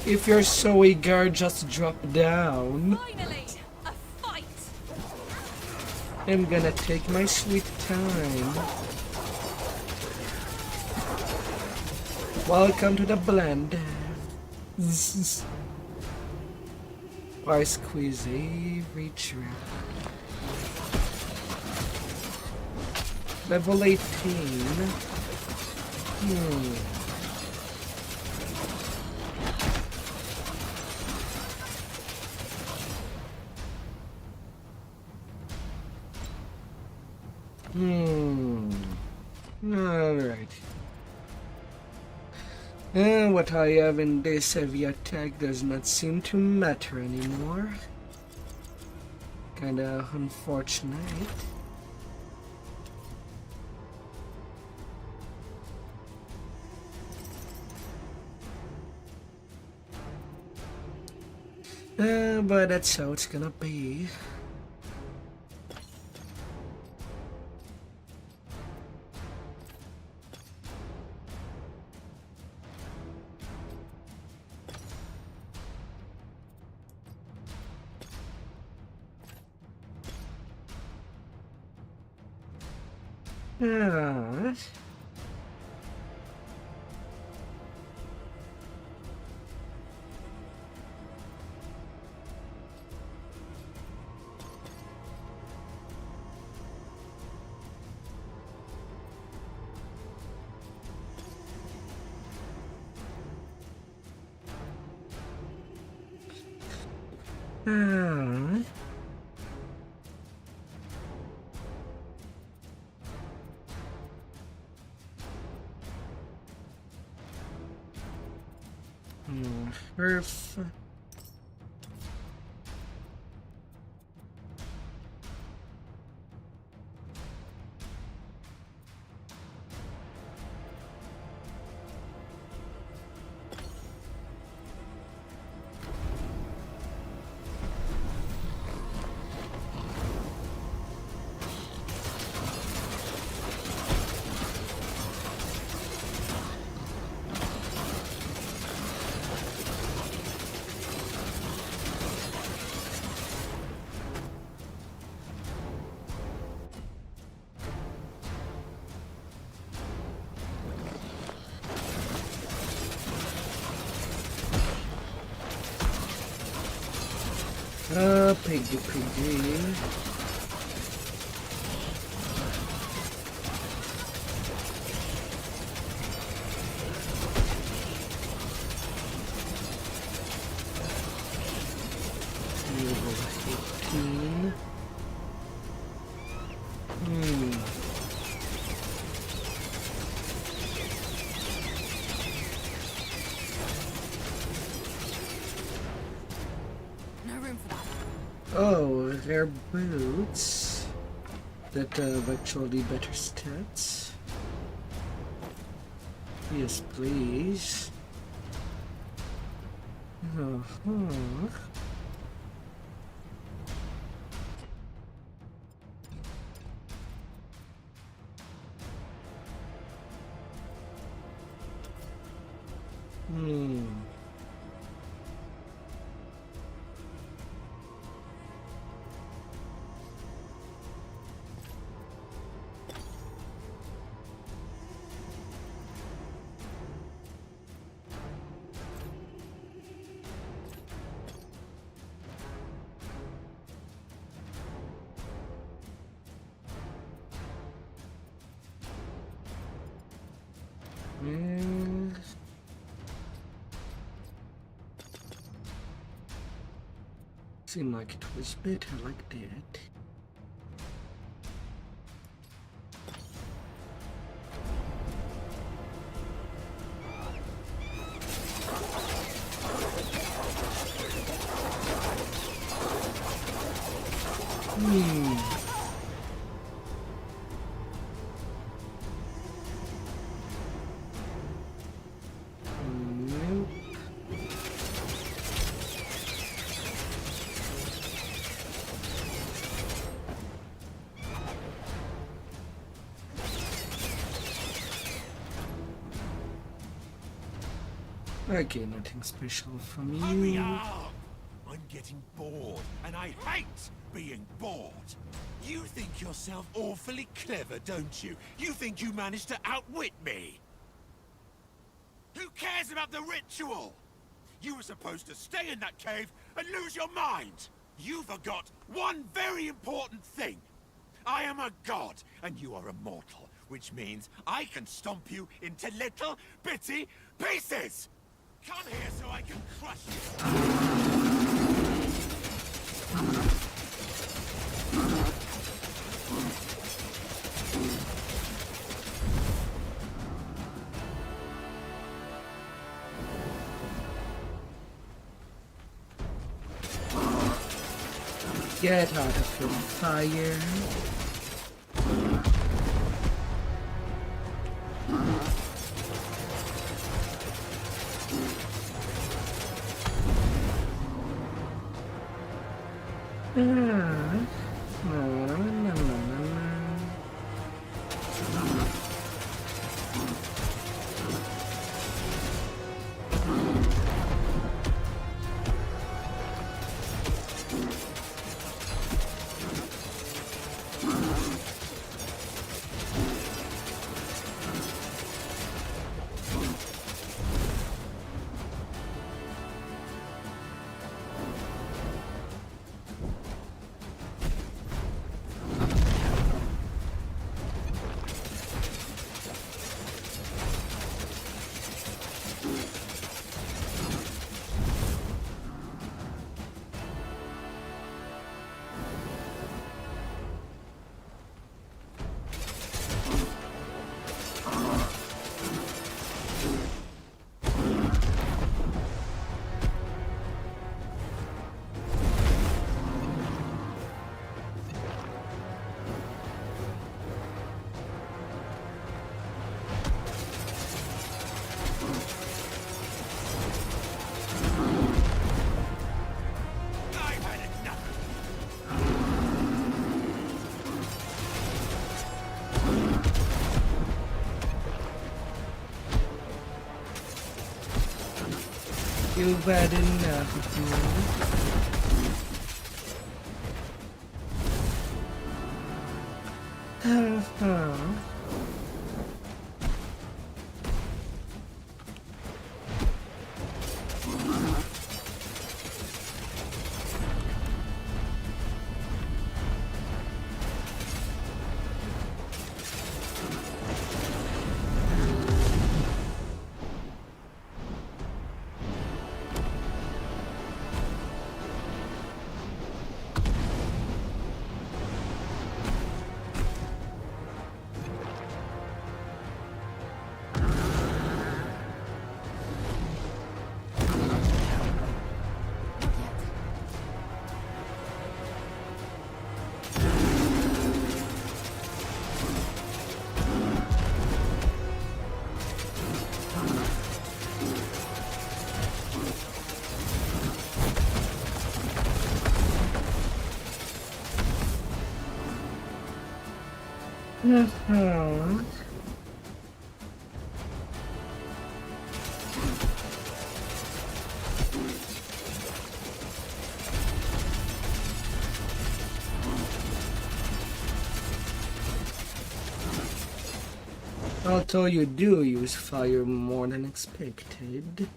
If you're so eager, just drop down. Finally, a fight. I'm gonna take my sweet time. Welcome to the blend. Why squeeze every trap? Level 18. Alright. What I have in this heavy attack does not seem to matter anymore. Kinda unfortunate. But that's how it's gonna be. Perfect. Piggy. Level 18. Oh, rare boots that have actually better stats. Yes, please. Seemed like it was better like that. Okay, nothing special from Hurry you. up! I'm getting bored, and I hate being bored. You think yourself awfully clever, don't you? You think you managed to outwit me? Who cares about the ritual? You were supposed to stay in that cave and lose your mind. You forgot one very important thing. I am a god, and you are a mortal, which means I can stomp you into little, bitty pieces! Come here so I can crush you! Get out of your fire. You've had enough, Although you do use fire more than expected.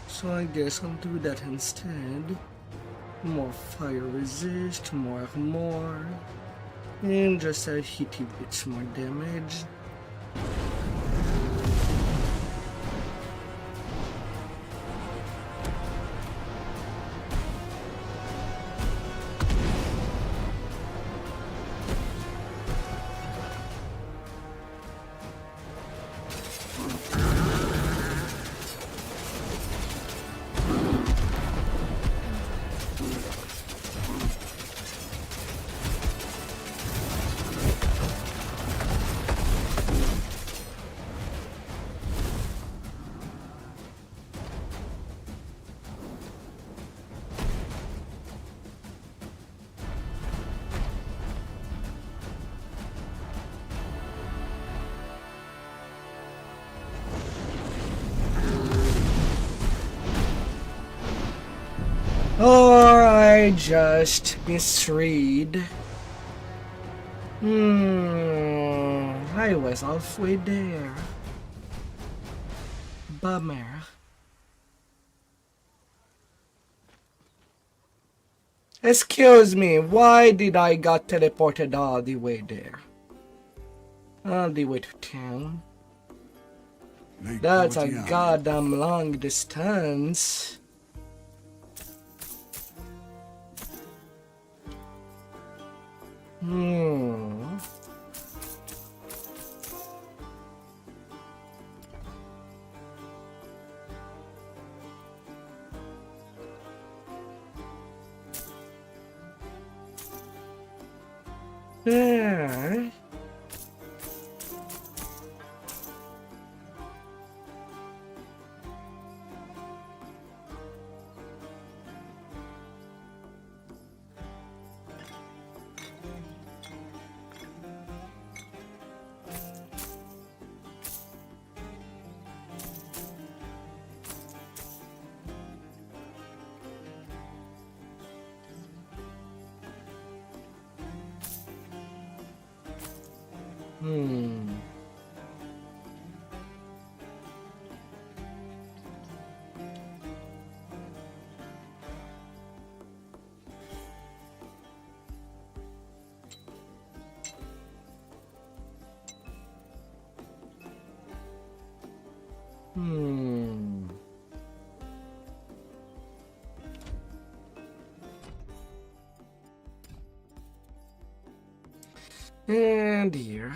So I guess I'll do that instead. More fire resist, more, and just a hitty bit more damage. I just misread? I was halfway there. Bummer. Excuse me, why did I got teleported all the way there? All the way to town? That's a goddamn long distance. Yeah. And here.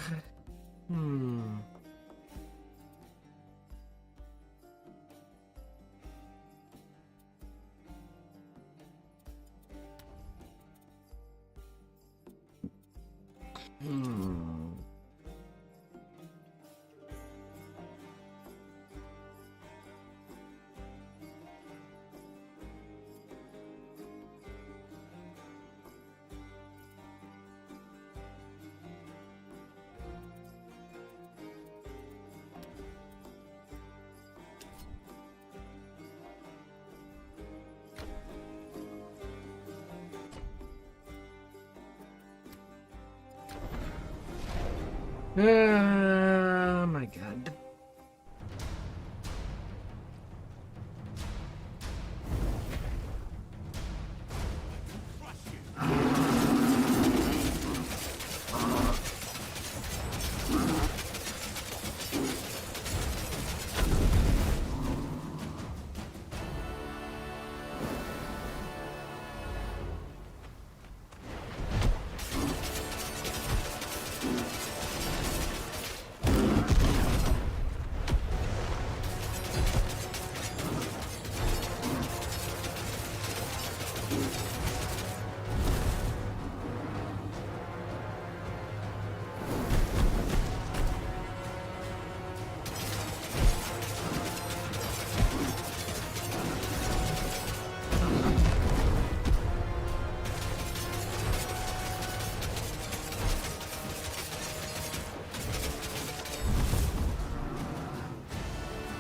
Oh my god.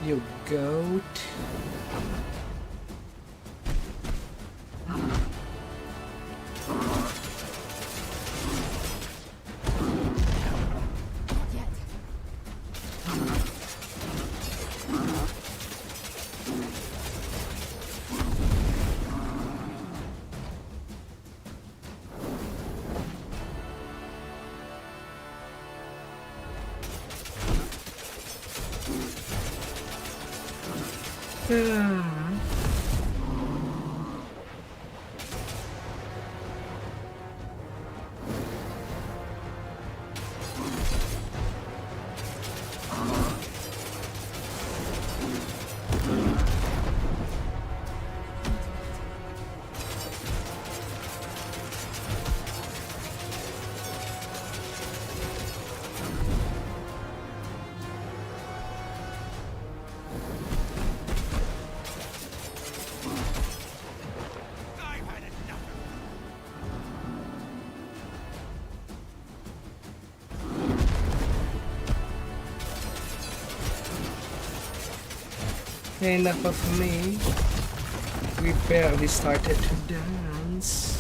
You goat. Enough of me. We barely started to dance. once.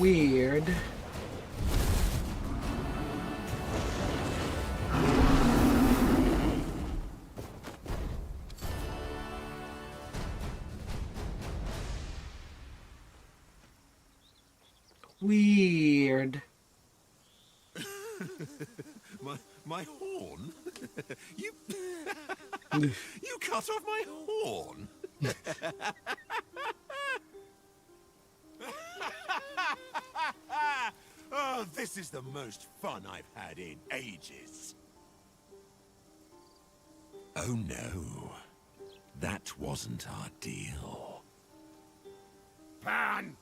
Weird. Weird. my horn? You you cut off my horn? Oh, this is the most fun I've had in ages. Oh no, that wasn't our deal. Pan!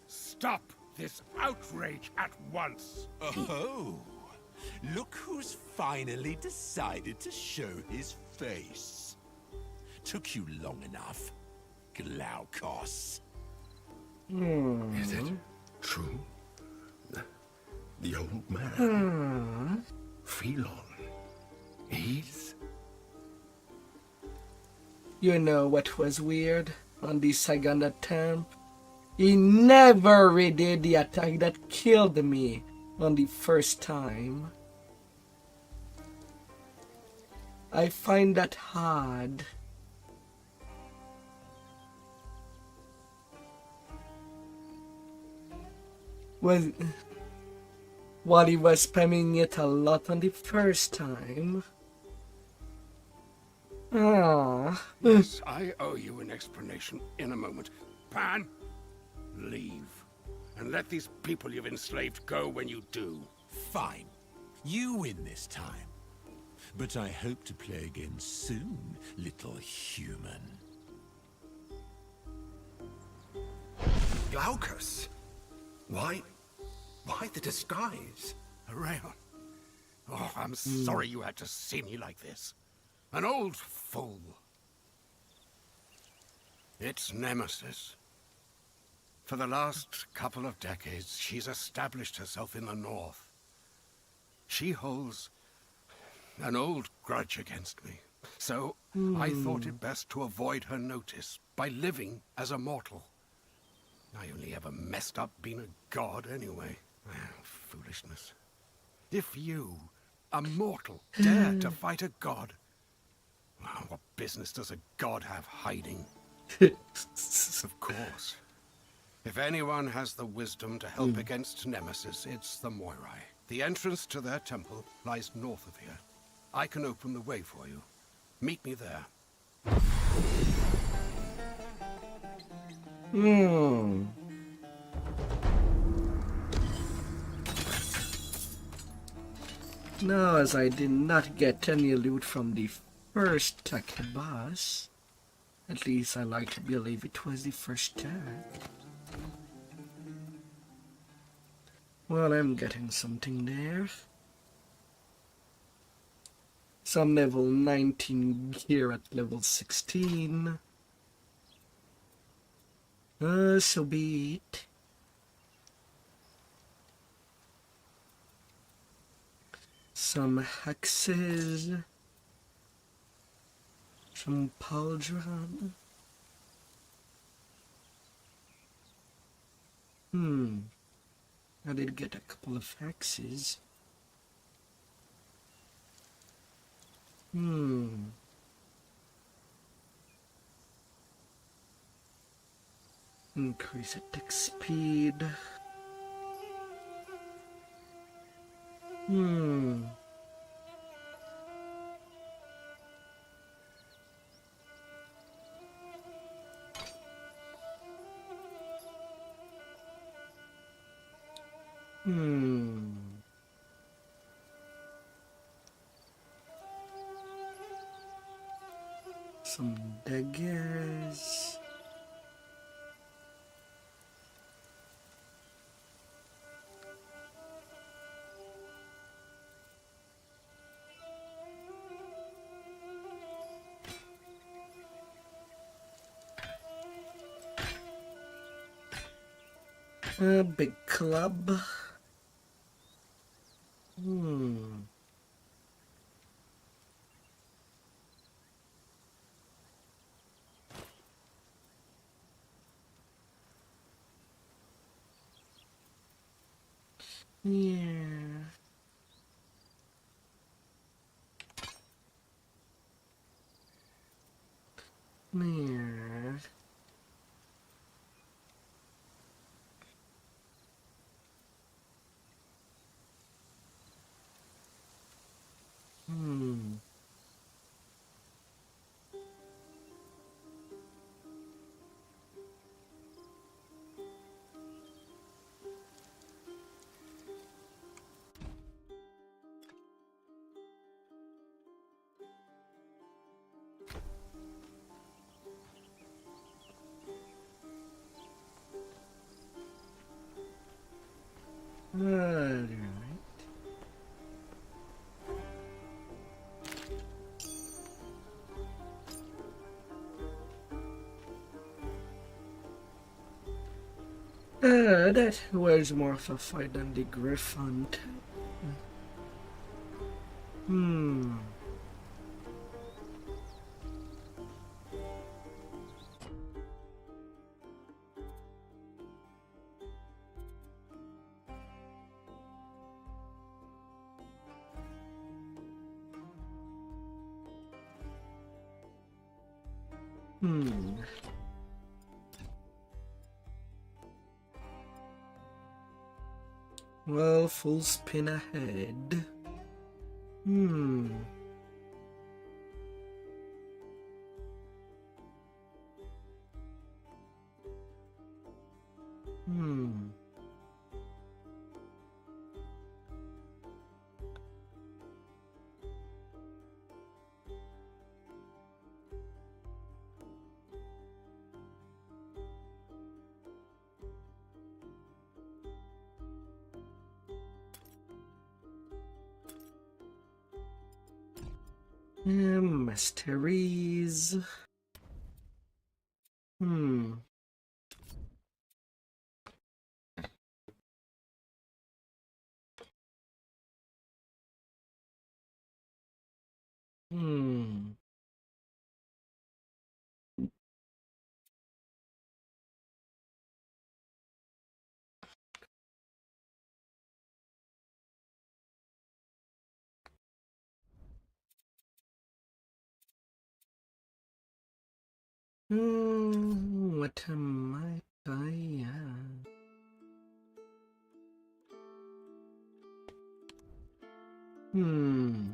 Stop this outrage at once! Oh, look who's finally decided to show his face. Took you long enough, Glaukos. Is it true? The old man, Phelon, he's... You know what was weird on the second attempt? He never redid the attack that killed me on the first time. I find that hard. While he was spamming it a lot on the first time. Ah. Yes, I owe you an explanation in a moment. Pan, leave. And let these people you've enslaved go when you do. Fine. You win this time. But I hope to play again soon, little human. Glaucus? Why the disguise? Around. Oh, I'm sorry you had to see me like this. An old fool. It's Nemesis. For the last couple of decades, she's established herself in the north. She holds an old grudge against me. So I thought it best to avoid her notice by living as a mortal. I only ever messed up being a god anyway. Foolishness. If you, a mortal, dare to fight a god, what business does a god have hiding? Of course. If anyone has the wisdom to help against Nemesis, it's the Moirai. The entrance to their temple lies north of here. I can open the way for you. Meet me there. Now, as I did not get any loot from the first tech boss, at least I like to believe it was the first tech. Well, I'm getting something there. Some level 19 gear at level 16. So be it. Some hexes. Some pauldron. I did get a couple of hexes. Increase attack speed. Some daggers. A big club. Yeah. Yeah. Alright. That was more of a fight than the Griffin. Hmm. Hmm. Well, full spin ahead. Hmm. Hmm. Mysteries. Hmm. Hmm. What am I? Hmm.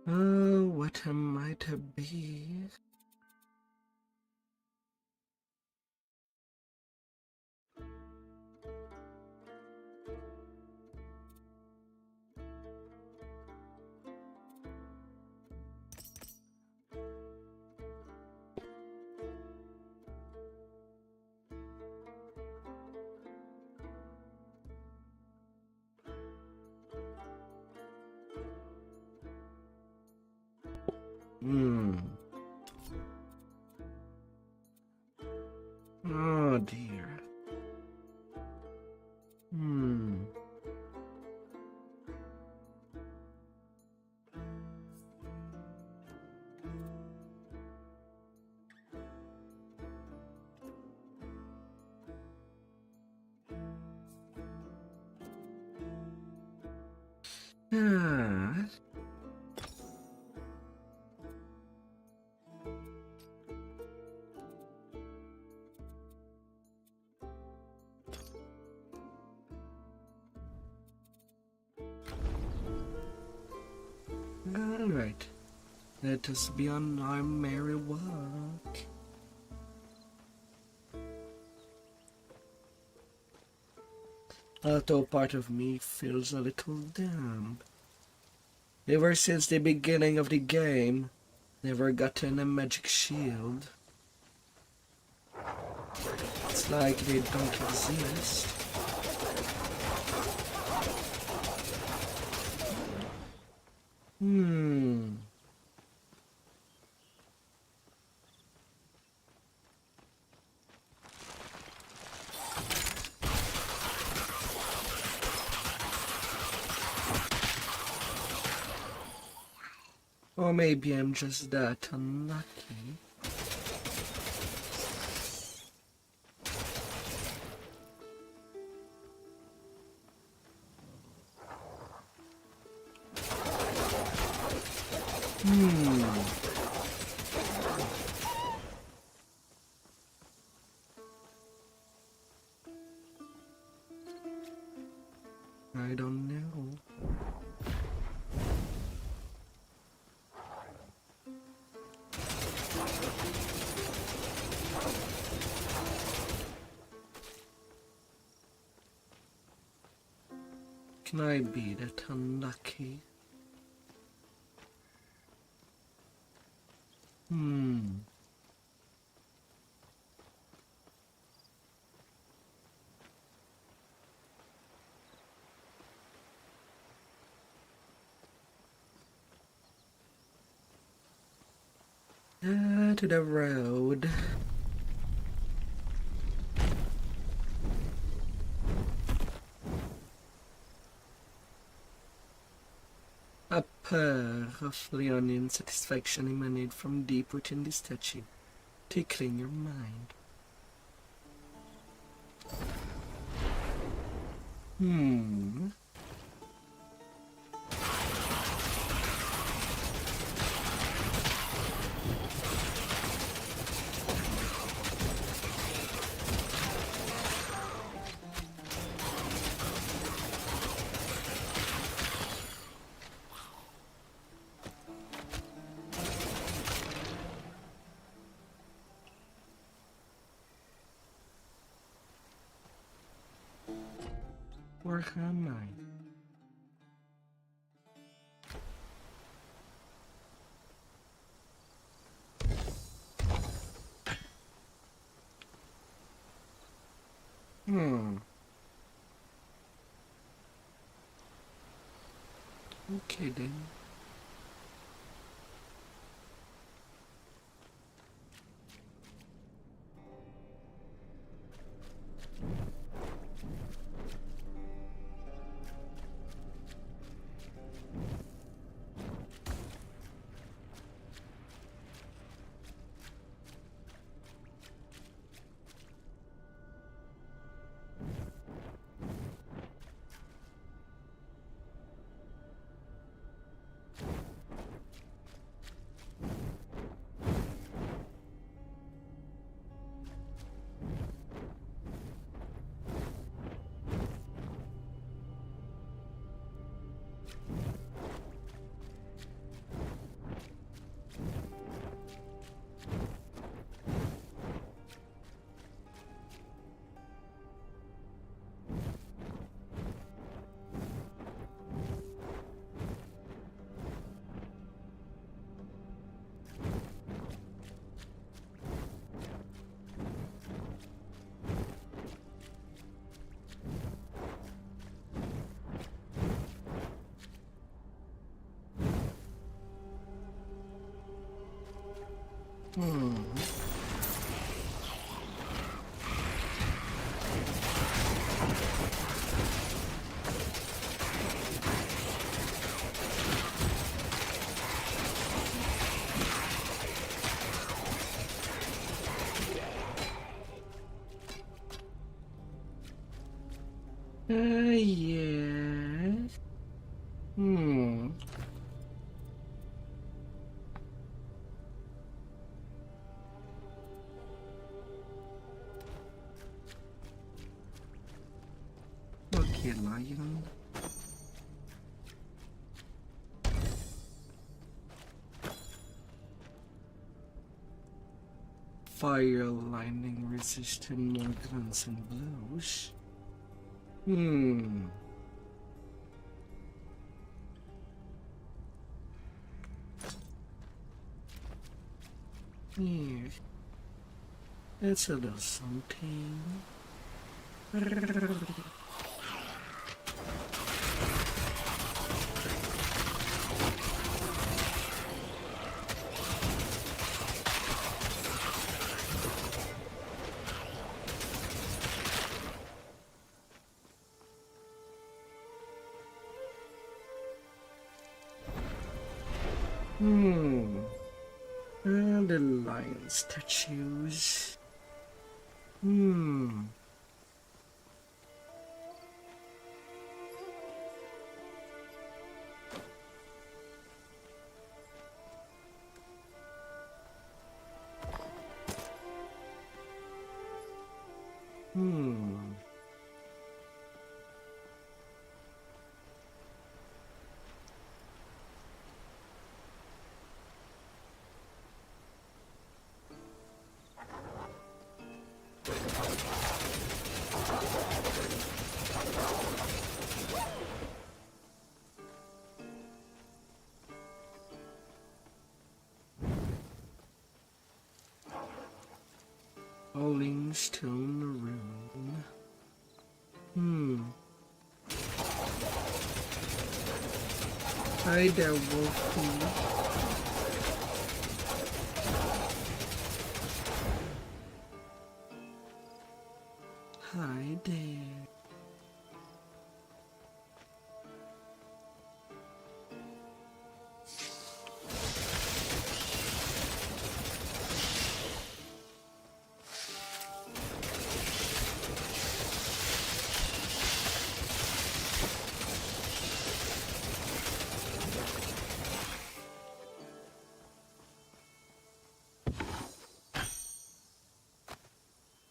Oh, what am I to be? Hmm. Oh dear. Hmm. Ah. All right. Let us be on our merry walk. Although part of me feels a little damp. Ever since the beginning of the game, never gotten a magic shield. It's like they don't exist. Hmm. Or maybe I'm just that unlucky. I don't know. Can I be that unlucky? To the road. A purr of leonine satisfaction emanated from deep within the statue, tickling your mind. Where am I? Okay then. Yes. Okay, lion. Fire lightning resistant more guns and blows. Yeah. That's a little something. And the lion statues. Falling stone rune. Hi there, Wolfie. Hi there.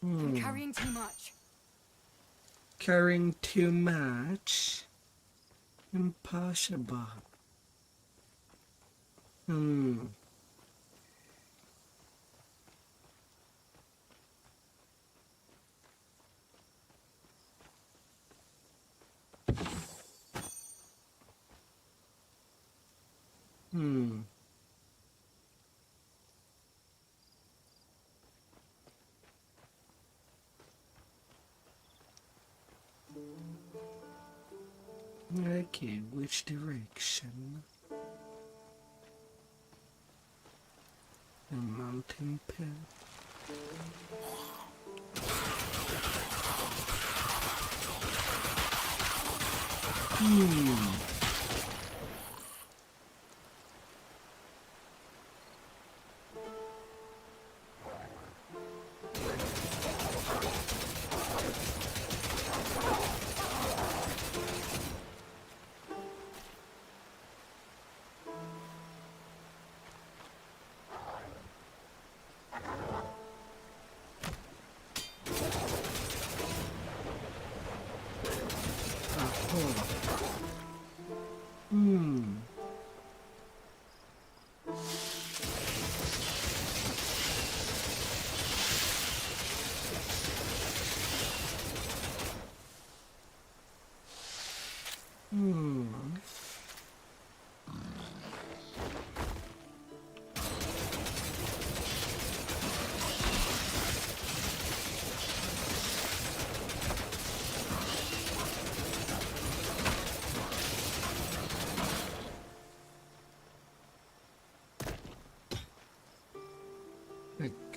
I'm carrying too much. Carrying too much? Impossible. Okay, which direction? The mountain pit.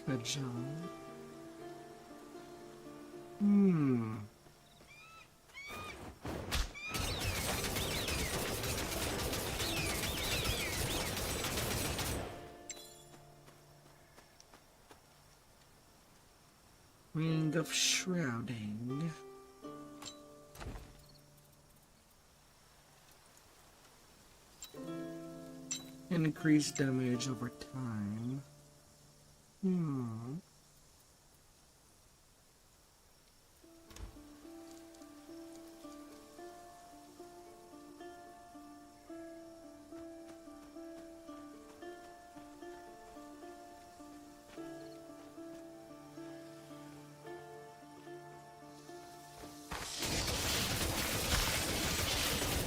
Good job. Ring of Shrouding. Increased damage over time.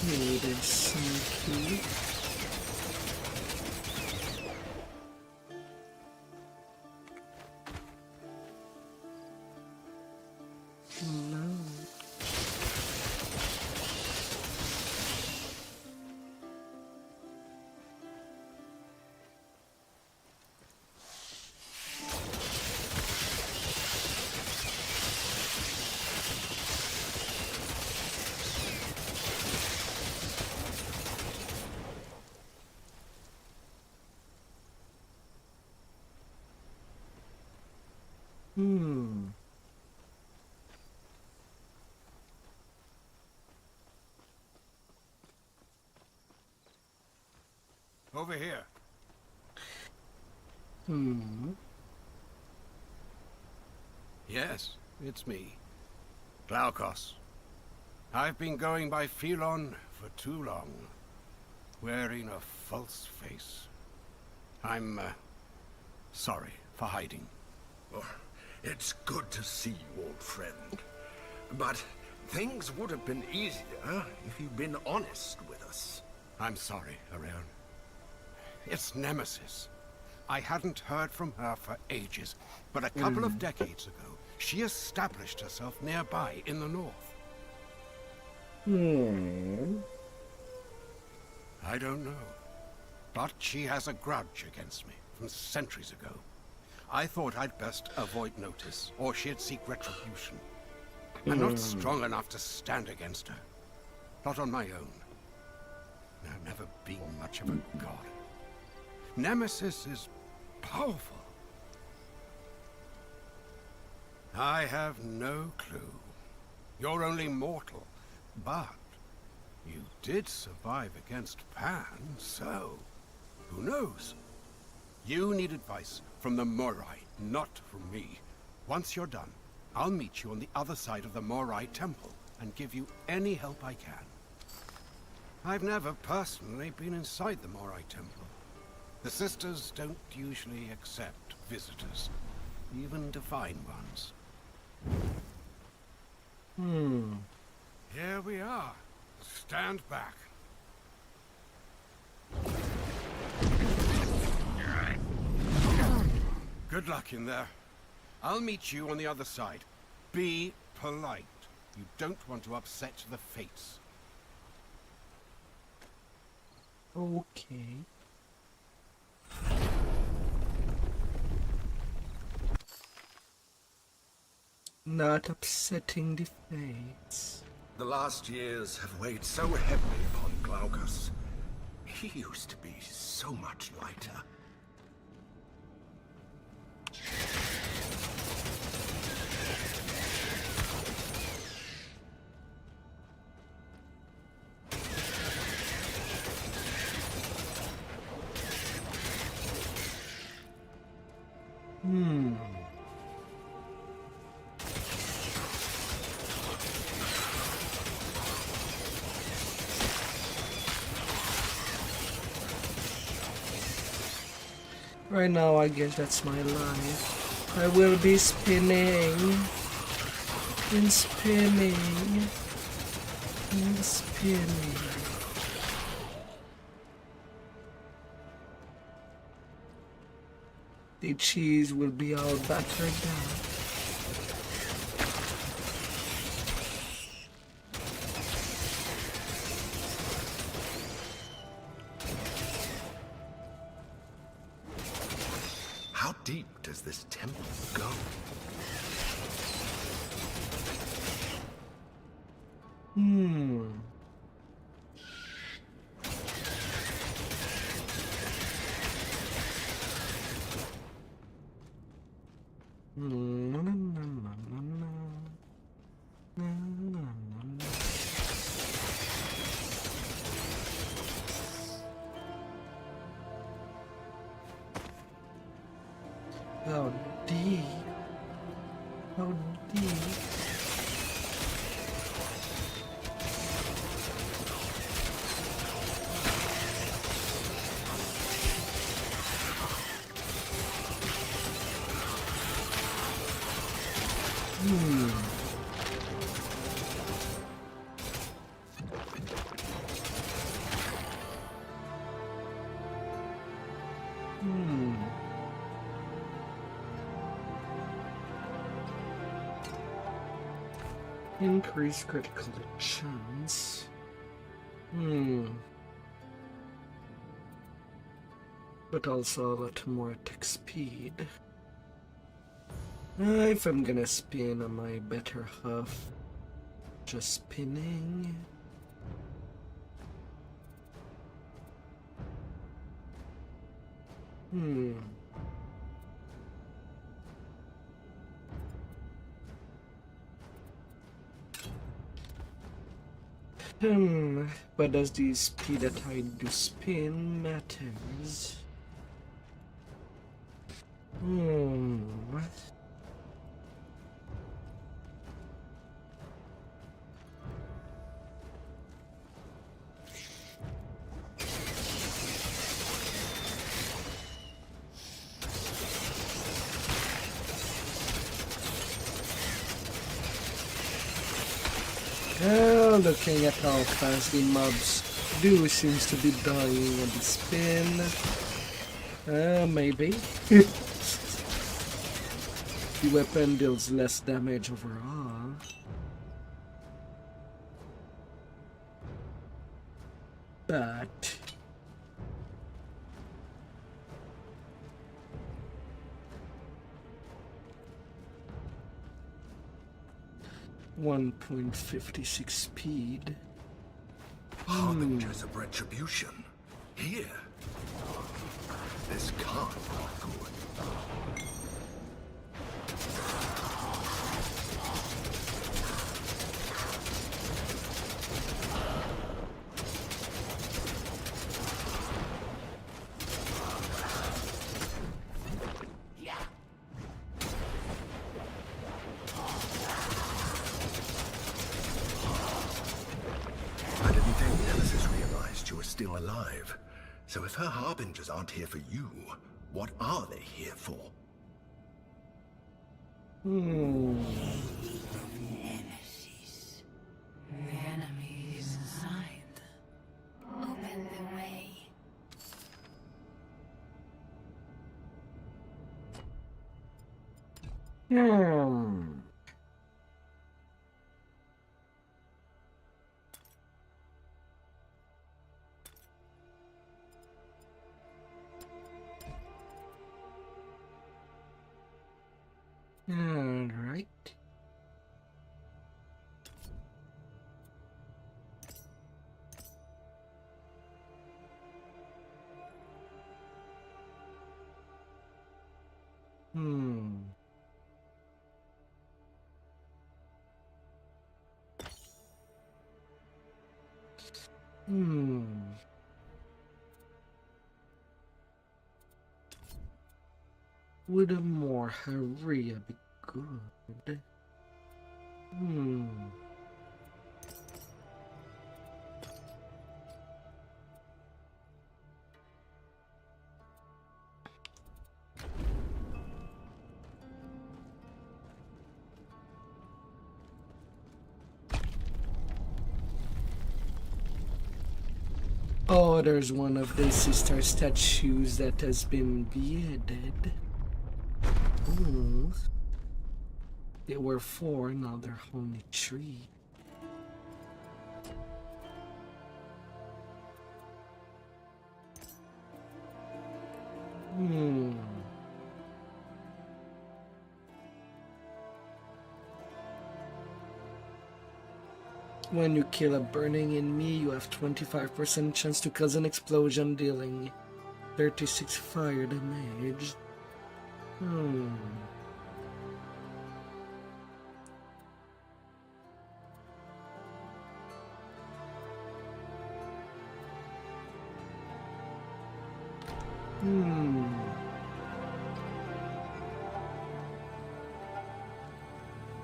Needed some key. Over here. Yes, it's me. Glaukos. I've been going by Philon for too long, wearing a false face. I'm, sorry for hiding. Oh, it's good to see you, old friend. But things would have been easier if you'd been honest with us. I'm sorry, Arion. It's Nemesis. I hadn't heard from her for ages, but a couple of decades ago, she established herself nearby in the north. I don't know, but she has a grudge against me from centuries ago. I thought I'd best avoid notice, or she'd seek retribution. I'm not strong enough to stand against her. Not on my own. I've never been much of a god. Nemesis is powerful. I have no clue. You're only mortal, but you did survive against Pan, so who knows? You need advice from the Morai, not from me. Once you're done, I'll meet you on the other side of the Morai Temple and give you any help I can. I've never personally been inside the Morai Temple. The sisters don't usually accept visitors, even divine ones. Here we are. Stand back. Good luck in there. I'll meet you on the other side. Be polite. You don't want to upset the fates. Okay. Not upsetting the fates. The last years have weighed so heavily upon Glaucus. He used to be so much lighter. Right now, I guess that's my life. I will be spinning and spinning and spinning. The cheese will be all battered down. How deep does this temple go? How deep? How deep? Increase critical chance. But also a lot more attack speed. If I'm gonna spin on my better half, just spinning. But does the speed that I do spin matters? Looking at how fast the mobs do seems to be dying on the spin. Maybe. The weapon deals less damage overall. But 1.56 speed. Harbingers of retribution. Here. This can't be good. Still alive. So if her harbingers aren't here for you, what are they here for? Nemesis. The enemy is inside. Open the way. All right. Would a more Haria be good? Oh, there's one of the sister statues that has been beheaded. Ooh. There were 4, now there are only 3. When you kill a burning enemy, you have 25% chance to cause an explosion, dealing 36 fire damage.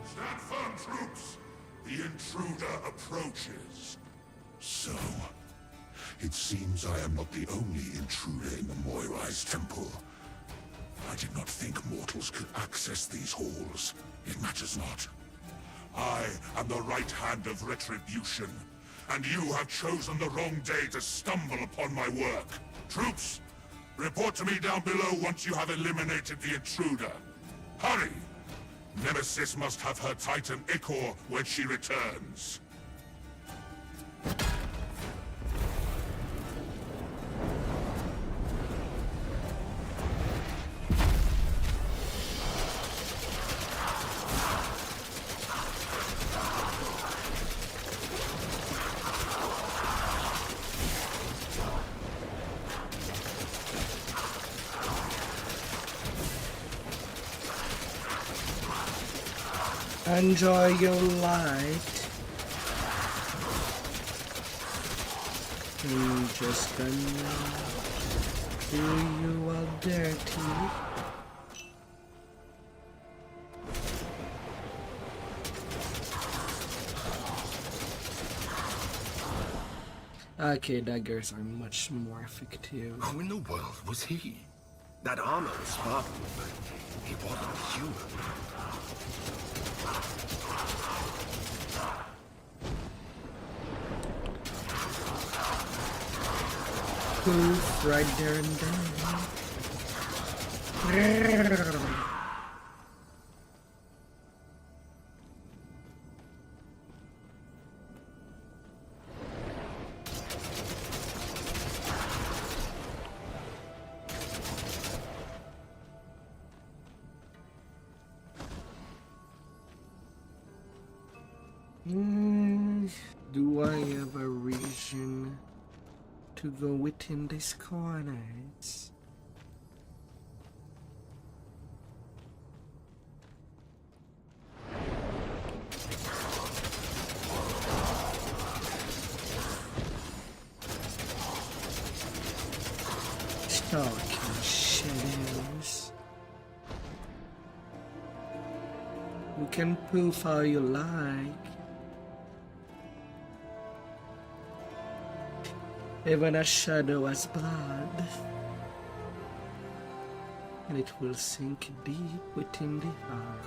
Stand firm, troops! The intruder approaches. So, it seems I am not the only intruder in the Moirai's temple. I did not think mortals could access these halls. It matters not. I am the right hand of retribution, and you have chosen the wrong day to stumble upon my work. Troops, report to me down below once you have eliminated the intruder. Hurry! Nemesis must have her titan Ichor when she returns. Enjoy your light. I'm just gonna do you all dirty. Okay, daggers are much more effective. Who in the world was he? That armor was sparkling, but he wasn't human. Poof, right there and then. Do I have a reason to go within these corners? Stalking shadows. You can poof how you like. Even a shadow has blood, and it will sink deep within the heart.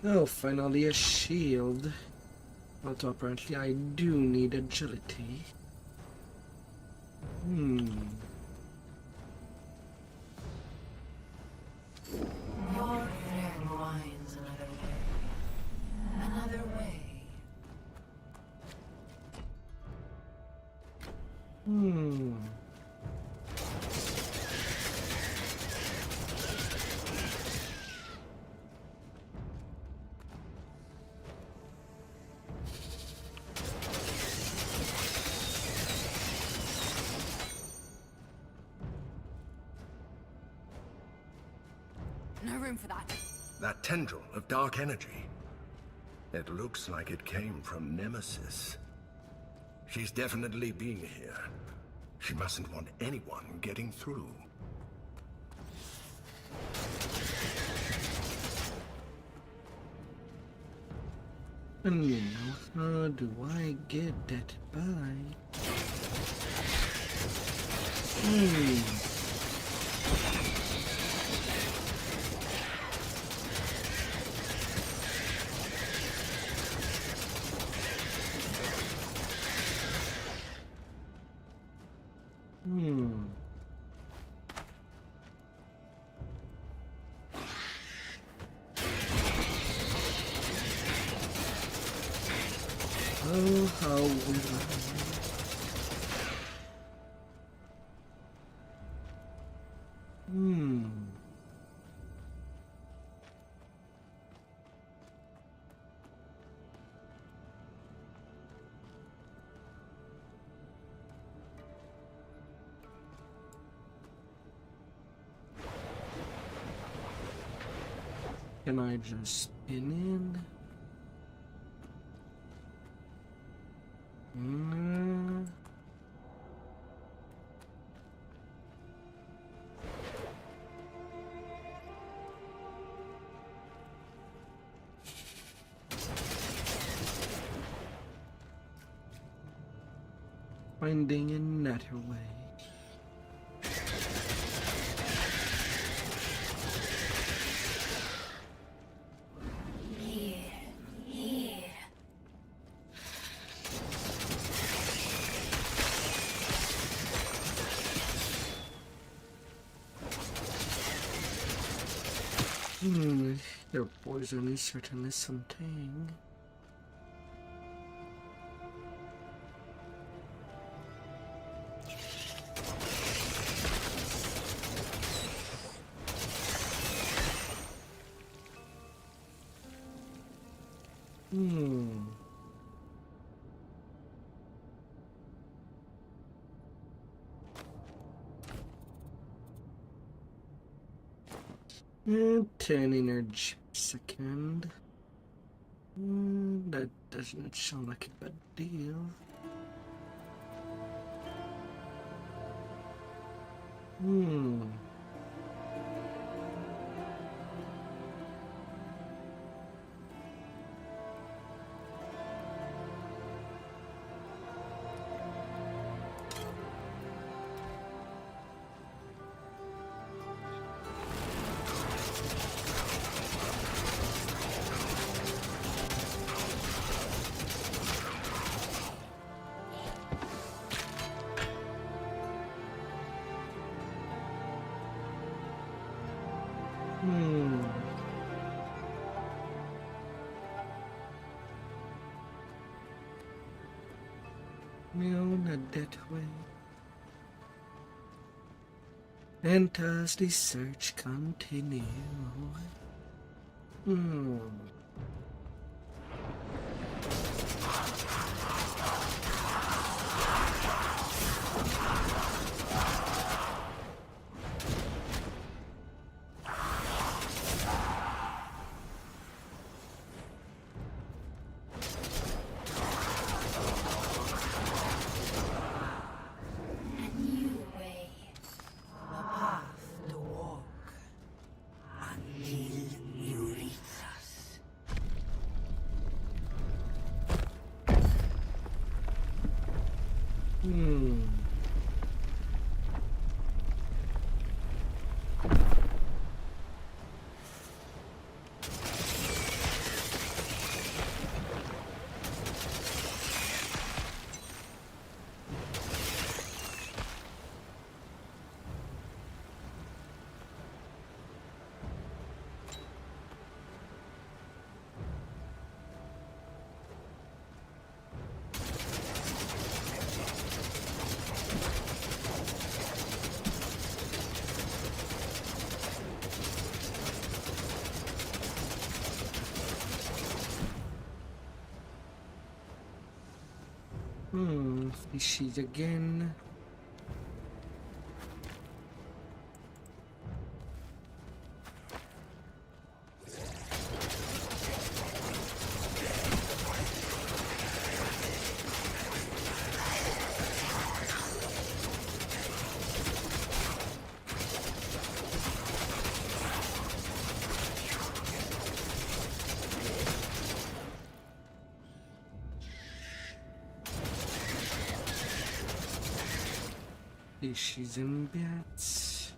Oh, finally a shield. Although apparently I do need agility. Your friend winds another way. Another way. No room for that. That tendril of dark energy. It looks like it came from Nemesis. She's definitely been here. She mustn't want anyone getting through. And now, how do I get that by? Oh, how will I? Can I just spin in? Finding another way. Their poison is certainly something. And 10 energy per second. That doesn't sound like a bad deal. No, not that way. And as the search continue. Fishies again. Fishies and bats.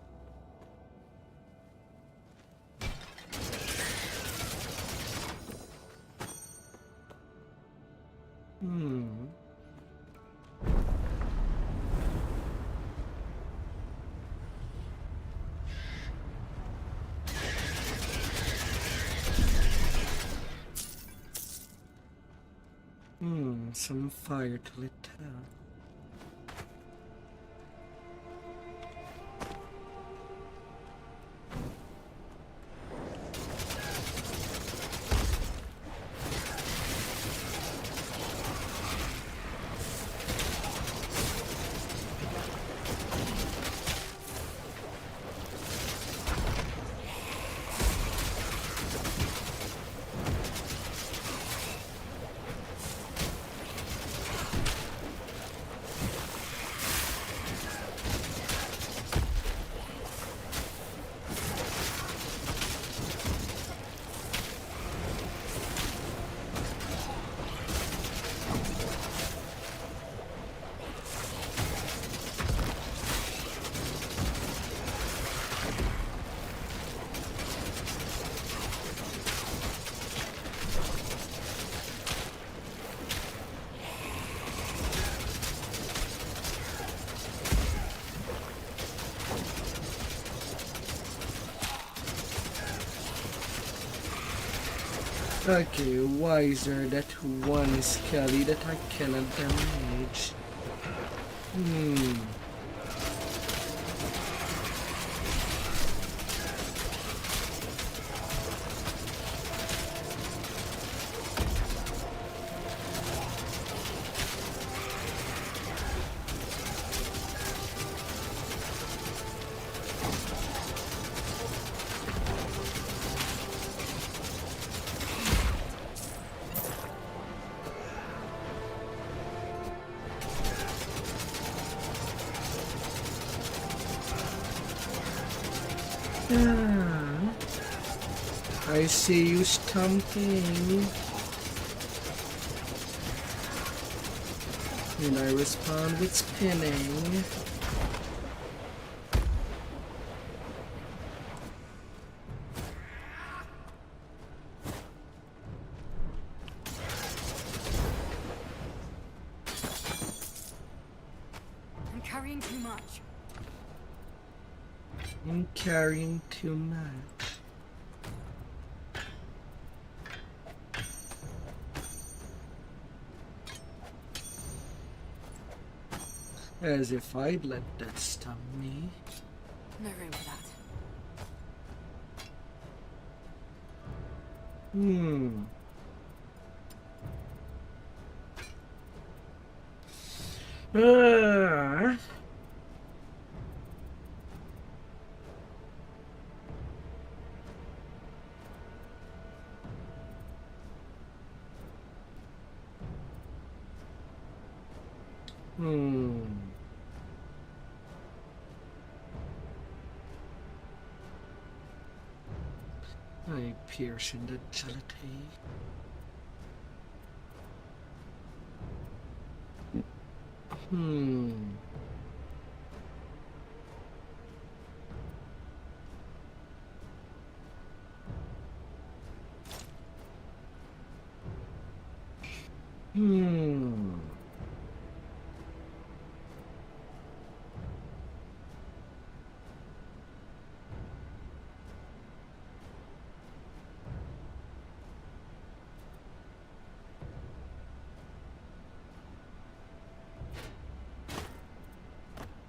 Some fire to lit up. Okay, why is there that one skelly that I cannot damage? Ah, I see you stomping. And I respond with spinning. I'm carrying too much. I'm carrying too much. As if I'd let that stop me. No room for that. Ah. I pierce in the agility.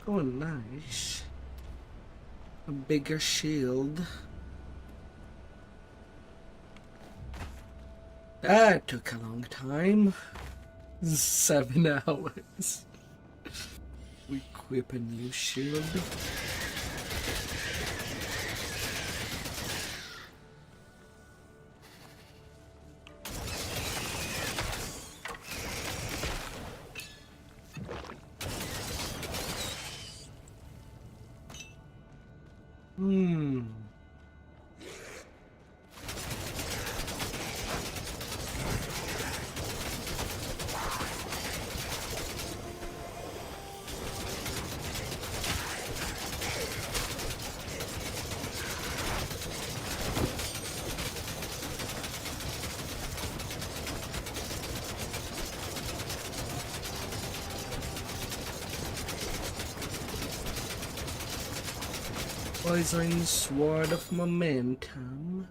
Oh, nice. A bigger shield. That took a long time. 7 hours. We equip a new shield. Poison Sword of Momentum.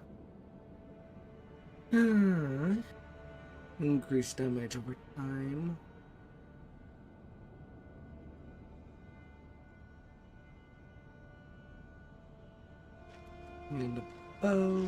Increase damage over time. And a bow.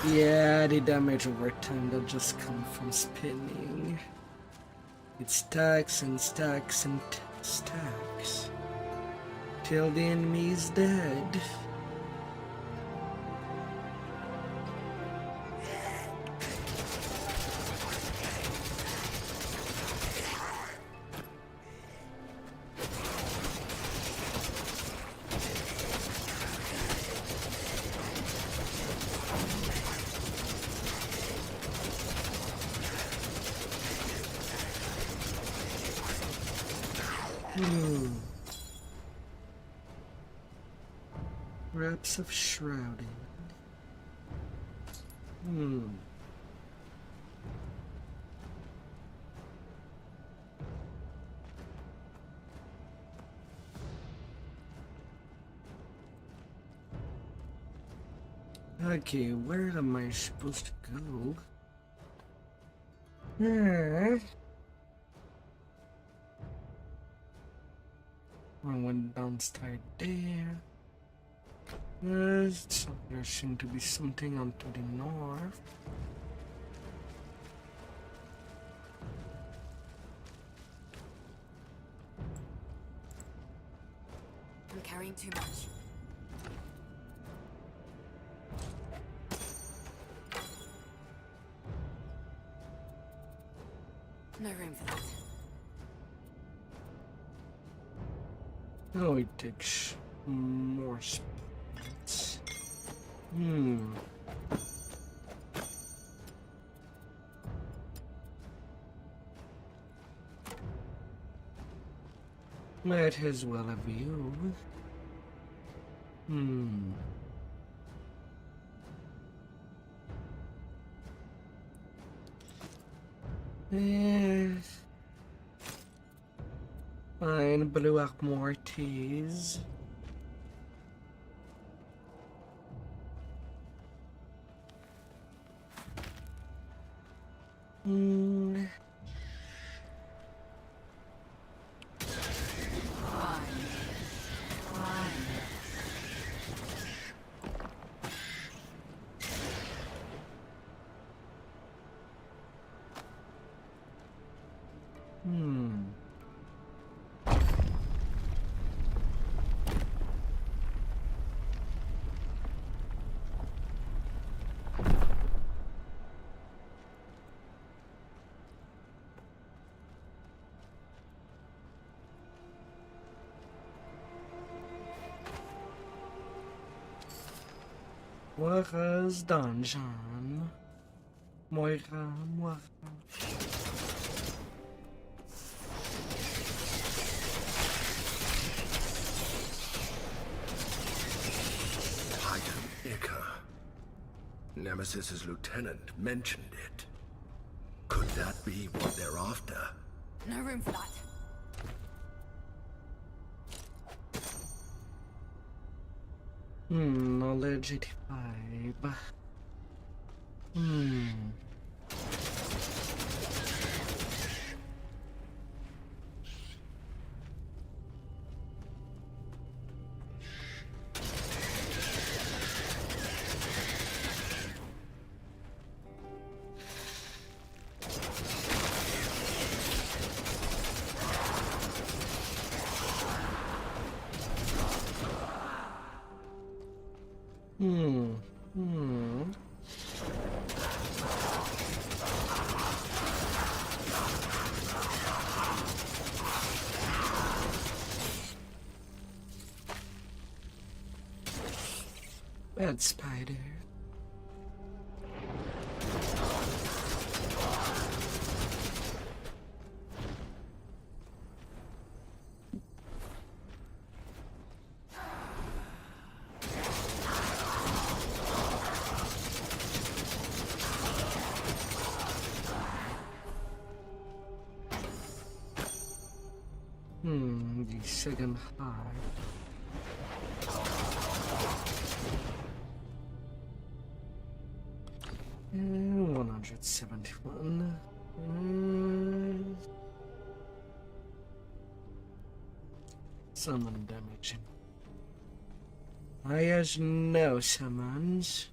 Yeah, the damage over time that just come from spinning. It stacks and stacks and stacks till the enemy is dead. Reps of shrouding. Okay, where am I supposed to go? I went downstairs there. So there seemed to be something onto the north. I'm carrying too much. No room for that. Oh, it takes more spots. Might as well have you. Yes. Fine, blew up more teas. Moira's dungeon. Moira. Nemesis's lieutenant mentioned it. Could that be what they're after? No room for that. Knowledge 85. Bad spider. The second high. 171. Summon damage. I has no summons.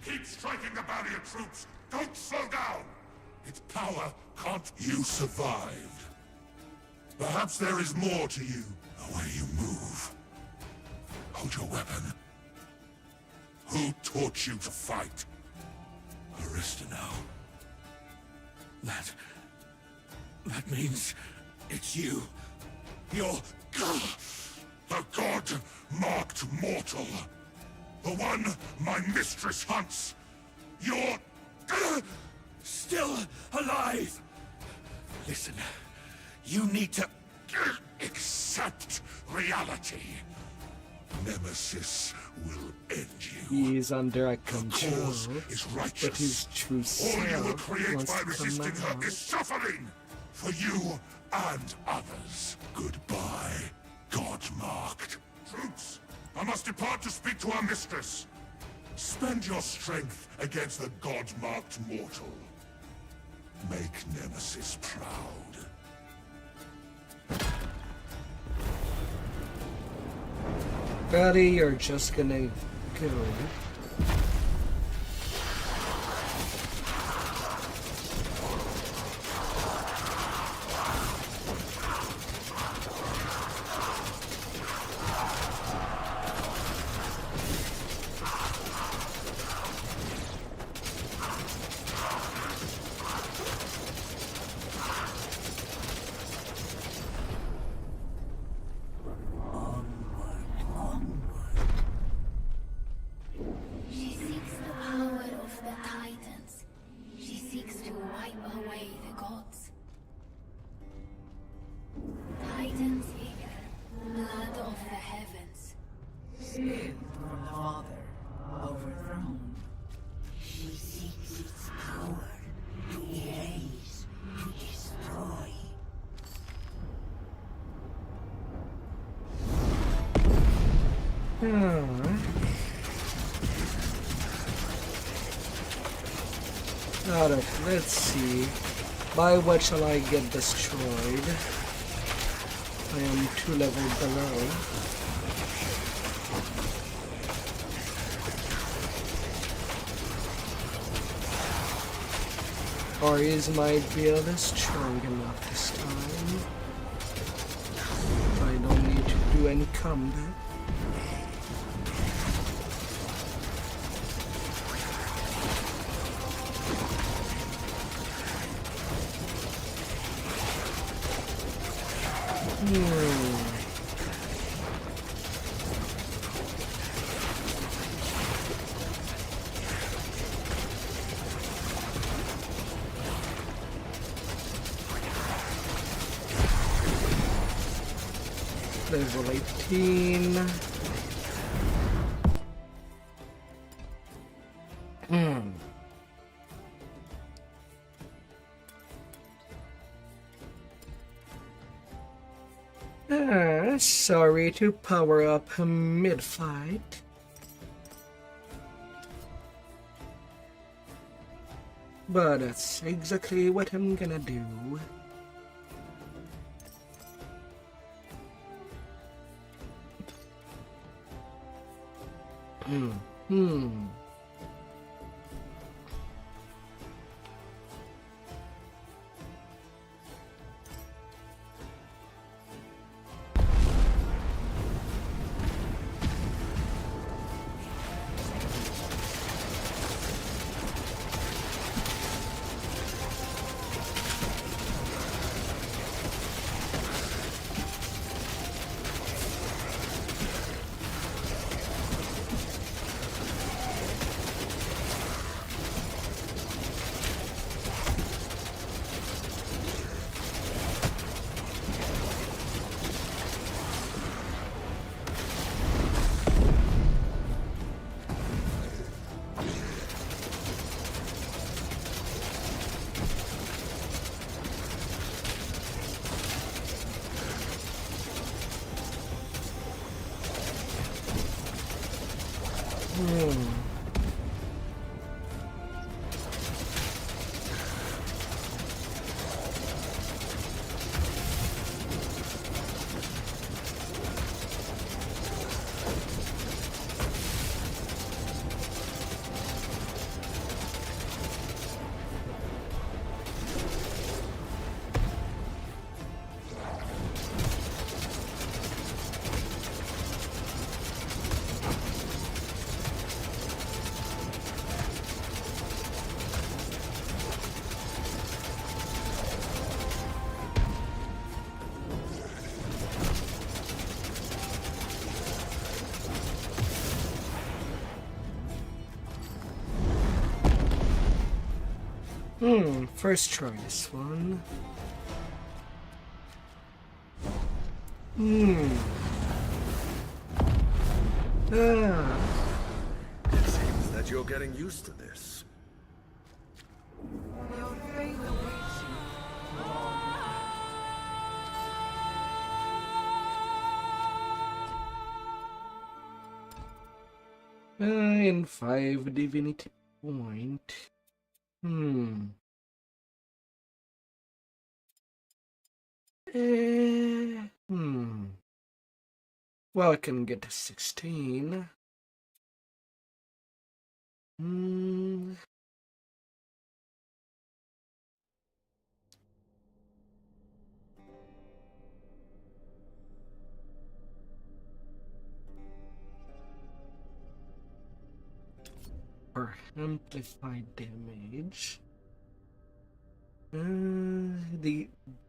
Keep striking the barrier, troops! Don't slow down! Its power can't... You survived. Perhaps there is more to you. The way you move. Hold your weapon. Who taught you to fight? Aristano. That means it's you. You're... the god marked mortal. The one my mistress hunts. You're... still alive. Listen, you need to... accept reality. Nemesis will end you. He is under a control, cause is righteous. but his true All you will self create wants by to come resisting her out. is suffering. for you and others. Goodbye, God-marked. Troops, I must depart to speak to our mistress. Spend your strength against the God-marked mortal. Make Nemesis proud. Buddy, you're just gonna go. She seeks the power of the Titans. She seeks to wipe away the gods. Titans eager, blood of the heavens. Spirit from the Father, overthrown. She seeks its power to erase, to destroy. Alright, let's see. By what shall I get destroyed? I am 2 levels below. Or is my build strong enough this time? I don't need to do any combat. Level 18. Sorry to power up mid-fight. But that's exactly what I'm gonna do. First try this one. It seems that you're getting used to this. Your fate awaits you, long And 5 divinity point. Well, I can get to 16. For amplified damage.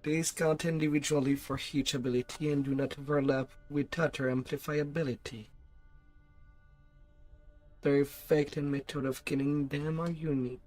These count individually for each ability and do not overlap with other amplify ability. Their effect and method of killing them are unique.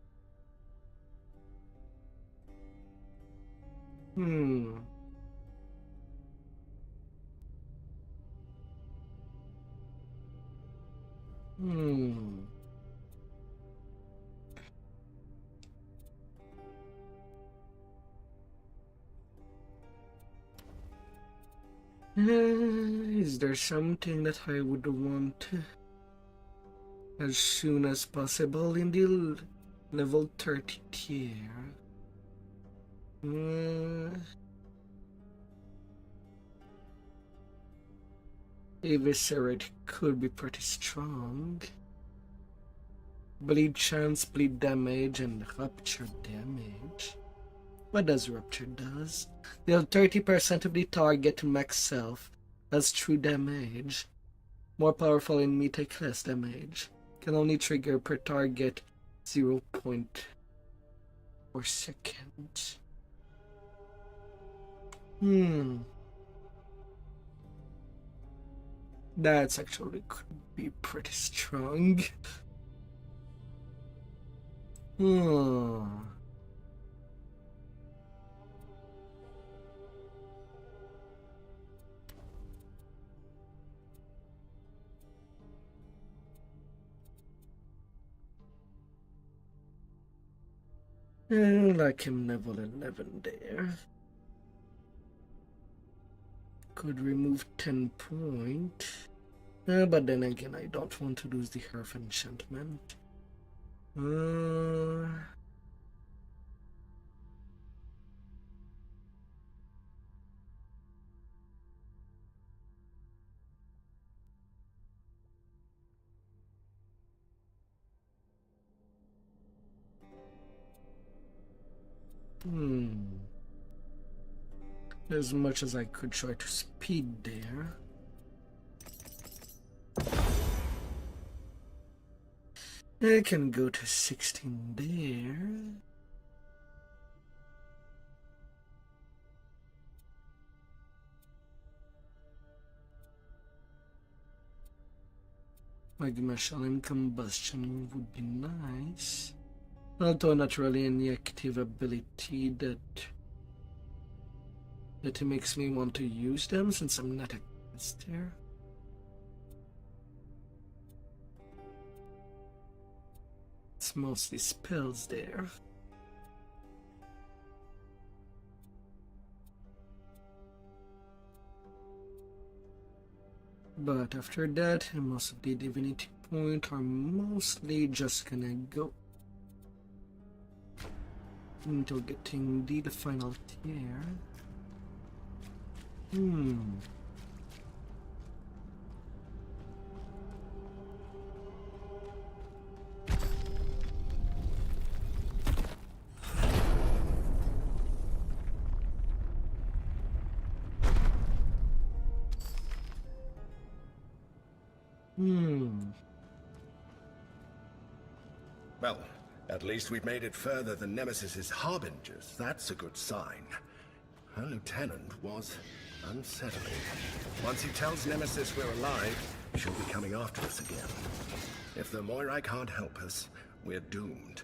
Is there something that I would want as soon as possible in the level 30 tier? Eviscerate could be pretty strong. Bleed chance, bleed damage, and rupture damage. What does rupture does? Deal 30% of the target to max self as true damage. More powerful enemy take less damage. Can only trigger per target 0.4 seconds. That's actually could be pretty strong. Like him level 11 there. Could remove 10 point. But then again, I don't want to lose the Earth enchantment. As much as I could try to speed there. I can go to 16 there. Magma shell and combustion would be nice. Although not really any active ability that makes me want to use them since I'm not a caster. It's mostly spells there. But after that, most of the divinity point are mostly just gonna go into getting the final tier. Well, at least we've made it further than Nemesis's harbingers. That's a good sign. Her lieutenant was unsettling. Once he tells Nemesis we're alive, she'll be coming after us again. If the Moirai can't help us, we're doomed.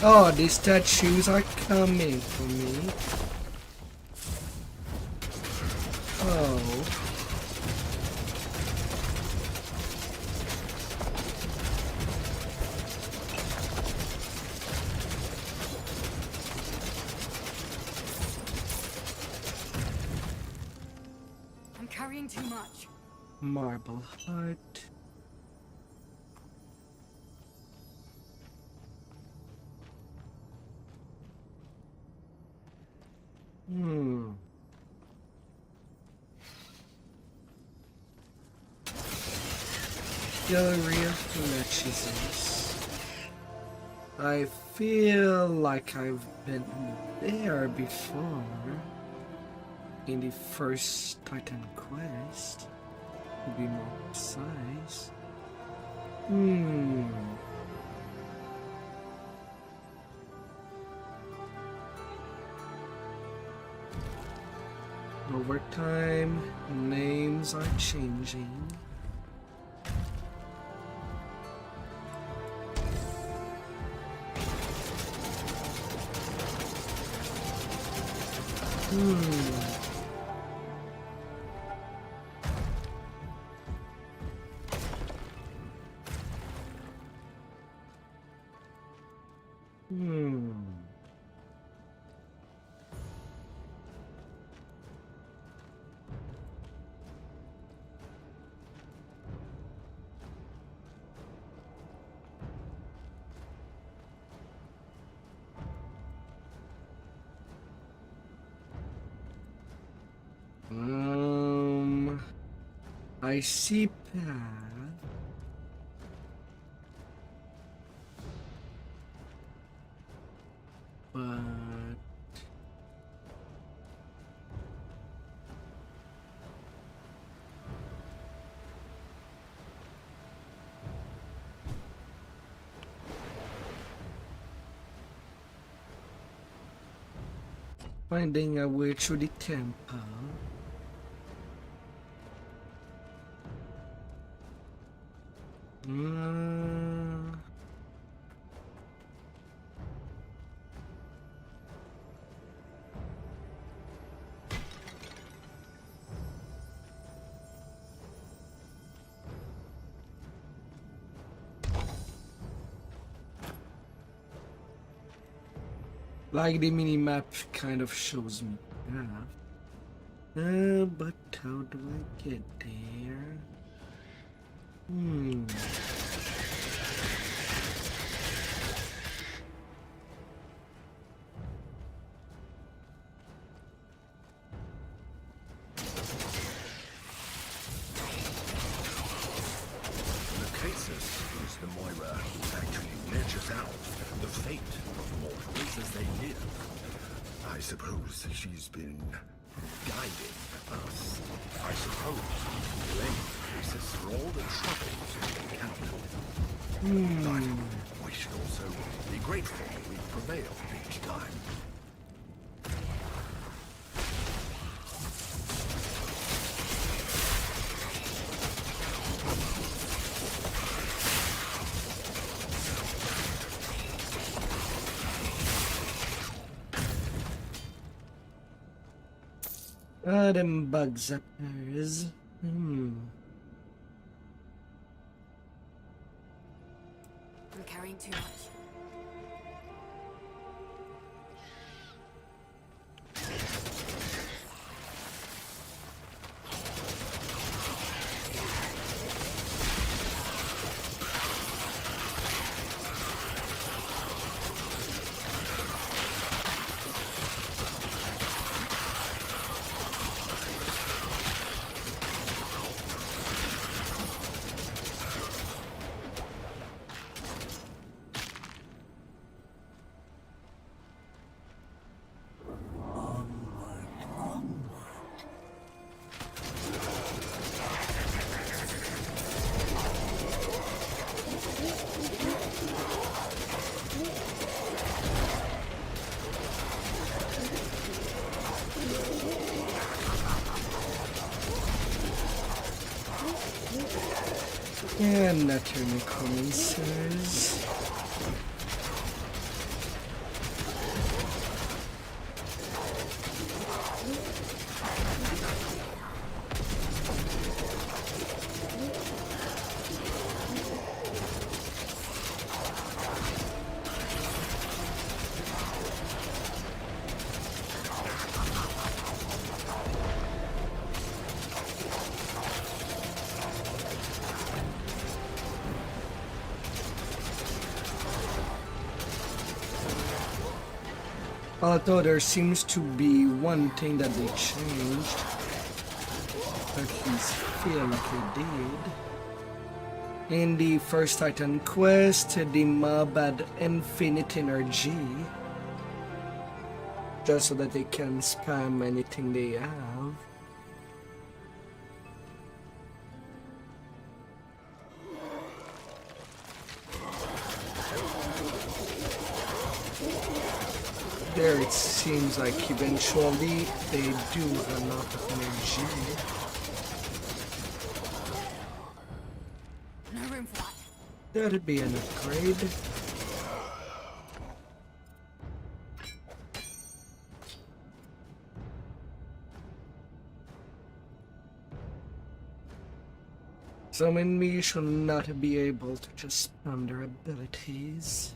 Oh, these statues are coming for me. Oh. I'm carrying too much. Marble heart. Gallery of Matches. I feel like I've been there before. In the first Titan quest. To be more precise. Over time, names are changing. I see path. But finding a way through the temple. Like the mini map kind of shows me. But how do I get there? Is the Moira who actually measures out the fate of mortals as they live. I suppose she's been guiding us. I suppose we blame Crisis for all the troubles we encountered. But we should also be grateful we prevailed each time. Them bugs up there. I'm carrying too much. And not your necromancers. Although there seems to be one thing that they changed, at least feel like they did. In the first Titan quest, the mob had infinite energy, just so that they can spam anything they have. There it seems like eventually they do run out of energy. No room for that. That'd be an upgrade. Some enemies should not be able to just spam their abilities.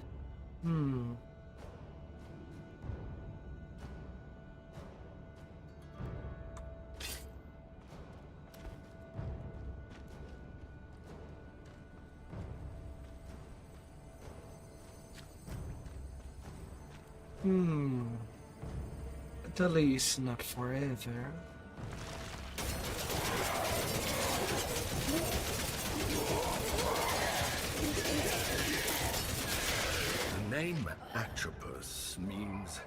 At least not forever. The name Atropos means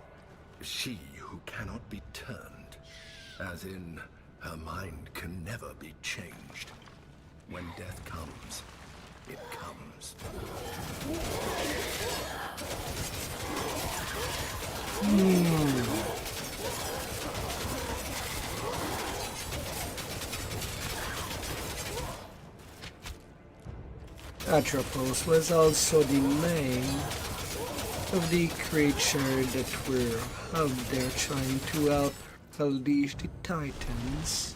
she who cannot be turned, as in her mind can never be changed. When death comes, it comes. Atropos was also the name of the creature that were out there trying to unleash the Titans.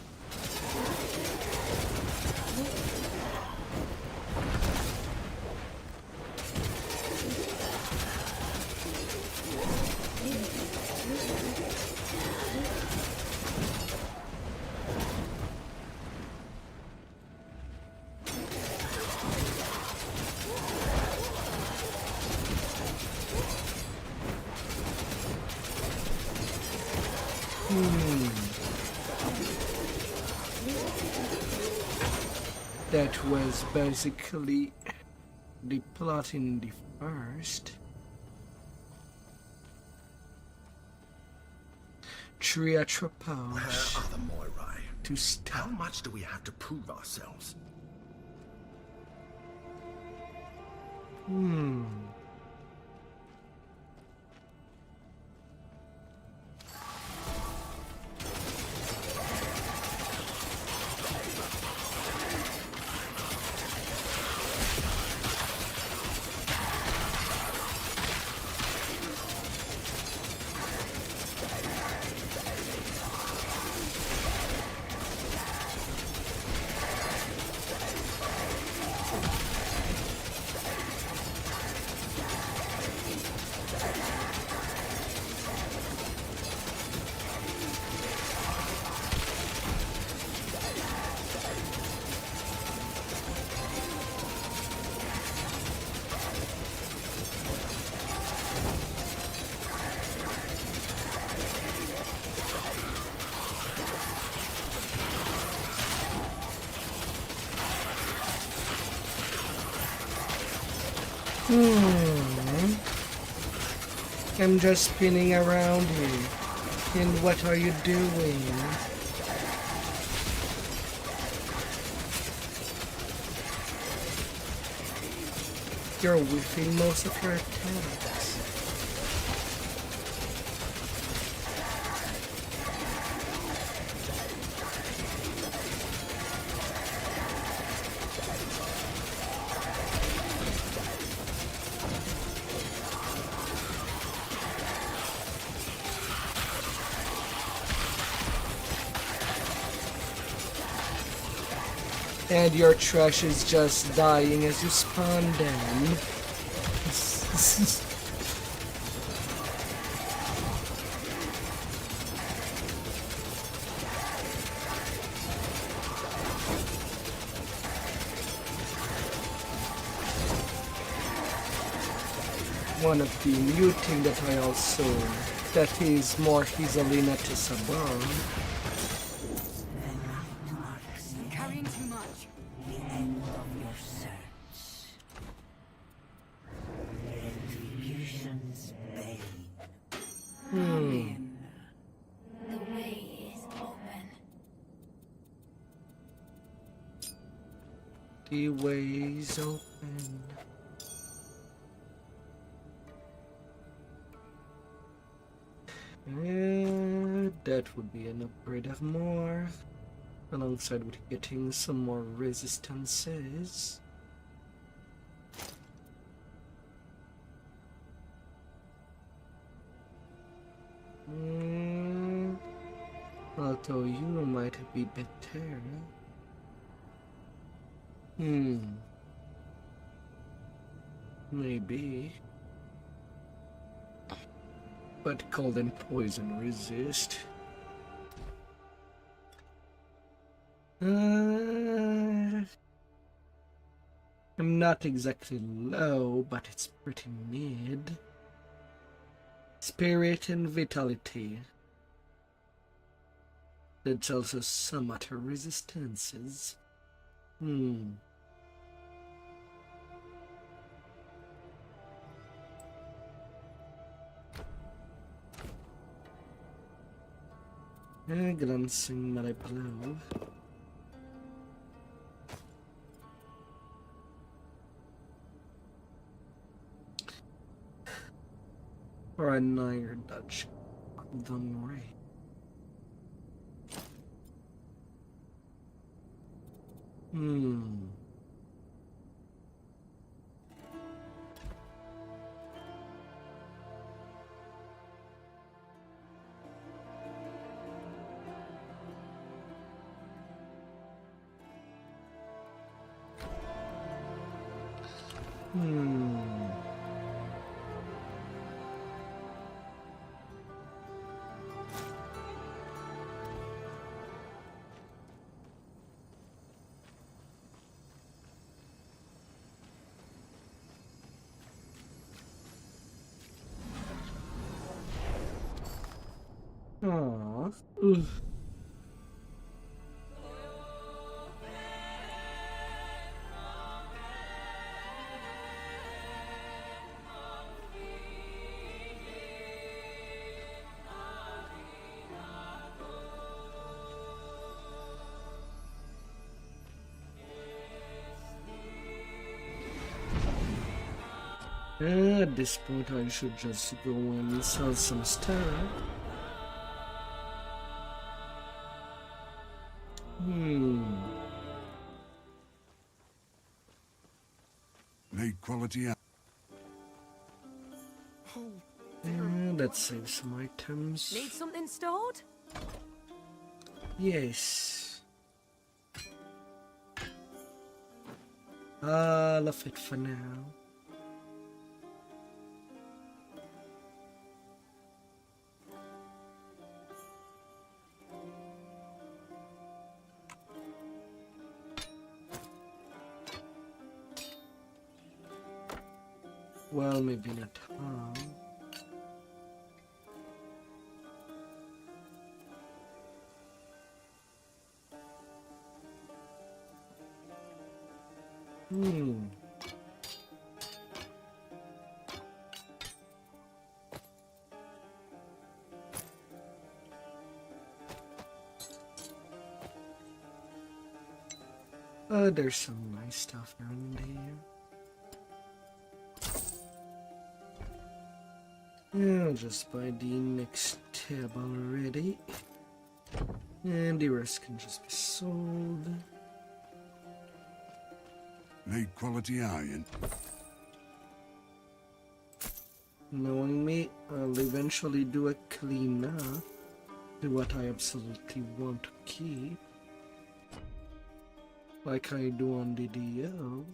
That was basically the plot in the first. Triatropos. Where are the Moirai? To stop. How much do we have to prove ourselves? I'm just spinning around here. And what are you doing? You're whiffing most of your attacks. And your trash is just dying as you spawn them. One of the new things that I also that is more easily noticeable. I'm carrying too much. The end of your search. Retribution's bane. Come in. The way is open. The way is open. And that would be an upgrade of more, alongside with getting some more resistances. Although you might be better. Maybe. But cold and poison resist. I'm not exactly low, but it's pretty mid. Spirit and vitality. That's also some other resistances. Glancing my blow. Or an iron dodge. Don't worry. Aww. At this point, I should just go and sell some stuff. Made quality out. Let's save some items. Need something stored? Yes. All of it for now. Well, maybe not harm. There's some nice stuff around here. I'll just buy the next tab already. And the rest can just be sold. Made quality iron. Knowing me, I'll eventually do a cleanup to what I absolutely want to keep. Like I do on the DL.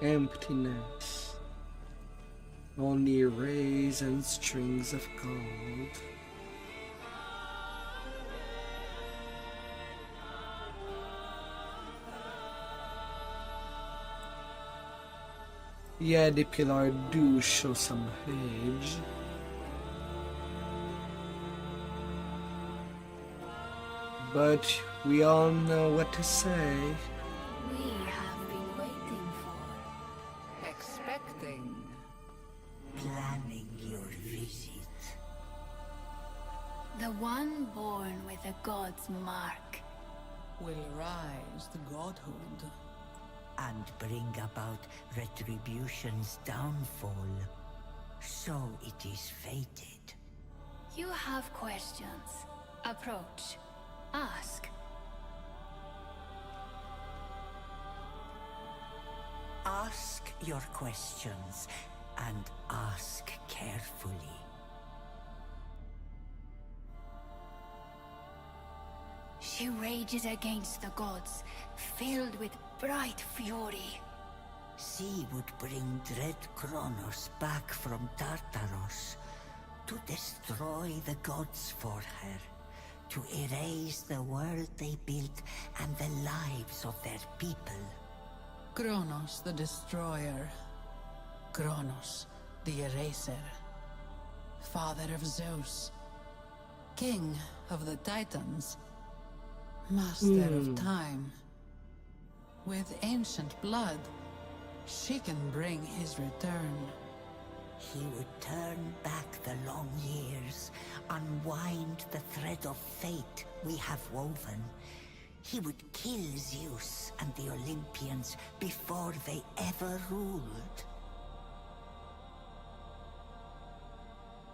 Emptiness. Only rays and strings of gold. Yeah, the pillar do show some age. But we all know what to say. We have been waiting for. Expecting. Planning your visit. The one born with the god's mark Will rise to godhood. And bring about retribution's downfall. So it is fated. You have questions. Approach. Ask. Ask your questions, and ask carefully. She rages against the gods, filled with bright fury. She would bring dread Kronos back from Tartaros to destroy the gods for her, to erase the world they built and the lives of their people. Kronos the Destroyer. Kronos the Eraser. Father of Zeus. King of the Titans. Master of time. With ancient blood, she can bring his return. He would turn back the long years, unwind the thread of fate we have woven. He would kill Zeus and the Olympians before they ever ruled.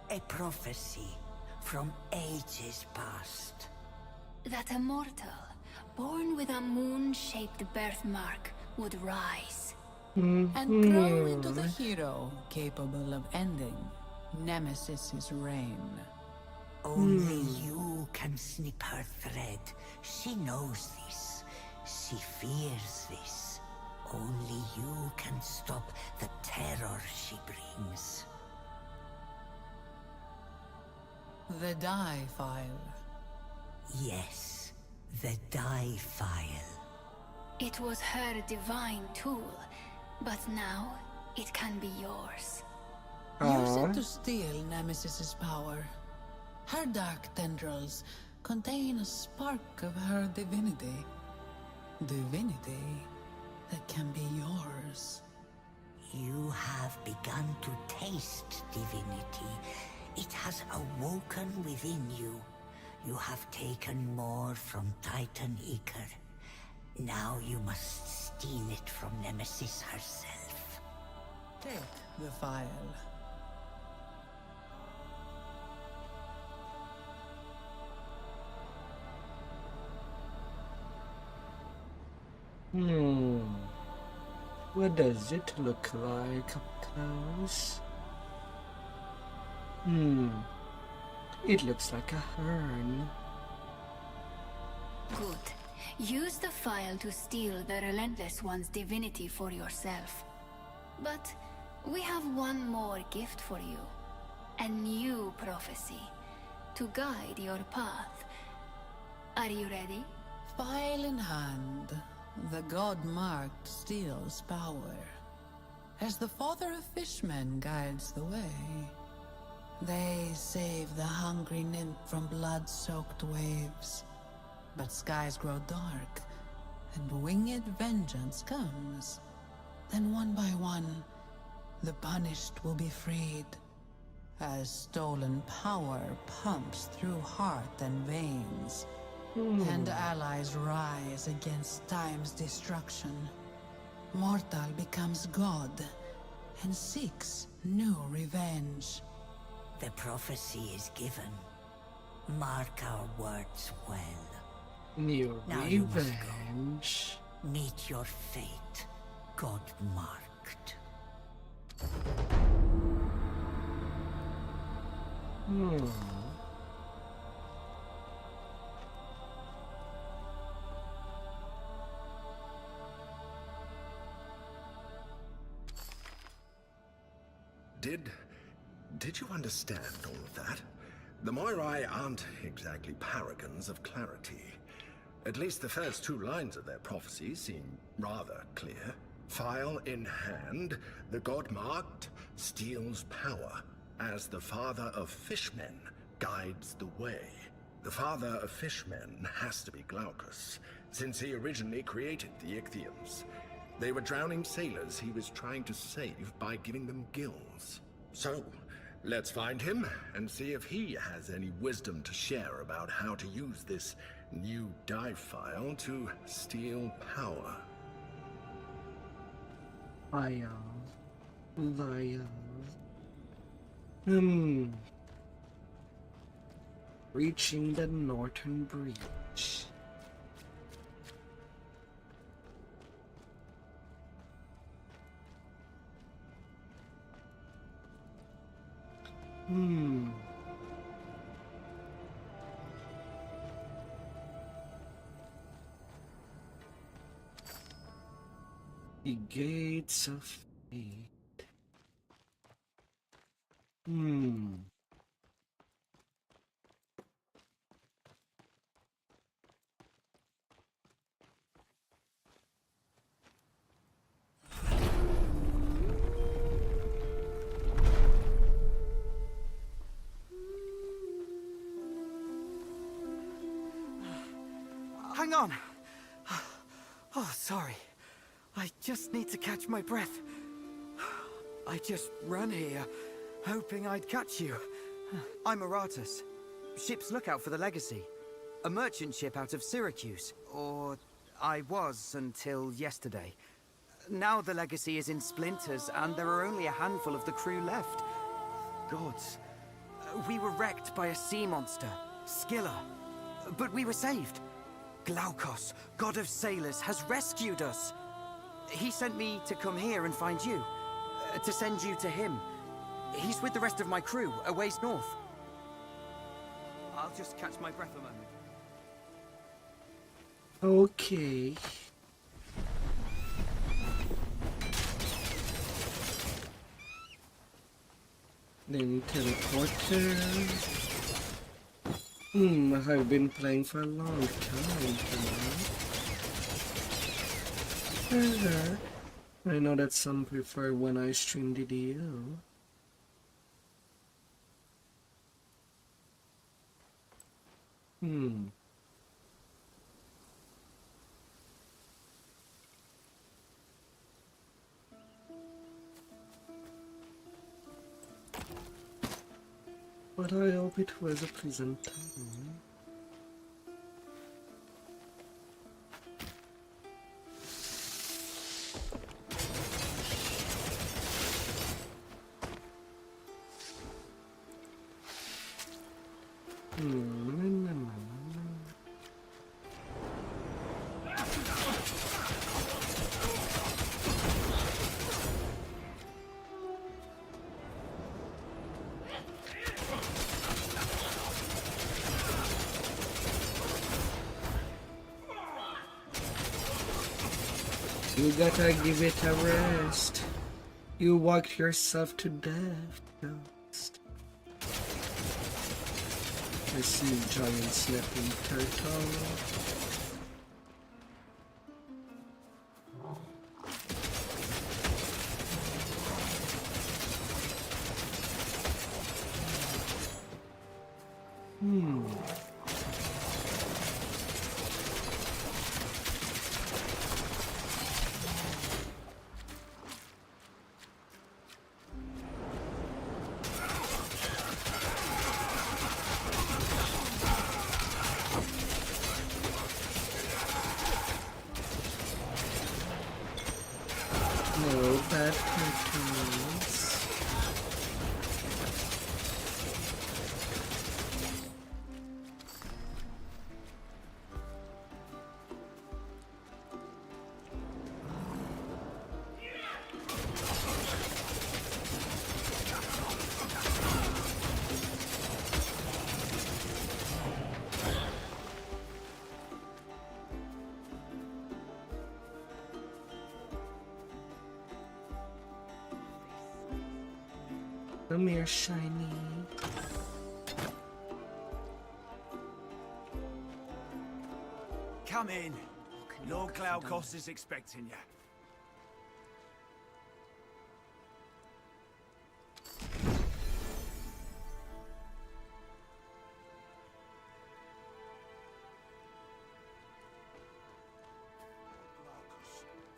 A prophecy from ages past. That a mortal, born with a moon-shaped birthmark, would rise. And grow into the hero capable of ending Nemesis's reign. Only you can snip her thread. She knows this. She fears this. Only you can stop the terror she brings. The Die File. Yes, the Die File. It was her divine tool, but now it can be yours. Use it to steal Nemesis's power. Her dark tendrils contain a spark of her divinity. Divinity that can be yours. You have begun to taste divinity. It has awoken within you. You have taken more from Titan Iker. Now you must steal it from Nemesis herself. Take the file. What does it look like up close? It looks like a hern. Good. Use the file to steal the Relentless One's divinity for yourself. But we have one more gift for you. A new prophecy to guide your path. Are you ready? File in hand, the god-marked steals power. As the father of fishmen guides the way, they save the hungry nymph from blood-soaked waves. But skies grow dark, and winged vengeance comes. Then one by one, the punished will be freed, as stolen power pumps through heart and veins, and allies rise against time's destruction. Mortal becomes god, and seeks new revenge. The prophecy is given. Mark our words well. New Now you must revenge. go. Meet your fate, God-marked. Did you understand all of that? The Moirai aren't exactly paragons of clarity. At least the first 2 lines of their prophecy seem rather clear. File in hand, the god-marked steals power, as the father of fishmen guides the way. The father of fishmen has to be Glaucus, since he originally created the Ichthyans. They were drowning sailors he was trying to save by giving them gills. So, let's find him and see if he has any wisdom to share about how to use this new dive file to steal power. Via. Reaching the northern breach. The gates of fate. Hang on. Oh, sorry. I just need to catch my breath. I just ran here, hoping I'd catch you. I'm Aratus, ship's lookout for the Legacy. A merchant ship out of Syracuse. Or I was until yesterday. Now the Legacy is in splinters, and there are only a handful of the crew left. Gods. We were wrecked by a sea monster, Scylla. But we were saved. Glaucus, god of sailors, has rescued us. He sent me to come here and find you. To send you to him. He's with the rest of my crew, a ways north. I'll just catch my breath a moment. Okay. Then teleporter. I've been playing for a long time now. I know that some prefer when I stream DDO. But I hope it was a pleasant time. You gotta give it a rest. You walked yourself to death, Ghost. I see giant snapping turtle. No bad cartoons. Come here, shiny. Come in. Lord Glaukos is expecting you.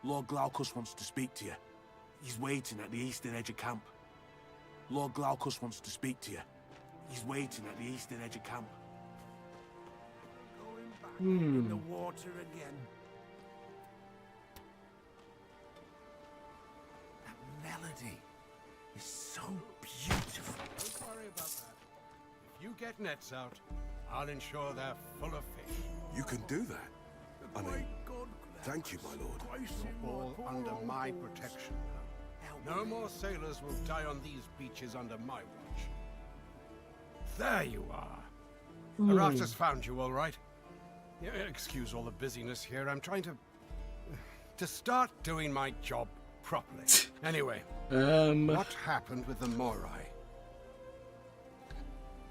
Lord Glaukos wants to speak to you. He's waiting at the eastern edge of camp. Lord Glaukos wants to speak to you. He's waiting at the eastern edge of camp. In the water again. That melody is so beautiful. Don't worry about that. If you get nets out, I'll ensure they're full of fish. You can do that? I mean, thank you, my lord. You're all under my protection now. No more sailors will die on these beaches under my watch. There you are. Aratus found you, all right? Yeah, excuse all the busyness here. I'm trying to start doing my job properly. Anyway, what happened with the Morai?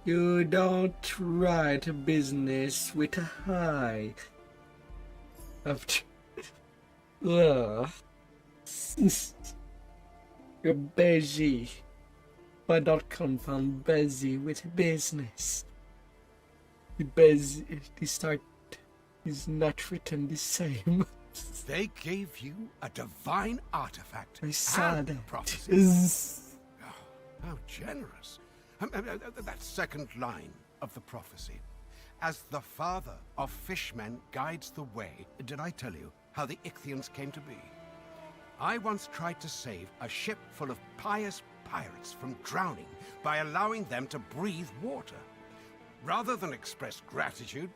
You don't write business with a high. Ugh. You're busy. Why not confound busy with business? The busy, the start is not written the same. They gave you a divine artifact. I saw and that. prophecy. Oh, how generous. That second line of the prophecy. As the father of fishmen guides the way, did I tell you how the Ichthians came to be? I once tried to save a ship full of pious pirates from drowning by allowing them to breathe water. Rather than express gratitude,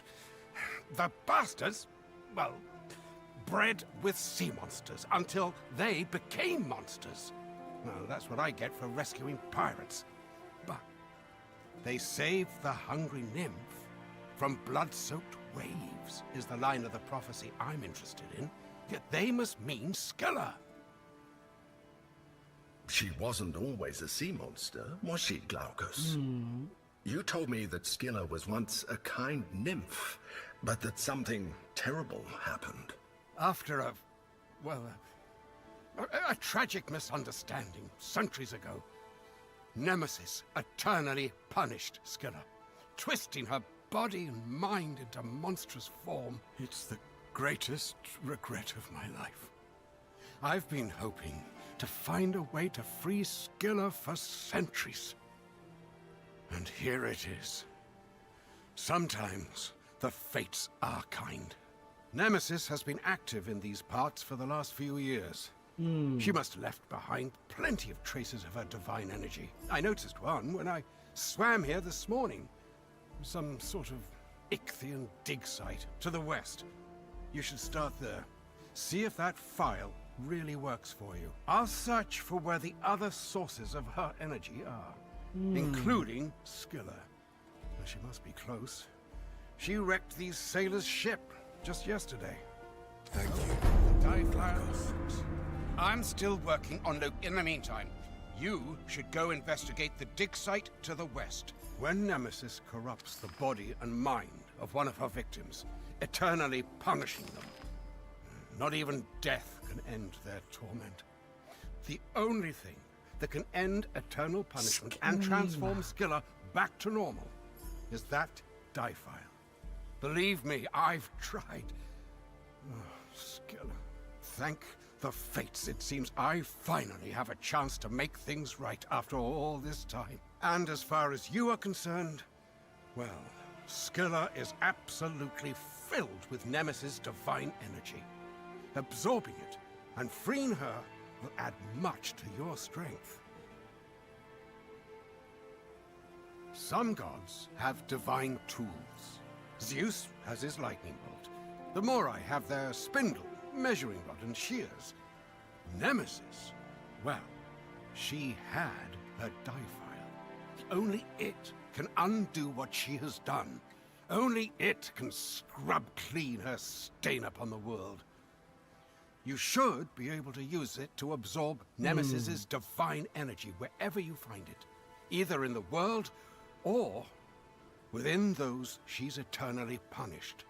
the bastards, well, bred with sea monsters until they became monsters. Well, that's what I get for rescuing pirates. But they saved the hungry nymph from blood-soaked waves, is the line of the prophecy I'm interested in. Yet they must mean Scylla. She wasn't always a sea monster, was she, Glaukos? You told me that Scylla was once a kind nymph, but that something terrible happened. After a tragic misunderstanding centuries ago, Nemesis eternally punished Scylla, twisting her body and mind into monstrous form. It's the greatest regret of my life. I've been hoping to find a way to free Scylla for centuries. And here it is. Sometimes the fates are kind. Nemesis has been active in these parts for the last few years. She must have left behind plenty of traces of her divine energy. I noticed one when I swam here this morning. Some sort of Ichthian dig site to the west. You should start there. See if that file really works for you. I'll search for where the other sources of her energy are, including Scylla. She must be close. She wrecked these sailors' ship just yesterday. Thank you. I'm still working on Luke. In the meantime, you should go investigate the dig site to the west. When Nemesis corrupts the body and mind of one of her victims, eternally punishing them, not even death can end their torment. The only thing that can end eternal punishment and transform Scylla back to normal is that die file. Believe me, I've tried. Oh, Scylla. Thank the fates, it seems I finally have a chance to make things right after all this time. And as far as you are concerned, well, Scylla is absolutely filled with Nemesis' divine energy. Absorbing it and freeing her will add much to your strength. Some gods have divine tools. Zeus has his lightning bolt. The Morai have their spindle, measuring rod, and shears. Nemesis, well, she had her die file. Only it can undo what she has done. Only it can scrub clean her stain upon the world. You should be able to use it to absorb Nemesis's divine energy wherever you find it. either in the world or within those she's eternally punished.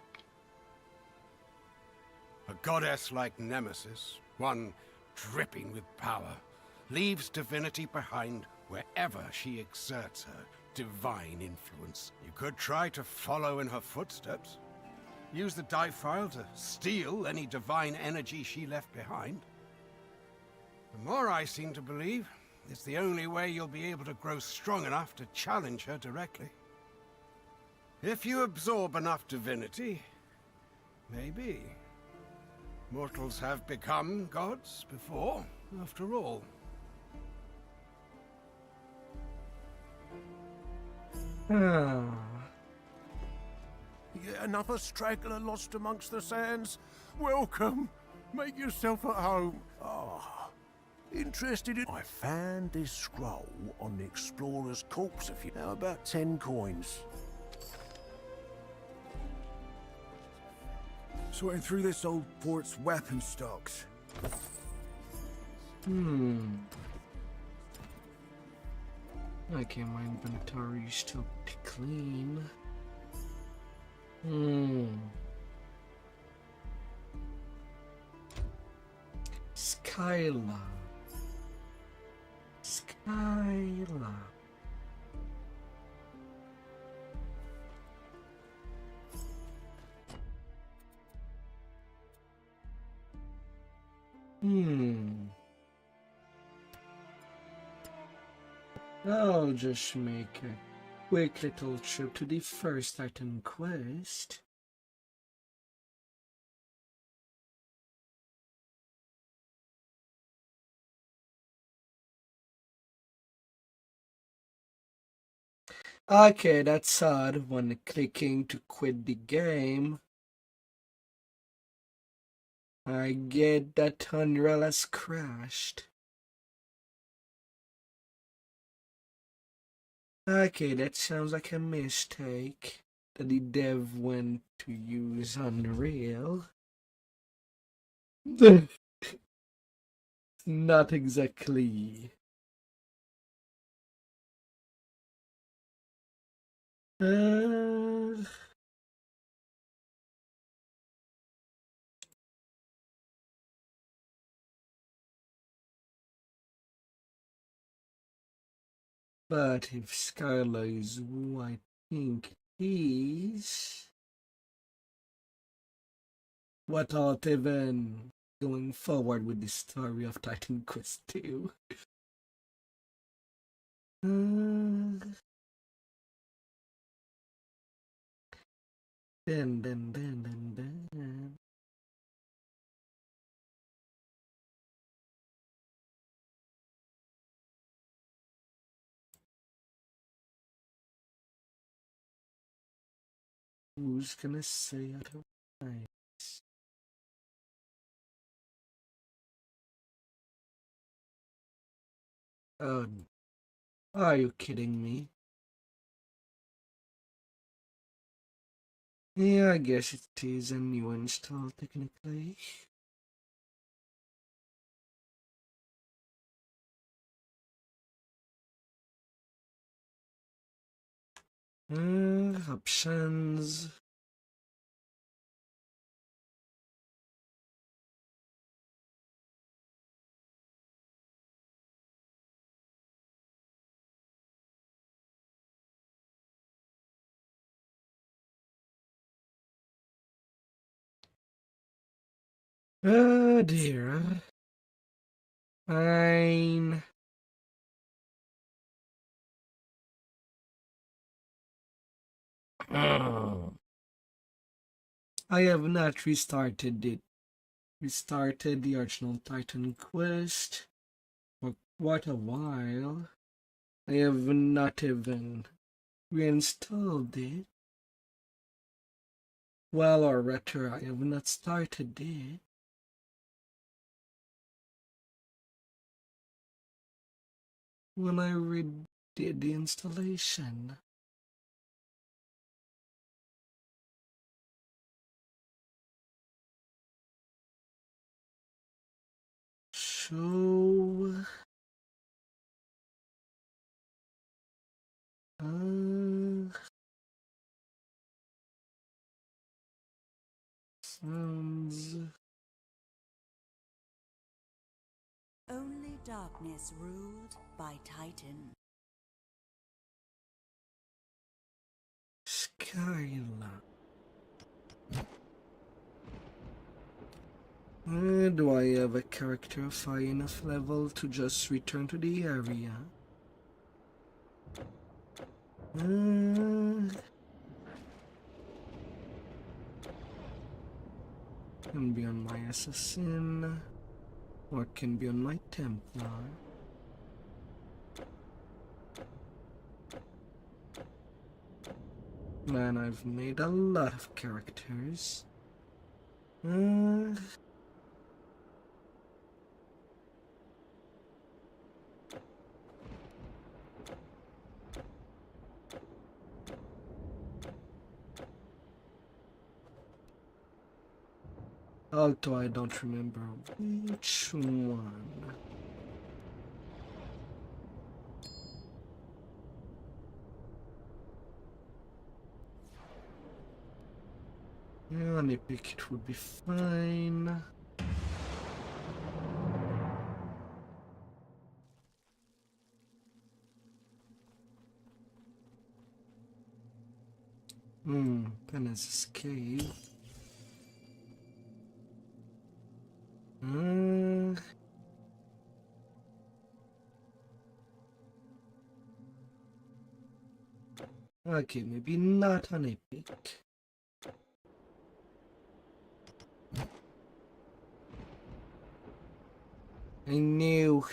A goddess like Nemesis, one dripping with power, leaves divinity behind wherever she exerts her divine influence. You could try to follow in her footsteps. Use the die file to steal any divine energy she left behind. The more I seem to believe, it's the only way you'll be able to grow strong enough to challenge her directly. If you absorb enough divinity, maybe. Mortals have become gods before, after all. Yet another straggler lost amongst the sands. Welcome. Make yourself at home. Ah, interested in... I found this scroll on the explorer's corpse a few... How about 10 coins? Sorting through this old fort's weapon stocks. Okay, my inventory is still pretty clean. Skyla. I'll just make a quick little trip to the first Titan quest. Okay, that's odd when clicking to quit the game. I get that Unreal has crashed. Okay, that sounds like a mistake that the dev went to use Unreal. Not exactly. But if Skylar is who I think he is, what ought even going forward with the story of Titan Quest 2? Then. Who's gonna say otherwise? Are you kidding me? Yeah, I guess it is a new install technically. Options. Oh dear. Fine. I have not restarted it. Restarted the original Titan quest for quite a while. I have not even reinstalled it. Well, or rather, I have not started it. When I redid the installation. So Sounds. Only darkness ruled by Titan. Skyla. Do I have a character of high enough level to just return to the area? Can be on my assassin, or can be on my Templar. Man, I've made a lot of characters. Although I don't remember which one. Yeah, on Epic it would be fine. Penance cave. Okay, maybe not on Epic. I knew.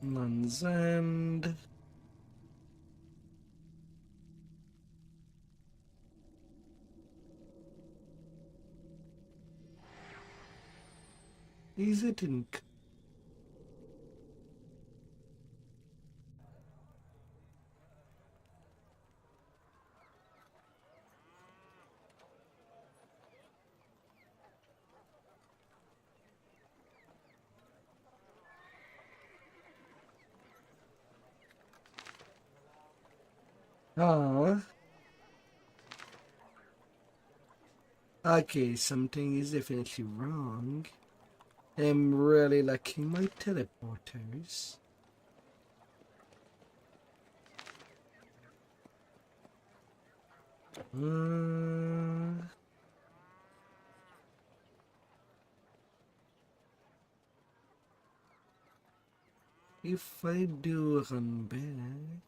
Land's End. Is it in? Oh. Okay, something is definitely wrong. I'm really lacking my teleporters. If I do run back.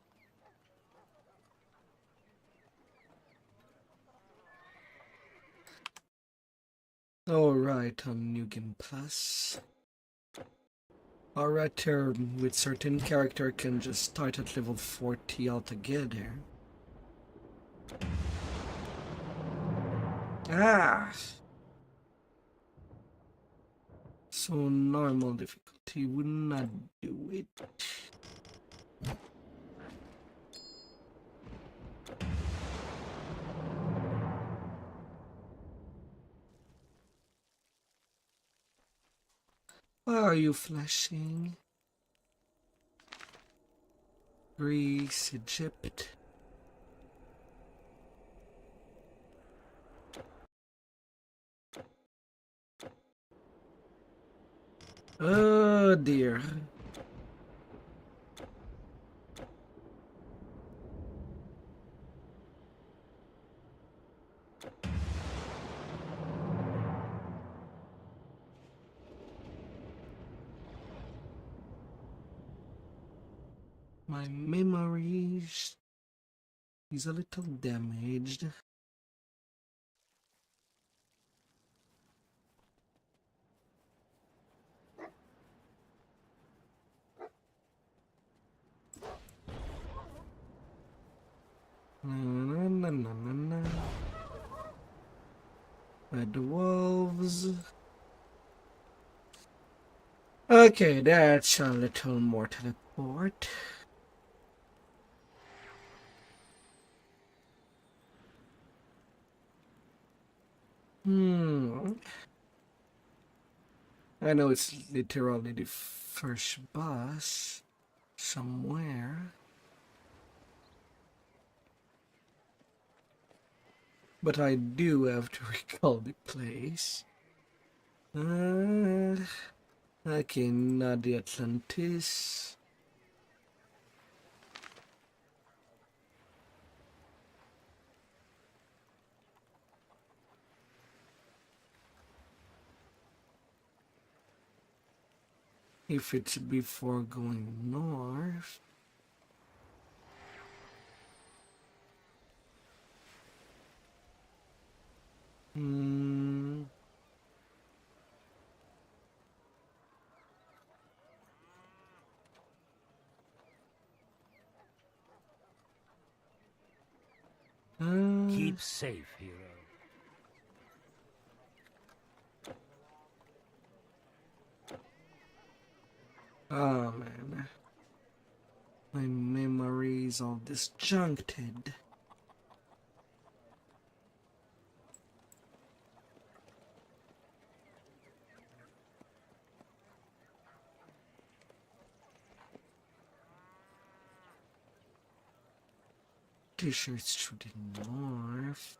Alright, on New Game Plus. Our return with certain character can just start at level 40 altogether. Ah! So normal difficulty would not do it. Why are you flashing? Greece, Egypt. Oh dear. My memory is a little damaged. Fight the wolves. Okay, that's a little more teleport. I know it's literally the first boss somewhere. But I do have to recall the place. Okay, not the Atlantis. If it's before going north. Keep safe, hero. Oh man. My memory is all disjuncted. T-shirts to the north.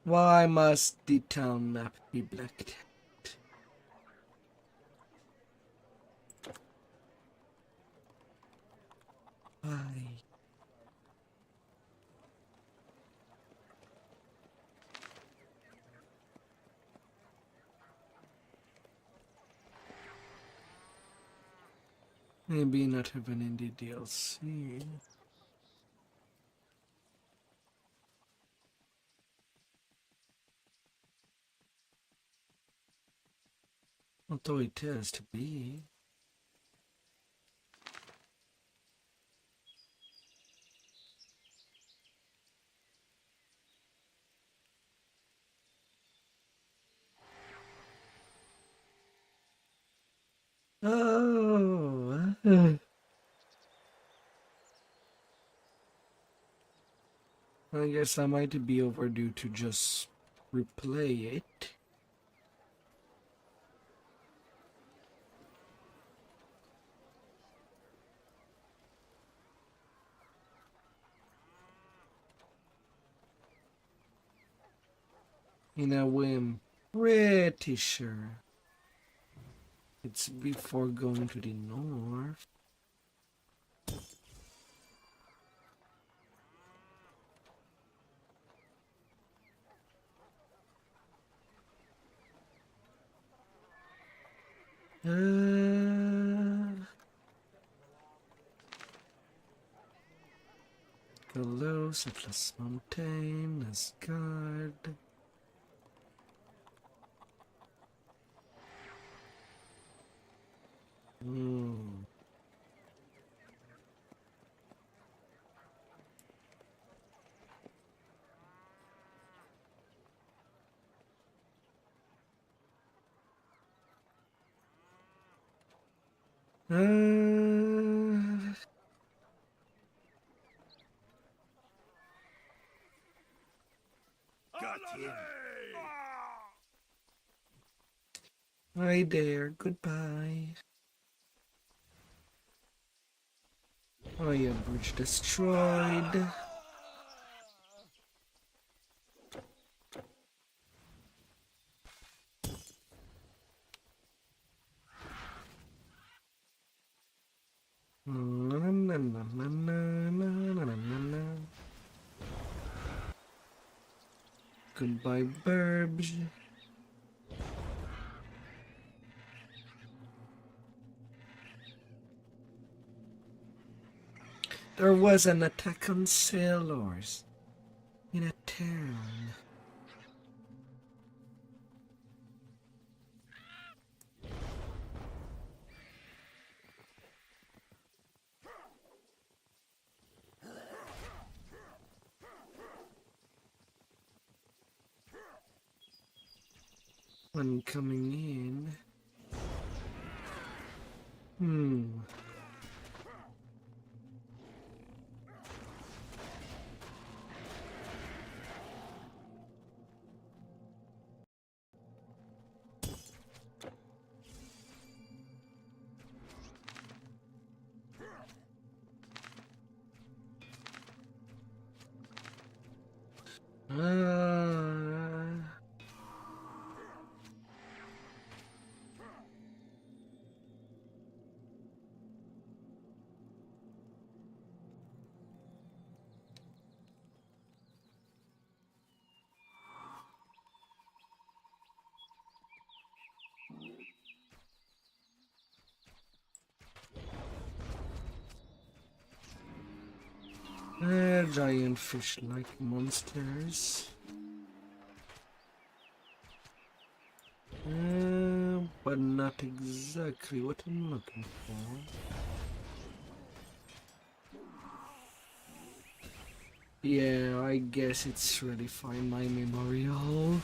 Why must the town map be blacked out? Why? Maybe not even in the DLC. Although it has to be. Oh. I guess I might be overdue to just replay it. In a way, I'm pretty sure it's before going to the north. Galos, Atlas Mountain, Asgard. Got him. Hi there, goodbye. Oh yeah, bridge destroyed. Goodbye, Burbs. There was an attack on sailors in a town. one coming in. Giant fish-like monsters. But not exactly what I'm looking for. Yeah, I guess it's really fine, my memorial.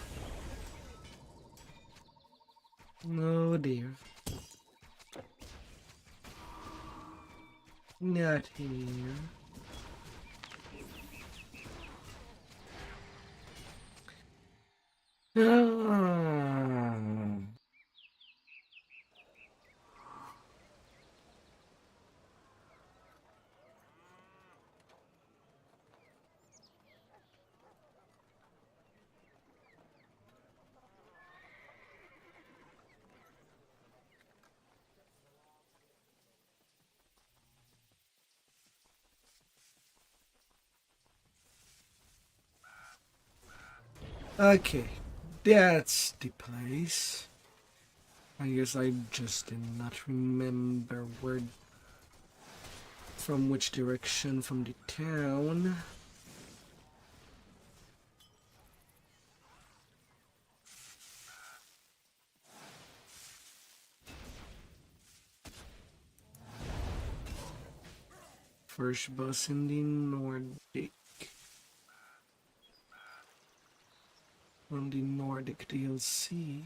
No dear. Not here. Okay, that's the place. I guess I just did not remember where, from which direction from the town. First bus in the Nordic. On the Nordic DLC.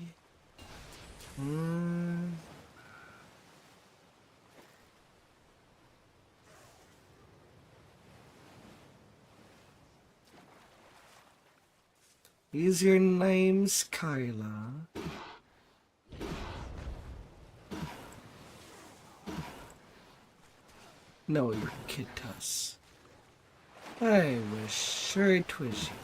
Is your name Skyla? No, you're Kittas. I was sure it was you.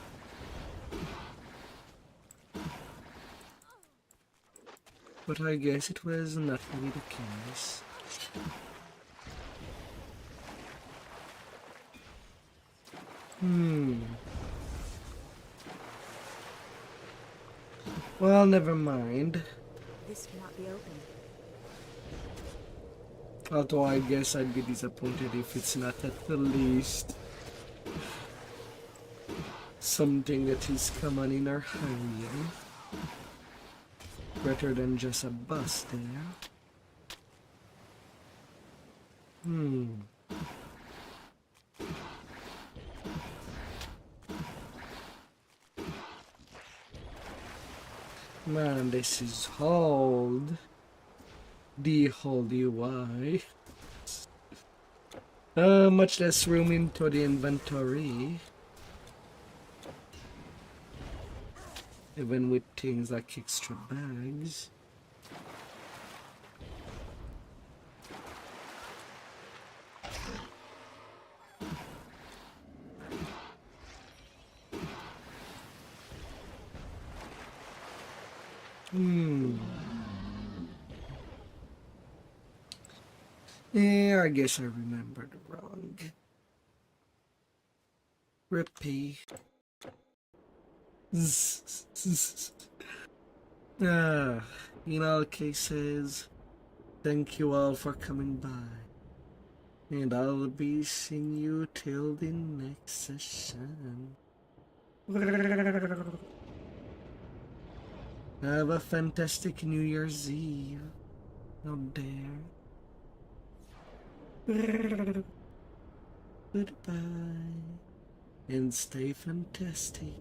But I guess it was not really the case. Well, never mind. This cannot be opened. Although I guess I'd be disappointed if it's not at the least something that is common in our highway. Better than just a bus there. Man, this is hold. The hold UI. Much less room into the inventory. Even with things like extra bags. Yeah, I guess I remembered wrong. Repeat. In all cases, thank you all for coming by. And I'll be seeing you till the next session. Have a fantastic New Year's Eve out there. Goodbye. And stay fantastic.